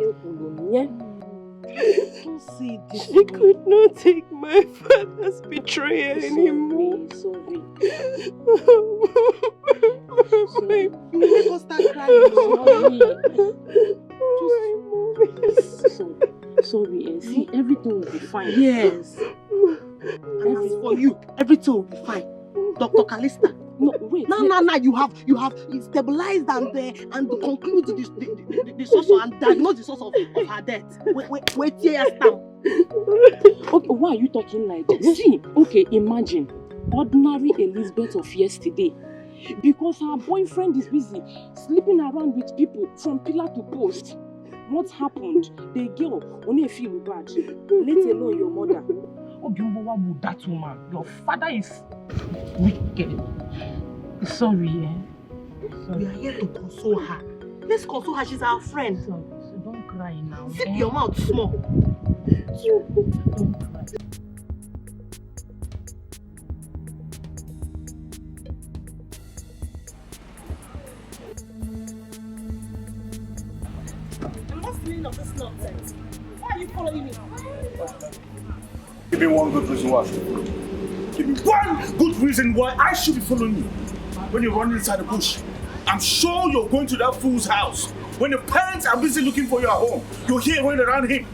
She could not take my father's betrayal anymore. Sorry. You make us start crying. Sorry, see, everything will be fine. Yes. And as for you, everything will be fine. Dr. Calista. No, wait. No. You have stabilized and conclude the source and diagnose the source of her death. Wait here, stamp. Okay, why are you talking like this? See, okay, imagine ordinary Elizabeth of yesterday. Because her boyfriend is busy sleeping around with people from pillar to post. what happened? The girl only feel bad, let alone your mother. Obiumbo, would that woman? Your father is wicked. Sorry, We are here to console her. Let's console her, she's our friend. So don't cry now. Zip your mouth small. Don't cry. What's the meaning of this nonsense? Why are you following me? Give me one good reason why. Give me one good reason why I should be following you. When you're running inside the bush, I'm sure you're going to that fool's house. When your parents are busy looking for you at home, you're here running around him.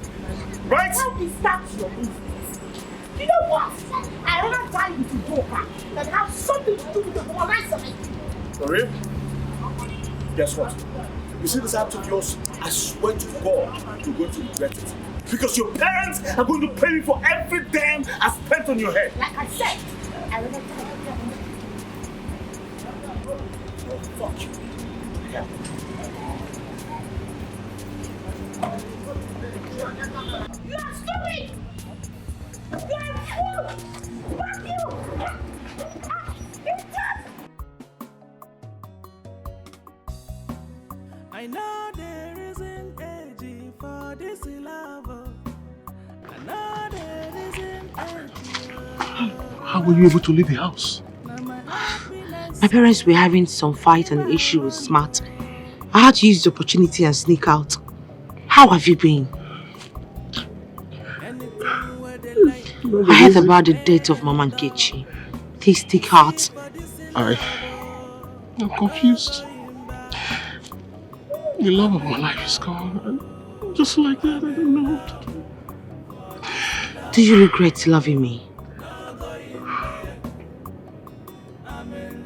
Right? Why is that your business? You know what? I rather die with your daughter than have something to do with the rest of it. For real? Guess what? You see this act of yours? I swear to God, you're going to regret it. Because your parents are going to pay me for every damn I spent on your head. Like I said, I rather die with your Oh, fuck you. Yeah. You are stupid! You are a fool! Fuck you! I know there isn't age for this love. I know there isn't age. How were you able to leave the house? My parents were having some fight and issue with Smart. I had to use the opportunity and sneak out. How have you been? I heard about the death of Mama Nkechi. Please take heart. I'm confused. The love of my life is gone. And just like that, I don't know what to do. Do you regret loving me?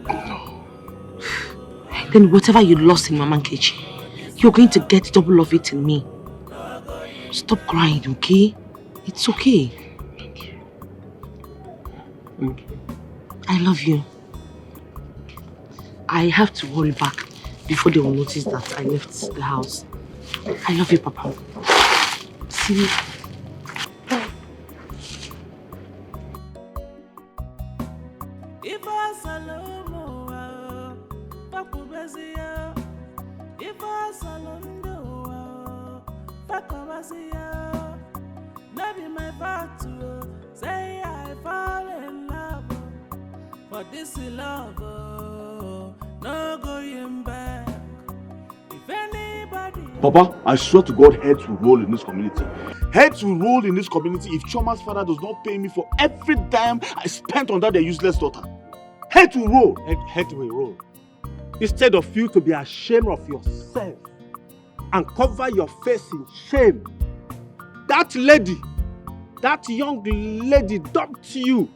No. Then whatever you lost in Mama Nkechi, you're going to get double of it in me. Stop crying, okay? It's okay. Thank you. Thank you. I love you. I have to hurry back before they will notice that I left the house. I love you, Papa. See you. Say I fall in love, for this love, no going back. If anybody, Papa, I swear to God, heads will roll in this community. Heads will roll in this community if Choma's father does not pay me for every dime I spent on that their useless daughter. Heads will roll. Head will roll. Instead of you to be ashamed of yourself and cover your face in shame, that lady, that young lady dumped you,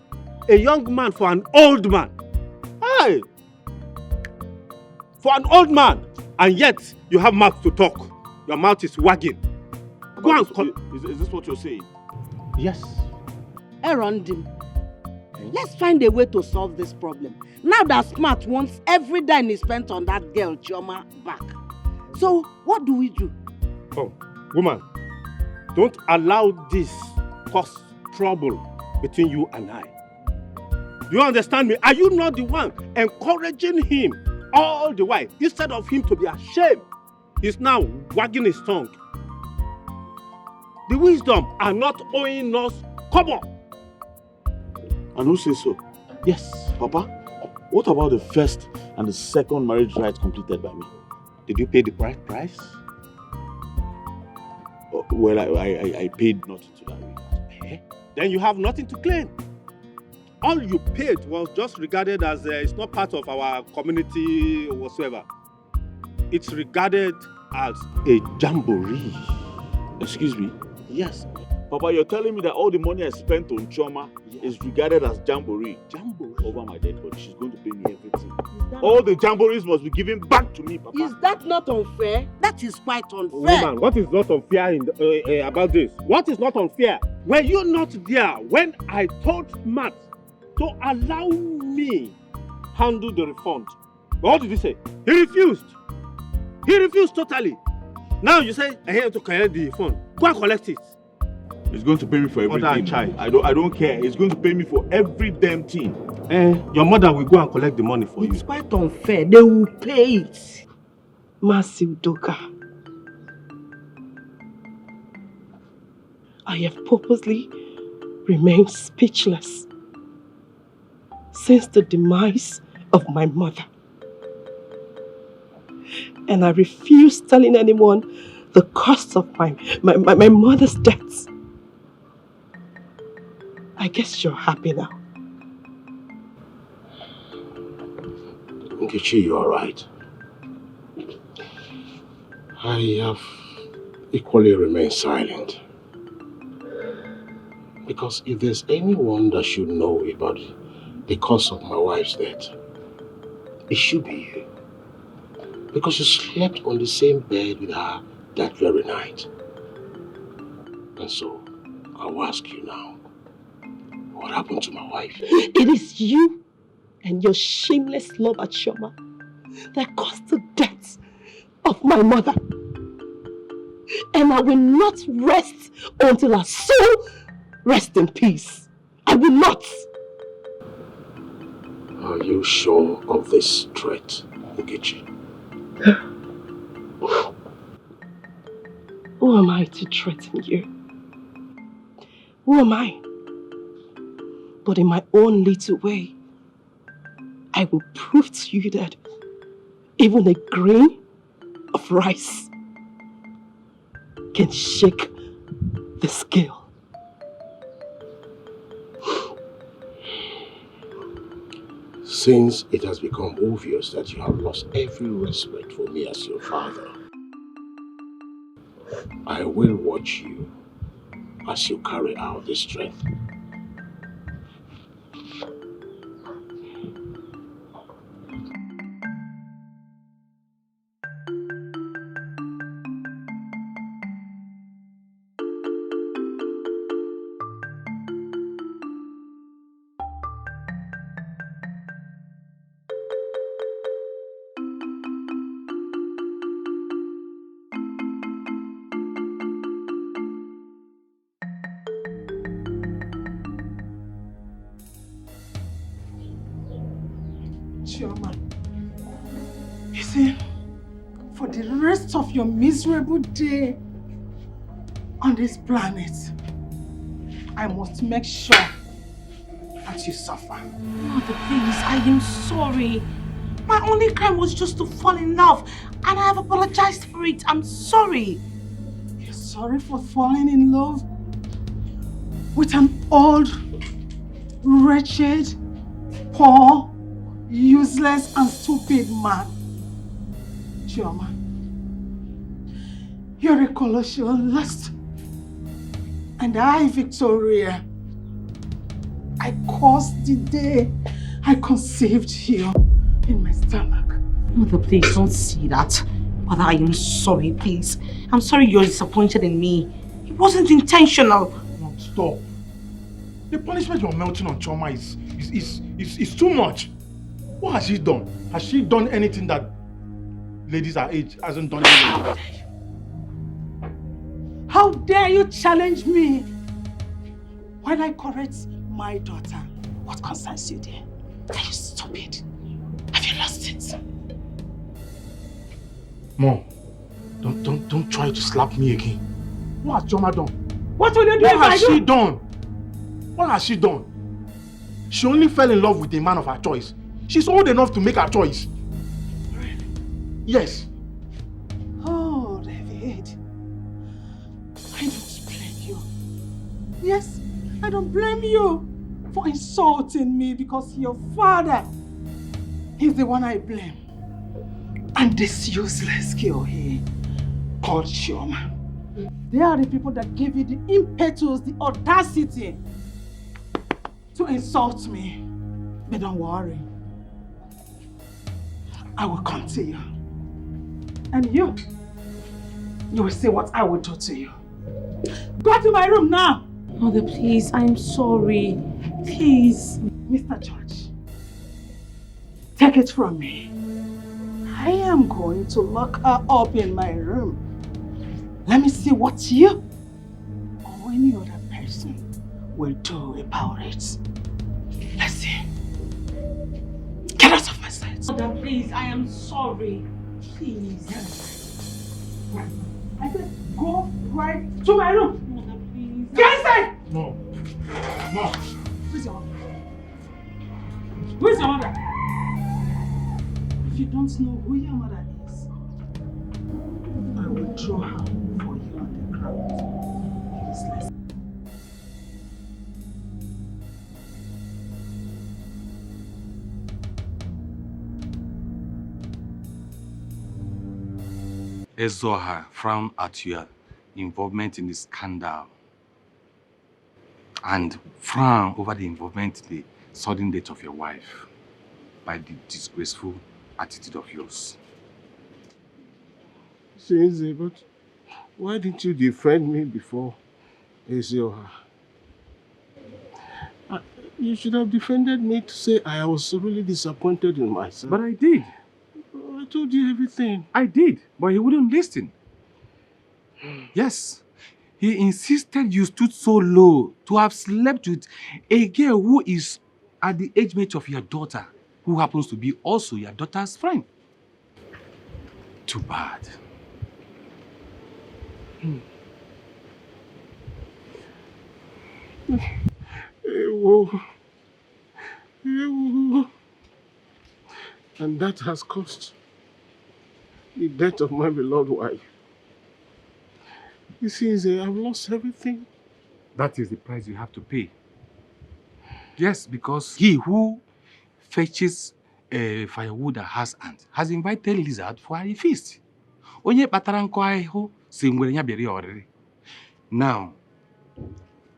a young man for an old man. Hey! For an old man, and yet you have mouth to talk. Your mouth is wagging. Go and is this what you're saying? Yes. Erondim, let's find a way to solve this problem. Now that Smart wants every dime he spent on that girl, Chioma, back. So, what do we do? Oh, woman, don't allow this cause trouble between you and I. Do you understand me? Are you not the one encouraging him all the while? Instead of him to be ashamed, he's now wagging his tongue. The wisdom are not owing us kobo. And who says so? Yes. Papa, what about the first and the second marriage rites completed by me? Did you pay the right price? Well, I paid nothing to that regard. Then you have nothing to claim. All you paid was just regarded as it's not part of our community or whatsoever. It's regarded as a jamboree. Excuse me? Yes. Papa, you're telling me that all the money I spent on Chioma is regarded as jamboree. Jamboree? Over my dead body. She's going to pay me everything. All the jamborees must be given back to me, Papa. Is that not unfair? That is quite unfair. Woman, what is not unfair about this? What is not unfair? Were you not there when I told Matt to allow me handle the refund? What did he say? He refused. He refused totally. Now you say I have to collect the phone. Go and collect it. He's going to pay me for everything. Mother and child. I don't care. He's going to pay me for every damn thing. Your mother will go and collect the money for you. It's quite unfair. They will pay it. Massive Doka. I have purposely remained speechless since the demise of my mother. And I refuse telling anyone the cost of my mother's death. I guess you're happy now. Nkechi, you are right. I have equally remained silent. Because if there's anyone that should know about the cause of my wife's death, it should be you. Because you slept on the same bed with her that very night. And so, I'll ask you now, what happened to my wife? It is you and your shameless love at Chioma that caused the death of my mother. And I will not rest until her soul rests in peace. I will not. Are you sure of this threat, Nkechi? Who am I to threaten you? Who am I? But in my own little way, I will prove to you that even a grain of rice can shake the scale. Since it has become obvious that you have lost every respect for me as your father, I will watch you as you carry out this threat. Chioma, you see, for the rest of your miserable day on this planet, I must make sure that you suffer. Mother, please, I am sorry. My only crime was just to fall in love, and I have apologized for it. I'm sorry. You're sorry for falling in love with an old, wretched, poor, useless and stupid man. Chioma, you're a colossal lust. And I, Victoria, I caused the day I conceived you in my stomach. Mother, please don't say that. Mother, I am sorry, please. I'm sorry you're disappointed in me. It wasn't intentional. No, stop. The punishment you're melting on Chioma is too much. What has she done? Has she done anything that ladies our age hasn't done anything? How dare you challenge me when I correct my daughter? What concerns you there? Are you stupid? Have you lost it? Mom, don't try to slap me again. What has Chioma done? What will you do What if I has do? she done? What has she done? She only fell in love with a man of her choice. She's old enough to make her choice. Really? Yes. Oh, David. I don't blame you. Yes, I don't blame you for insulting me because your father is the one I blame. And this useless girl here called Chioma. They are the people that gave you the impetus, the audacity to insult me. But don't worry. I will come to you. And you will see what I will do to you. Go to my room now. Mother, please, I'm sorry. Please. Mr. George, take it from me. I am going to lock her up in my room Let me see what you or any other person will do about it. Let's see. Get out of my sight. Mother, please, I am sorry. Please. I said, go right to my room. Mother, please. Get inside! No. No. Where's your mother? Where's your mother? If you don't know who your mother is, I will draw her for you on the ground. Useless. Ezoha frowned at your involvement in the scandal and frown over the involvement in the sudden death of your wife by the disgraceful attitude of yours. Since, but why didn't you defend me before, Ezoha? You should have defended me to say I was really disappointed in myself. But I did. I told you everything. I did, but he wouldn't listen. Yes, he insisted you stood so low to have slept with a girl who is at the age mate of your daughter, who happens to be also your daughter's friend. Too bad. Ewo. Ewo. And that has cost the death of my beloved wife. You see, I've lost everything. That is the price you have to pay. Yes, because he who fetches firewood that has ants has invited lizard for a feast. Onye pataranko aho singwenya beri oriri. Now,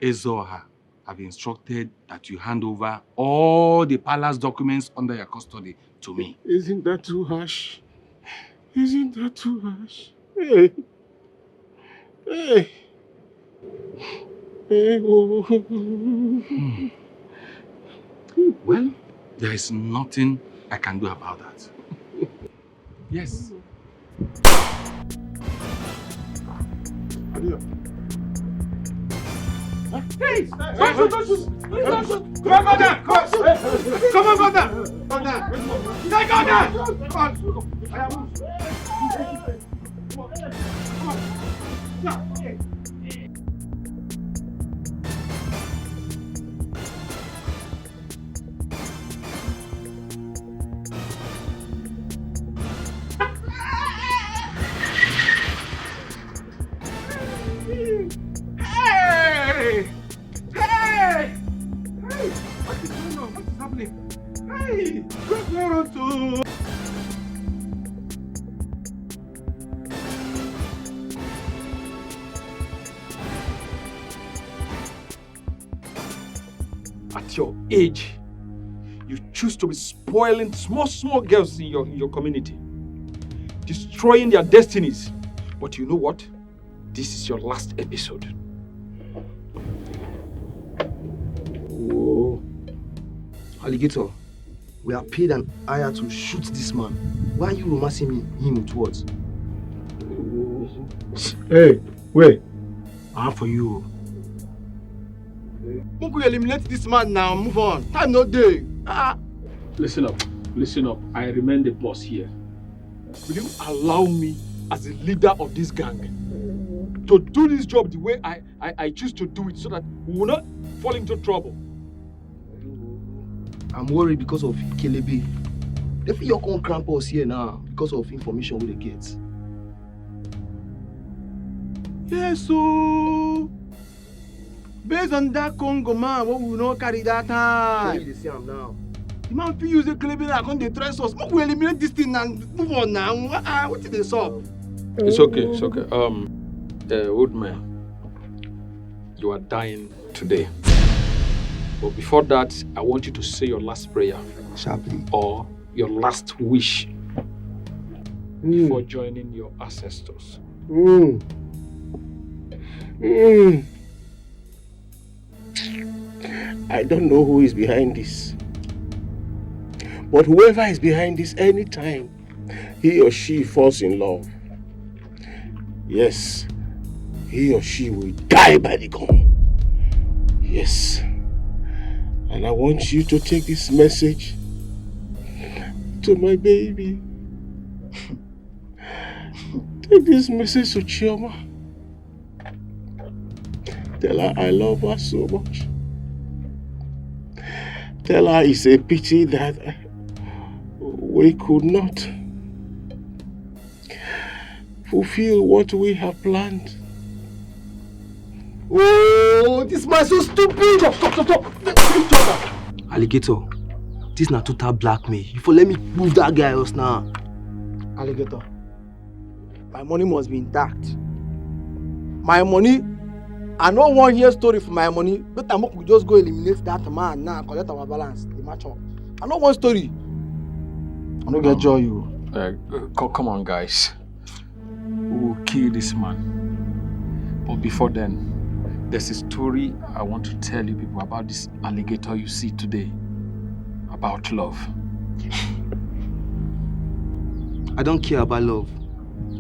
Ezoha have instructed that you hand over all the palace documents under your custody to me. Isn't that too harsh? Isn't that too harsh? Hey. Hey. Hey. Oh. Well, there is nothing I can do about that. Yes. Hey! Don't shoot! Don't shoot! Please don't shoot! Come on, Father! Come on, Father! Father! Take on that! Come on! Come on! Hey! Hey! Hey! What is going on? What is happening? Hey! What's going on to? At your age, you choose to be spoiling small girls in your community, destroying their destinies. But you know what? This is your last episode. Whoa. Alligator, we are paid an hire to shoot this man. Why are you romancing him with words? Hey, wait. I have for you. Who could eliminate this man now? Move on. Time no day. Listen up. Listen up. I remain the boss here. Will you allow me, as the leader of this gang, to do this job the way I choose to do it so that we will not fall into trouble? I'm worried because of Kelebe. They feel your own cramp us here now because of information we get. Yes, so based on that Congo man, what we will not carry that time. You see him now. The man feel use the Kelebe and come dey trust us. We eliminate this thing and move on now. What is this up? It's okay. It's okay. Old man, you are dying today. But before that, I want you to say your last prayer. Sharply. Or your last wish before joining your ancestors. I don't know who is behind this. But whoever is behind this, anytime he or she falls in love, yes, he or she will die by the gun. Yes. And I want you to take this message to my baby. Take this message to Chioma. Tell her I love her so much. Tell her it's a pity that we could not fulfill what we have planned. Oh, this man so stupid! Stop! Alligator, this is not total blackmail. You for let me move that guy else now. Alligator, my money must be intact. My money, I don't want to hear story for my money. But I'm going to just go eliminate that man now and collect our balance. The match up. I don't want story. I don't get joy, you. Come on, guys. We will kill this man. But before then, there's a story I want to tell you people about this alligator you see today. About love. I don't care about love.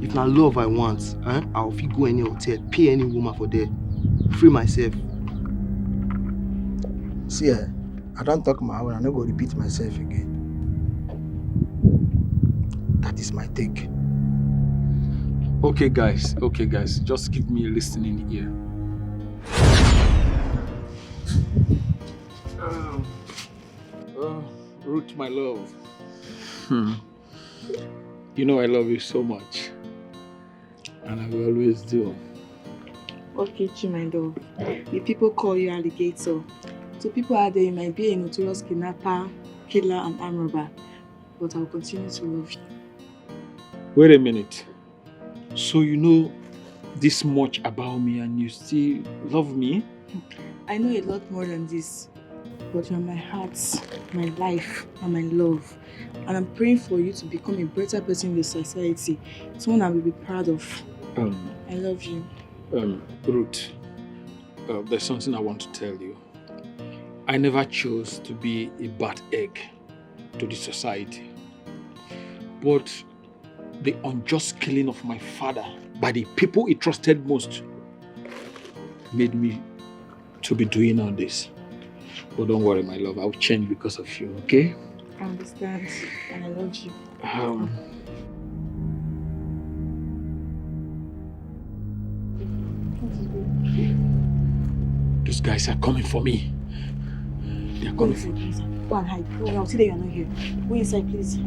If not love I want, I'll go any hotel, pay any woman for that. Free myself. See, I don't talk my own, I'm not going to repeat myself again. That is my take. Okay, guys. Just give me a listening ear. Ruth, my love. You know I love you so much. And I will always do. Okay, my love. The people call you alligator. So people out there, you might be a notorious kidnapper, killer, and arm robber. But I will continue to love you. Wait a minute. So you know this much about me and you still love me? I know a lot more than this. But you're my heart, my life, and my love. And I'm praying for you to become a better person in the society. Someone I will be proud of. I love you. Ruth, there's something I want to tell you. I never chose to be a bad egg to the society. But the unjust killing of my father by the people he trusted most made me to be doing all this. But don't worry, my love, I'll change because of you, okay? I understand, and I love you. Those guys are coming for me. They are coming for me. Go and hide. I'll see that you're not here. Go inside, please.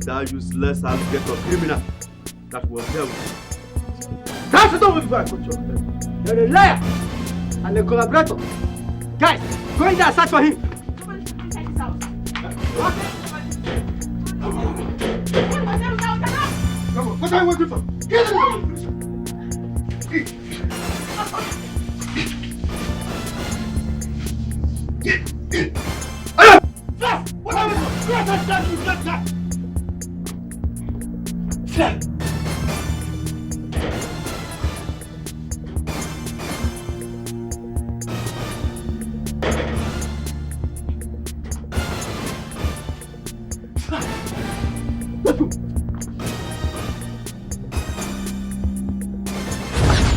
That useless alligator criminal that was there with. That's the door before I put you on them. You're a liar and a collaborator. Guys, go in there and search for him. Come on, inside this house. What? Come on, what are you waiting for? Get in What are you doing?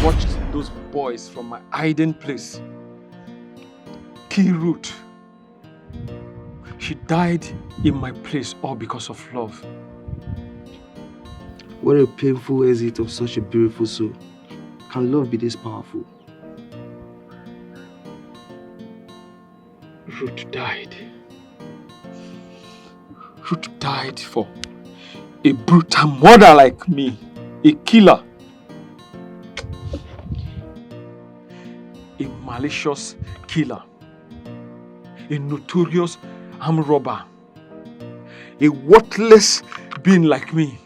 Watched those boys from my hiding place kill Ruth. She died in my place all because of love. What a painful exit of such a beautiful soul. Can love be this powerful? Ruth died. Ruth died for a brutal murderer like me, a killer, a malicious killer, a notorious armed robber, a worthless being like me,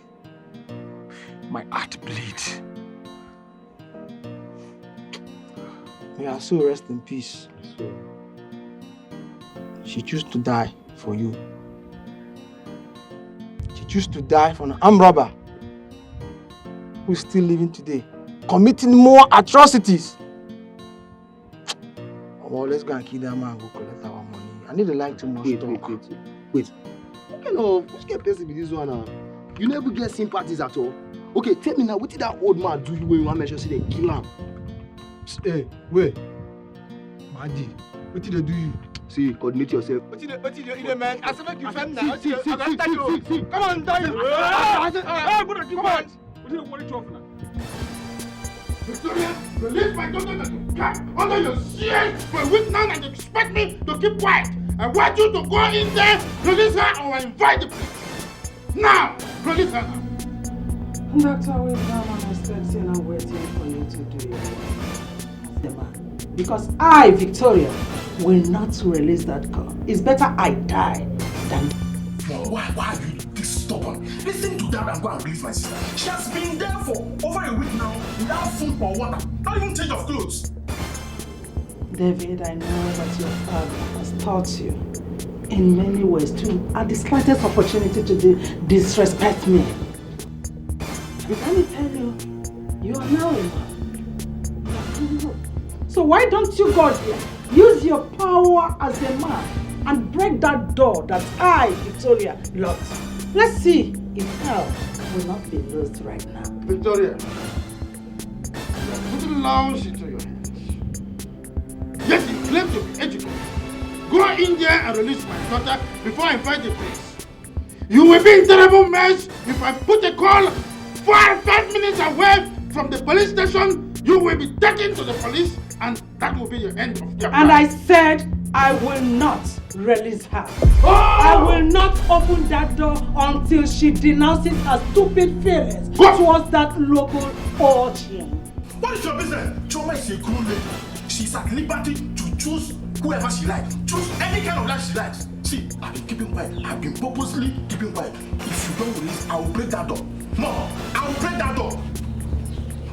my heart bleeds. May her soul rest in peace. She chose to die for you. She chose to die for an armed robber who is still living today, committing more atrocities. Well, let's go and kill that man and go collect our money. I need to like too much talk. Wait. What kind of person be this one now? You never get sympathies at all. Okay, tell me now, what did that old man do you when you want to mention say they kill him? Hey, wait. Madi, what did they do you? See, coordinate yourself. What did they man? I said make you film now. See. Come on, die. Come on. What do you want to talk now? Victoria, release my daughter to cat under your shears for a week now and expect me to keep quiet. I want you to go in there, release her, or I invite the police. Now, release her now. Dr. Wisdom, I'm expecting and waiting for you to do it. Because I, Victoria, will not release that girl. It's better I die than... Mom, why are you this stubborn? Listen to that and go and release my sister. She has been there for over a week now without food or water, not even change of clothes. David, I know that your father has taught you in many ways to, at the slightest opportunity, to disrespect me. But let me tell you, you are now a man. So why don't you go there, use your power as a man and break that door that I, Victoria, locked. Let's see if hell will not be lost right now. Victoria, you are putting laws into your hands. Yes, you claim to be educated. Go in there and release my daughter before I invite the police. You will be in terrible mess if I put a call 5 minutes away from the police station. You will be taken to the police and that will be the end of your And plan. I said I will not release her. Oh! I will not open that door until she denounces her stupid feelings towards that local origin. What is your business? Choma is a cool lady. She's at liberty to choose whoever she likes. Choose any kind of life she likes. See, I've been keeping quiet. I've been purposely keeping quiet. If you don't release, I will break that door. No, I will break that door.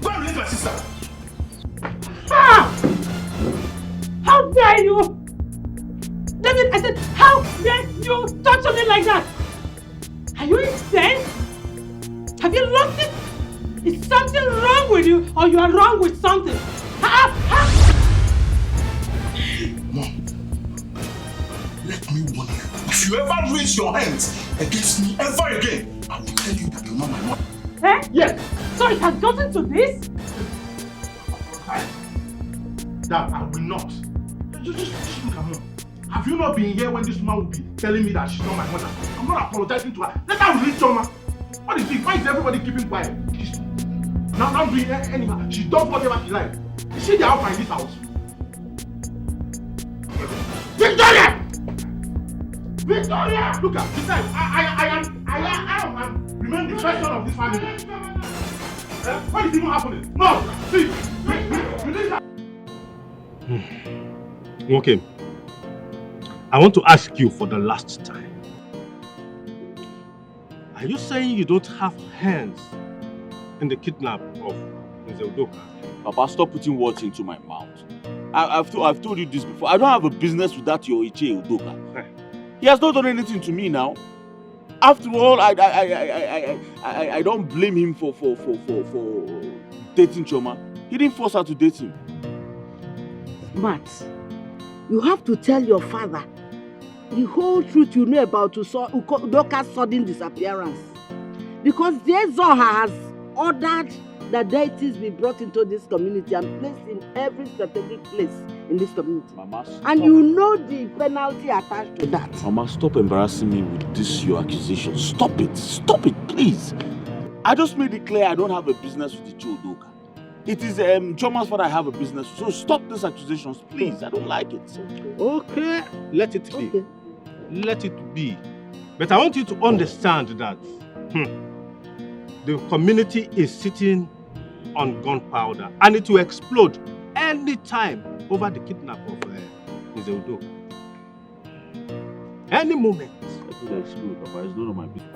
Go and release my sister. Ah! How dare you! David, I said, how dare you touch me like that? Are you insane? Have you lost it? Is something wrong with you or you are wrong with something? Mom, let me warn you. If you ever raise your hands against me ever again, I will tell you that you're not my mother. Eh? Yes. So it has gotten to this? That I will not. Just look at her. Have you not been here when this woman will be telling me that she's not my mother? I'm not apologizing to her. Let her release Choma. What is it? Why is everybody keeping quiet? She's not doing anything. She does whatever she likes. Is she the alpha in this house? Victoria! Victoria! Look at this time. I am remain the first son of this family. What is even happening? No! See! Release her! Okay. I want to ask you for the last time. Are you saying you don't have hands in the kidnap of Mr. Udoka? Papa, stop putting words into my mouth. I've told you this before. I don't have a business with that your Iche Udoka. He has not done anything to me now. After all, I don't blame him for dating Choma. He didn't force her to date him. Matt, you have to tell your father the whole truth you know about Udoka's sudden disappearance. Because Zoha has ordered that deities be brought into this community and placed in every strategic place in this community. Mama, and you know the penalty attached to that. Mama, stop embarrassing me with this your accusation. Stop it, please. I just made it clear I don't have a business with the Udoka. It is Choma's father I have a business with. So stop these accusations, please. I don't like it. Okay, let it be. Okay. Let it be. But I want you to understand that the community is sitting on gunpowder and it will explode any time over the kidnap of Ms. Udo. Any moment. It will explode, Papa. It's none of my business.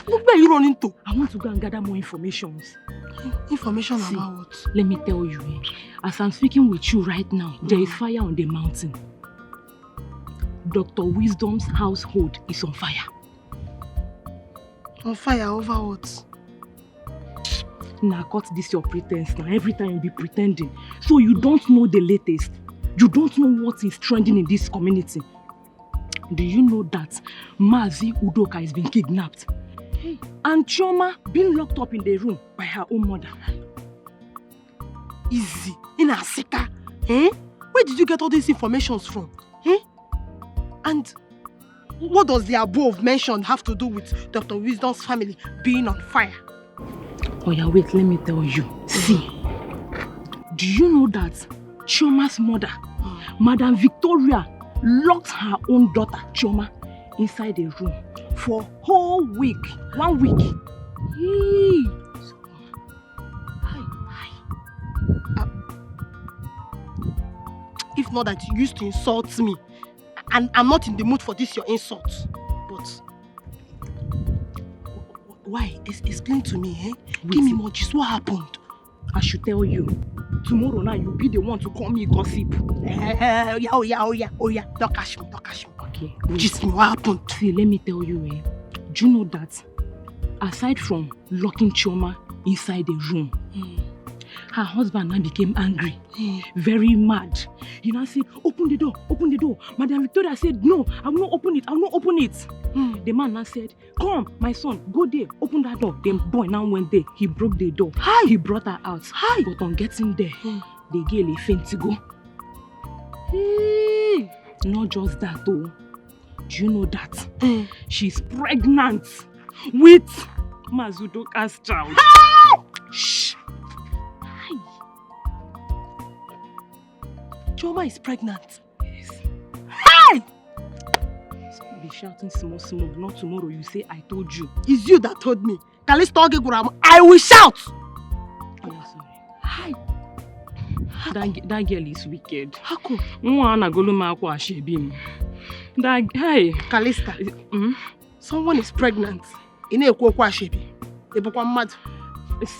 Where are you running to? I want to go and gather more information. Information about what? Let me tell you, as I'm speaking with you right now, there is fire on the mountain. Dr. Wisdom's household is on fire. On fire over what? Now cut this your pretense now. Every time you be pretending. So you don't know the latest. You don't know what is trending in this community. Do you know that Mazi Udoka has been kidnapped? Hey. And Chioma being locked up in the room by her own mother. Easy. In Asika. Eh? Where did you get all these informations from? Eh? And what does the above mentioned have to do with Dr. Wisdom's family being on fire? Oh yeah, wait, let me tell you. See, do you know that Chioma's mother, Madam Victoria, locked her own daughter, Chioma, inside a room for a whole week. 1 week. Hey. If not that you used to insult me, and I'm not in the mood for this your insult. But why? Explain to me, eh? Give me more gist. What happened? I should tell you. Tomorrow now you'll be the one to call me gossip. Oh yeah. Don't catch me. Okay. Gist me, what happened? See, let me tell you, do you know that aside from locking Chioma inside the room, her husband now became angry, very mad. He now said, open the door. Madam Victoria said, no, I will not open it. The man now said, come, my son, go there, open that door. The boy now went there. He broke the door. He brought her out. But on getting there, the girl faint to go. Not just that though. Do you know that she's pregnant with Mazudoka's child? Shh! Chioma is pregnant. Yes. Hey! Be shouting small. Not tomorrow you say I told you. It's you that told me. I will shout! Oh, sorry. Hi. That girl is wicked. How come? Hey. Calista, someone is pregnant.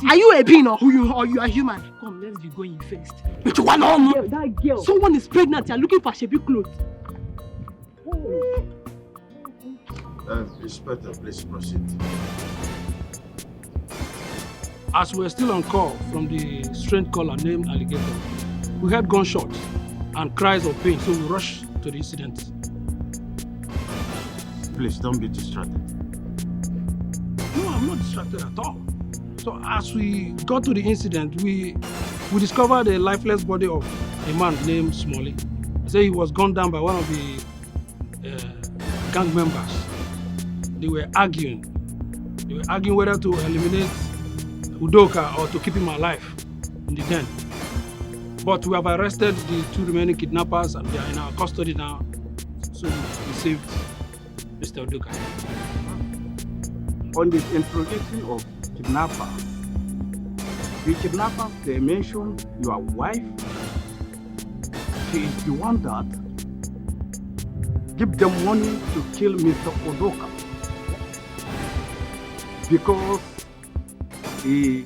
Are you a being or you are human? Come, let's be going first. But you want to know? That girl. Someone is pregnant. You're looking for Shebi clothes. Inspector, please proceed. As we're still on call from the strange caller named Alligator, we heard gunshots and cries of pain, so we rushed to the incident. Please don't be distracted. No, I'm not distracted at all. So as we got to the incident, we discovered a lifeless body of a man named Smalley. They say he was gunned down by one of the gang members. They were arguing whether to eliminate Udoka or to keep him alive in the den. But we have arrested the 2 remaining kidnappers and they are in our custody now. So we saved Mr. Udoka. On the interrogation of kidnappers, the kidnappers, they mentioned your wife. She is the one that give them money to kill Mr. Udoka because he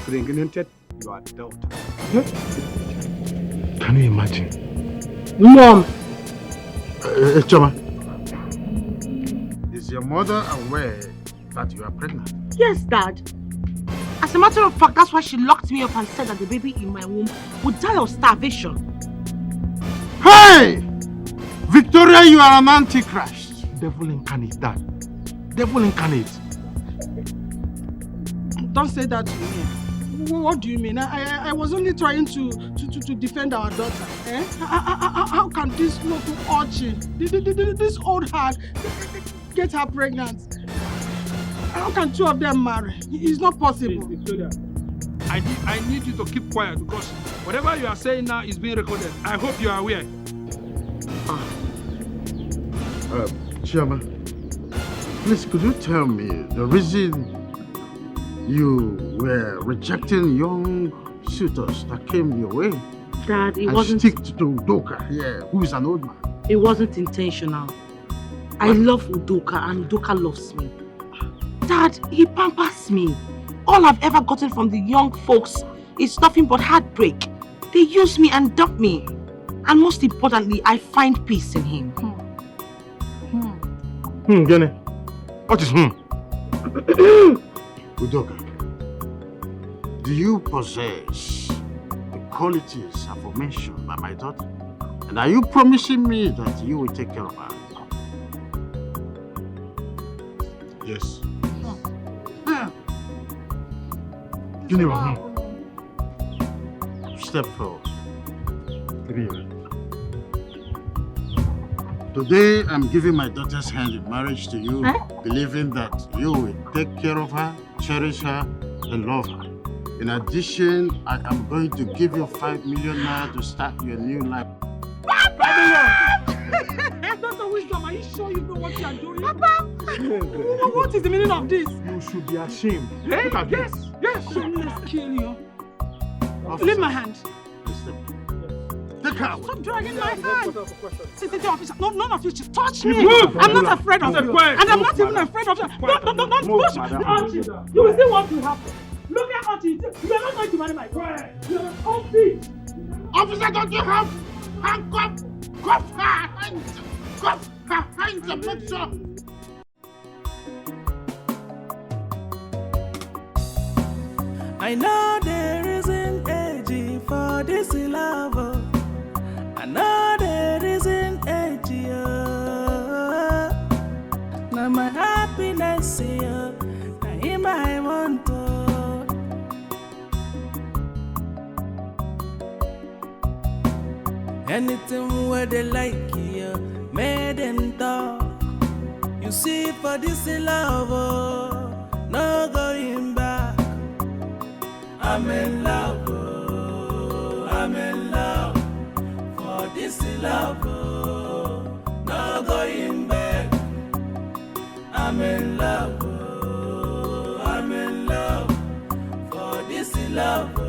impregnated your daughter. Can you imagine? Mom! Choma. Is your mother aware that you are pregnant? Yes, Dad. As a matter of fact, that's why she locked me up and said that the baby in my womb would die of starvation. Hey! Victoria, you are an antichrist. Devil incarnate, Dad. Devil incarnate. Don't say that to me. What do you mean? I was only trying to defend our daughter. Eh? How can this local urchin, this old hag, get her pregnant? How can 2 of them marry? It's not possible. Victoria, I need you to keep quiet because whatever you are saying now is being recorded. I hope you are aware. Chioma, Please, could you tell me the reason you were rejecting young suitors that came your way? Dad, it and wasn't... stick to Udoka here, who is an old man. It wasn't intentional. I love Udoka and Udoka loves me. Dad, he pampers me. All I've ever gotten from the young folks is nothing but heartbreak. They use me and dump me. And most importantly, I find peace in him. Gene. What is Udoka, do you possess the qualities aforementioned by my daughter? And are you promising me that you will take care of her? Yes. Step forward. Today, I'm giving my daughter's hand in marriage to you, believing that you will take care of her, cherish her, and love her. In addition, I am going to give you 5 million naira to start your new life. Dr. Wisdom, are you sure you know what you are doing? Papa! What is the meaning of this? You should be ashamed. Hey, Look at yes, this. yes. Let's kill you. Leave my hand. Take her away. Stop dragging my hand. Sit officer. No, none of you should touch You me. move. I'm not afraid of you. And I'm not even afraid of you. Don't push me. You will see what will happen. Look at what you do. You are not going to marry my daughter. You are a cold bitch. Officer, don't you have handcuff? Cuff her hands. Cuff her hands and make sure. I know there isn't age for this love. I know there isn't age. Now my happiness here, now him I want to. Anything where they like here, made them talk. You see for this love, no going back. I'm in love, I'm in love. For this love, no going back. I'm in love, I'm in love. For this love.